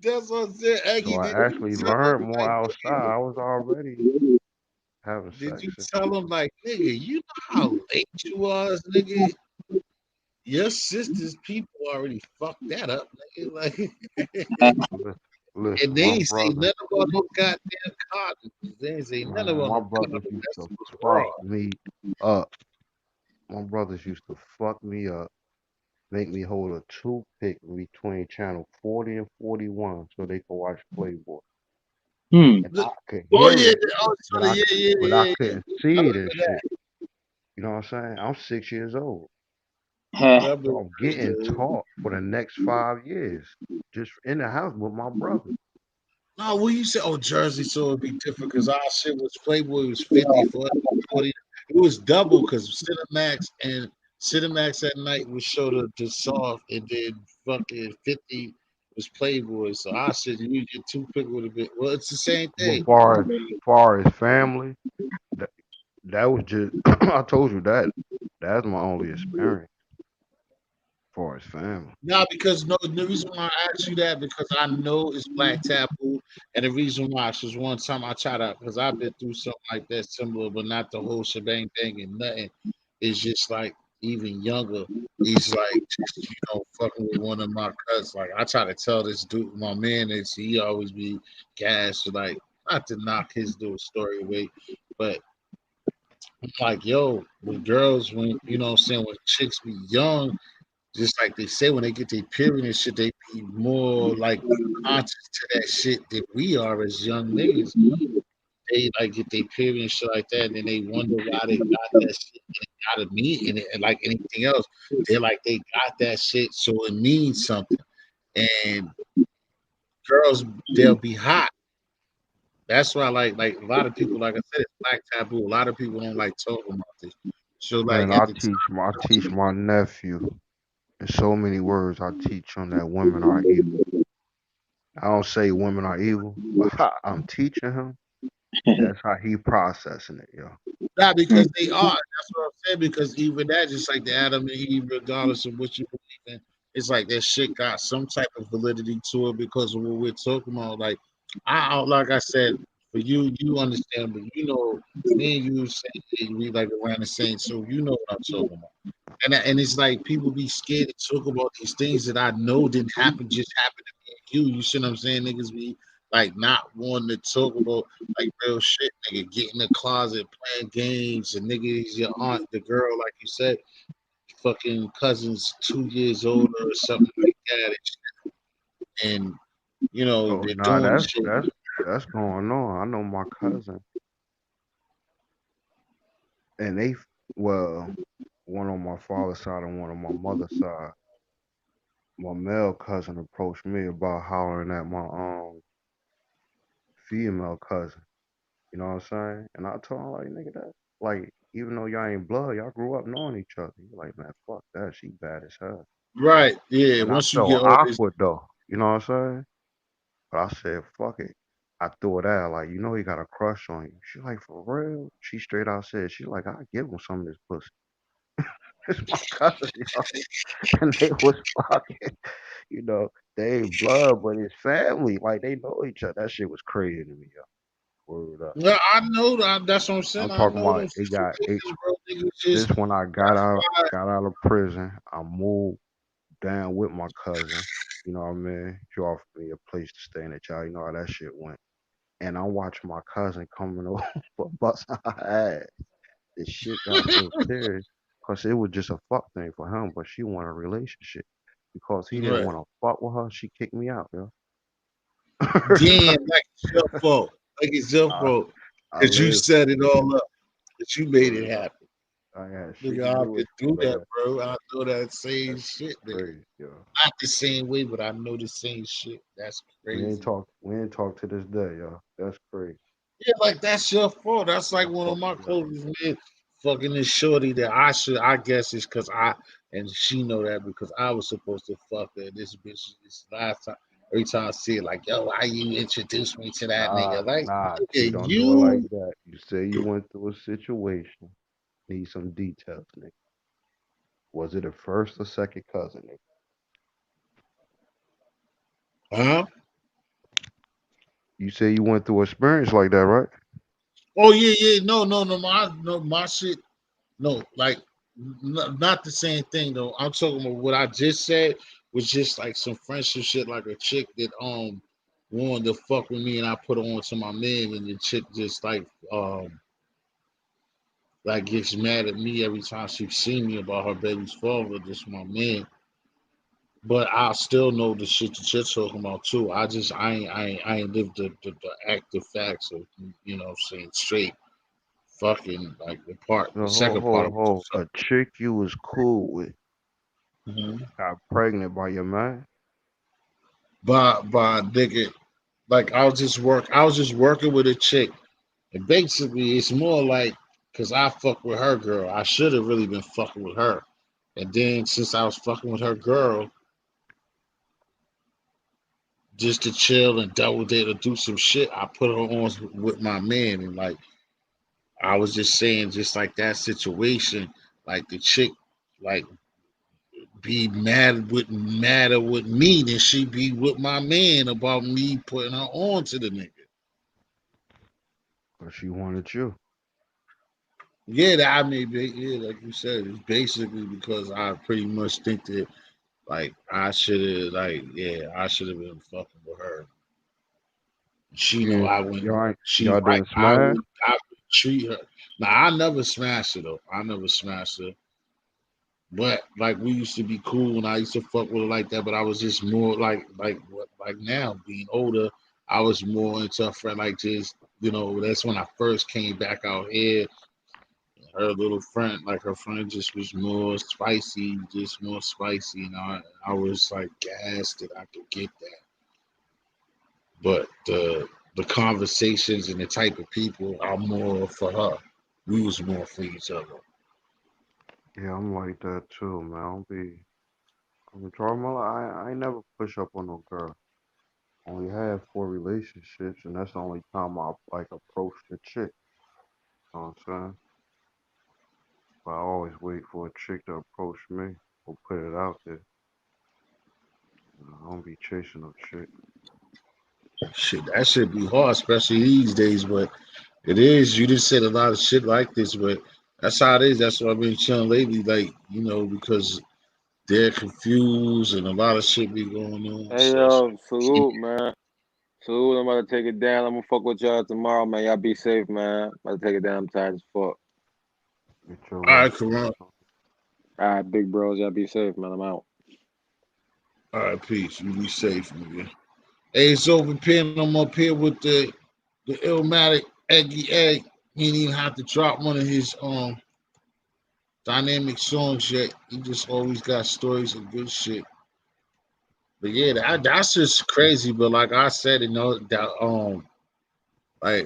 Speaker 1: that's what I'm saying.
Speaker 7: So
Speaker 1: Eggy,
Speaker 7: I
Speaker 1: did you
Speaker 7: actually
Speaker 1: tell him
Speaker 7: learned more
Speaker 1: like
Speaker 7: outside.
Speaker 1: nigga?
Speaker 7: I was already having
Speaker 1: Did
Speaker 7: sex.
Speaker 1: you tell him like nigga? You know how late you was, nigga. Your sister's people already fucked that up, nigga. Like,
Speaker 7: Listen,
Speaker 1: and
Speaker 7: listen,
Speaker 1: they
Speaker 7: my
Speaker 1: ain't say
Speaker 7: brother,
Speaker 1: nothing about no goddamn condoms. They ain't say nothing
Speaker 7: man,
Speaker 1: about
Speaker 7: my
Speaker 1: no
Speaker 7: brothers
Speaker 1: condoms.
Speaker 7: used
Speaker 1: That
Speaker 7: to
Speaker 1: shit was
Speaker 7: fuck
Speaker 1: raw.
Speaker 7: me up. My brothers used to fuck me up, make me hold a toothpick between channel 40 and 41 so they could watch Playboy.
Speaker 6: Hmm.
Speaker 7: And
Speaker 1: Look,
Speaker 7: I could
Speaker 1: oh
Speaker 7: hear
Speaker 1: yeah,
Speaker 7: it,
Speaker 1: oh
Speaker 7: but
Speaker 1: sorry, yeah, yeah,
Speaker 7: I
Speaker 1: yeah, yeah.
Speaker 7: couldn't
Speaker 1: I
Speaker 7: see this
Speaker 1: remember that.
Speaker 7: shit. You know what I'm saying? I'm 6 years old.
Speaker 6: Heh.
Speaker 1: Remember,
Speaker 7: So I'm getting
Speaker 1: uh,
Speaker 7: taught for the next 5 years, just in the house with my brother.
Speaker 1: no, what you say? Oh, Jersey, so it'd be different because our shit was Playboy was 50 for us, 40. It was double because Cinemax at night would show the soft and then fucking 50 was Playboy. So our shit, you get two pick would have been well, it's the same
Speaker 7: But
Speaker 1: thing.
Speaker 7: far as family, that, that was just I told you that that's my only experience far as family.
Speaker 1: No, because no, the reason why I asked you that because I know it's black taboo, and the reason why is one time I tried out because I've been through something like that similar, but not the whole shebang thing and nothing. It's just like even younger. He's like just fucking with one of my cousins. Like I try to tell this dude, my man, is he always be gassed like not to knock his little story away, but I'm like yo, when girls when what I'm saying when chicks be young just like they say, when they get their period and shit, they be more like conscious to that shit than we are as young niggas. They like get their period and shit like that, and then they wonder why they got that shit and it got a mean and, and like anything else. They're like they got that shit, so it means something. And girls, they'll be hot. That's why like a lot of people, like I said, it's black taboo. A lot of people don't like talking about this. So like
Speaker 7: Man,
Speaker 1: at the time,
Speaker 7: I teach my nephew in so many words. I teach him that women are evil. I don't say women are evil, but I'm teaching him. That's how he processing it, yo.
Speaker 1: Not because they are. That's what I'm saying. Because even that, just like the Adam and Eve, regardless of what you believe in, it's like that shit got some type of validity to it because of what we're talking about. Like I said, for you, you understand, but you know, me and you say we like around the same, so you know what I'm talking about. And it's like people be scared to talk about these things that I know didn't happen, just happened to me and you. You see what I'm saying? Niggas be like not wanting to talk about like real shit, nigga. Get in the closet playing games, and nigga is your aunt, the girl, like you said, fucking cousins 2 years older or something like that, and you know
Speaker 7: Oh
Speaker 1: they're
Speaker 7: nah,
Speaker 1: doing
Speaker 7: that's
Speaker 1: shit.
Speaker 7: that's that's going on. I know my cousin, and well, one on my father's side and one on my mother's side. My male cousin approached me about hollering at my female cousin. You know what I'm saying? And I told him like, nigga, that like even though y'all ain't blood, y'all grew up knowing each other. He like, man, fuck that. She bad as hell.
Speaker 1: Right? Yeah.
Speaker 7: And I
Speaker 1: Once you get
Speaker 7: felt
Speaker 1: all this,
Speaker 7: awkward though. You know what I'm saying? But I said, fuck it. I threw it out like, you know, he got a crush on you. She like, for real? She straight out said, she like, I give him some of this pussy. It's my cousin, yo. And they was fucking, you know, they ain't blood, but it's family. Like they know each other. That shit was crazy to me, yo. Word up.
Speaker 1: well, I know that. That's what I'm saying.
Speaker 7: I'm
Speaker 1: I
Speaker 7: talking
Speaker 1: know
Speaker 7: about
Speaker 1: them
Speaker 7: it got it.
Speaker 1: situations, bro. Niggas
Speaker 7: This
Speaker 1: just
Speaker 7: when I
Speaker 1: that's why.
Speaker 7: got out of prison. I moved down with my cousin. You know what I mean? She offered me a place to stay in the child. You know how that shit went. And I watched my cousin coming over busting her ass. This shit got so serious because it was just a fuck thing for him, but she wanted a relationship. Because he didn't
Speaker 1: Right.
Speaker 7: want to fuck with her, she kicked me out, yo.
Speaker 1: Damn, like it's your fault. Like it's your
Speaker 7: I,
Speaker 1: fault.
Speaker 7: I
Speaker 1: Because you
Speaker 7: live
Speaker 1: set it all up. That you made it
Speaker 7: word up.
Speaker 1: happen.
Speaker 7: I had shit to
Speaker 1: Nigga, I've
Speaker 7: do
Speaker 1: been
Speaker 7: with
Speaker 1: through
Speaker 7: shit like
Speaker 1: that,
Speaker 7: that.
Speaker 1: bro. I know that same
Speaker 7: That's
Speaker 1: shit, nigga.
Speaker 7: crazy, yo.
Speaker 1: Not the same way, but I know the same shit. That's crazy.
Speaker 7: We ain't talk to this day, yo. That's crazy.
Speaker 1: Yeah, like that's your fault. That's like
Speaker 7: I
Speaker 1: one of my
Speaker 7: fucking got
Speaker 1: closest men fucking this shorty that I guess is cause and she know that because I was supposed to fuck her. This bitch this last time every time I see it like, yo, why you introduce me to that nigga? Like,
Speaker 7: See,
Speaker 1: nigga,
Speaker 7: don't do it like
Speaker 1: you
Speaker 7: that. You say you went through a situation. Need some details, nigga. Was it a first or second cousin, nigga?
Speaker 1: huh?
Speaker 7: You say you went through experience like that, right?
Speaker 1: Oh yeah, yeah, my shit. No, like not the same thing though. I'm talking about what I just said was just like some friendship shit, like a chick that wanted to fuck with me, and I put her on to my man, and the chick just like gets mad at me every time she see me about her baby's father. Just my man, but I still know the shit that you're talking about too. I ain't lived the active facts of saying straight fucking like
Speaker 7: So
Speaker 1: the second part of what
Speaker 7: A chick you was cool with
Speaker 1: you're saying.
Speaker 7: got pregnant by your man.
Speaker 1: By nigga, like I was just working with a chick, and basically it's more like because I fuck with her girl, I should have really been fucking with her, and then since I was fucking with her girl, just to chill and double date or do some shit, I put her on with my man, and like I was just saying, just like that situation, like the chick, like be madder with me than she be with my man about me putting her on to the nigga.
Speaker 7: But she wanted you.
Speaker 1: Yeah, that I mean, yeah, like you said, it's basically because I pretty much think that like I should have, like, yeah, I should have been fucking with her. She know I wouldn't. She
Speaker 7: Y'all
Speaker 1: right.
Speaker 7: didn't smash?
Speaker 1: I would treat her. Now I never smashed her though. I never smashed her. But like we used to be cool, and I used to fuck with her like that. But I was just more like now being older, I was more into a friend like just that's when I first came back out here. Her little friend, like her friend, just was more spicy, just more spicy. I was like gassed that I could get that, but the conversations and the type of people are more for her. We was more for each other.
Speaker 7: Yeah, I'm like that too, man. I'm trying my I ain't never push up on no girl. only had 4 relationships, and that's the only time I like approached a chick. You know what I'm saying? But I always wait for a chick to approach me or put it out there. I don't be chasing no chick.
Speaker 1: Shit, that should be hard, especially these days. But it is. You just said a lot of shit like this, but that's how it is. That's what I've been chilling lately. Like, because they're confused and a lot of shit be going on.
Speaker 3: Hey
Speaker 1: So
Speaker 3: yo, salute, man. Salute. I'm about to take it down. I'm gonna fuck with y'all tomorrow, man. Y'all be safe, man. I'm about to take it down. I'm tired as fuck.
Speaker 7: Get your
Speaker 1: all right,
Speaker 7: rest in.
Speaker 1: Karan.
Speaker 3: All right, big bros. Y'all be safe, man. I'm out.
Speaker 1: All right, peace. You be safe, nigga. Hey, it's over pen. I'm up here with the Illmatic Eggy Egg. He didn't even have to drop one of his dynamic songs yet. He just always got stories and good shit. But yeah, that's just crazy. But like I said, that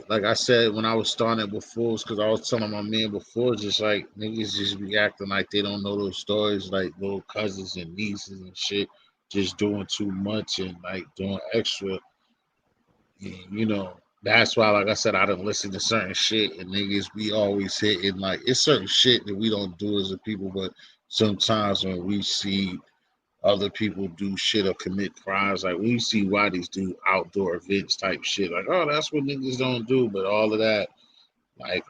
Speaker 1: like I said when I was starting it before, because I was telling my man before, just like niggas just be acting like they don't know those stories, like little cousins and nieces and shit, just doing too much and like doing extra. And, that's why, like I said, I didn't listen to certain shit and niggas we always hitting like it's certain shit that we don't do as a people, but sometimes when we see other people do shit or commit crimes. Like we see why these do outdoor events type shit. Like, oh, that's what niggas don't do. But all of that, like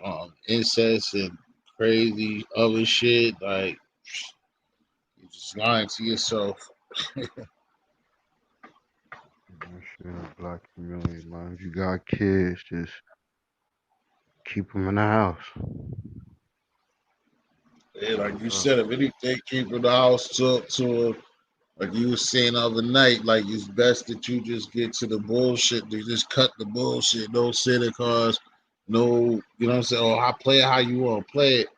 Speaker 1: incest and crazy other shit, like you're just lying to yourself.
Speaker 7: That shit in the black community, man. If you got kids, just keep them in the house.
Speaker 1: Yeah, like you
Speaker 7: Straight up.
Speaker 1: said, if anything, keeping the house to like you were saying the other night, like it's best that you just get to the bullshit. They just cut the bullshit. No Santa cars, no, you know what I'm saying? Or I play it how you want to play it.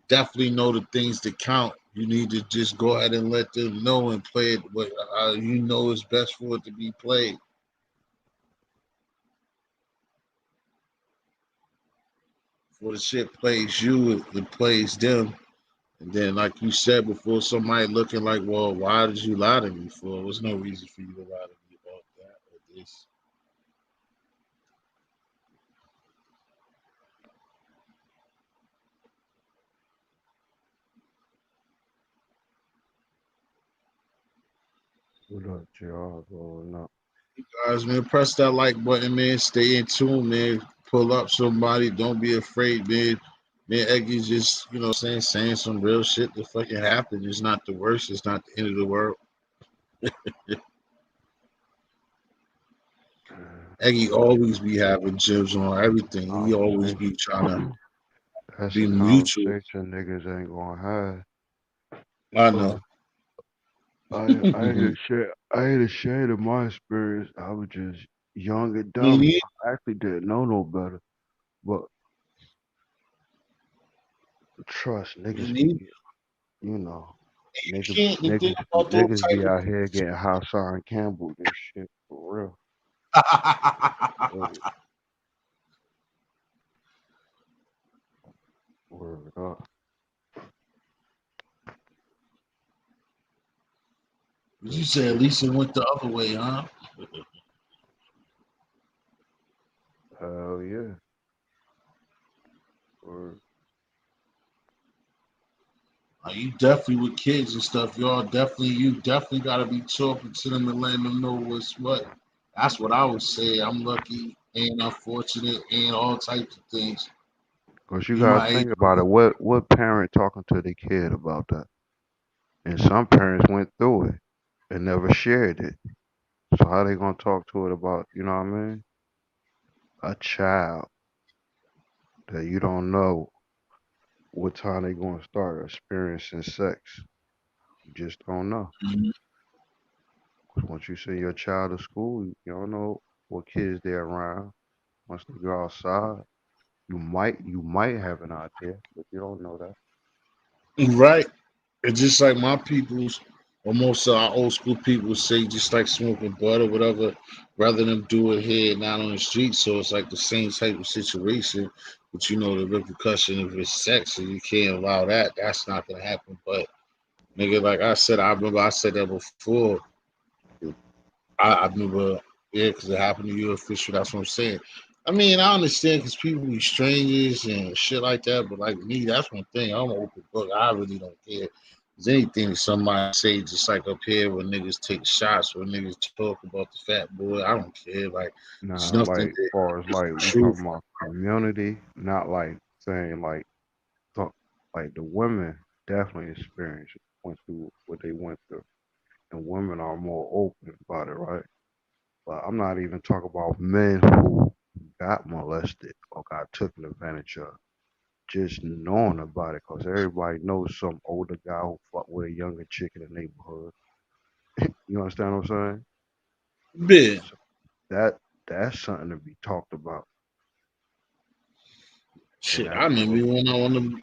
Speaker 1: Definitely know the things that count. You need to just go ahead and let them know and play it what you know is best for it to be played. For the shit plays you, it plays them. And then, like you said before, somebody looking like, well, why did you lie to me for? There was no reason for you to lie to me about that or this.
Speaker 7: What up, JR? Rolling up.
Speaker 1: Guys, man, press that like button, man. Stay in tune, man. Pull up somebody. Don't be afraid, man. Man, Eggy's just, saying some real shit that fucking happened. It's not the worst. It's not the end of the world. Eggy always be having jibs on everything. He always be trying to
Speaker 7: Conversation. That's
Speaker 1: be
Speaker 7: a
Speaker 1: mutual.
Speaker 7: conversation niggas ain't gonna have.
Speaker 1: I
Speaker 7: Uh,
Speaker 1: know.
Speaker 7: I ain't
Speaker 1: Me
Speaker 7: ashamed. I ain't ashamed of my experience. I was just young and dumb.
Speaker 1: neither.
Speaker 7: I actually didn't know no better. But trust
Speaker 1: Me
Speaker 7: niggas
Speaker 1: neither.
Speaker 7: be, you know,
Speaker 1: You
Speaker 7: niggas,
Speaker 1: can't. The thing
Speaker 7: niggas,
Speaker 1: about those
Speaker 7: niggas
Speaker 1: type
Speaker 7: be out here getting Hassan Campbell and shit for real.
Speaker 1: of
Speaker 7: Word, word up.
Speaker 1: you
Speaker 7: Good
Speaker 1: said at
Speaker 7: shit.
Speaker 1: least it went the other way, huh?
Speaker 7: Hell yeah. Word.
Speaker 1: You definitely with kids and stuff. You definitely gotta be talking to them and letting them know what's what. That's what I would say. I'm lucky and unfortunate and all types of things.
Speaker 7: Cause you
Speaker 1: Be
Speaker 7: gotta
Speaker 1: my age.
Speaker 7: think about it. What parent talking to their kid about that? And some parents went through it and never shared it. So how they gonna talk to it about, you know what I mean? A child that you don't know what time they gonna start experiencing sex. You just don't know.
Speaker 1: Mhm.
Speaker 7: 'Cause once you send your child to school, you don't know what kids they're around. Once they go outside, you might have an idea, but you don't know that.
Speaker 1: Right. It's just like my people's or most of our old school people say, just like smoking bud or whatever, rather than do it here, not on the street. So it's like the same type of situation. But the repercussion of it's sex, and you can't allow that. That's not gonna happen. But nigga, like I said, I remember I said that before. I remember. Yeah, because it happened to you official. That's what I'm saying. I mean, I understand because people be strangers and shit like that, but like me, that's one thing. I'm an open book. I really don't care. There's anything somebody say, just like up here when niggas take shots, when niggas talk about the fat boy, I don't care. Like, it's
Speaker 7: Nah,
Speaker 1: nothing
Speaker 7: like
Speaker 1: that
Speaker 7: far as like we
Speaker 1: truth.
Speaker 7: talking about community, not like saying like talk, like the women definitely experienced went through what they went through, and women are more open about it, right? But I'm not even talking about men who got molested or got taken advantage of. Just knowing about it, cause everybody knows some older guy who fucked with a younger chick in the neighborhood. You understand what I'm saying?
Speaker 1: Yeah.
Speaker 7: So that that's something to be talked about, and
Speaker 1: Shit, I
Speaker 7: that's real.
Speaker 1: remember when I on the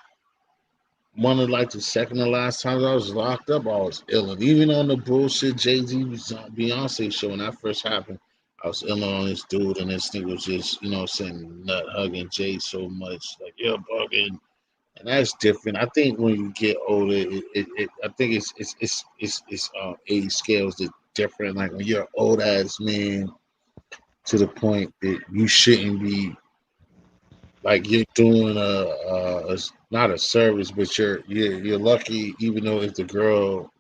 Speaker 1: one of like the second to last times I was locked up, I was ill. And even on the bullshit Jay Z was on Beyonce show when that first happened, I was ill on this dude, and this thing was just, saying nut hugging Jay so much, like you're bugging, and that's different. I think when you get older, I think it's age scales that different. Like when you're an old ass man to the point that you shouldn't be like you're doing a not a service, but you're lucky, even though if the girl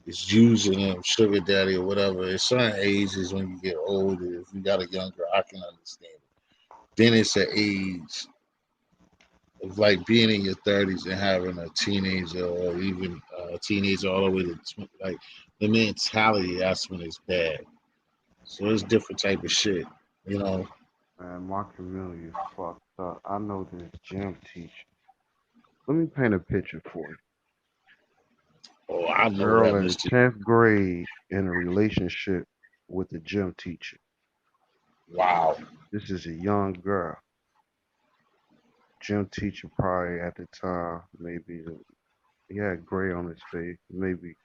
Speaker 1: is using him, sugar daddy or whatever. At certain ages when you get older, if you got a younger, I can understand it. Then it's an age of like being in your 30s and having a teenager or even a teenager all the way to like the mentality. That's when it's bad. So it's different type of shit, you know.
Speaker 7: Man, my community is fucked up. I know this gym teacher. Let me paint a picture for you.
Speaker 1: Oh, I know
Speaker 7: Girl
Speaker 1: that,
Speaker 7: in
Speaker 1: Mister.
Speaker 7: 10th grade in a relationship with the gym teacher.
Speaker 1: Wow.
Speaker 7: This is a young girl. Gym teacher probably at the time, maybe he had gray on his face, maybe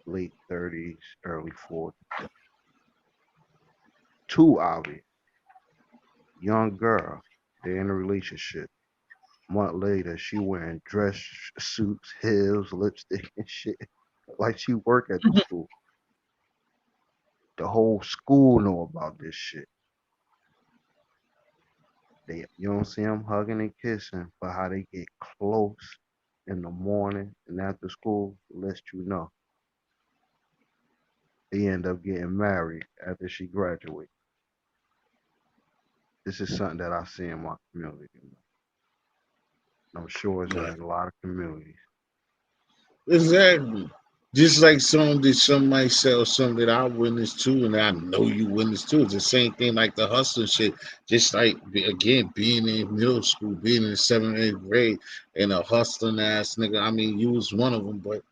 Speaker 7: late 30s, early 40s. Too obvious. Young girl. They're in a relationship. Month later, she wearing dress suits, heels, lipstick, and shit. Like she work at the school. The whole school know about this shit. You don't see them hugging and kissing, but how they get close in the morning and after school lets you know. They end up getting married after she graduates. This is something that I see in my community. I'm sure it's in
Speaker 1: Right.
Speaker 7: a lot of communities.
Speaker 1: Exactly. Just like something that somebody said or something that I witnessed too, and I know you witnessed too. It's the same thing like the hustling shit. Just like again, being in middle school, being in the seventh, eighth grade, and a hustling ass nigga. I mean, you was one of them, but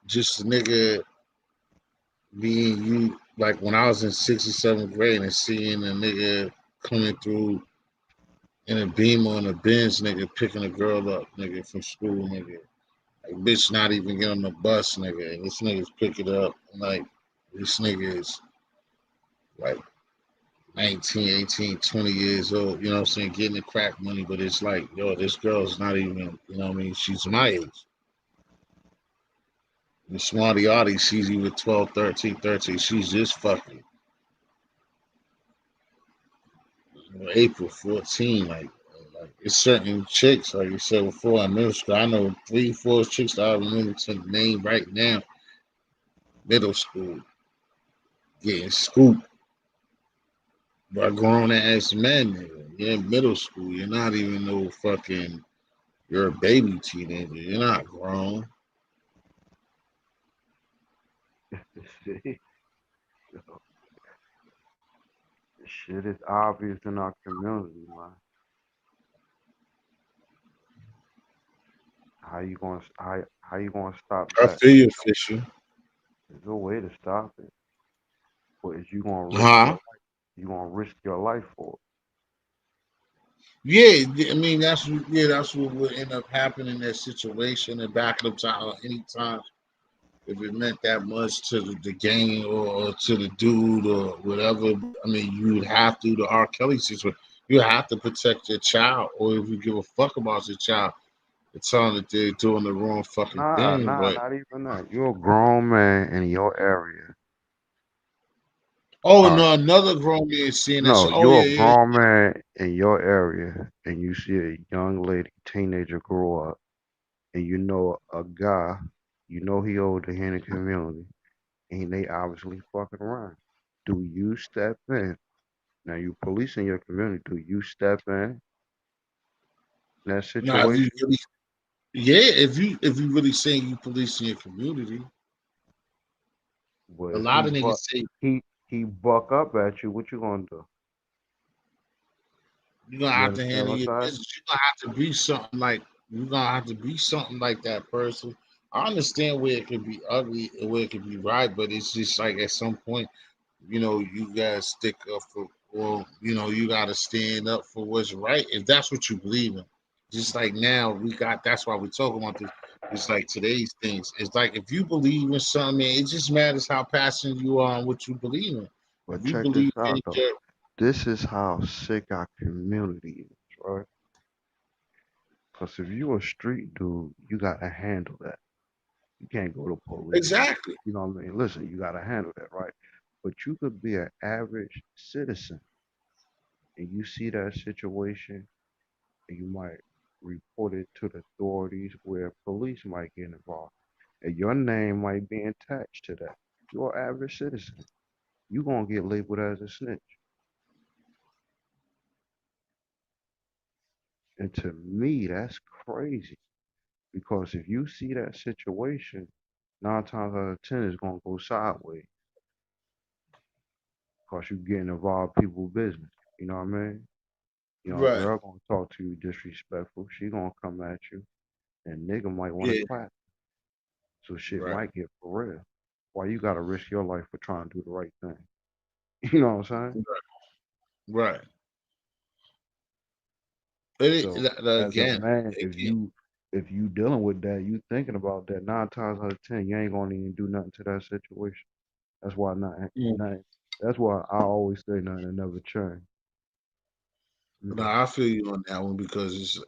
Speaker 1: just a nigga being you. Like when I was in sixth or seventh grade and seeing a nigga coming through in a beamer and a Benz, nigga picking a girl up, nigga from school, nigga. Like, bitch not even get on the bus, nigga. And this nigga's pick it up. And, like, this nigga is like 19, 18, 20 years old, you know what I'm saying, getting the crack money. But it's like, yo, this girl's not even, you know what I mean? She's my age. And Smarty Artie, she's even 12, 13, 13. She's just fucking April 14. Like, it's certain chicks, like you said before, in middle school. I know three, four chicks that I remember to name right now, middle school, getting scooped by grown ass men, nigga. You're in middle school. You're not even no fucking. You're a baby teenager. You're not grown.
Speaker 7: See? So, shit is obvious in our community, man. How you gonna stop
Speaker 1: I
Speaker 7: that?
Speaker 1: feel you, official.
Speaker 7: There's no way to stop it. But is you gonna risk
Speaker 1: Huh?
Speaker 7: your you gonna risk your life for
Speaker 1: Yeah, I mean that's what would end up happening in that situation and back up to anytime if it meant that much to the gang or to the dude or whatever. I mean, you would have to the R. Kelly situation. You have to protect your child, or if you give a fuck about your child, it's on that they're doing the wrong
Speaker 7: it?
Speaker 1: fucking
Speaker 7: Nah,
Speaker 1: thing.
Speaker 7: nah,
Speaker 1: But
Speaker 7: not even that. You're a grown man in your area.
Speaker 1: Oh
Speaker 7: All right.
Speaker 1: no, another grown man seeing that
Speaker 7: No,
Speaker 1: shit. Oh
Speaker 7: you're a
Speaker 1: yeah, yeah,
Speaker 7: grown man in your area and you see a young lady, teenager grow up and you know a guy, you know he older here in the community and they obviously fucking around. Do you step in? Now you police in your community, do you step in that
Speaker 1: Now, if you
Speaker 7: situation?
Speaker 1: really, yeah, if you really saying you policing your community,
Speaker 7: But
Speaker 1: a
Speaker 7: if
Speaker 1: lot of niggas say
Speaker 7: he buck up at you, what you gonna do?
Speaker 1: you're gonna
Speaker 7: You
Speaker 1: have to
Speaker 7: understand
Speaker 1: handle
Speaker 7: what
Speaker 1: your
Speaker 7: I'm saying?
Speaker 1: business. You're gonna have to be something like you're gonna have to be something like that person. I understand where it could be ugly and where it could be right, but it's just like at some point, you gotta stick up for, or you gotta stand up for what's right if that's what you believe in. Just like now, that's why we're talking about this. It's like today's things. It's like if you believe in something, man, it just matters how passionate you are on what you believe in.
Speaker 7: But
Speaker 1: If you
Speaker 7: check this
Speaker 1: believe in
Speaker 7: out though.
Speaker 1: your
Speaker 7: This is how sick our community is, right? Because if you a street dude, you gotta handle that. You can't go to police.
Speaker 1: exactly.
Speaker 7: You know what I mean? Listen, you gotta handle that, right? But you could be an average citizen and you see that situation and you might report it to the authorities where police might get involved. And your name might be attached to that. You're an average citizen. You're gonna get labeled as a snitch. And to me, that's crazy. Because if you see that situation, 9 times out of 10 it's gonna go sideways because you getting involved in people's business. You know what I mean? A
Speaker 1: Right.
Speaker 7: girl gonna talk to you disrespectful. She gonna come at you, and nigga might wanna
Speaker 1: Yeah.
Speaker 7: clap. So shit
Speaker 1: Right.
Speaker 7: might get for real. Why you gotta risk your life for trying to do the right thing? You know what I'm saying?
Speaker 1: Right.
Speaker 7: So as a
Speaker 1: Again,
Speaker 7: man,
Speaker 1: again.
Speaker 7: if you dealing with that, you thinking about that 9 times out of 10, you ain't gonna even do nothing to that situation. That's why not
Speaker 1: Mm.
Speaker 7: nothing. That's why I always say nothing to never change.
Speaker 1: No,
Speaker 7: Mm-mm.
Speaker 1: I feel you on that one because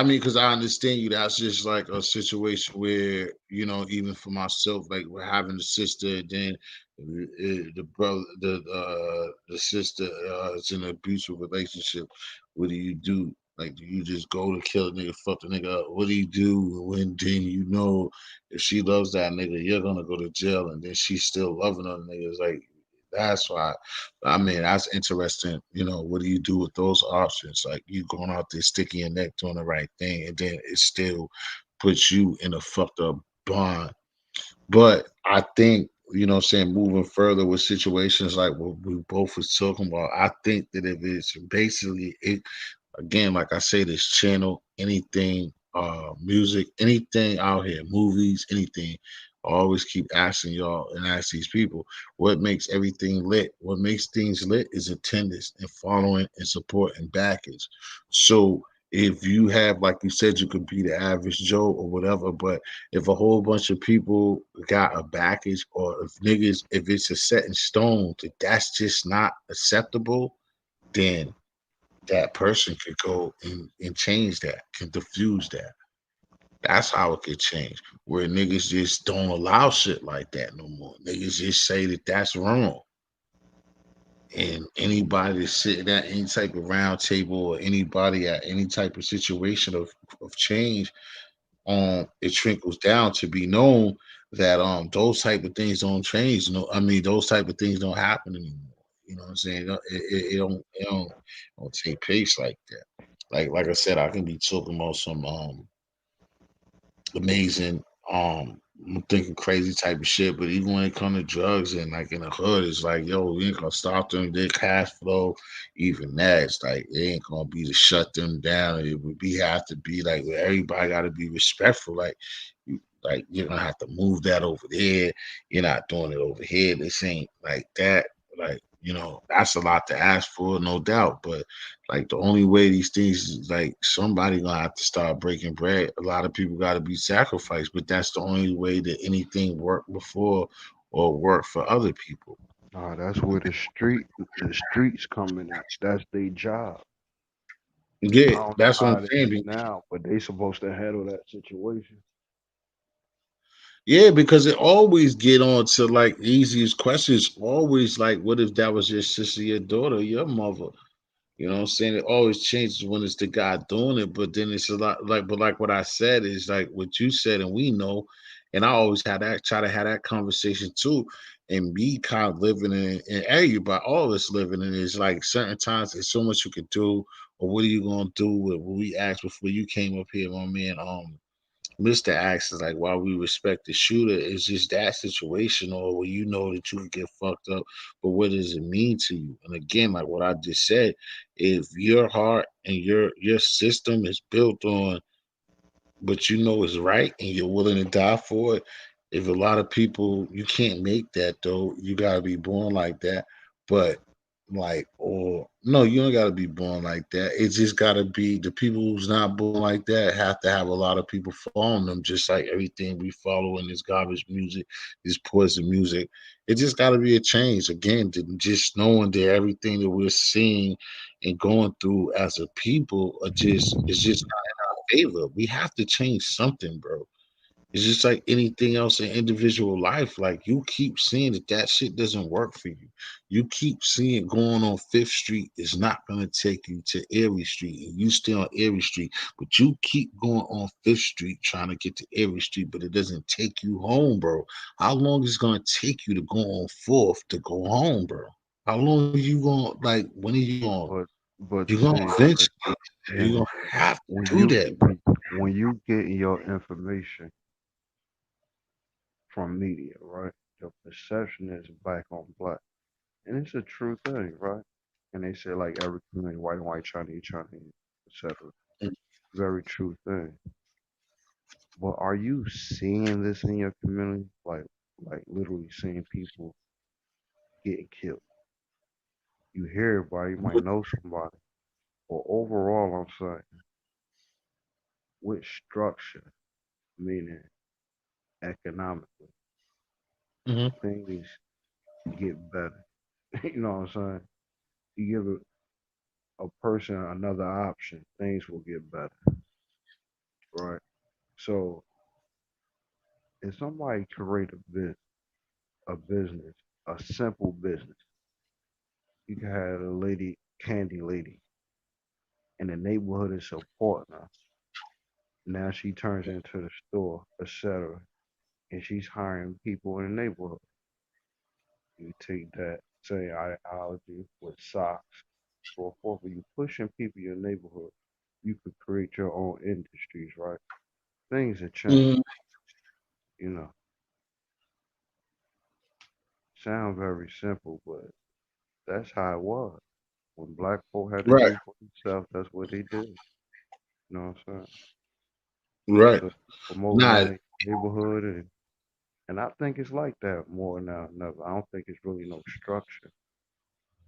Speaker 1: because I understand you. That's just like a situation where, even for myself, like we're having a sister, then the brother, the sister is in an abusive relationship. What do you do? Like, do you just go to kill a nigga, fuck the nigga up? What do you do when then if she loves that nigga, you're gonna go to jail, and then she's still loving other niggas? Like, that's why. I mean, that's interesting. What do you do with those options? Like you going out there sticking your neck doing the right thing, and then it still puts you in a fucked up bond. But I think, what I'm saying, moving further with situations like what we both was talking about, I think that if it's basically it again, like I say, this channel, anything, music, anything out here, movies, anything. I always keep asking y'all and ask these people what makes everything lit. What makes things lit is attendance and following and support and backage. So if you have, like you said, you could be the average Joe or whatever, but if a whole bunch of people got a backage, or if it's a set in stone that that's just not acceptable, then that person could go and change that, can diffuse that. That's how it could change. Where niggas just don't allow shit like that no more. Niggas just say that that's wrong. And anybody that's sitting at any type of round table or anybody at any type of situation of change, it trickles down to be known that those type of things don't change. No, I mean those type of things don't happen anymore. You know what I'm saying? It don't take place like that. Like I said, I can be talking about some amazing, I'm thinking crazy type of shit. But even when it comes to drugs and like in the hood, it's like, yo, we ain't gonna stop them. Their cash flow, even that, it's like it ain't gonna be to shut them down. It would be have to be like where everybody got to be respectful. Like you're gonna have to move that over there. You're not doing it over here. This ain't like that. Like that's a lot to ask for, no doubt. But like the only way these things is like somebody gonna have to start breaking bread. A lot of people got to be sacrificed, but that's the only way that anything worked before or worked for other people.
Speaker 7: That's where the streets coming at. That's their job. I
Speaker 1: Yeah,
Speaker 7: don't know
Speaker 1: that's what I'm
Speaker 7: how it is
Speaker 1: saying.
Speaker 7: now, but they supposed to handle that situation.
Speaker 1: Yeah, because it always get on to like easiest questions. Always like, what if that was your sister, your daughter, your mother? You know what I'm saying? It always changes when it's the guy doing it, but then it's a lot like, but like what I said is like what you said, and we know, and I always had that try to have that conversation too, and be kind of living in everybody, all of us living in it, is like certain times there's so much you could do, or what are you gonna do with what we asked before you came up here, my man. Mr. Axe is like, while we respect the shooter, it's just that situation, or where you know that you can get fucked up, but what does it mean to you? And again, like what I just said, if your heart and your system is built on but you know it's right and you're willing to die for it. If a lot of people, you can't make that though. You gotta be born like that. But like, or no, you don't gotta be born like that. It just gotta be the people who's not born like that have to have a lot of people following them, just like everything we follow in this garbage music, this poison music. It just gotta be a change. Again, just knowing that everything that we're seeing and going through as a people are just it's just favor. We have to change something, bro. It's just like anything else in individual life. Like you keep seeing that that shit doesn't work for you. You keep seeing going on Fifth Street is not gonna take you to Erie Street, and you stay on Erie Street, but you keep going on Fifth Street trying to get to Erie Street, but it doesn't take you home, bro. How long is it gonna take you to go on Fourth to go home, bro? How long are you gonna like? When are you gonna?
Speaker 7: but
Speaker 1: You're gonna
Speaker 7: see,
Speaker 1: eventually. You're
Speaker 7: and
Speaker 1: gonna have to
Speaker 7: when
Speaker 1: do
Speaker 7: you
Speaker 1: that, bro.
Speaker 7: when you get your information from media, right? The perception is black on black, and it's a true thing, right? And they say like every community, white and white, Chinese, Chinese, etc. Very true thing. But are you seeing this in your community? Like literally seeing people getting killed. You hear about it, you might know somebody. But overall, I'm saying, with structure, meaning economically,
Speaker 1: Mhm.
Speaker 7: things get better. You know what I'm saying? You give a person another option, things will get better, right? So if somebody create a business, a simple business, you can have a lady, candy lady, and the neighborhood is supporting her. Now she turns into the store, etc., and she's hiring people in the neighborhood. You take that same ideology with socks, so forth. When you pushing people in your neighborhood, you could create your own industries, right? Things have changed.
Speaker 1: Mhm.
Speaker 7: You know, sound very simple, but that's how it was. When black folk had to
Speaker 1: Right,
Speaker 7: do for themselves, that's what they did. You know what I'm saying?
Speaker 1: right.
Speaker 7: So promoting
Speaker 1: Nah,
Speaker 7: that in your neighborhood, and I think it's like that more now than ever. I don't think it's really no structure.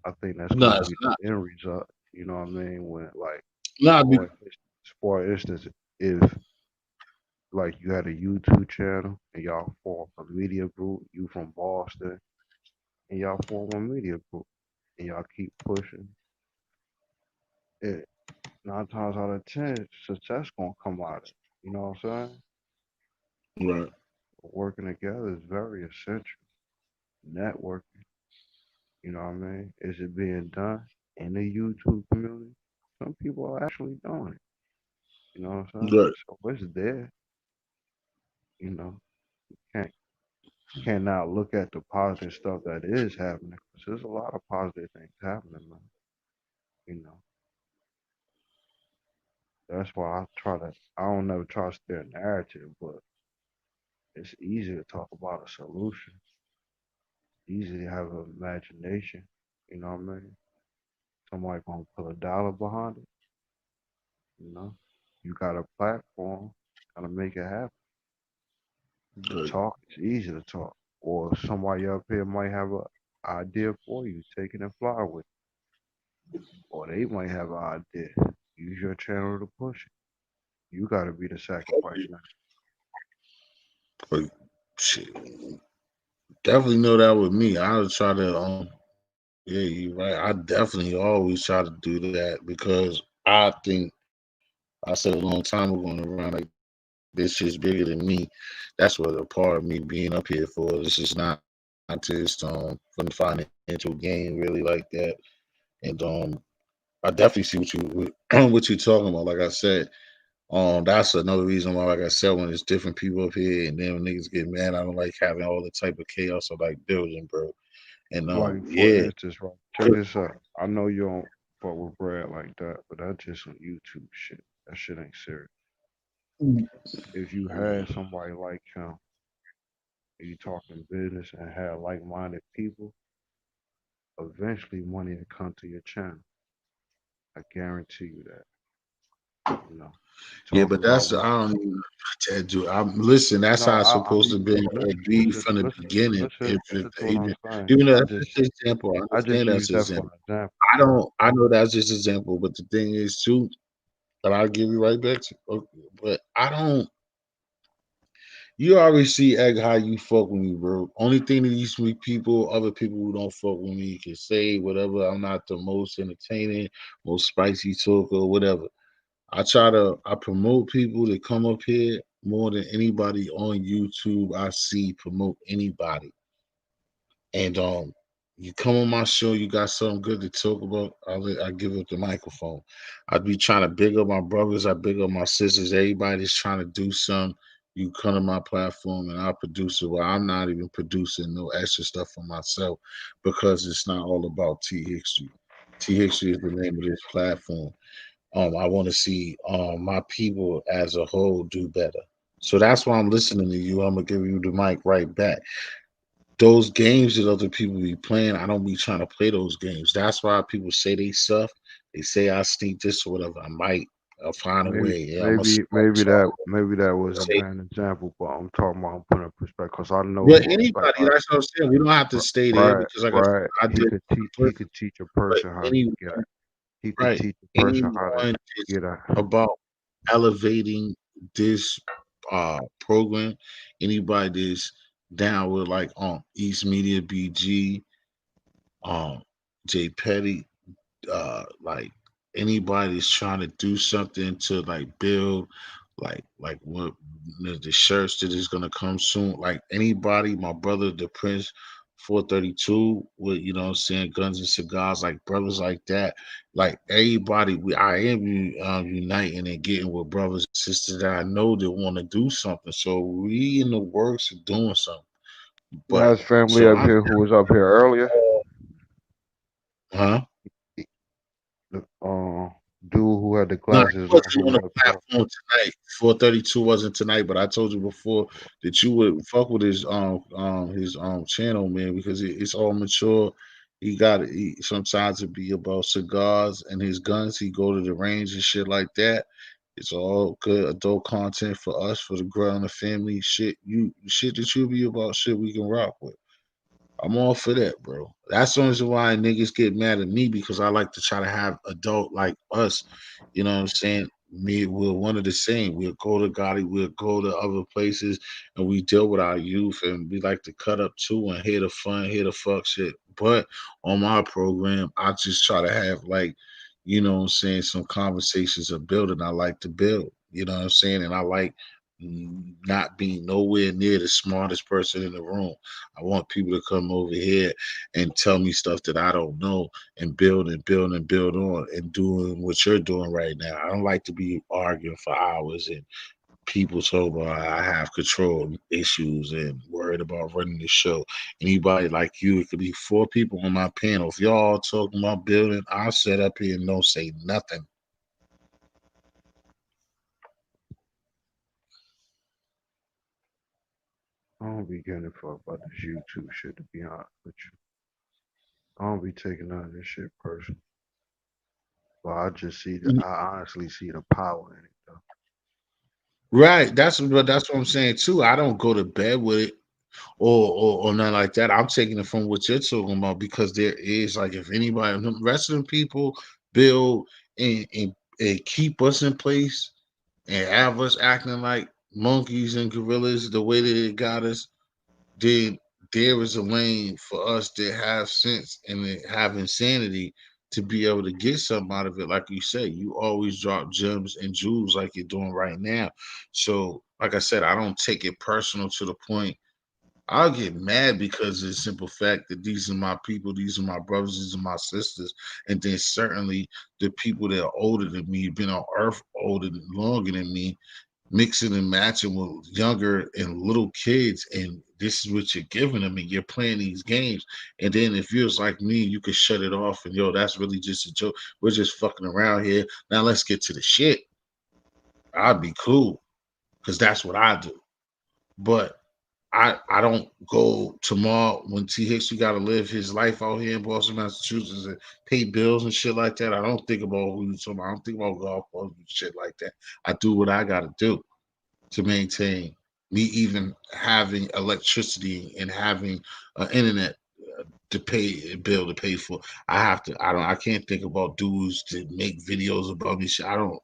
Speaker 7: I think that's
Speaker 1: nah,
Speaker 7: gonna
Speaker 1: it's
Speaker 7: be
Speaker 1: not.
Speaker 7: the end result. You know what I mean? When like,
Speaker 1: Nah,
Speaker 7: for instance, if like you had a YouTube channel and y'all form a media group, you from Boston, and y'all form a media group, and y'all keep pushing it. 9 times out of 10, success gonna come out of it. You know what I'm saying?
Speaker 1: right.
Speaker 7: Working together is very essential. Networking, you know what I mean? Is it being done in the YouTube community? Some people are actually doing it. You know what I'm saying?
Speaker 1: Right.
Speaker 7: So it's there. You know, can't cannot look at the positive stuff that is happening because there's a lot of positive things happening, man. You know, that's why I don't never try to steer a narrative, but it's easy to talk about a solution. Easy to have an imagination. You know what I mean? Somebody gonna put $1 behind it. You know, you got a platform, gotta make it happen. To
Speaker 1: Good.
Speaker 7: talk, it's easy to talk, or somebody up here might have a idea for you, take it and fly with it. Or they might have an idea. Use your channel to push it. You got to be the sacrifice now.
Speaker 1: But shit, definitely know that with me. I would try to yeah, you're right. I definitely always try to do that because I think I said a long time ago on around like this shit's bigger than me. That's what a part of me being up here for. This is not just from the financial gain really like that. And I definitely see what you what you're talking about. Like I said, that's another reason why, like I said, when there's different people up here and then when niggas get mad, I don't like having all the type of chaos or like building, bro. And
Speaker 7: Like for
Speaker 1: yeah,
Speaker 7: instance, right? Check this out. I know you don't fuck with Brad like that, but that's just some YouTube shit. That shit ain't serious. If you had somebody like him, and you talking business and had like-minded people, eventually money will come to your channel. I guarantee you that. You know,
Speaker 1: yeah,
Speaker 7: talk
Speaker 1: but
Speaker 7: about
Speaker 1: that's
Speaker 7: what.
Speaker 1: I don't even know what that do. I'm listen. That's
Speaker 7: No,
Speaker 1: how it's
Speaker 7: I
Speaker 1: supposed to
Speaker 7: mean,
Speaker 1: be
Speaker 7: listen,
Speaker 1: be
Speaker 7: listen,
Speaker 1: from the
Speaker 7: listen,
Speaker 1: beginning.
Speaker 7: listen,
Speaker 1: If
Speaker 7: listen to what I'm
Speaker 1: even
Speaker 7: saying.
Speaker 1: even though
Speaker 7: I
Speaker 1: that's
Speaker 7: just,
Speaker 1: just an example, I
Speaker 7: I just
Speaker 1: understand that's
Speaker 7: use
Speaker 1: an
Speaker 7: that for
Speaker 1: example.
Speaker 7: an example.
Speaker 1: I know that's just an example, but the thing is too that I'll give you right back to. Okay, but I don't. You already see egg how you fuck with me, bro. Only thing that these weak people, other people who don't fuck with me, can say whatever. I'm not the most entertaining, most spicy talker, whatever. I promote people that come up here more than anybody on YouTube I see promote anybody. And you come on my show, you got something good to talk about, I give up the microphone. I be trying to big up my brothers, I big up my sisters, everybody that's trying to do something. You come to my platform and I'll produce it. Well, I'm not even producing no extra stuff for myself because it's not all about T History. T History is the name of this platform. I want to see my people as a whole do better. So that's why I'm listening to you. I'm gonna give you the mic right back. Those games that other people be playing, I don't be trying to play those games. That's why people say they stuff. They say I sneak this or whatever. I'll find a
Speaker 7: Maybe,
Speaker 1: way. Yeah, I'm a
Speaker 7: maybe,
Speaker 1: smart child.
Speaker 7: maybe that was a
Speaker 1: Say,
Speaker 7: bad example, but I'm talking about I'm putting in perspective because I know
Speaker 1: but
Speaker 7: for a fact,
Speaker 1: anybody, that's what I'm saying. We don't have to stay there
Speaker 7: Brad,
Speaker 1: because, like I said,
Speaker 7: Brad,
Speaker 1: I did my
Speaker 7: he
Speaker 1: work.
Speaker 7: could teach a
Speaker 1: But
Speaker 7: person how to
Speaker 1: anyone,
Speaker 7: get, he could
Speaker 1: right?
Speaker 7: teach a person how to
Speaker 1: Anyone is
Speaker 7: get a.
Speaker 1: about elevating this program. Anybody that's down with like East Media BG, um J Petty, like anybody that's trying to do something to like build like what the shirts that is gonna come soon. Like anybody, my brother the Prince 432 with you know what I'm saying, guns and cigars, like brothers like that. Like everybody, I am uniting and getting with brothers and sisters that I know that want to do something. So we in the works of doing something. But
Speaker 7: Last family
Speaker 1: so
Speaker 7: up
Speaker 1: I'm
Speaker 7: here who was up here earlier,
Speaker 1: huh?
Speaker 7: he- the dude who had the
Speaker 1: No,
Speaker 7: glasses
Speaker 1: he
Speaker 7: on who
Speaker 1: wasn't on
Speaker 7: was
Speaker 1: the
Speaker 7: up here.
Speaker 1: platform tonight. 432 wasn't tonight, but I told you before that you would fuck with his channel, man, because it's all mature. He got it. Sometimes it be about cigars and his guns. He go to the range and shit like that. It's all good adult content for us, for the girl and the family. Shit that you be about, shit we can rock with. I'm all for that, bro. That's the reason why niggas get mad at me because I like to try to have adult like us. You know what I'm saying? Me, we're one of the same. We'll go to Gotti, we'll go to other places, and we deal with our youth, and we like to cut up too and hear the fun, hear the fuck shit. But on my program, I just try to have like, you know what I'm saying, some conversations of building. I like to build. You know what I'm saying, and I like not being nowhere near the smartest person in the room. I want people to come over here and tell me stuff that I don't know and build and build and build on and doing what you're doing right now. I don't like to be arguing for hours and people talk about I have control issues and worried about running the show. Anybody like you, it could be four people on my panel. If y'all all talking about building, I'll sit up here and don't say nothing.
Speaker 7: I don't be getting a fuck about this YouTube shit to be honest with you. I don't be taking none of this shit personal. But I just see the, I honestly see the power in it though.
Speaker 1: Right. That's what I'm saying too. I don't go to bed with it or nothing like that. I'm taking it from what you're talking about because there is like if anybody, the rest of the people build and keep us in place and have us acting like monkeys and gorillas the way that it got us, then there is a lane for us that have sense and that have insanity to be able to get something out of it. Like you said, you always drop gems and jewels like you're doing right now. So, like I said, I don't take it personal to the point I'll get mad because of the simple fact that these are my people, these are my brothers, these are my sisters, and then certainly the people that are older than me, been on earth older than longer than me, mixing and matching with younger and little kids, and this is what you're giving them, and you're playing these games. And then if you're like me, you could shut it off and yo, that's really just a joke. We're just fucking around here. Now let's get to the shit. I'd be cool because that's what I do. But I don't go tomorrow when T Hicks got to live his life out here in Boston, Massachusetts, and pay bills and shit like that. I don't think about who you talking about. I don't think about golf balls and shit like that. I do what I got to do to maintain me even having electricity and having internet to pay a bill to pay for. I have to. I don't. I can't think about dudes to make videos about me. Shit. I don't.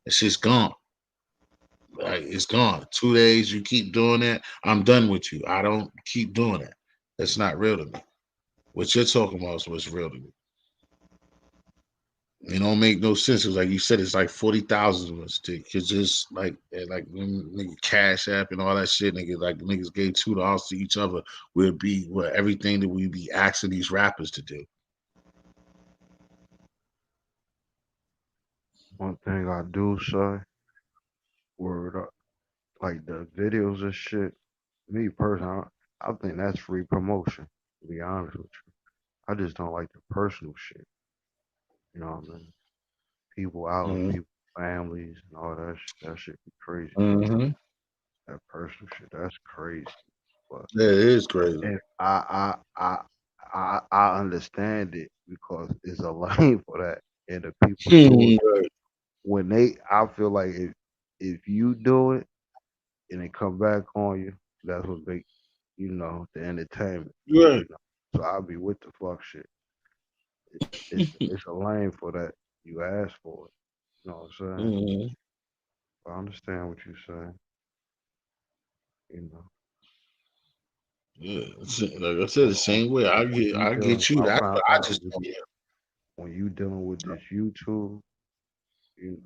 Speaker 1: It's just gone. Like it's gone. 2 days, you keep doing that, I'm done with you. I don't keep doing that. That's not real to me. What you're talking about is what's real to me. It don't make no sense. Cause like you said, it's like 40,000 of us. It's just like when nigga Cash App and all that shit. Nigga, like niggas gave $2 to each other. Would be what everything that we be asking these rappers to do.
Speaker 7: One thing I do say, word up, like the videos and shit. Me personally, I think that's free promotion. To be honest with you, I just don't like the personal shit. You know what I mean? People out,
Speaker 1: Mm-hmm.
Speaker 7: people, families, and all that. That shit be crazy to me.
Speaker 1: Mm-hmm.
Speaker 7: That personal shit, that's crazy. But
Speaker 1: Yeah, it is crazy.
Speaker 7: if I understand it because it's a lane for that, and the people do it
Speaker 1: Right.
Speaker 7: when I feel like if you do it and it come back on you, that's what make the entertainment.
Speaker 1: Right.
Speaker 7: You know, so I'll be with the fuck shit. It's a lane for that. You ask for it. You know what I'm saying?
Speaker 1: Mm-hmm.
Speaker 7: I understand what you're saying. You know,
Speaker 1: Yeah, like I said, the same way.
Speaker 7: when you
Speaker 1: I
Speaker 7: dealing,
Speaker 1: get you
Speaker 7: I'm
Speaker 1: that,
Speaker 7: trying
Speaker 1: but
Speaker 7: to
Speaker 1: I
Speaker 7: find
Speaker 1: just
Speaker 7: with
Speaker 1: yeah.
Speaker 7: when you dealing with this YouTube. You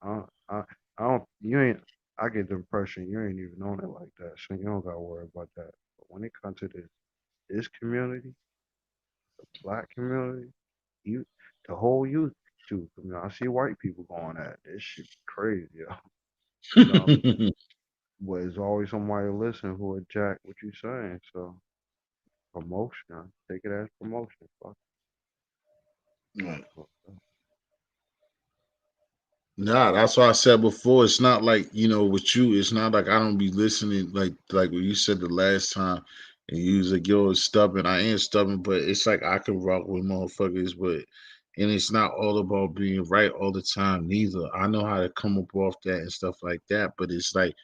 Speaker 7: know, I I don't. You ain't. I get the impression you ain't even on it like that, so you don't gotta worry about that. But when it comes to this community, black community, you the whole youth too. I see white people going at it. This shit crazy, yo. You know what I mean? But there's always somebody listening who would jack what you saying. So promotion, take it as promotion. Fuck.
Speaker 1: Right.
Speaker 7: It.
Speaker 1: Nah, that's why I said before. It's not like with you. It's not like I don't be listening. Like what you said the last time, and you was like, "Yo, it's stubborn." I ain't stubborn, but it's like I can rock with motherfuckers, but and it's not all about being right all the time. Neither. I know how to come up off that and stuff like that, but it's like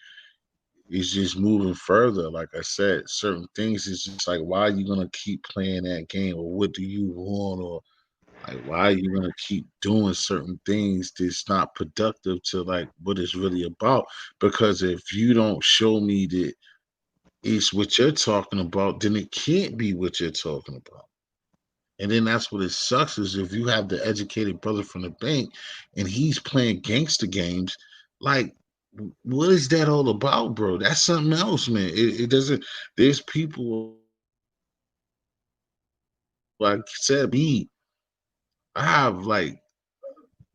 Speaker 1: it's just moving further. Like I said, certain things is just like, why are you gonna keep playing that game, or what do you want, or like, why are you gonna keep doing certain things that's not productive to like what it's really about? Because if you don't show me that it's what you're talking about, then it can't be what you're talking about. And then that's what it sucks is if you have the educated brother from the bank and he's playing gangster games, like what is that all about, bro? That's something else, man. It doesn't. There's people like said me. I have like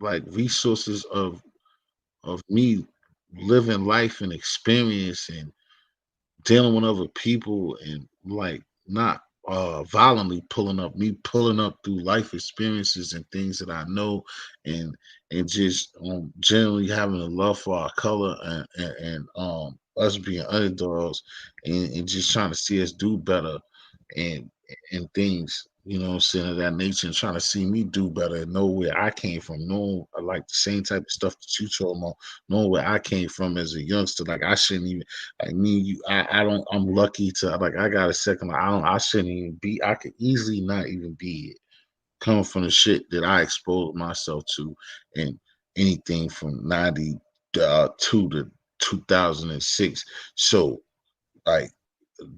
Speaker 1: resources of me living life and experience and dealing with other people and like not violently pulling up through life experiences and things that I know and just generally having a love for our color and us being underdogs and just trying to see us do better and things, what I'm saying, of that nature and trying to see me do better and know where I came from, know like the same type of stuff that you talking about, knowing where I came from as a youngster. Like I shouldn't even like me, you I don't I'm lucky to like I got a second like, I shouldn't even be I could easily not even be it. Coming from the shit that I exposed myself to and anything from 92 to 2006. So like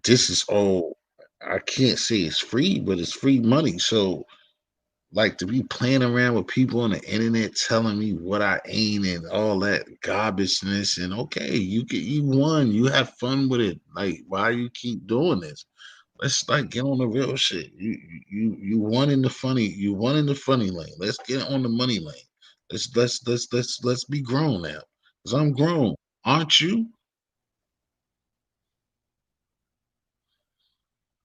Speaker 1: this is all I can't say it's free, but it's free money. So Like to be playing around with people on the internet telling me what I ain't and all that garbageness. And okay, you won, you have fun with it. Like, why you keep doing this? Let's like get on the real shit. You won in the funny. You won in the funny lane. Let's get on the money lane. Let's be grown now. Cause I'm grown, aren't you?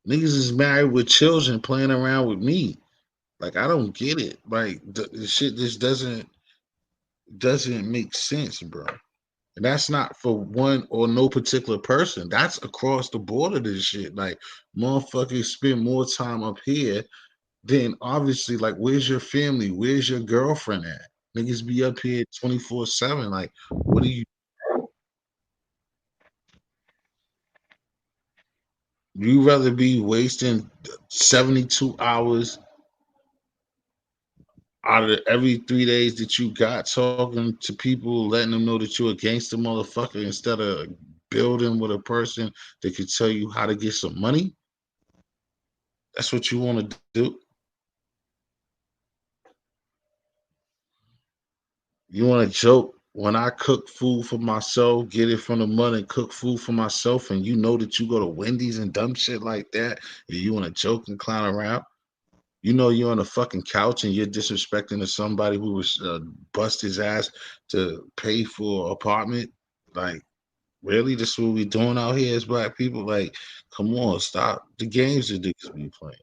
Speaker 1: Niggas is married with children playing around with me. Like I don't get it. Like the shit just doesn't make sense, bro. And that's not for one or no particular person. That's across the board of this shit. Like motherfuckers spend more time up here than obviously like where's your family? Where's your girlfriend at? Niggas be up here 24/7. Like, what do you rather be wasting 72 hours out of every 3 days that you got talking to people, letting them know that you're a gangster motherfucker instead of building with a person that could tell you how to get some money? That's what you want to do. You want to joke when I cook food for myself, get it from the mother and cook food for myself, and you know that you go to Wendy's and dumb shit like that, and you want to joke and clown around. You know you're on a fucking couch and you're disrespecting to somebody who was bust his ass to pay for an apartment. Like, really, this is what we doing out here as black people? Like, come on, stop the games that niggas be playing.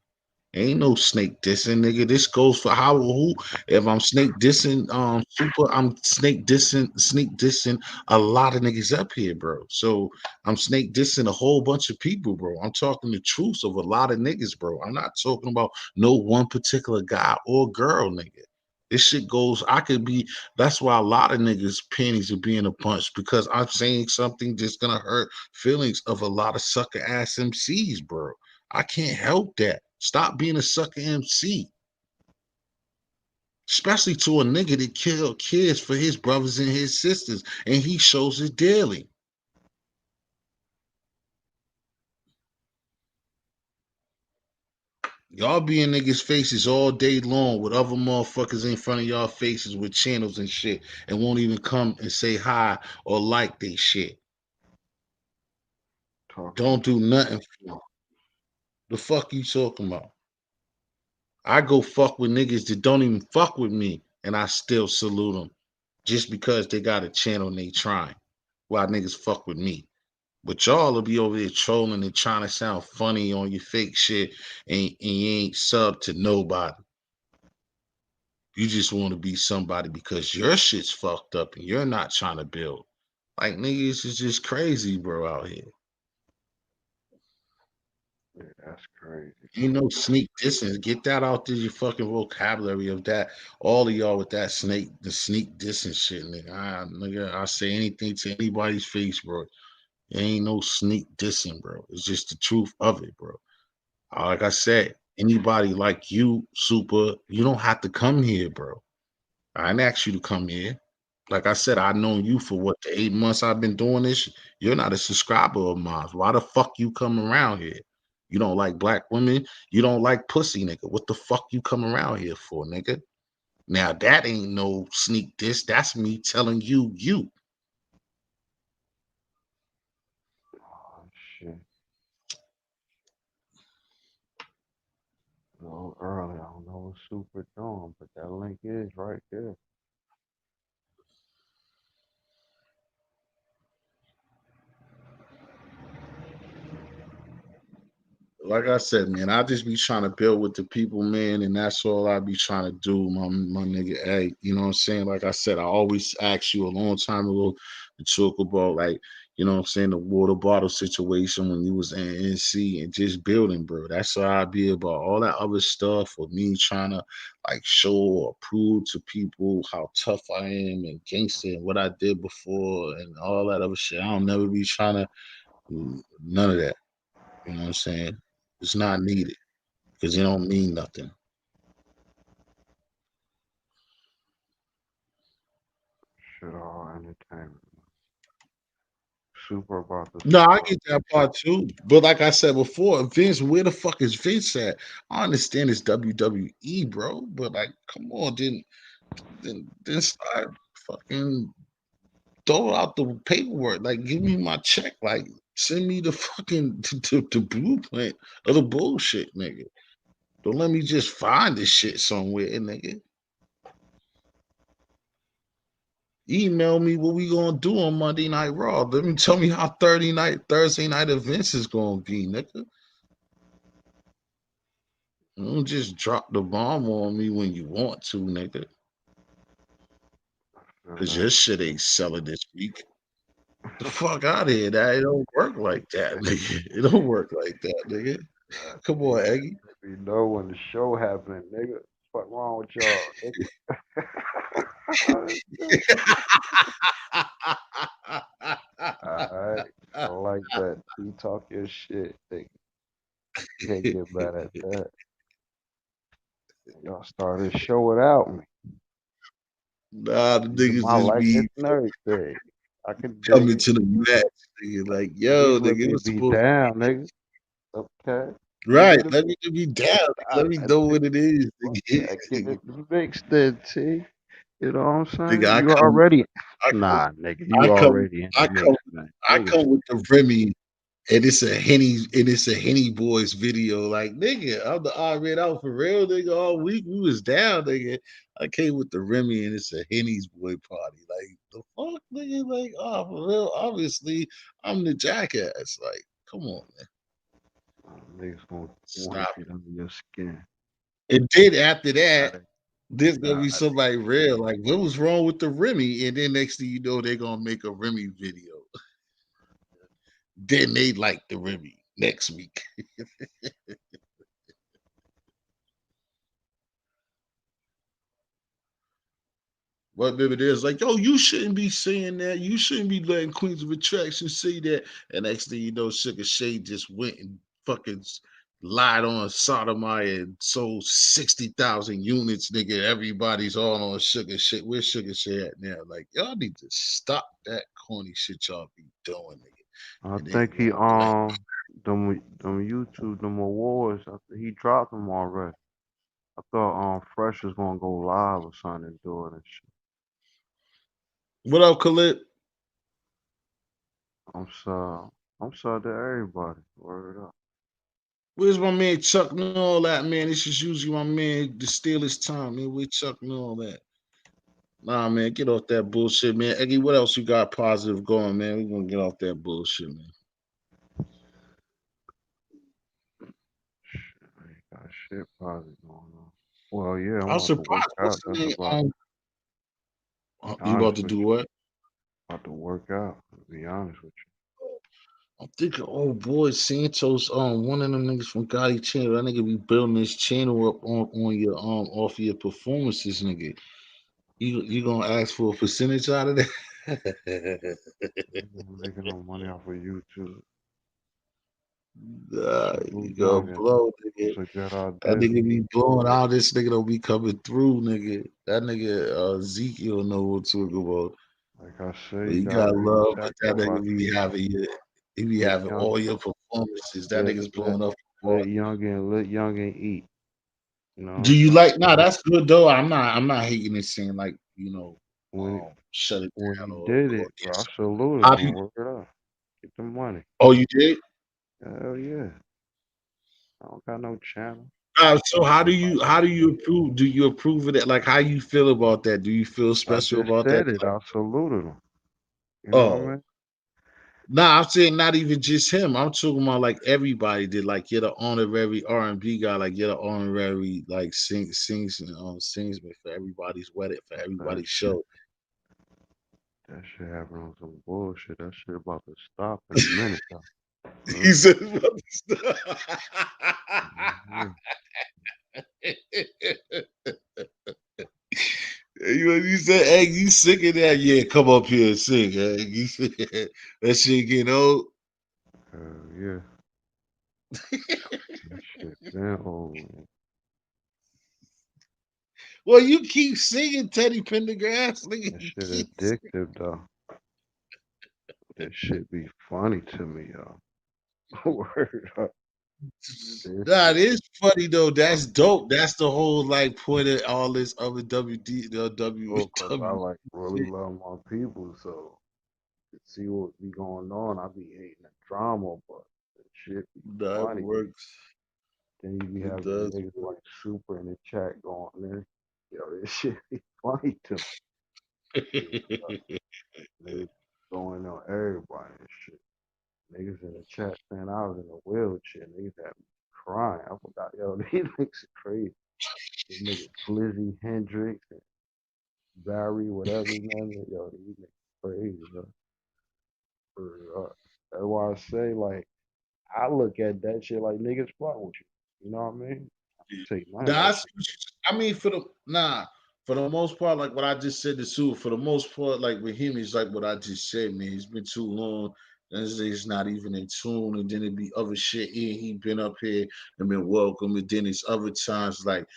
Speaker 1: Ain't no snake dissing, nigga. This goes for how who. If I'm snake dissing, super, I'm snake dissing a lot of niggas up here, bro. So I'm snake dissing a whole bunch of people, bro. I'm talking the truth of a lot of niggas, bro. I'm not talking about no one particular guy or girl, nigga. This shit goes. I could be. That's why a lot of niggas' panties are being a bunch because I'm saying something that's gonna hurt feelings of a lot of sucker ass MCs, bro. I can't help that. Stop being a sucker MC, especially to a nigga that killed kids for his brothers and his sisters, and he shows it daily. Y'all be in niggas' faces all day long with other motherfuckers in front of y'all faces with channels and shit, and won't even come and say hi or like they shit.
Speaker 7: Talking
Speaker 1: Don't do nothing for 'em. The fuck you talking about? I go fuck with niggas that don't even fuck with me, and I still salute them just because they got a channel and they trying. While niggas fuck with me. But y'all will be over there trolling and trying to sound funny on your fake shit, and you ain't sub to nobody. You just want to be somebody because your shit's fucked up and you're not trying to build. Like niggas is just crazy, bro, out here.
Speaker 7: yeah, that's crazy,
Speaker 1: Ain't
Speaker 7: bro.
Speaker 1: no sneak distance. Get that out to your fucking vocabulary of that. All of y'all with that the sneak distance shit, nigga. I say anything to anybody's face, bro. There ain't no sneak dissing, bro. It's just the truth of it, bro. Like I said, anybody like you, Super, you don't have to come here, bro. I didn't ask you to come here. Like I said, I've known you for what the 8 months I've been doing this. You're not a subscriber of mine. Why the fuck you come around here? You don't like black women. You don't like pussy, nigga. What the fuck you come around here for, nigga? Now that ain't no sneak diss. That's me telling you.
Speaker 7: Oh shit. A little early. I don't know what Super doing, but that link is right there.
Speaker 1: Like I said, man, I just be trying to build with the people, man, and that's all I be trying to do, my nigga. Hey, you know what I'm saying? Like I said, I always asked you a long time ago to talk about like, you know what I'm saying, the water bottle situation when you was in NC and just building, bro. That's all I be about. All that other stuff or me trying to like show or prove to people how tough I am and gangster and what I did before and all that other shit. I don't never be trying to do none of that. You know what I'm saying? It's not needed because it don't mean nothing.
Speaker 7: Shit all entertainment. super about the
Speaker 1: No, I
Speaker 7: support.
Speaker 1: get that part too. But like I said before, Vince, where the fuck is Vince at? I understand it's WWE, bro, but like, come on, then start fucking throw out the paperwork. Like, give me my check. Like, send me the fucking the blueprint of the bullshit, nigga. Don't let me just find this shit somewhere, nigga. Email me what we gonna do on Monday Night Raw. Let me tell me how Thursday night events is gonna be, nigga. Don't just drop the bomb on me when you want to, nigga.
Speaker 7: Feel
Speaker 1: Cause
Speaker 7: that.
Speaker 1: your shit ain't selling this week. The fuck out of here. That it don't work like that, nigga. It don't work like that, nigga.
Speaker 7: Nah,
Speaker 1: Come
Speaker 7: see,
Speaker 1: on, Eggy.
Speaker 7: we know when the show happening, nigga. What wrong with y'all, nigga? Alright. I like that. You talk your shit, nigga. Can't get mad at that. Y'all started the show without me.
Speaker 1: Nah, the
Speaker 7: Using
Speaker 1: niggas
Speaker 7: my
Speaker 1: just
Speaker 7: likeness
Speaker 1: be
Speaker 7: and everything. I can dig
Speaker 1: coming
Speaker 7: it.
Speaker 1: to the match, nigga. Like,
Speaker 7: Please
Speaker 1: yo,
Speaker 7: let
Speaker 1: nigga, it
Speaker 7: me
Speaker 1: was
Speaker 7: be
Speaker 1: supposed to
Speaker 7: down, nigga. Okay. Give
Speaker 1: right.
Speaker 7: me the
Speaker 1: Let me be down. Nigga. Let me
Speaker 7: I
Speaker 1: know
Speaker 7: take
Speaker 1: what it is,
Speaker 7: get
Speaker 1: nigga.
Speaker 7: it mixed then, T. You know what I'm
Speaker 1: Nigga,
Speaker 7: saying? You already nah, nigga.
Speaker 1: I
Speaker 7: You
Speaker 1: come,
Speaker 7: already in the
Speaker 1: I come,
Speaker 7: mix, man.
Speaker 1: I
Speaker 7: Nigga,
Speaker 1: come with the Remy, and it's a Henny Boys video. Like, nigga, I'm the odd red out for real, nigga. All week we was down, nigga. I came with the Remy, and it's a Henny's boy party. Like, the fuck, nigga. Like, oh, for real. Obviously, I'm the jackass. Like, come on, man.
Speaker 7: niggas gonna want to
Speaker 1: Stop
Speaker 7: get under your skin.
Speaker 1: it. And then after
Speaker 7: Nah,
Speaker 1: that, there's gonna
Speaker 7: nah,
Speaker 1: be somebody real. Like, what was wrong with the Remy? And then next thing you know, they're gonna make a Remy video. Then they like the Remy next week. But maybe there's like, yo, you shouldn't be saying that. You shouldn't be letting Queens of Attraction say that. And next thing you know, Sugar Shay just went and fucking lied on Sodomite and sold 60,000 units, nigga. Everybody's all on Sugar Shay. Where's Sugar Shay at now? Like, y'all need to stop that corny shit y'all be doing, nigga.
Speaker 7: I
Speaker 1: And then
Speaker 7: think he
Speaker 1: want to blame.
Speaker 7: them YouTube them awards. He dropped them already. I thought Fresh was gonna go live or something and do it and shit.
Speaker 1: What up, Khalid?
Speaker 7: I'm sorry. I'm sorry to everybody. Word up.
Speaker 1: Where's my man Chuck and all that, man? This is usually my man to steal his time, man. Where Chuck and all that? Nah, man, get off that bullshit, man. Eggy, what else you got positive going, man? We're gonna get off that bullshit, man.
Speaker 7: Shit, I ain't got shit positive going on. Well, yeah, I'm
Speaker 1: I'm
Speaker 7: about to work
Speaker 1: surprised. What's
Speaker 7: out.
Speaker 1: the
Speaker 7: That's
Speaker 1: name?
Speaker 7: about it. Be
Speaker 1: You about
Speaker 7: honest
Speaker 1: to
Speaker 7: with
Speaker 1: do
Speaker 7: you.
Speaker 1: what?
Speaker 7: About to work out. To be honest with
Speaker 1: I'm thinking, oh boy, Santos, one of them niggas from Gotti channel. That nigga be building his channel up on your off of your performances, nigga. You gonna ask for a percentage out of that?
Speaker 7: you. I'm making no money off of YouTube.
Speaker 1: Nah,
Speaker 7: Salute
Speaker 1: you gonna
Speaker 7: Youngin.
Speaker 1: blow, nigga.
Speaker 7: It's a good
Speaker 1: That
Speaker 7: idea.
Speaker 1: nigga be blowing out. This nigga don't be coming through, nigga. That nigga Ezekiel know what to talk about.
Speaker 7: Like I say,
Speaker 1: But
Speaker 7: you
Speaker 1: you
Speaker 7: gotta
Speaker 1: got
Speaker 7: make
Speaker 1: love, but that nigga
Speaker 7: sacrifices.
Speaker 1: he be
Speaker 7: Let
Speaker 1: having
Speaker 7: young,
Speaker 1: all your performances. That
Speaker 7: let
Speaker 1: nigga's
Speaker 7: let
Speaker 1: blowing up.
Speaker 7: let youngin eat. You know what
Speaker 1: Do
Speaker 7: I'm
Speaker 1: you
Speaker 7: saying?
Speaker 1: like? Nah, that's good though. I'm not hating and saying like
Speaker 7: When
Speaker 1: shut it
Speaker 7: when
Speaker 1: down
Speaker 7: he
Speaker 1: or
Speaker 7: did
Speaker 1: go
Speaker 7: it, bro, I
Speaker 1: against.
Speaker 7: saluted
Speaker 1: How do
Speaker 7: him.
Speaker 1: you?
Speaker 7: Work it up. Get the money.
Speaker 1: Oh, you did.
Speaker 7: Hell yeah. I don't got no channel.
Speaker 1: So how do you approve? Do you approve of that? Like, how you feel about that? Do you feel
Speaker 7: I
Speaker 1: special
Speaker 7: just
Speaker 1: about that?
Speaker 7: said it. I saluted him. You know what I
Speaker 1: Oh,
Speaker 7: mean?
Speaker 1: nah, I'm saying not even just him. I'm talking about like everybody did. Like you're the honorary R&B guy. Like you're the honorary like sings for everybody's wedding for
Speaker 7: That
Speaker 1: everybody's
Speaker 7: shit,
Speaker 1: show.
Speaker 7: that shit happened on some bullshit. That shit about to stop in a minute though.
Speaker 1: He
Speaker 7: Real.
Speaker 1: said,
Speaker 7: Yeah.
Speaker 1: you said, hey, you sick of that? Yeah, come up here and sing. Hey. You said, that shit getting old.
Speaker 7: Hell yeah. That shit been old.
Speaker 1: Well, you keep singing Teddy Pendergrass. Nigga,
Speaker 7: That
Speaker 1: you
Speaker 7: shit
Speaker 1: keep singing.
Speaker 7: addictive though. That shit be funny to me, y'all. Word up. This
Speaker 1: Nah,
Speaker 7: shit
Speaker 1: it is funny though.
Speaker 7: funny.
Speaker 1: That's dope. That's the whole like point of all this other WD, the
Speaker 7: Oh, cause I
Speaker 1: WW
Speaker 7: like really
Speaker 1: shit.
Speaker 7: love my people, so to see what be going on, I be hating the drama, but the shit be
Speaker 1: That
Speaker 7: funny.
Speaker 1: works.
Speaker 7: Then you be
Speaker 1: It
Speaker 7: having
Speaker 1: does
Speaker 7: niggas
Speaker 1: work.
Speaker 7: like Super in the chat going, man, yo, this shit be funny to me. Niggas going on everybody and shit. Niggas in the chat saying I was in a wheelchair. Niggas had me crying. I forgot, yo, these niggas are crazy. These niggas Flizzy, Hendrix, and Barry, whatever his name is. Yo, these niggas crazy, yo. That's why I say, like, I look at that shit like niggas fuck with you. You know what I mean? I don't take none of that
Speaker 1: That's,
Speaker 7: shit.
Speaker 1: I mean, for the most part, like what I just said to Sue, for the most part, like with him, he's like what I just said, man. He's been too long. And he's not even in tune, and then it be other shit. He been up here and been welcome, and then it's other times like,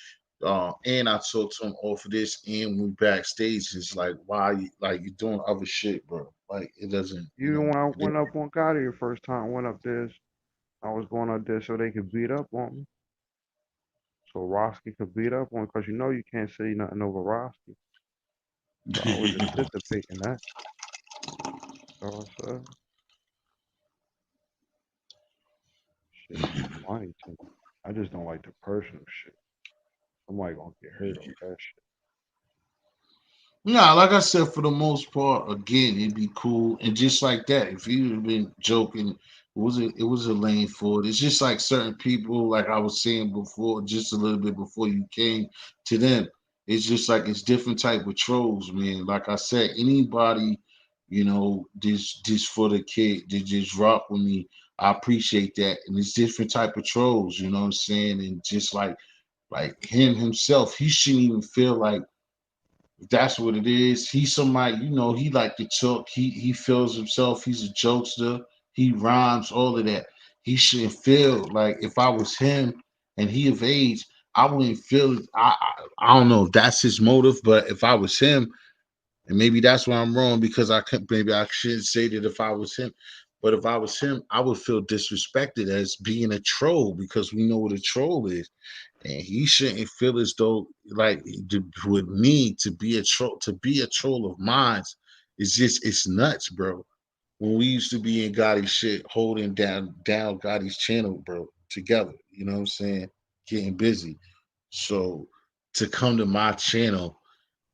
Speaker 1: and I talked to him off of this, and we backstage. It's like, why, like you doing other shit, bro? Like it doesn't, you
Speaker 7: Even
Speaker 1: know.
Speaker 7: when I went up on Gotti the first time, I went up there, I was going up there so they could beat up on me. So Roski could beat up on me, because you know you can't say nothing over Roski. So I was anticipating that. So I said, shit be funny to me. I just don't like the personal shit. Somebody gonna get hurt over that shit.
Speaker 1: Nah, like I said, for the most part, again, it'd be cool. And just like that, if you'd have been joking, it was a lane for it. It's just like certain people, like I was saying before, just a little bit before you came to them. It's just like it's different type of trolls, man. Like I said, anybody, this for the kid, they just rock with me. I appreciate that. And it's different type of trolls, you know what I'm saying? And just like him himself, he shouldn't even feel like that's what it is. He's somebody, he like to talk. He feels himself. He's a jokester. He rhymes, all of that. He shouldn't feel like if I was him and he of age, I wouldn't feel. I don't know if that's his motive, but if I was him, and maybe that's why I'm wrong because I could maybe I shouldn't say that if I was him. But if I was him, I would feel disrespected as being a troll because we know what a troll is, and he shouldn't feel as though like with me to be a troll of mine it's nuts, bro. When we used to be in Gotti's shit, holding down Gotti's channel, bro, together. You know what I'm saying? Getting busy. So to come to my channel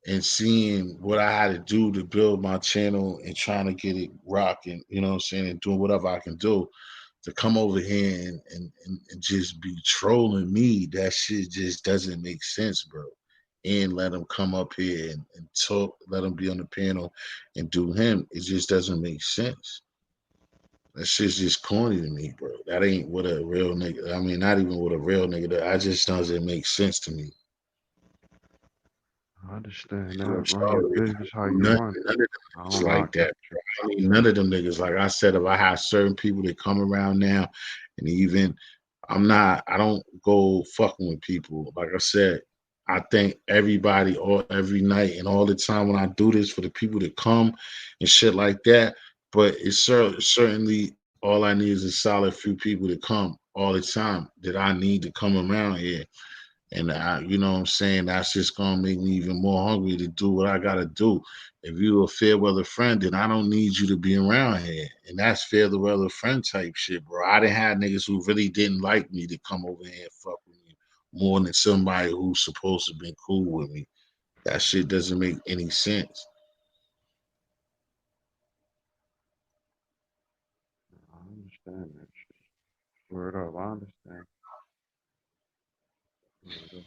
Speaker 1: and seeing what I had to do to build my channel and trying to get it rocking, you know what I'm saying, and doing whatever I can do to come over here and just be trolling me, that shit just doesn't make sense, bro. And let him come up here and talk, let him be on the panel and do him. It just doesn't make sense. That shit's just corny to me, bro. That ain't what a real nigga. I mean, not even what a real nigga. I just doesn't make sense to me.
Speaker 7: I understand
Speaker 1: And I'm
Speaker 7: that. Run your
Speaker 1: sorry.
Speaker 7: business how you
Speaker 1: None,
Speaker 7: run it.
Speaker 1: none of them
Speaker 7: I
Speaker 1: niggas
Speaker 7: don't
Speaker 1: like
Speaker 7: knock
Speaker 1: that,
Speaker 7: that.
Speaker 1: bro. I mean, none of them niggas, like I said, if I have certain people that come around now, and even I don't go fucking with people. Like I said, I thank everybody all every night and all the time when I do this for the people that come and shit like that. But it's certainly all I need is a solid few people to come all the time that I need to come around here. And you know what I'm saying? That's just gonna make me even more hungry to do what I gotta do. If you're a fair weather friend, then I don't need you to be around here. And that's fair weather friend type shit, bro. I didn't have niggas who really didn't like me to come over here and fuck with me more than somebody who's supposed to be cool with me. That shit doesn't make any sense.
Speaker 7: I understand that shit. Word up. I understand. Word up.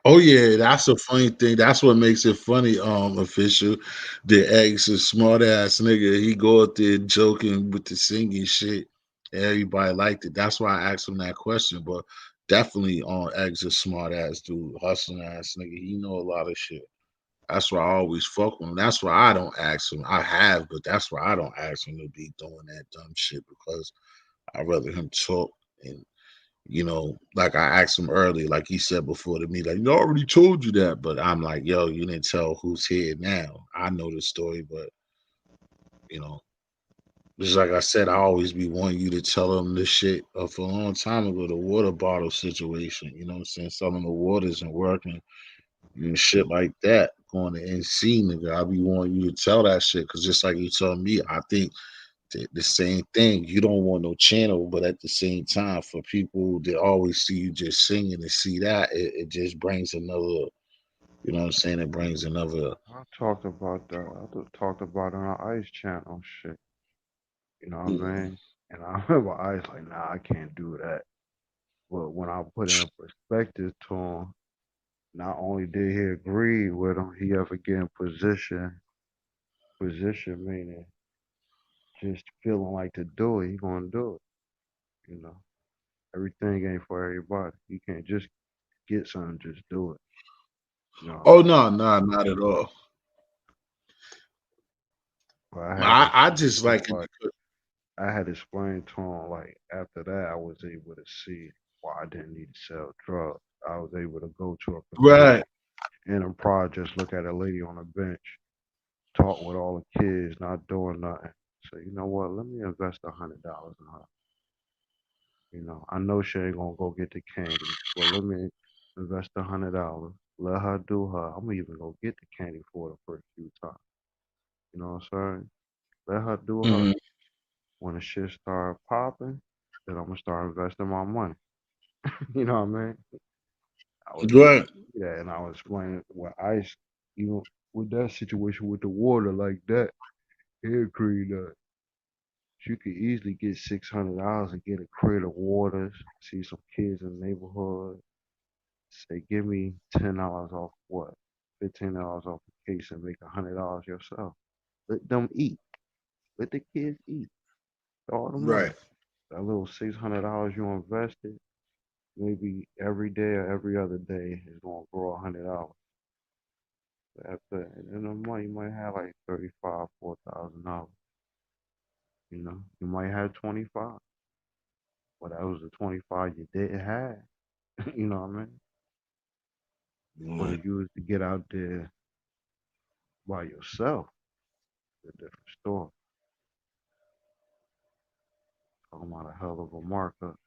Speaker 1: Oh yeah, that's a funny thing. That's what makes it funny, official. The ex a smart ass nigga. He go out there joking with the singing shit. Everybody liked it. That's why I asked him that question. But definitely on ex a smart ass dude, hustling ass nigga. He know a lot of shit. That's why I always fuck with him. That's why I don't ask him. I have, but that's why I don't ask him to be doing that dumb shit because I'd rather him talk and like I asked him earlier, like he said before to me, like, I already told you that. But I'm like, yo, you didn't tell who's here now. I know the story, but you know, Just like I said, I always be wanting you to tell them this shit for a long time ago, the water bottle situation. You know what I'm saying? Selling the waters and working and shit like that. Going to NC, nigga. I be wanting you to tell that shit because just like you told me, I think the same thing. You don't want no channel, but at the same time, for people that always see you just singing and see that, it just brings another, you know what I'm saying? It brings another.
Speaker 7: I talked about that. Talked about it on our Ice channel shit. You know what I
Speaker 1: Mhm.
Speaker 7: mean? And I remember Ice like, nah, I can't do that. But when I put in perspective to him, not only did he agree with him, he ever get in position meaning just feeling like to do it, he gonna do it. You know, everything ain't for everybody. You can't just get something, just do it. You know
Speaker 1: Oh
Speaker 7: what I mean?
Speaker 1: no, no, not at all.
Speaker 7: But I had to
Speaker 1: I
Speaker 7: explain
Speaker 1: just
Speaker 7: to him
Speaker 1: like it
Speaker 7: like
Speaker 1: because
Speaker 7: I had to explain to him like after that I was able to see why I didn't need to sell drugs. I was able to go to a
Speaker 1: right,
Speaker 7: facility in a project, look at a lady on a bench, talk with all the kids, not doing nothing. Say, you know what? Let me invest $100 in her. You know, I know she ain't gonna go get the candy, but let me invest $100. Let her do her. I'm gonna even go get the candy for the first few times. You know what I'm saying? Let her do her.
Speaker 1: hmm,
Speaker 7: When the shit start popping, then I'm gonna start investing my money. You know what I mean? I was able to
Speaker 1: right,
Speaker 7: see that, and I was explaining what ice, even with that situation with the water like that, he agreed that you could easily get $600 and get a crate of waters. See some kids in the neighborhood. Say, give me $10 off what? $15 off a case and make $100 yourself. Let them eat. Let the kids eat. All the money.
Speaker 1: right,
Speaker 7: That little $600 you invested, maybe every day or every other day is gonna grow $100. After in a month you might have like 35, $4,000. You know, you might have 25, but that was the 25 you didn't have. You know what I mean? But
Speaker 1: right.
Speaker 7: if you was to get out there by yourself, it's a different story. Talking about a hell of a markup,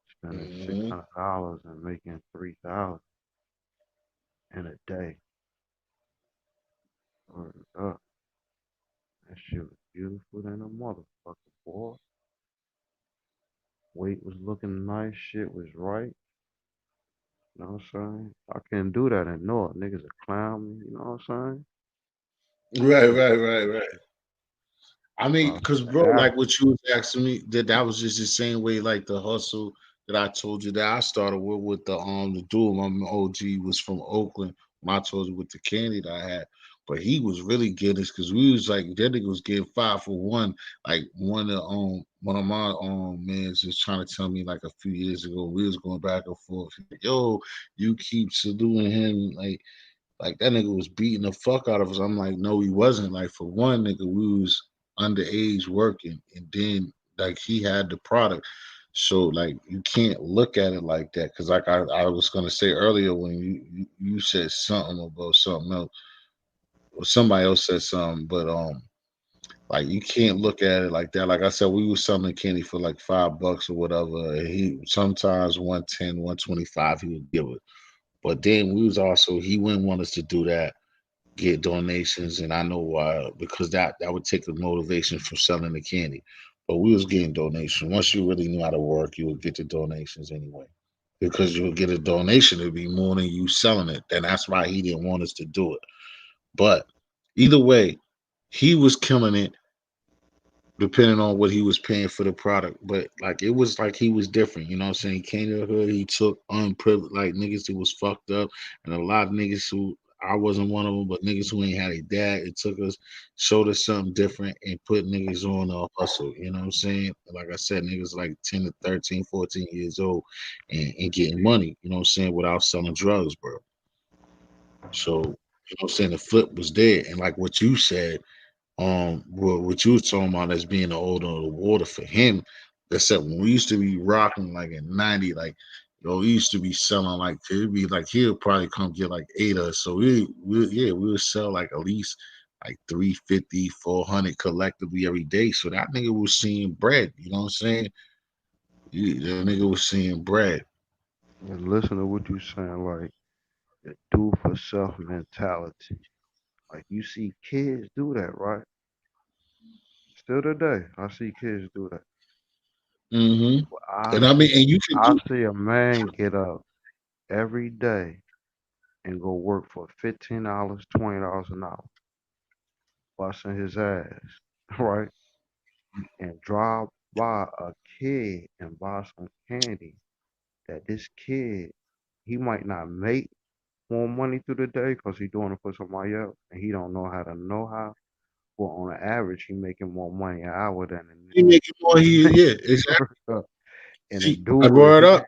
Speaker 7: spending six
Speaker 1: Hmm.
Speaker 7: hundred dollars and making 3,000 in a day. Word up. That shit was beautiful than a motherfucker, boy. Weight was looking nice, shit was right. You know what I'm saying? I can't do that in North. Niggas will clown me, you know what I'm saying?
Speaker 1: Right, right, right, right. I
Speaker 7: So
Speaker 1: mean,
Speaker 7: I
Speaker 1: cause
Speaker 7: said,
Speaker 1: bro,
Speaker 7: after.
Speaker 1: like what you was asking me, that was just the same way, like the hustle that I told you that I started with the dude. My OG was from Oakland. When I told you with the candy that I had, but he was really getting this because we was like that nigga was getting 5 for 1. Like one of my mans was trying to tell me like a few years ago. We was going back and forth. Like, yo, you keep saluting him like that nigga was beating the fuck out of us. I'm like, no, he wasn't. Like for one nigga, we was underage working, and then like he had the product. So like you can't look at it like that because like I was gonna say earlier when you said something about something else or somebody else said something, but like you can't look at it like that. Like I said, we was selling candy for like $5 or whatever. And he sometimes 110, 125 he would give it. But then we was also he wouldn't want us to do that get donations, and I know why because that would take the motivation from selling the candy. But we was getting donations. Once you really knew how to work, you would get the donations anyway. Because you would get a donation, it'd be more than you selling it. And that's why he didn't want us to do it. But either way, he was killing it depending on what he was paying for the product. But like it was like he was different, you know what I'm saying? He came to the hood, he took unprivileged like niggas who was fucked up and a lot of niggas who I wasn't one of them, but niggas who ain't had a dad, it took us, showed us something different and put niggas on a hustle. You know what I'm saying? Like I said, niggas like 10 to 13, 14 years old and getting money, you know what I'm saying, without selling drugs, bro. So, you know what I'm saying? The flip was there. And like what you said, what you was talking about as being the older of the water for him, except when we used to be rocking like in 90, like yo, we used to be selling like it'd be like he'll probably come get like 8 of us. So we yeah, we would sell like at least like 350, 400 collectively every day. So that nigga was seeing bread. You know what I'm saying? That nigga was seeing bread.
Speaker 7: And listen to what you saying, like the do for self mentality. Like you see kids do that, right? Still today, I see kids do that.
Speaker 1: Hmm.
Speaker 7: But I
Speaker 1: And I mean,
Speaker 7: see,
Speaker 1: and you can
Speaker 7: I
Speaker 1: do.
Speaker 7: see a man get up every day and go work for $15, $20 an hour, busting his ass, right? And drive by a kid and buy some candy that this kid, he might not make more money through the day because he's doing it for somebody else and he don't know how. Well, on an average, he making more money an hour than
Speaker 1: He making more. Yeah, exactly.
Speaker 7: the and the
Speaker 1: See, I
Speaker 7: dude,
Speaker 1: brought it up.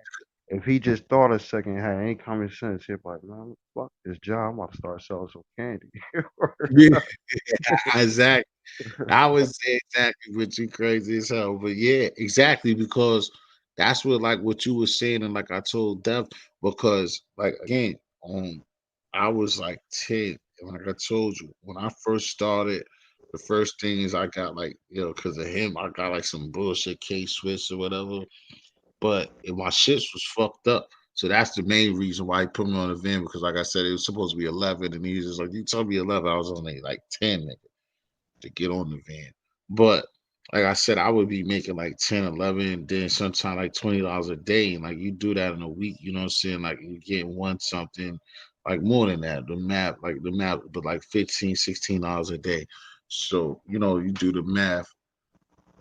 Speaker 7: if he just thought a second, hey, ain't common sense, he'd be like, man, fuck this job. I'm about to start selling some candy.
Speaker 1: Yeah, exactly. I would say exactly what you crazy as hell. But yeah, exactly because that's what like what you were saying, and like I told Dev, because like again, I was like 10, and like I told you, when I first started, the first thing is I got like, because of him, I got like some bullshit K Swiss or whatever. But my shits was fucked up. So that's the main reason why he put me on the van because like I said, it was supposed to be 11, and he was just like, you told me 11, I was only like 10, nigga, to get on the van. But like I said, I would be making like 10, 11, then sometimes like $20 a day. And like you do that in a week, you know what I'm saying? Like you get one something, like more than that. The map, but like 15, $16 a day. So, you do the math.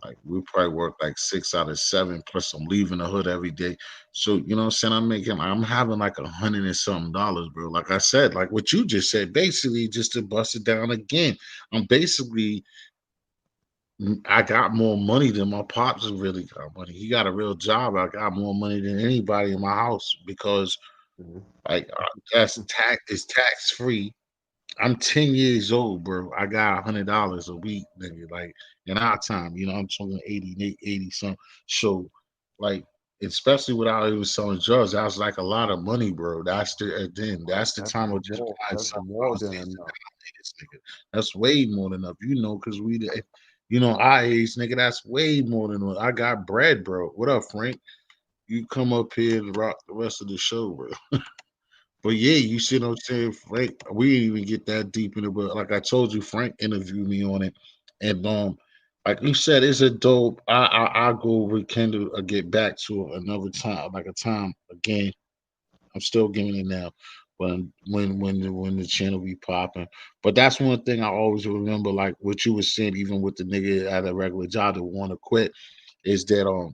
Speaker 1: Like we probably work like 6 out of 7, plus I'm leaving the hood every day. So, you know what I'm saying? I'm having like 100 and something dollars, bro. Like I said, like what you just said, basically just to bust it down again. I'm basically I got more money than my pops really got money. He got a real job. I got more money than anybody in my house because
Speaker 7: Mhm.
Speaker 1: like that's tax is tax free. I'm 10 years old, bro. I got $100 a week, nigga. Like in our time, I'm talking 80 some. So like especially without even selling drugs, that was like a lot of money, bro. That's the
Speaker 7: That's
Speaker 1: time of just
Speaker 7: more.
Speaker 1: buying
Speaker 7: That's
Speaker 1: something. I
Speaker 7: more
Speaker 1: was
Speaker 7: than
Speaker 1: saying
Speaker 7: enough.
Speaker 1: this nigga. That's way more than enough, because our age, nigga, that's way more than enough. I got bread, bro. What up, Frank? You come up here and rock the rest of the show, bro. But yeah, you see what I'm saying, Frank. We didn't even get that deep in it, but like I told you, Frank interviewed me on it, and like you said, it's a dope. I go rekindle or get back to another time, like a time again. I'm still giving it now, when the channel be popping. But that's one thing I always remember, like what you were saying, even with the nigga at a regular job that want to quit, is that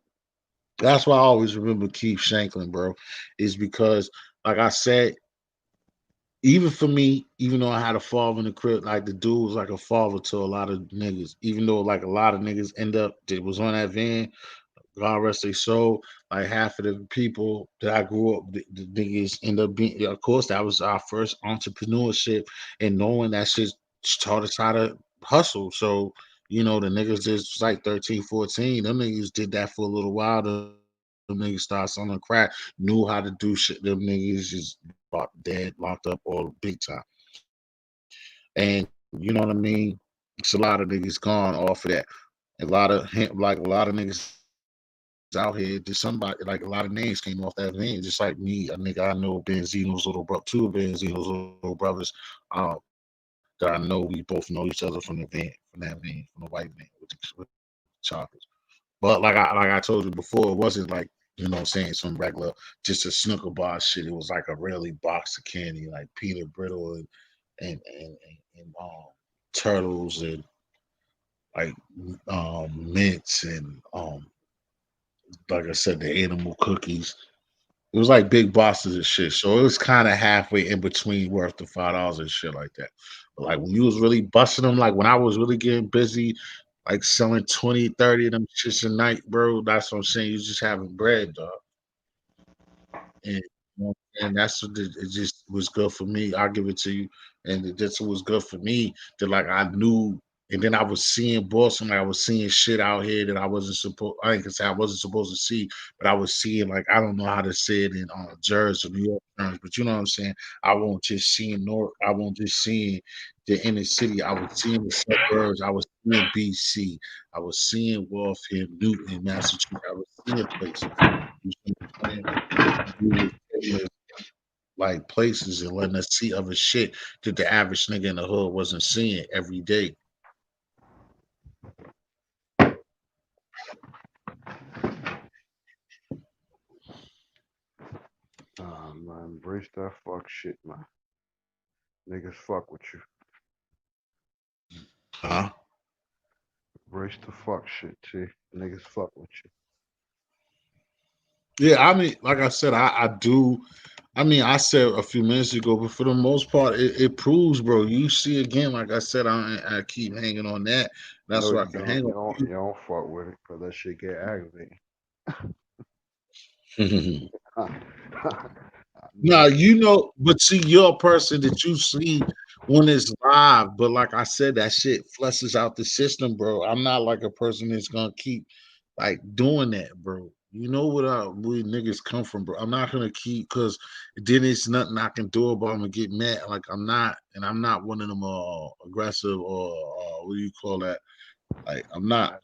Speaker 1: that's why I always remember Keith Shanklin, bro, is because like I said, even for me, even though I had a father in the crib, like the dude was like a father to a lot of niggas. Even though like a lot of niggas end up that was on that van, God rest their soul. Like half of the people that I grew up, the niggas end up being. Yeah, of course, that was our first entrepreneurship, and knowing that shit taught us how to hustle. So the niggas just was like 13, 14. Them niggas did that for a little while. Them niggas started selling crack, knew how to do shit. Them niggas just locked dead, locked up all big time. And you know what I mean? It's a lot of niggas gone off of that. A lot of niggas out here, just somebody like a lot of names came off that van, just like me, a nigga I know, Benzino's little brother, two of Benzino's little brothers, that I know we both know each other from the van, from that van, from the white van with the chocolates. But like I told you before, it wasn't like saying some regular just a snooker bar shit. It was like a really box of candy, like peanut brittle and turtles and like mints and like I said, the animal cookies. It was like big boxes of shit. So it was kind of halfway in between worth the $5 and shit like that. But like when you was really busting them, like when I was really getting busy, like selling 20, 30 of them shits a night, bro. That's what I'm saying. You just having bread, dog. And that's what it just was good for me. I'll give it to you. And it just was good for me that like I knew. And then I was seeing Boston, like I was seeing shit out here that I wasn't supposed. I ain't gonna say I wasn't supposed to see, but I was seeing like I don't know how to say it in Jersey or New York terms, but you know what I'm saying. I won't just seeing North. I won't just seeing the inner city. I was seeing the suburbs. I was seeing BC. I was seeing Waltham, Newton, Massachusetts. I was seeing places. You see what I'm saying? We was taking us, like places and letting us see other shit that the average nigga in the hood wasn't seeing every day.
Speaker 7: Man, embrace that fuck shit, man. Niggas fuck with you.
Speaker 1: Huh?
Speaker 7: Embrace the fuck shit, T. Niggas fuck with you.
Speaker 1: Yeah, I mean, like I said, I do. I mean, I said a few minutes ago, but for the most part, it proves, bro. You see again, like I said, I keep hanging on that. That's
Speaker 7: No,
Speaker 1: what I
Speaker 7: you
Speaker 1: can
Speaker 7: don't.
Speaker 1: hang
Speaker 7: You don't fuck with it, cause that shit get aggravating.
Speaker 1: on. Now,
Speaker 7: Niggas,
Speaker 1: you know, but see, you're a person that you see when it's live, but like I said, that shit flushes out the system, bro. I'm not like a person that's gonna keep like doing that, bro. You know what where niggas come from, bro. I'm not gonna keep because then it's nothing I can do about. I'm gonna get mad. Like I'm not, and I'm not one of them aggressive or what do you call that? Like
Speaker 7: that,
Speaker 1: I'm not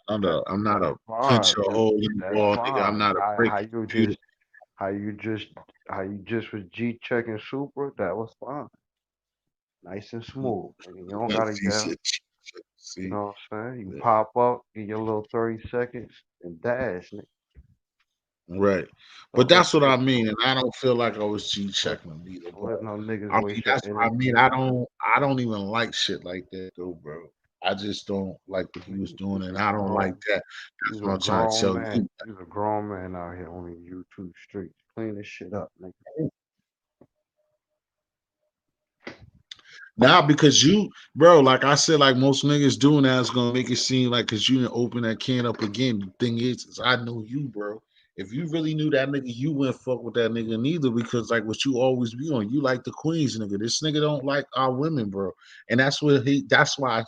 Speaker 7: that's
Speaker 1: a punch
Speaker 7: fine.
Speaker 1: or hole in the
Speaker 7: That's
Speaker 1: wall nigga. I'm
Speaker 7: fine.
Speaker 1: not a break
Speaker 7: How you
Speaker 1: shooter.
Speaker 7: just how you just was G checking super. That was fine. Nice and smooth. Nigga. You don't
Speaker 1: Like
Speaker 7: gotta
Speaker 1: he
Speaker 7: yell.
Speaker 1: said,
Speaker 7: You
Speaker 1: see.
Speaker 7: know what I'm saying? You
Speaker 1: Yeah.
Speaker 7: pop up, get your little 30 seconds, and dash, nigga.
Speaker 1: Right. But
Speaker 7: Don't let
Speaker 1: that's what I
Speaker 7: no
Speaker 1: mean. And I don't feel like I was G
Speaker 7: don't,
Speaker 1: checking them either.
Speaker 7: don't
Speaker 1: But
Speaker 7: let no niggas
Speaker 1: I
Speaker 7: waste
Speaker 1: mean
Speaker 7: your
Speaker 1: that's what I
Speaker 7: energy.
Speaker 1: mean. I don't even like shit like that though, bro. I just don't like what he was doing and
Speaker 7: You's
Speaker 1: I
Speaker 7: a
Speaker 1: don't like
Speaker 7: grown
Speaker 1: that. That's
Speaker 7: you's
Speaker 1: what
Speaker 7: a
Speaker 1: I'm trying to
Speaker 7: grown
Speaker 1: tell
Speaker 7: man.
Speaker 1: you.
Speaker 7: You's a grown man out here on these YouTube streets. Clean this shit up, nigga.
Speaker 1: Now, because you, bro, like I said, like most niggas doing that is gonna make it seem like because you didn't open that can up again. The thing is I know you, bro. If you really knew that nigga, you wouldn't fuck with that nigga neither because like what you always be on, you like the queens nigga. This nigga don't like our women, bro. And that's why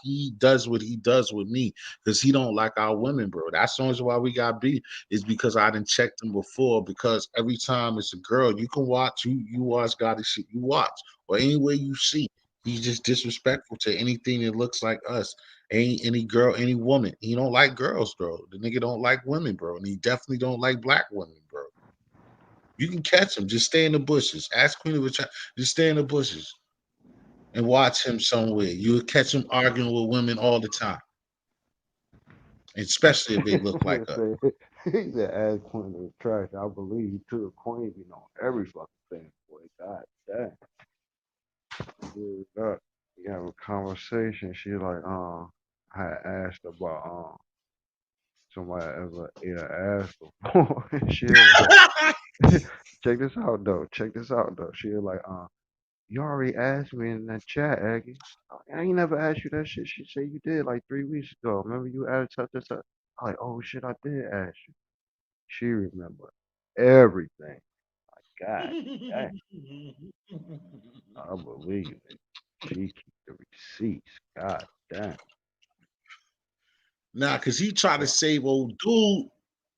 Speaker 1: he does what he does with me, because he don't like our women, bro. That's the only why we got beat, is because I didn't check them before. Because every time it's a girl, you can watch, you watch God shit, you watch, or any way you see. He's just disrespectful to anything that looks like us. Any girl, any woman. He don't like girls, bro. The nigga don't like women, bro. And he definitely don't like black women, bro. You can catch him. Just stay in the bushes. Ask Queen of a Child. Just stay in the bushes and watch him somewhere. You'll catch him arguing with women all the time, especially if they look like
Speaker 7: Nigga
Speaker 1: us.
Speaker 7: say he said ass queen of the trash. I believe you to the queen, you know, every fucking thing. Boy, god damn. Dude, we have a conversation. She like, I had asked about somebody ever ate an ass before. And she was like, check this out though. Check this out though. She was like, you already asked me in that chat, Aggie. I ain't never asked you that shit. She said you did like 3 weeks ago. Remember you asked such and such. I'm like, oh shit, I did ask you. She remembered everything. God damn, I believe it. She keep the receipts. God damn.
Speaker 1: Nah, cause he tried to
Speaker 7: But
Speaker 1: save old dude.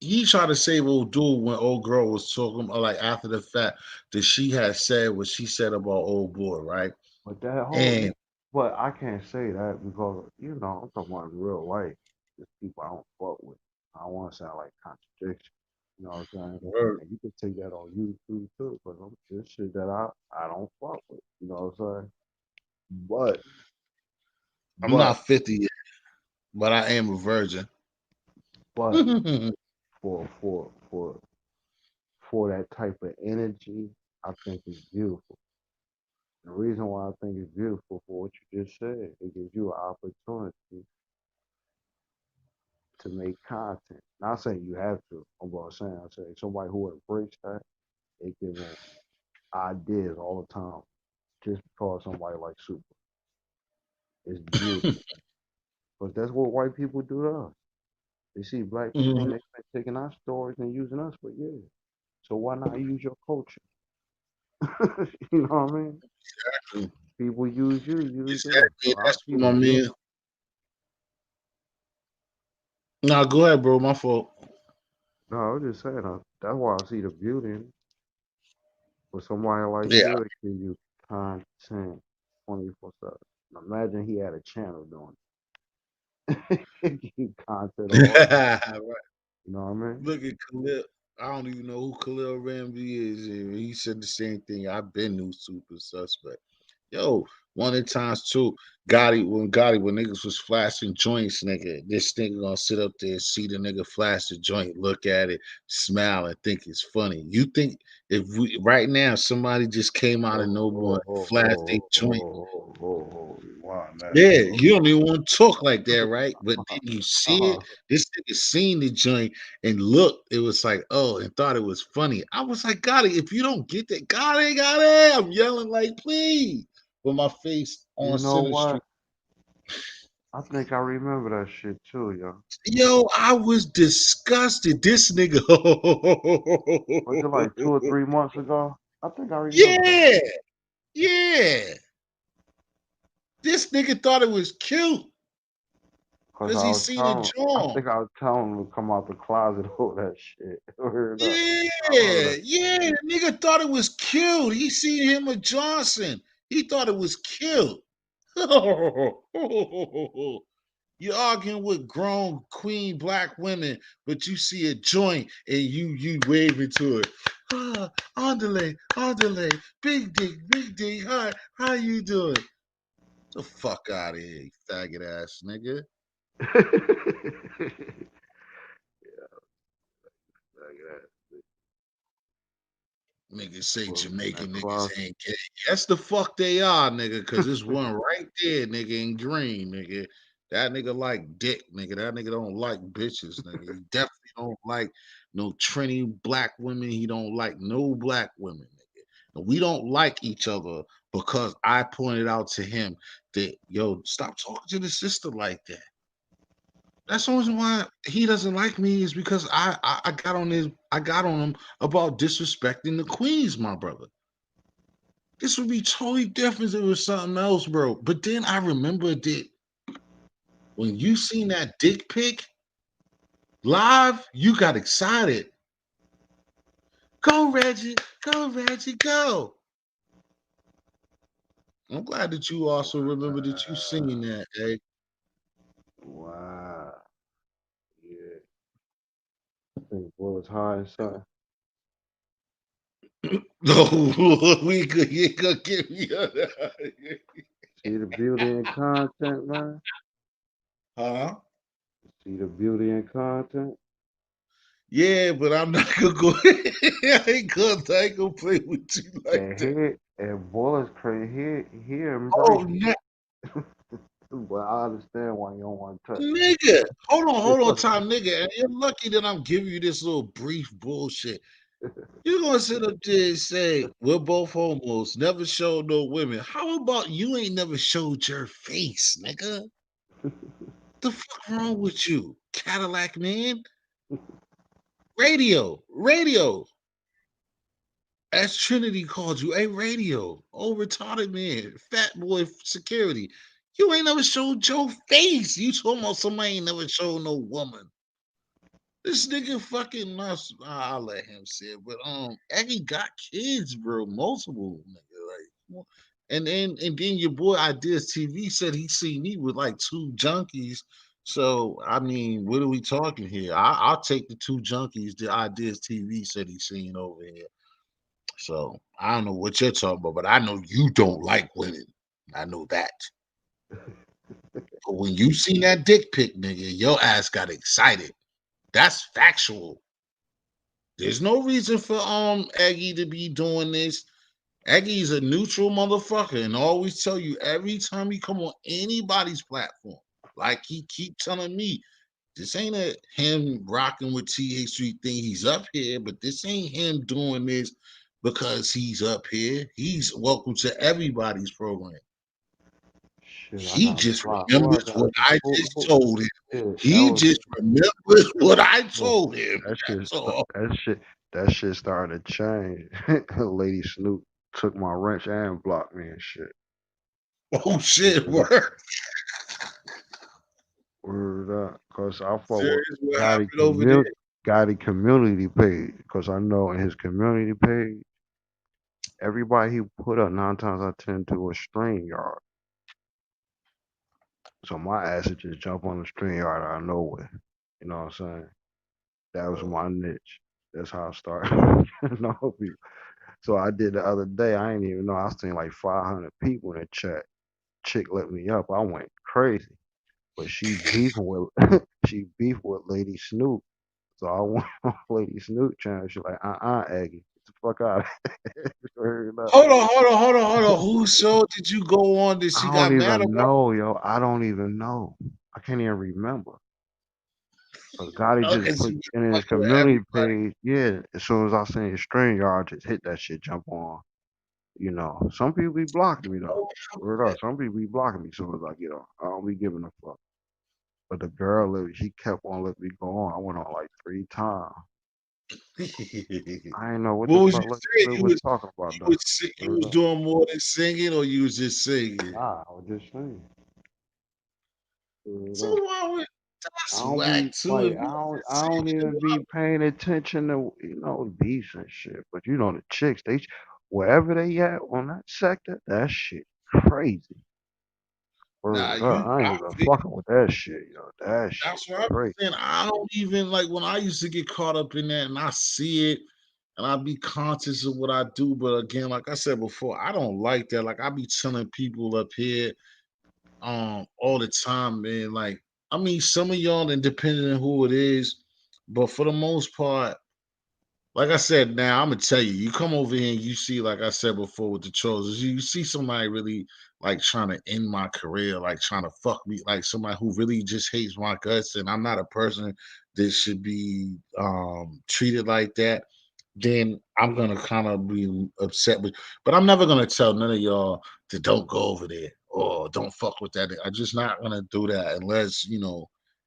Speaker 1: He tried to save old dude when old girl was talking, like after the fact that she had said what she said about old boy, right?
Speaker 7: but that whole
Speaker 1: And
Speaker 7: but I can't say that because you know I'm talking about in real life. There's people I don't fuck with. I don't want to sound like contradiction. You know what I'm saying?
Speaker 1: her,
Speaker 7: And you can take that on YouTube too, because I'm this shit that I don't fuck with. You know what I'm saying? But
Speaker 1: I'm
Speaker 7: but
Speaker 1: not 50 yet, but I am a virgin.
Speaker 7: but for for that type of energy, I think it's beautiful. The reason why I think it's beautiful for what you just said, it gives you an opportunity to make content. Not saying you have to, I'm saying, I say somebody who embraces that, they give them ideas all the time just because somebody like Super. It's beautiful. Because that's what white people do to us. They see black people and
Speaker 1: Mhm.
Speaker 7: they've been taking our stories and using us for years. So why not use your culture? You know what I mean? People use you, use them.
Speaker 1: Exactly.
Speaker 7: So I
Speaker 1: That's
Speaker 7: see
Speaker 1: what
Speaker 7: the
Speaker 1: my
Speaker 7: beauty.
Speaker 1: man. Nah, go ahead, bro. My fault.
Speaker 7: No, I was just saying that's why I see the beauty in with somebody like
Speaker 1: Yeah.
Speaker 7: you. It give you content 24/7. Imagine he had a channel doing it. It give you content all day.
Speaker 1: Right.
Speaker 7: You know what I mean?
Speaker 1: Look at Khalil. I don't even know who Khalil Ramsey is. And he said the same thing. I've been new super suspect. Yo, one of the times too, Gotti, when niggas was flashing joints, nigga, this nigga gonna sit up there, see the nigga flash the joint, look at it, smile, and think it's funny. You think if we right now somebody just came out of nowhere and flashed a joint.
Speaker 7: Wow, man.
Speaker 1: Yeah, you don't even want to talk like that, right? But then you see it. This nigga seen the joint and looked. It was like, oh, and thought it was funny. I was like, Gotti, if you don't get that, Gotti. I'm yelling like, please, with my face
Speaker 7: You
Speaker 1: on
Speaker 7: know
Speaker 1: Center Street.
Speaker 7: what? I think I remember that shit too, yo.
Speaker 1: Yo, I was disgusted. This nigga.
Speaker 7: Was it like 2 or 3 months ago? I think I remember that.
Speaker 1: Yeah, yeah. This nigga thought it was cute
Speaker 7: Cause
Speaker 1: because
Speaker 7: I
Speaker 1: he
Speaker 7: was
Speaker 1: seen a
Speaker 7: telling, I
Speaker 1: joint.
Speaker 7: think I was telling him to come out the closet all that shit. Word up. I remember
Speaker 1: Yeah,
Speaker 7: that.
Speaker 1: yeah. The nigga thought it was cute. He seen him with Johnson. He thought it was cute. You're arguing with grown queen black women, but you see a joint and you waving to it. Ah, underlay, big dick. How you doing? The fuck out of here, you faggot ass nigga. Niggas say
Speaker 7: Was in that
Speaker 1: Jamaican niggas
Speaker 7: closet.
Speaker 1: ain't gay. Yes, the fuck they are, nigga, because there's one right there, nigga, in green, nigga. That nigga like dick, nigga. That nigga don't like bitches, nigga. He definitely don't like no Trini black women. He don't like no black women, nigga. And we don't like each other because I pointed out to him that, yo, stop talking to the sister like that. That's the reason why he doesn't like me is because I got on him about disrespecting the queens, my brother. This would be totally different if it was something else, bro. But then I remembered that when you seen that dick pic live, you got excited. Go Reggie, go. I'm glad that you also remember that you seen that, eh?
Speaker 7: Wow. Yeah. I think boy was high and something.
Speaker 1: No, we could you gonna get me out of here.
Speaker 7: See the beauty in content, man.
Speaker 1: Huh?
Speaker 7: See the beauty in content.
Speaker 1: Yeah, but I'm not gonna go. I ain't gonna play with you like
Speaker 7: And
Speaker 1: that.
Speaker 7: here, and boy is crazy. He
Speaker 1: Oh,
Speaker 7: embraced it. But I understand why you don't want to touch
Speaker 1: nigga. Hold on,
Speaker 7: it.
Speaker 1: time, nigga. And you're lucky that I'm giving you this little brief bullshit. You're gonna sit up there and say we're both homos, never showed no women. How about you ain't never showed your face, nigga? The fuck wrong with you, Cadillac man? Radio. As Trinity called you, a radio. Oh, retarded man, fat boy security. You ain't never showed your face. You talking about somebody ain't never showed no woman. This nigga fucking nuts. I'll let him say it, but Eggy got kids, bro, multiple nigga. Like, and then your boy Ideas TV said he seen me with like two junkies. So I mean, what are we talking here? I'll take the two junkies the Ideas TV said he seen over here. So I don't know what you're talking about, but I know you don't like women. I know that. But when you seen that dick pic, nigga, your ass got excited. That's factual. There's no reason for Eggy to be doing this. Eggy's a neutral motherfucker and always tell you every time he come on anybody's platform, like he keep telling me, this ain't a him rocking with TH3 thing. He's up here, but this ain't him doing this because he's up here. He's welcome to everybody's program.
Speaker 7: Shit, I
Speaker 1: He
Speaker 7: got
Speaker 1: just
Speaker 7: blocked. Who I
Speaker 1: remembers
Speaker 7: got?
Speaker 1: what I just
Speaker 7: Who?
Speaker 1: told him.
Speaker 7: Yeah, that
Speaker 1: He
Speaker 7: was.
Speaker 1: just remembers what I
Speaker 7: Oh,
Speaker 1: told him.
Speaker 7: that shit.
Speaker 1: That's all.
Speaker 7: That shit started to change. Lady Snoop took my wrench and blocked me and shit.
Speaker 1: Oh
Speaker 7: She
Speaker 1: shit,
Speaker 7: said,
Speaker 1: word.
Speaker 7: Word up. Cause I fuck with
Speaker 1: Serious? What
Speaker 7: Gotti
Speaker 1: happened over there?
Speaker 7: community page. Cause I know in his community page, everybody he put up 9 times out of 10 to a stream yard. So my ass would just jump on the stream yard out of nowhere. You know what I'm saying? That was my niche. That's how I started. You know, people. So I did the other day. I didn't even know. I seen like 500 people in the chat. Chick let me up. I went crazy. But she beefing with she beefed with Lady Snoop. So I went on Lady Snoop channel. She like, Aggie, get the fuck out. Word up.
Speaker 1: Hold on. Whose show did you go on that she
Speaker 7: I don't
Speaker 1: got mad
Speaker 7: even
Speaker 1: about?
Speaker 7: know, yo. I don't even know. I can't even remember. Cause Gotti just
Speaker 1: Okay, so
Speaker 7: put
Speaker 1: you
Speaker 7: in his
Speaker 1: fucking with
Speaker 7: community
Speaker 1: everybody.
Speaker 7: page. Yeah, as soon as I seen his stream, y'all just hit that shit, jump on. You know, some people be blocking me though. Word up. Some people be blocking me as soon as I get on. I don't be giving a fuck. But the girl, she kept on letting me go on. I went on like 3 times. I ain't know what the
Speaker 1: What was you
Speaker 7: fuck Lady
Speaker 1: saying?
Speaker 7: Snoop was talking about though.
Speaker 1: You
Speaker 7: Word
Speaker 1: was
Speaker 7: up.
Speaker 1: doing more than singing, or you was just singing?
Speaker 7: Nah, I was just saying. Word
Speaker 1: So
Speaker 7: up.
Speaker 1: why would
Speaker 7: I
Speaker 1: that's
Speaker 7: don't
Speaker 1: whack
Speaker 7: be
Speaker 1: too?
Speaker 7: like
Speaker 1: If you was just
Speaker 7: I don't
Speaker 1: singing,
Speaker 7: even be paying attention to beefs and shit. But you know the chicks, wherever they at on that sector, that shit crazy.
Speaker 1: nah,
Speaker 7: Word
Speaker 1: you.
Speaker 7: up. I ain't
Speaker 1: I
Speaker 7: even
Speaker 1: feel
Speaker 7: fucking with that shit, yo. That shit
Speaker 1: that's what I'm
Speaker 7: crazy.
Speaker 1: saying. I don't even like when I used to get caught up in that, and I see it, and I be conscious of what I do. But again, like I said before, I don't like that. Like I be telling people up here, all the time, man. Like I mean, some of y'all, and depending on who it is, but for the most part, like I said, now I'm gonna tell you, you come over here and you see, like I said before with the trolls, you see somebody really like trying to end my career, like trying to fuck me, like somebody who really just hates my guts, and I'm not a person that should be treated like that. Then I'm gonna kind of be upset with, but I'm never gonna tell none of y'all to don't go over there or don't fuck with that. I'm just not gonna do that unless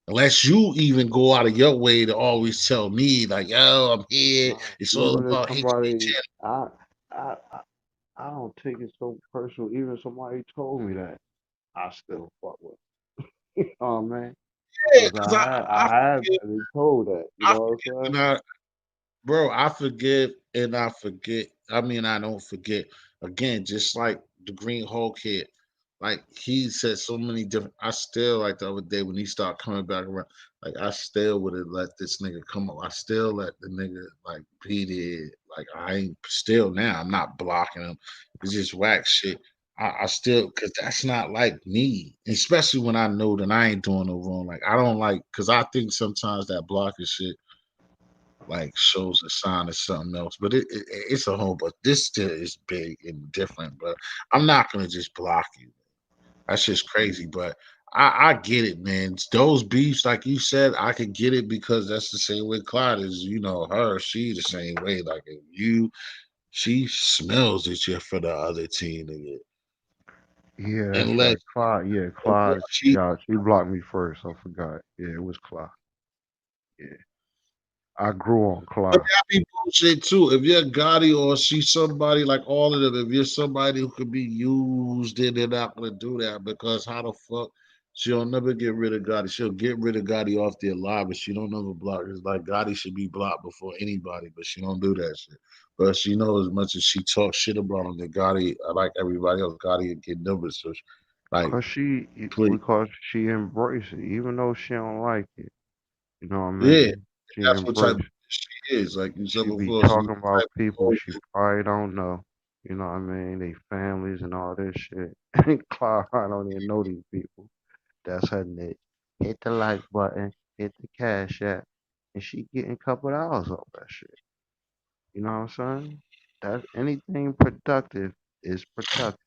Speaker 1: unless you even go out of your way to always tell me like, yo, I'm here.
Speaker 7: Nah,
Speaker 1: It's all
Speaker 7: even if
Speaker 1: about
Speaker 7: somebody, I, I, I, I don't take it so personal. Even if somebody told me that, I still fuck with. Oh man,
Speaker 1: Yeah,
Speaker 7: because
Speaker 1: because
Speaker 7: I have been told that. You
Speaker 1: I
Speaker 7: know
Speaker 1: forget
Speaker 7: what I'm
Speaker 1: when
Speaker 7: saying?
Speaker 1: bro, I forgive and I forget. I mean, I don't forget. Again, just like the Green Hulk kid, like he said so many different. I still like the other day when he started coming back around. Like I still would have let this nigga come up. I still let the nigga like be there. Like I ain't still now. I'm not blocking him. It's just whack shit. I still because that's not like me, especially when I know that I ain't doing no wrong. Like I don't like because I think sometimes that blocking shit like shows a sign of something else. But it's a whole. But this still is big and different. But I'm not gonna just block you. That's just crazy. But I get it, man. Those beefs, like you said, I could get it because that's the same way Clyde is. Her. She the same way. Like if she smells that you're for the other team to get.
Speaker 7: Yeah, that's
Speaker 1: Unless,
Speaker 7: right. Clyde, yeah,
Speaker 1: unless
Speaker 7: Clyde,
Speaker 1: she
Speaker 7: she blocked me first. I forgot. Yeah, it was Clyde. Yeah, I grew on
Speaker 1: But
Speaker 7: Clyde.
Speaker 1: that be bullshit too. If you're Gotti or she's somebody like all of them, if you're somebody who could be used, then they're not gonna do that because how the fuck she'll never get rid of Gotti. She'll get rid of Gotti off their live, but she don't ever block. It's like Gotti should be blocked before anybody, but she don't do that shit. But she knows as much as she talks shit about him, that Gotti, like everybody else, Gotti would get numbers. So, like, please,
Speaker 7: Because she embraced it, even though she don't like it. You know what I
Speaker 1: yeah,
Speaker 7: mean? She
Speaker 1: that's what type of
Speaker 7: embraced.
Speaker 1: she is. Like you said
Speaker 7: She be
Speaker 1: before, she's
Speaker 7: talking
Speaker 1: the
Speaker 7: about
Speaker 1: type
Speaker 7: people
Speaker 1: of
Speaker 7: she probably don't know. You know what I mean? They families and all this shit. Clara don't even know these people. That's her niche. Hit the like button, hit the cash app, and she getting a couple dollars off that shit. You know what I'm saying? That anything productive is productive.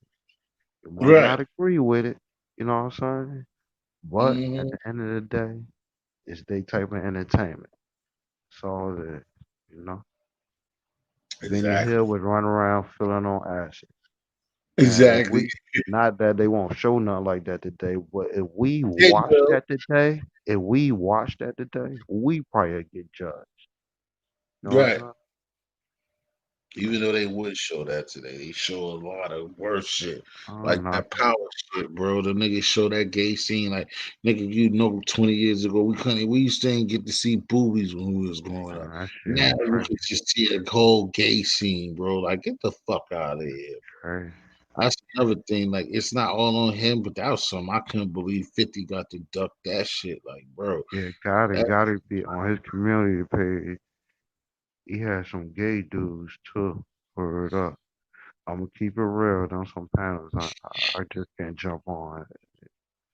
Speaker 7: You might
Speaker 1: right.
Speaker 7: not agree with it, you know what I'm saying? But at
Speaker 1: Hmm.
Speaker 7: the end of the day, it's they type of entertainment. That's all it is, you know? Benny Hill
Speaker 1: Exactly.
Speaker 7: would run around feeling on acid. Man, if
Speaker 1: Exactly.
Speaker 7: we not that they won't show nothing like that today, but if we
Speaker 1: They
Speaker 7: watch
Speaker 1: will.
Speaker 7: that today, we probably get judged. You know what I'm
Speaker 1: Right.
Speaker 7: saying?
Speaker 1: Even though they would show that today, they show a lot of worse shit.
Speaker 7: I'm
Speaker 1: Like
Speaker 7: not.
Speaker 1: that power shit, bro. The niggas show that gay scene. Like, nigga, 20 years ago, we used to ain't get to see boobies when we was growing up.
Speaker 7: That shit
Speaker 1: Now
Speaker 7: was
Speaker 1: you
Speaker 7: crazy.
Speaker 1: can just see a whole gay scene, bro. Like, get the fuck out of here.
Speaker 7: Crazy.
Speaker 1: That's another thing. Like, it's not all on him, but that was something I couldn't believe 50 got to duck that shit. Like, bro.
Speaker 7: Yeah,
Speaker 1: That,
Speaker 7: gotta be on his community page. He had some gay dudes too. Word up. I'm gonna keep it real. On some panels, I just can't jump on.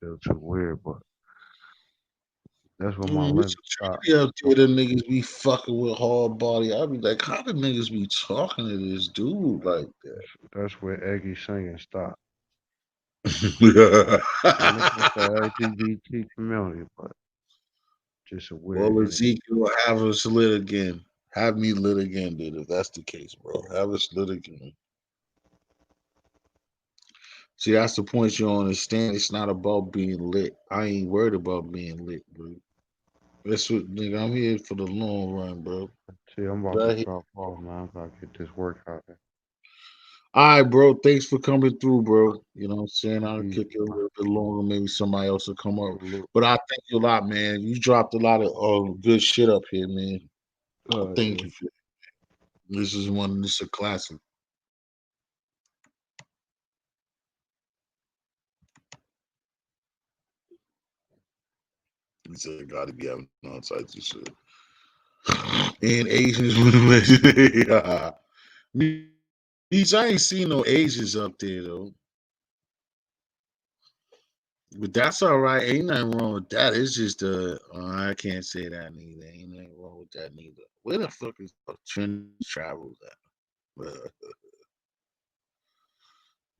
Speaker 7: It's too weird, but that's what my
Speaker 1: it's
Speaker 7: limit
Speaker 1: a
Speaker 7: stop.
Speaker 1: tragedy out there. The niggas be fucking with hard body. I be like, how the niggas be talking to this dude like
Speaker 7: That's where Eggy singing stop. Ain't against
Speaker 1: that?
Speaker 7: the LGBT community, but just a weird
Speaker 1: Well,
Speaker 7: energy.
Speaker 1: Ezekiel, have us lit again. Have me lit again, dude. If that's the case, bro, have us lit again. See, that's the point you don't understand. It's not about being lit. I ain't worried about being lit, bro. That's what, nigga. I'm here for the long run, bro.
Speaker 7: See, I'm about to
Speaker 1: Right here.
Speaker 7: drop off, man. I'm about to get this workout in.
Speaker 1: All right, bro. Thanks for coming through, bro. You know what I'm saying? I'll
Speaker 7: Easy,
Speaker 1: kick it a
Speaker 7: man.
Speaker 1: little bit longer. Maybe somebody else will come up.
Speaker 7: Salute.
Speaker 1: But I thank you a lot, man. You dropped a lot of good shit up here, man. I thank
Speaker 7: Yeah.
Speaker 1: you for this. Is one. This is a classic. He said, "Got to be having all types of shit." And Asians with the Meech, I ain't seen no Asians up there though. But that's all right. Ain't nothing wrong with that. It's just I can't say that neither. Ain't nothing wrong with that neither. Where the fuck is Trend Travels at?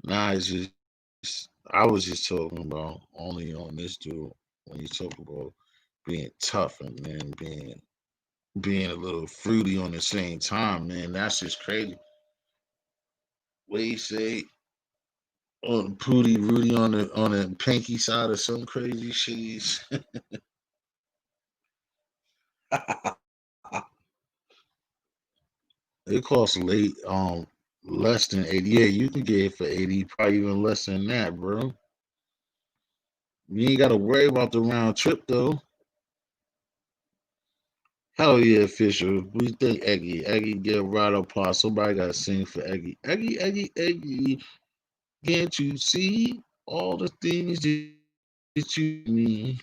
Speaker 1: Nah, it's just I was just talking about only on this dude when you talk about being tough and then being a little fruity on the same time, man. That's just crazy. What you say? On Pooty Rudy on the pinky side or some crazy shit. It costs late less than 80. Yeah, you can get it for 80, probably even less than that, bro. You ain't gotta worry about the round trip though. Hell yeah, official. We think Eggy. Eggy get right up on. Somebody gotta sing for Eggy. Eggy, Eggy, Eggy. Can't you see all the things that you mean?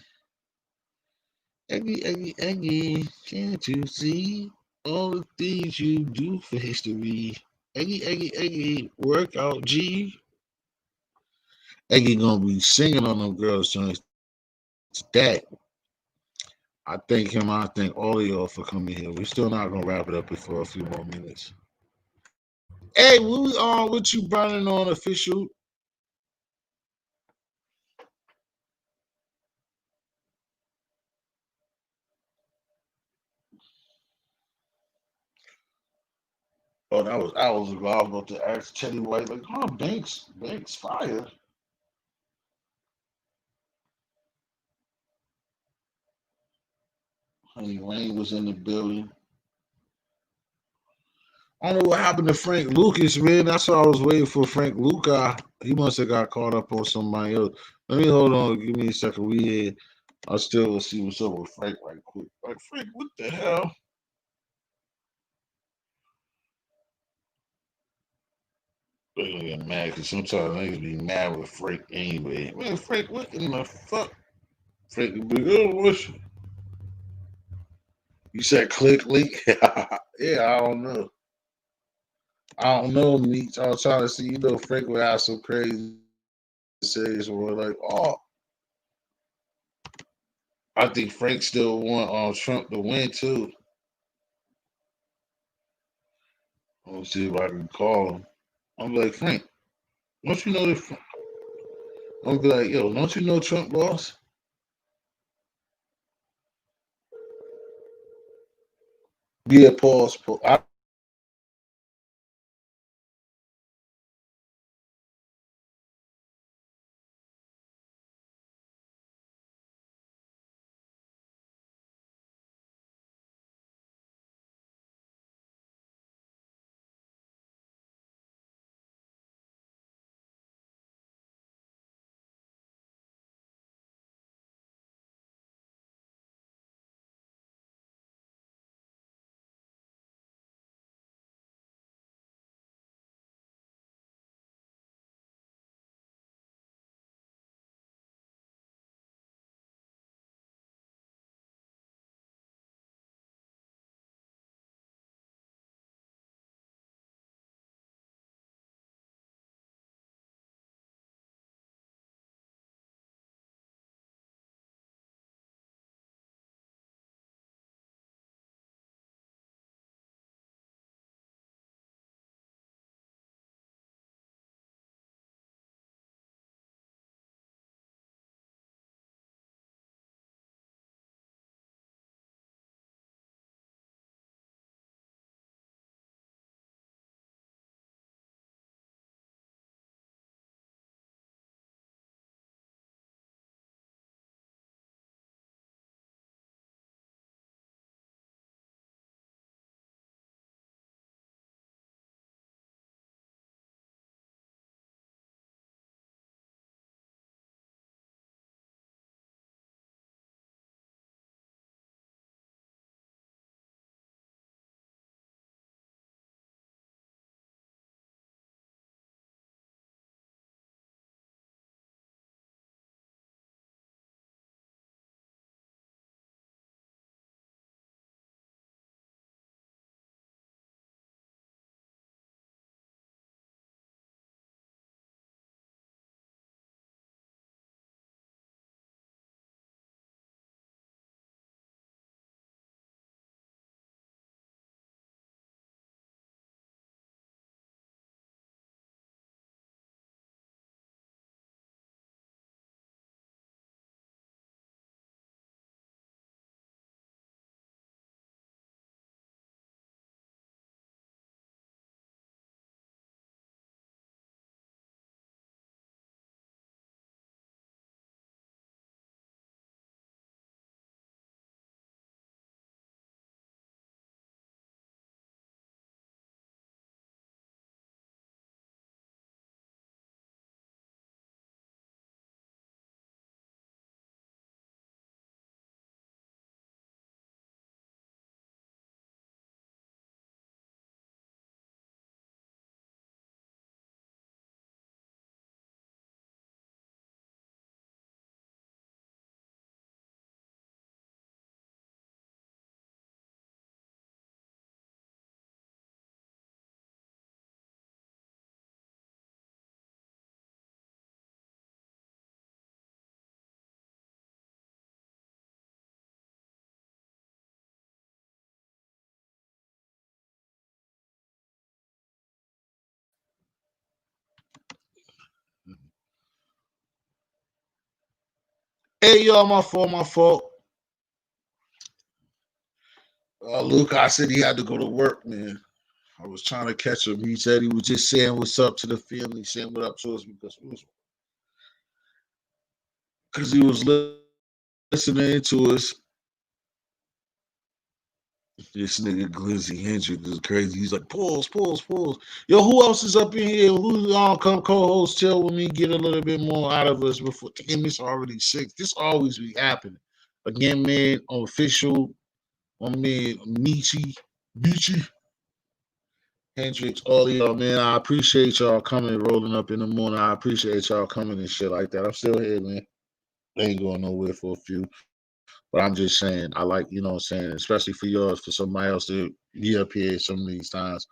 Speaker 1: Eggy, Eggy, Eggy, can't you see all the things you do for history? Eggy, Eggy, Eggy, workout G. Eggy gonna be singing on them girls' joints today. I thank him. I thank all of y'all for coming here. We're still not gonna wrap it up for a few more minutes. Hey, we on what you burning on official? Oh, that was hours ago. I was about to ask Teddy White, like, huh, Banks fired. Honey Wayne was in the building. I don't know what happened to Frank Lucas, man. That's why I was waiting for Frank Luca. He must have got caught up on somebody else. Let me hold on. Give me a second. We here. I'll still see what's up with Frank right quick. Like, Frank, what the hell? They're gonna get mad because sometimes niggas be mad with Frank anyway. Man, Frank, what in the fuck? Frank be like, oh, what's you said click link? Yeah, I don't know. I don't know, Meech. I was trying to see, Frank would have some crazy serious one like, oh, I think Frank still want Trump to win too. Let's see if I can call him. I'm like, Frank, don't you know this? I'm be like, yo, don't you know Trump boss? Yeah, pause. I Hey, y'all, my fault, my fault. Luke, I said he had to go to work, man. I was trying to catch him. He said he was just saying what's up to the family, saying what up to us because he was listening to us. This nigga Glizzy Hendrix is crazy. He's like, pause, pause, pause. Yo, who else is up in here? Who's come co-host? Chill with me, get a little bit more out of us before. Damn, it's already 6. This always be happening. Again, man, on official, my man, Michi, Hendrix, all of y'all, man. I appreciate y'all coming, rolling up in the morning. I appreciate y'all coming and shit like that. I'm still here, man. I ain't going nowhere for a few. But I'm just saying, I like, you know what I'm saying, especially for yours, for somebody else to be up here some of these times.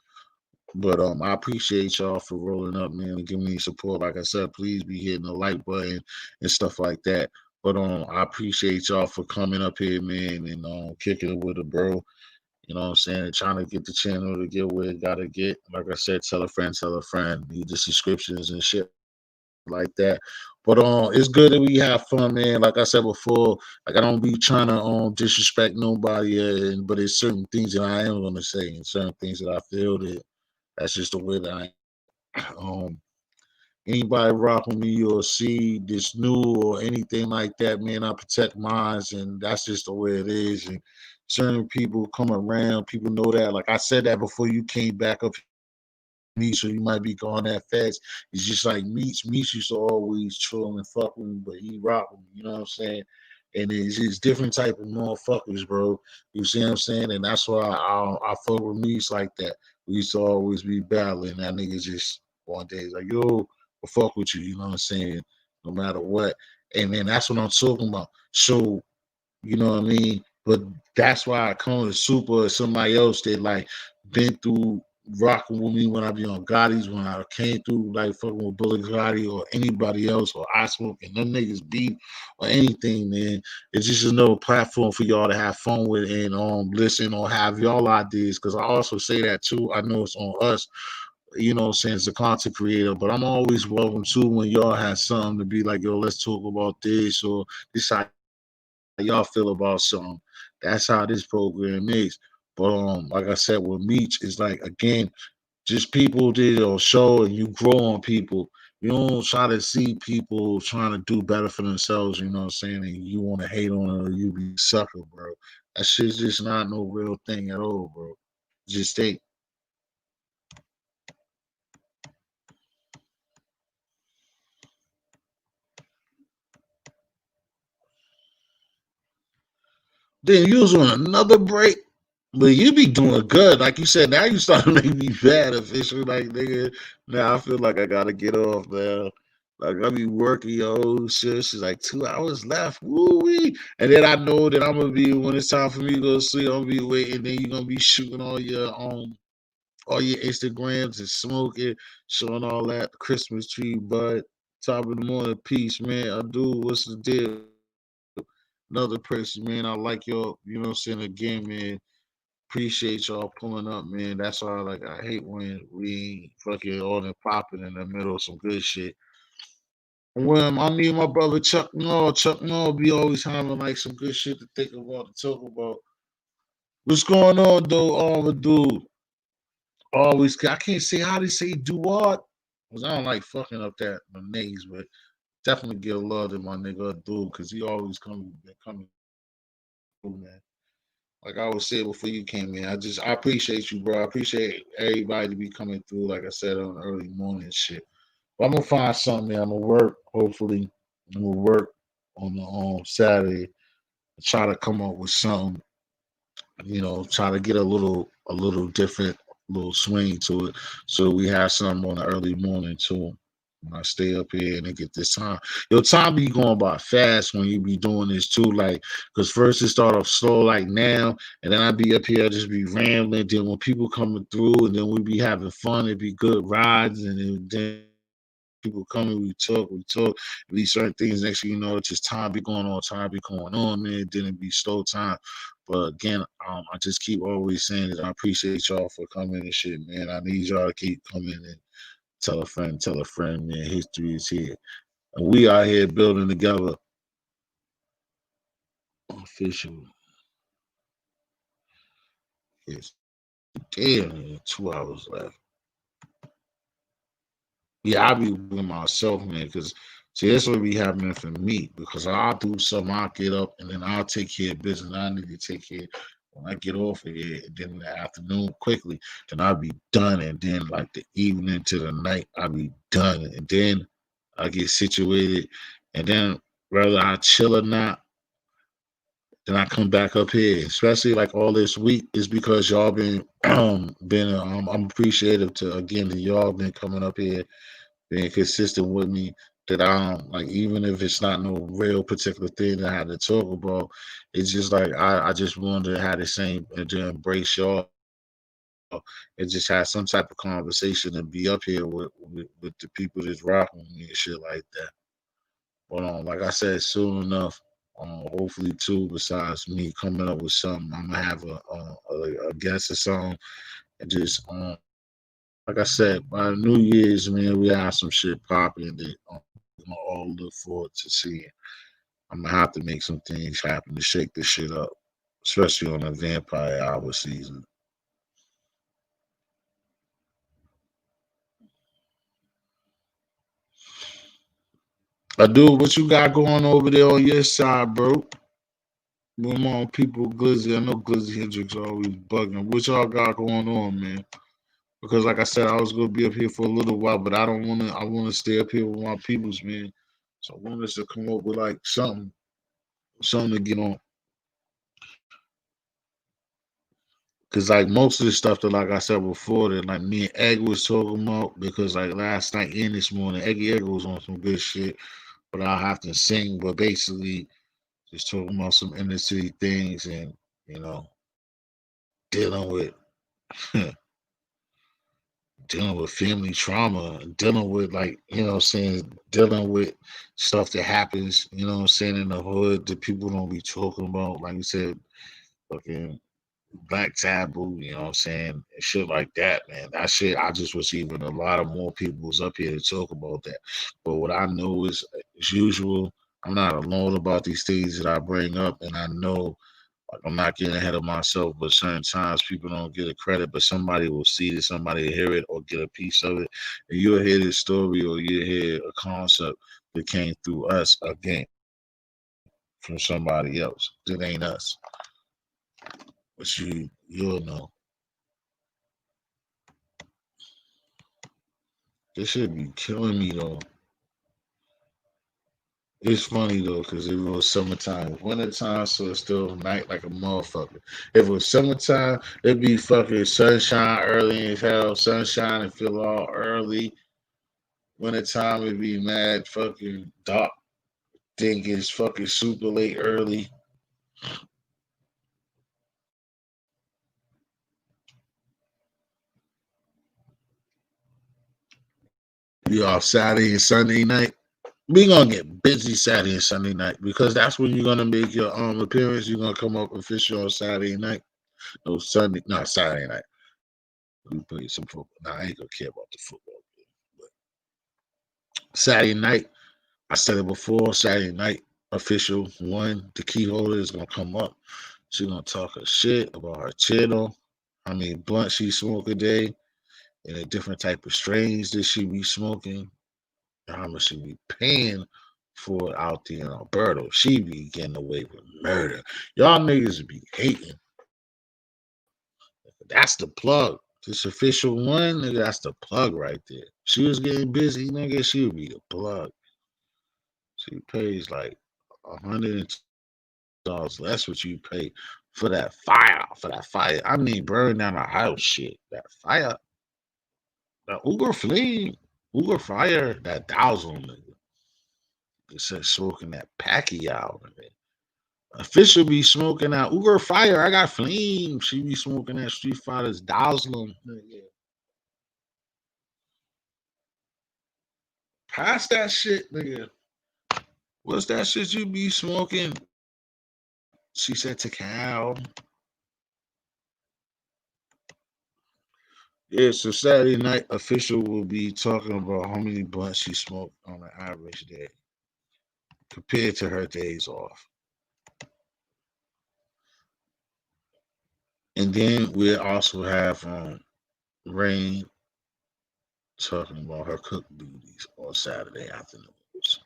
Speaker 1: But I appreciate y'all for rolling up, man, and giving me support. Like I said, please be hitting the like button and stuff like that. But I appreciate y'all for coming up here, man, and kicking it with a bro. You know what I'm saying? And trying to get the channel to get where it gotta get. Like I said, tell a friend, tell a friend. Need the subscriptions and shit like that. But it's good that we have fun, man. Like I said before, like I don't be trying to disrespect nobody, but it's certain things that I am gonna say and certain things that I feel that that's just the way that I am. Anybody rock with me or see this new or anything like that, man, I protect mines, and that's just the way it is. And certain people come around, people know that. Like I said that before you came back up here, me, so you might be going that fast. It's just like Meech. Meech used to always troll and fuck with me, but he rock with me. You know what I'm saying? And it's just different type of motherfuckers, bro. You see what I'm saying? And that's why I fuck with Meech like that. We used to always be battling. That nigga just one day he's like, yo, I fuck with you. You know what I'm saying? No matter what. And then that's what I'm talking about. So you know what I mean? But that's why I come to Super or somebody else that like been through rocking with me when I be on Gotti's, when I came through like fucking with Bullet Gotti or anybody else or I Smoke and them niggas beat or anything, man. It's just another platform for y'all to have fun with and listen or have y'all ideas. Cause I also say that too. I know it's on us, you know, since the content creator, but I'm always welcome too when y'all have something to be like, yo, let's talk about this or this how y'all feel about something. That's how this program is. But like I said, with Meech, it's like again, just people did a show and you grow on people. You don't try to see people trying to do better for themselves, you know what I'm saying? And you want to hate on it or you be a sucker, bro. That shit's just not no real thing at all, bro. Just think. Then you was on another break, but you be doing good. Like you said, now you starting to make me bad official. Like nigga, now I feel like I gotta get off now. Like I be working, yo, shit. She's like 2 hours left. Woo wee. And then I know that I'm gonna be when it's time for me to go to sleep, I'm gonna be waiting. Then you're gonna be shooting all your Instagrams and smoking, showing all that Christmas tree bud. Top of the morning, peace, man. I do. What's the deal? Another person, man. I like y'all. You know what I'm saying? Again, man. Appreciate y'all pulling up, man. That's why, like, I hate when we fucking all in popping in the middle of some good shit. When I mean my brother Chuck Noll be always having like some good shit to think about, to talk about. What's going on, though? Dude. Always, I can't say how they say Duard, because I don't like fucking up that my names, but definitely give love to my nigga dude, because he always coming through, man. Like I was saying before you came in, I appreciate you, bro. I appreciate everybody to be coming through, like I said, on early morning and shit. But I'm gonna find something, man. I'm gonna work. Hopefully, I'm gonna work on the Saturday. Try to come up with something, try to get a little different, little swing to it. So we have something on the early morning too. When I stay up here and I get this time. Your time be going by fast when you be doing this too. Like, cause first it start off slow like now, and then I be up here, I just be rambling. Then when people coming through, and then we be having fun, it be good rides, and then people coming, we talk, be certain things. Next thing you know, it's just time be going on, man. Then it be slow time. But again, I just keep always saying that I appreciate y'all for coming and shit, man. I need y'all to keep coming and tell a friend, man. History is here. And we out here building together. Official. Yes. Damn, 2 hours left. Yeah, I'll be with myself, man, because see, that's what be happening for me. Because I'll do something, I'll get up and then I'll take care of business I need to take care of. When I get off of here, and then in the afternoon quickly, then I'll be done. And then like the evening to the night, I'll be done. And then I get situated. And then whether I chill or not, then I come back up here. Especially like all this week is because y'all been I'm appreciative to y'all been coming up here being consistent with me that I don't like even if it's not no real particular thing that I had to talk about, it's just like I just wanted to have the same and to embrace y'all and just have some type of conversation and be up here with the people that's rocking with me and shit like that. But like I said, soon enough, hopefully too, besides me coming up with something, I'm gonna have a guest or something and just like I said, by New Year's, man, we have some shit popping that we gonna all look forward to seeing. I'm gonna have to make some things happen to shake this shit up, especially on the Vampire Hour season. I do what you got going over there on your side, bro. Come on, people, Glizzy. I know Glizzy Hendrix always bugging. What y'all got going on, man? Because like I said, I was gonna be up here for a little while, but I don't wanna. I wanna stay up here with my peoples, man. So I want us to come up with like something to get on. Cause like most of the stuff that like I said before that like me and Egg was talking about because like last night and this morning, Eggy was on some good shit, but I'll have to sing. But basically just talking about some inner city things and you know, dealing with dealing with family trauma, dealing with like, you know what I'm saying, dealing with stuff that happens, you know what I'm saying, in the hood that people don't be talking about. Like you said, fucking Black Taboo, you know what I'm saying, and shit like that, man. That shit, I just was even a lot of more people's up here to talk about that. But what I know is, as usual, I'm not alone about these things that I bring up, and I know like I'm not getting ahead of myself, but certain times people don't get a credit, but somebody will see it, somebody will hear it or get a piece of it, and you'll hear this story or you'll hear a concept that came through us again from somebody else that ain't us. But you'll know. This should be killing me though. It's funny though, because it was summertime. Wintertime, so it's still night like a motherfucker. If it was summertime, it'd be fucking sunshine early as hell. Sunshine and feel all early. Wintertime, it'd be mad fucking dark. Think it's fucking super late early. Be off Saturday and Sunday night. We gonna get busy Saturday and Sunday night because that's when you're gonna make your appearance. You're gonna come up official on Saturday night. No Sunday, no Saturday night. We play some football. Nah, I ain't gonna care about the football. But Saturday night, I said it before. Saturday night, official one. The key holder is gonna come up. She's gonna talk her shit about her channel. I mean, blunt she smoke a day, and the different type of strains that she be smoking. And how much she be paying for it out there in Alberta. She be getting away with murder. Y'all niggas be hating. That's the plug. This official one, nigga, that's the plug right there. She was getting busy, nigga. She would be the plug. She pays like $100. That's what you pay for that fire. For that fire. I mean, burn down a house shit. That fire. The Uber flame. Uber fire. That dazzle, nigga. It says smoking that packy out, nigga. Official be smoking that Uber fire. I got flame. She be smoking that Street Fighter's dazzling. Nigga. Pass that shit, nigga. What's that shit you be smoking? She said to cow. Yeah, so Saturday night official will be talking about how many blunts she smoked on an average day compared to her days off. And then we also have Rain talking about her cook duties on Saturday afternoons.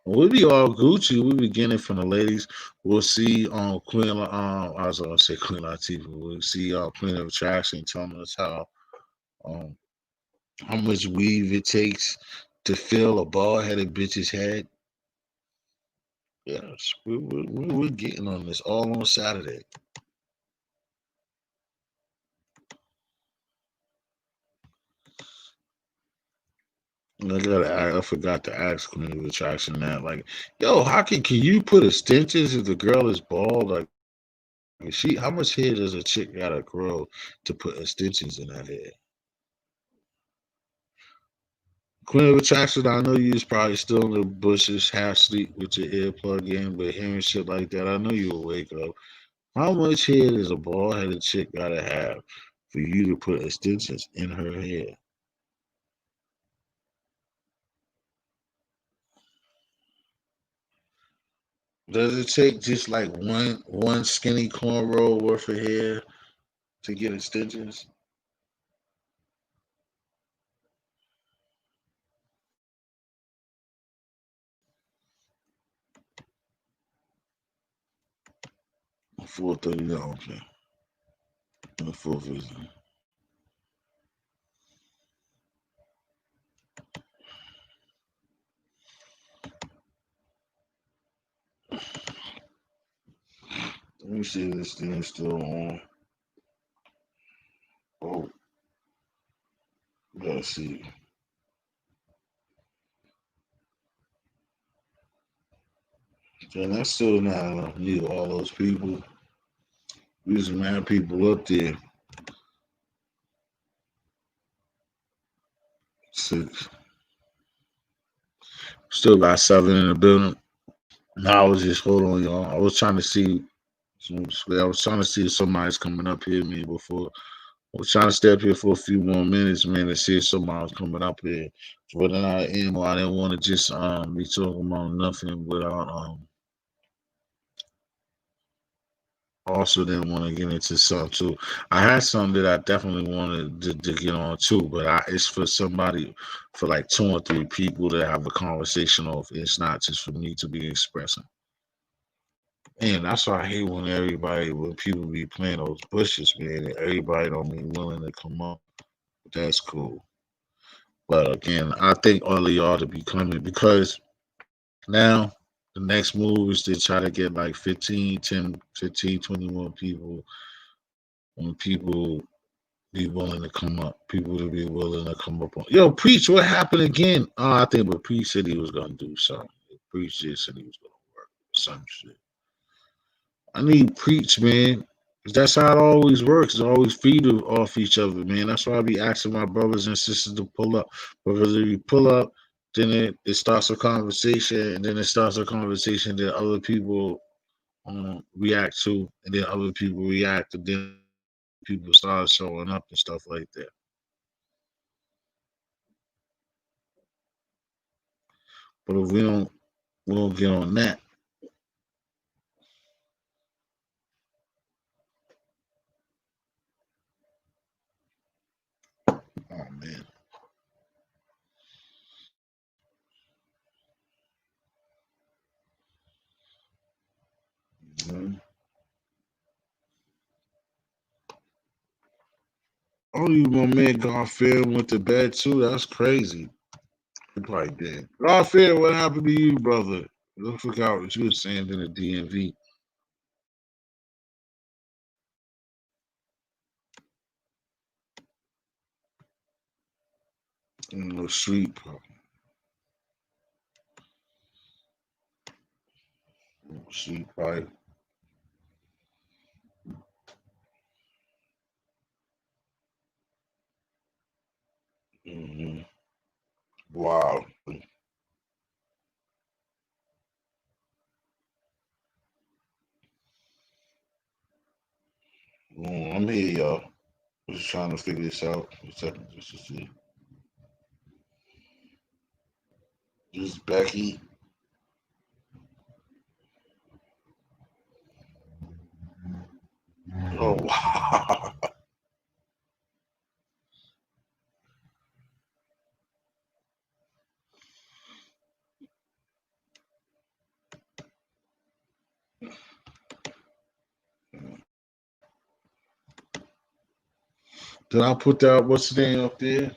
Speaker 1: We'll be all Gucci. We'll be getting it from the ladies. We'll see I was gonna say Queen Latifah. We'll see Queen of Attraction telling us um how much weave it takes to fill a bald headed bitch's head. Yes, we're getting on this all on Saturday. I forgot to ask Queen of Attraction that. Like, yo, can you put extensions if the girl is bald? Like, how much hair does a chick gotta grow to put extensions in that hair? Queen of Attraction, I know you was probably still in the bushes, half sleep with your ear plugged in, but hearing shit like that, I know you will wake up. How much hair does a bald headed chick gotta have for you to put extensions in her hair? Does it take just like one skinny cornrow worth of hair to get extensions? $430, okay. And a full vision. Let me see if this thing is still on. Oh, let's see. And that's still not enough. Need all those people. There's mad people up there. Six. Still got seven in the building. Now I was just hold on, y'all. I was trying to see. I was trying to see if somebody's coming up here me before. I was trying to stay up here for a few more minutes, man, to see if somebody was coming up here. But then I didn't want to just be talking about nothing without also didn't want to get into something too. I had something that I definitely wanted to get on too, but it's for somebody, for like two or three people to have a conversation off. It's not just for me to be expressing. And that's why I hate when people be playing those bushes, man, and everybody don't be willing to come up. That's cool. But again, I think all of y'all to be coming because now the next move is to try to get like 15, 10, 15, 20 more people when people be willing to come up. People to be willing to come up on. Yo, Preach, what happened again? I think but Preach said he was gonna do something. Preach just said he was gonna work some shit. I need Preach, man. 'Cause that's how it always works. It's always feed off each other, man. That's why I be asking my brothers and sisters to pull up. Because if you pull up, then it starts a conversation, and then it starts a conversation that other people react to, and then other people react, and then people start showing up and stuff like that. But if we don't get on that. Oh man. Mhm. Oh, you my man Garfield went to bed too. That's crazy. He probably did. Garfield, what happened to you, brother? I forgot what you were saying in the DMV. No street, street fight. Mm-hmm. Wow. I'm here, y'all. Just trying to figure this out. A second, just to see. Just Becky. Oh wow. Did I put that what's the name up there?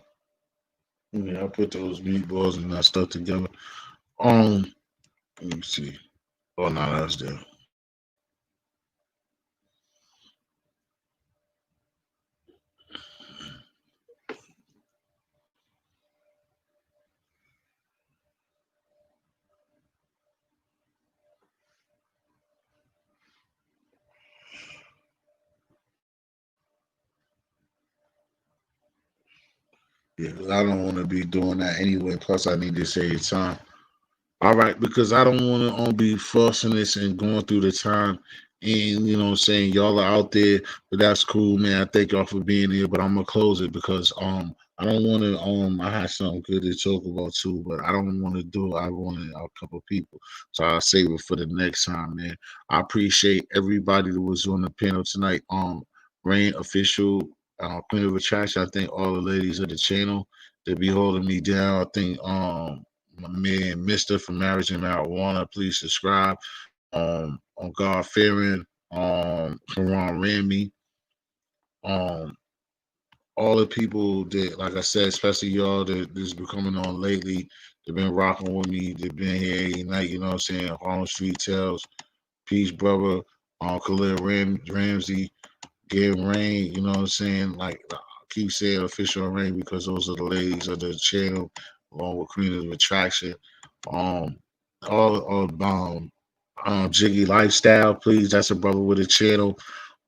Speaker 1: Yeah, I put those meatballs and that stuff together. Um, let me see. Oh no, that's there. Yeah, 'cause I don't want to be doing that anyway. Plus, I need to save time. All right, because I don't want to be fussing this and going through the time. And, you know what I'm saying, y'all are out there, but that's cool, man. I thank y'all for being here, but I'm going to close it because I don't want to, I had something good to talk about too, but I don't want to do it. I wanted a couple of people. So I'll save it for the next time, man. I appreciate everybody that was on the panel tonight. Rain Official, Queen of Attraction. I thank all the ladies of the channel that be holding me down. I think, my man Mistah from Marriage and Marijuana. Please subscribe. On God Fearing, Karan Rami, um, all the people that, like I said, especially y'all that's been coming on lately, they've been rocking with me, they've been here every night, you know what I'm saying? Harlem Street Tales, Peace Brother, Khalil Ramsey, Give Rain, you know what I'm saying? Like I keep saying official rain because those are the ladies of the channel, along with Queen of Attraction. Um, all Jiggy Lifestyle, please. That's a brother with a channel.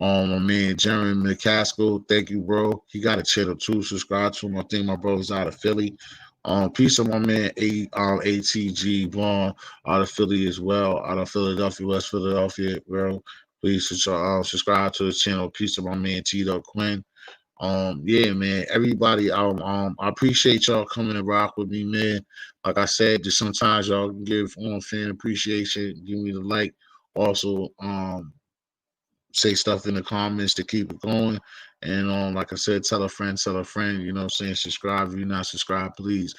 Speaker 1: My man Jeremy McCaskill, thank you, bro. He got a channel too. Subscribe to him. I think my brother's out of Philly. Peace to my man ATG Vaughn out of Philly as well, out of Philadelphia, West Philadelphia, bro. Please subscribe to the channel. Peace to my man Tito Quinn. Yeah, man, everybody, I appreciate y'all coming to rock with me, man. Like I said, just sometimes y'all can give on fan appreciation, give me the like. Also, say stuff in the comments to keep it going. And like I said, tell a friend, you know what I'm saying? Subscribe if you're not subscribed, please.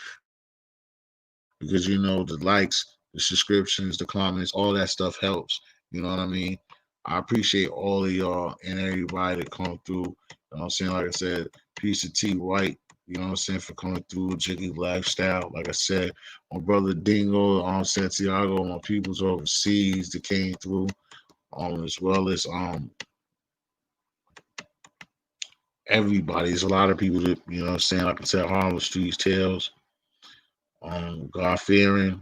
Speaker 1: Because you know the likes, the subscriptions, the comments, all that stuff helps. You know what I mean? I appreciate all of y'all and everybody that come through. You know what I'm saying? Like I said, peace to T White, you know what I'm saying, for coming through, Jiggy Lifestyle. Like I said, my brother Dingo, Santiago, my peoples overseas that came through, as well as everybody. There's a lot of people that, you know what I'm saying, like I said, Harlem Streets Tales, God Fearing,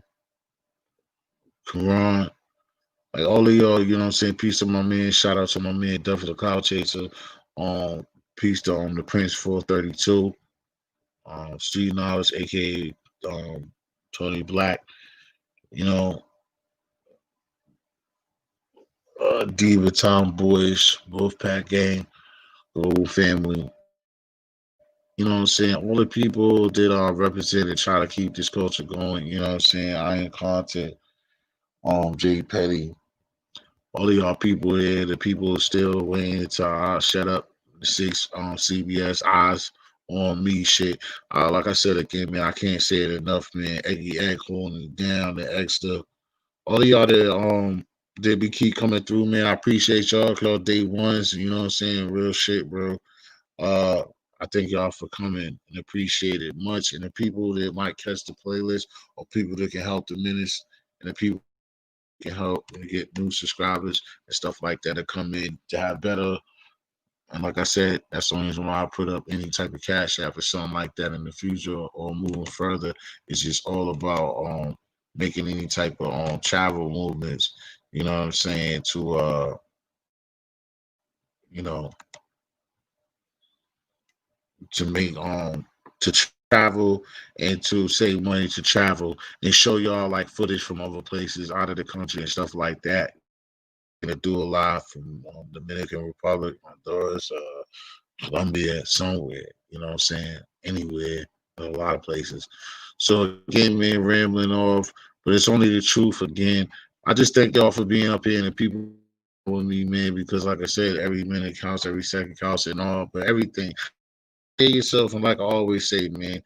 Speaker 1: Quran. Like all of y'all, you know what I'm saying? Peace to my man. Shout out to my man Duff the Cloud Chaser. Um, peace to the Prince 432. Street Knowledge, aka Tony Black. You know, Diva Tomboyish, Wolfpack Gang, the whole family. You know what I'm saying? All the people that are represented try to keep this culture going. You know what I'm saying? Iron Content, Jay Petty, all of y'all people here, the people still waiting to shut up the six CBS eyes on me shit. Like I said again, man, I can't say it enough, man. Eggy Egg holding it down, the extra. All of y'all that that be keep coming through, man. I appreciate y'all, y'all day ones, you know what I'm saying? Real shit, bro. Uh I thank y'all for coming and appreciate it much. And the people that might catch the playlist or people that can help the minutes and the people can help and get new subscribers and stuff like that to come in to have better. And like I said, that's the only reason why I put up any type of cash app or something like that in the future or moving further. It's just all about making any type of travel movements. You know what I'm saying? To you know, to make to travel and to save money to travel and show y'all like footage from other places out of the country and stuff like that. Gonna do a lot from Dominican Republic, Honduras, Colombia, somewhere. You know what I'm saying? Anywhere, a lot of places. So again, man, rambling off, but it's only the truth. Again, I just thank y'all for being up here and the people with me, man. Because like I said, every minute counts, every second counts, and all. But everything, take yourself, and like I always say, man,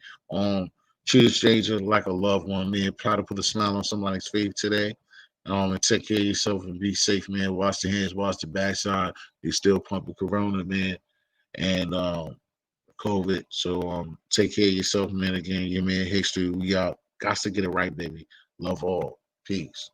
Speaker 1: treat a stranger like a loved one, man. Try to put a smile on somebody's face today. And take care of yourself and be safe, man. Wash the hands, wash the backside. You're still pumping Corona, man. And COVID. So take care of yourself, man. Again, your man History. We out. Got to get it right, baby. Love all. Peace.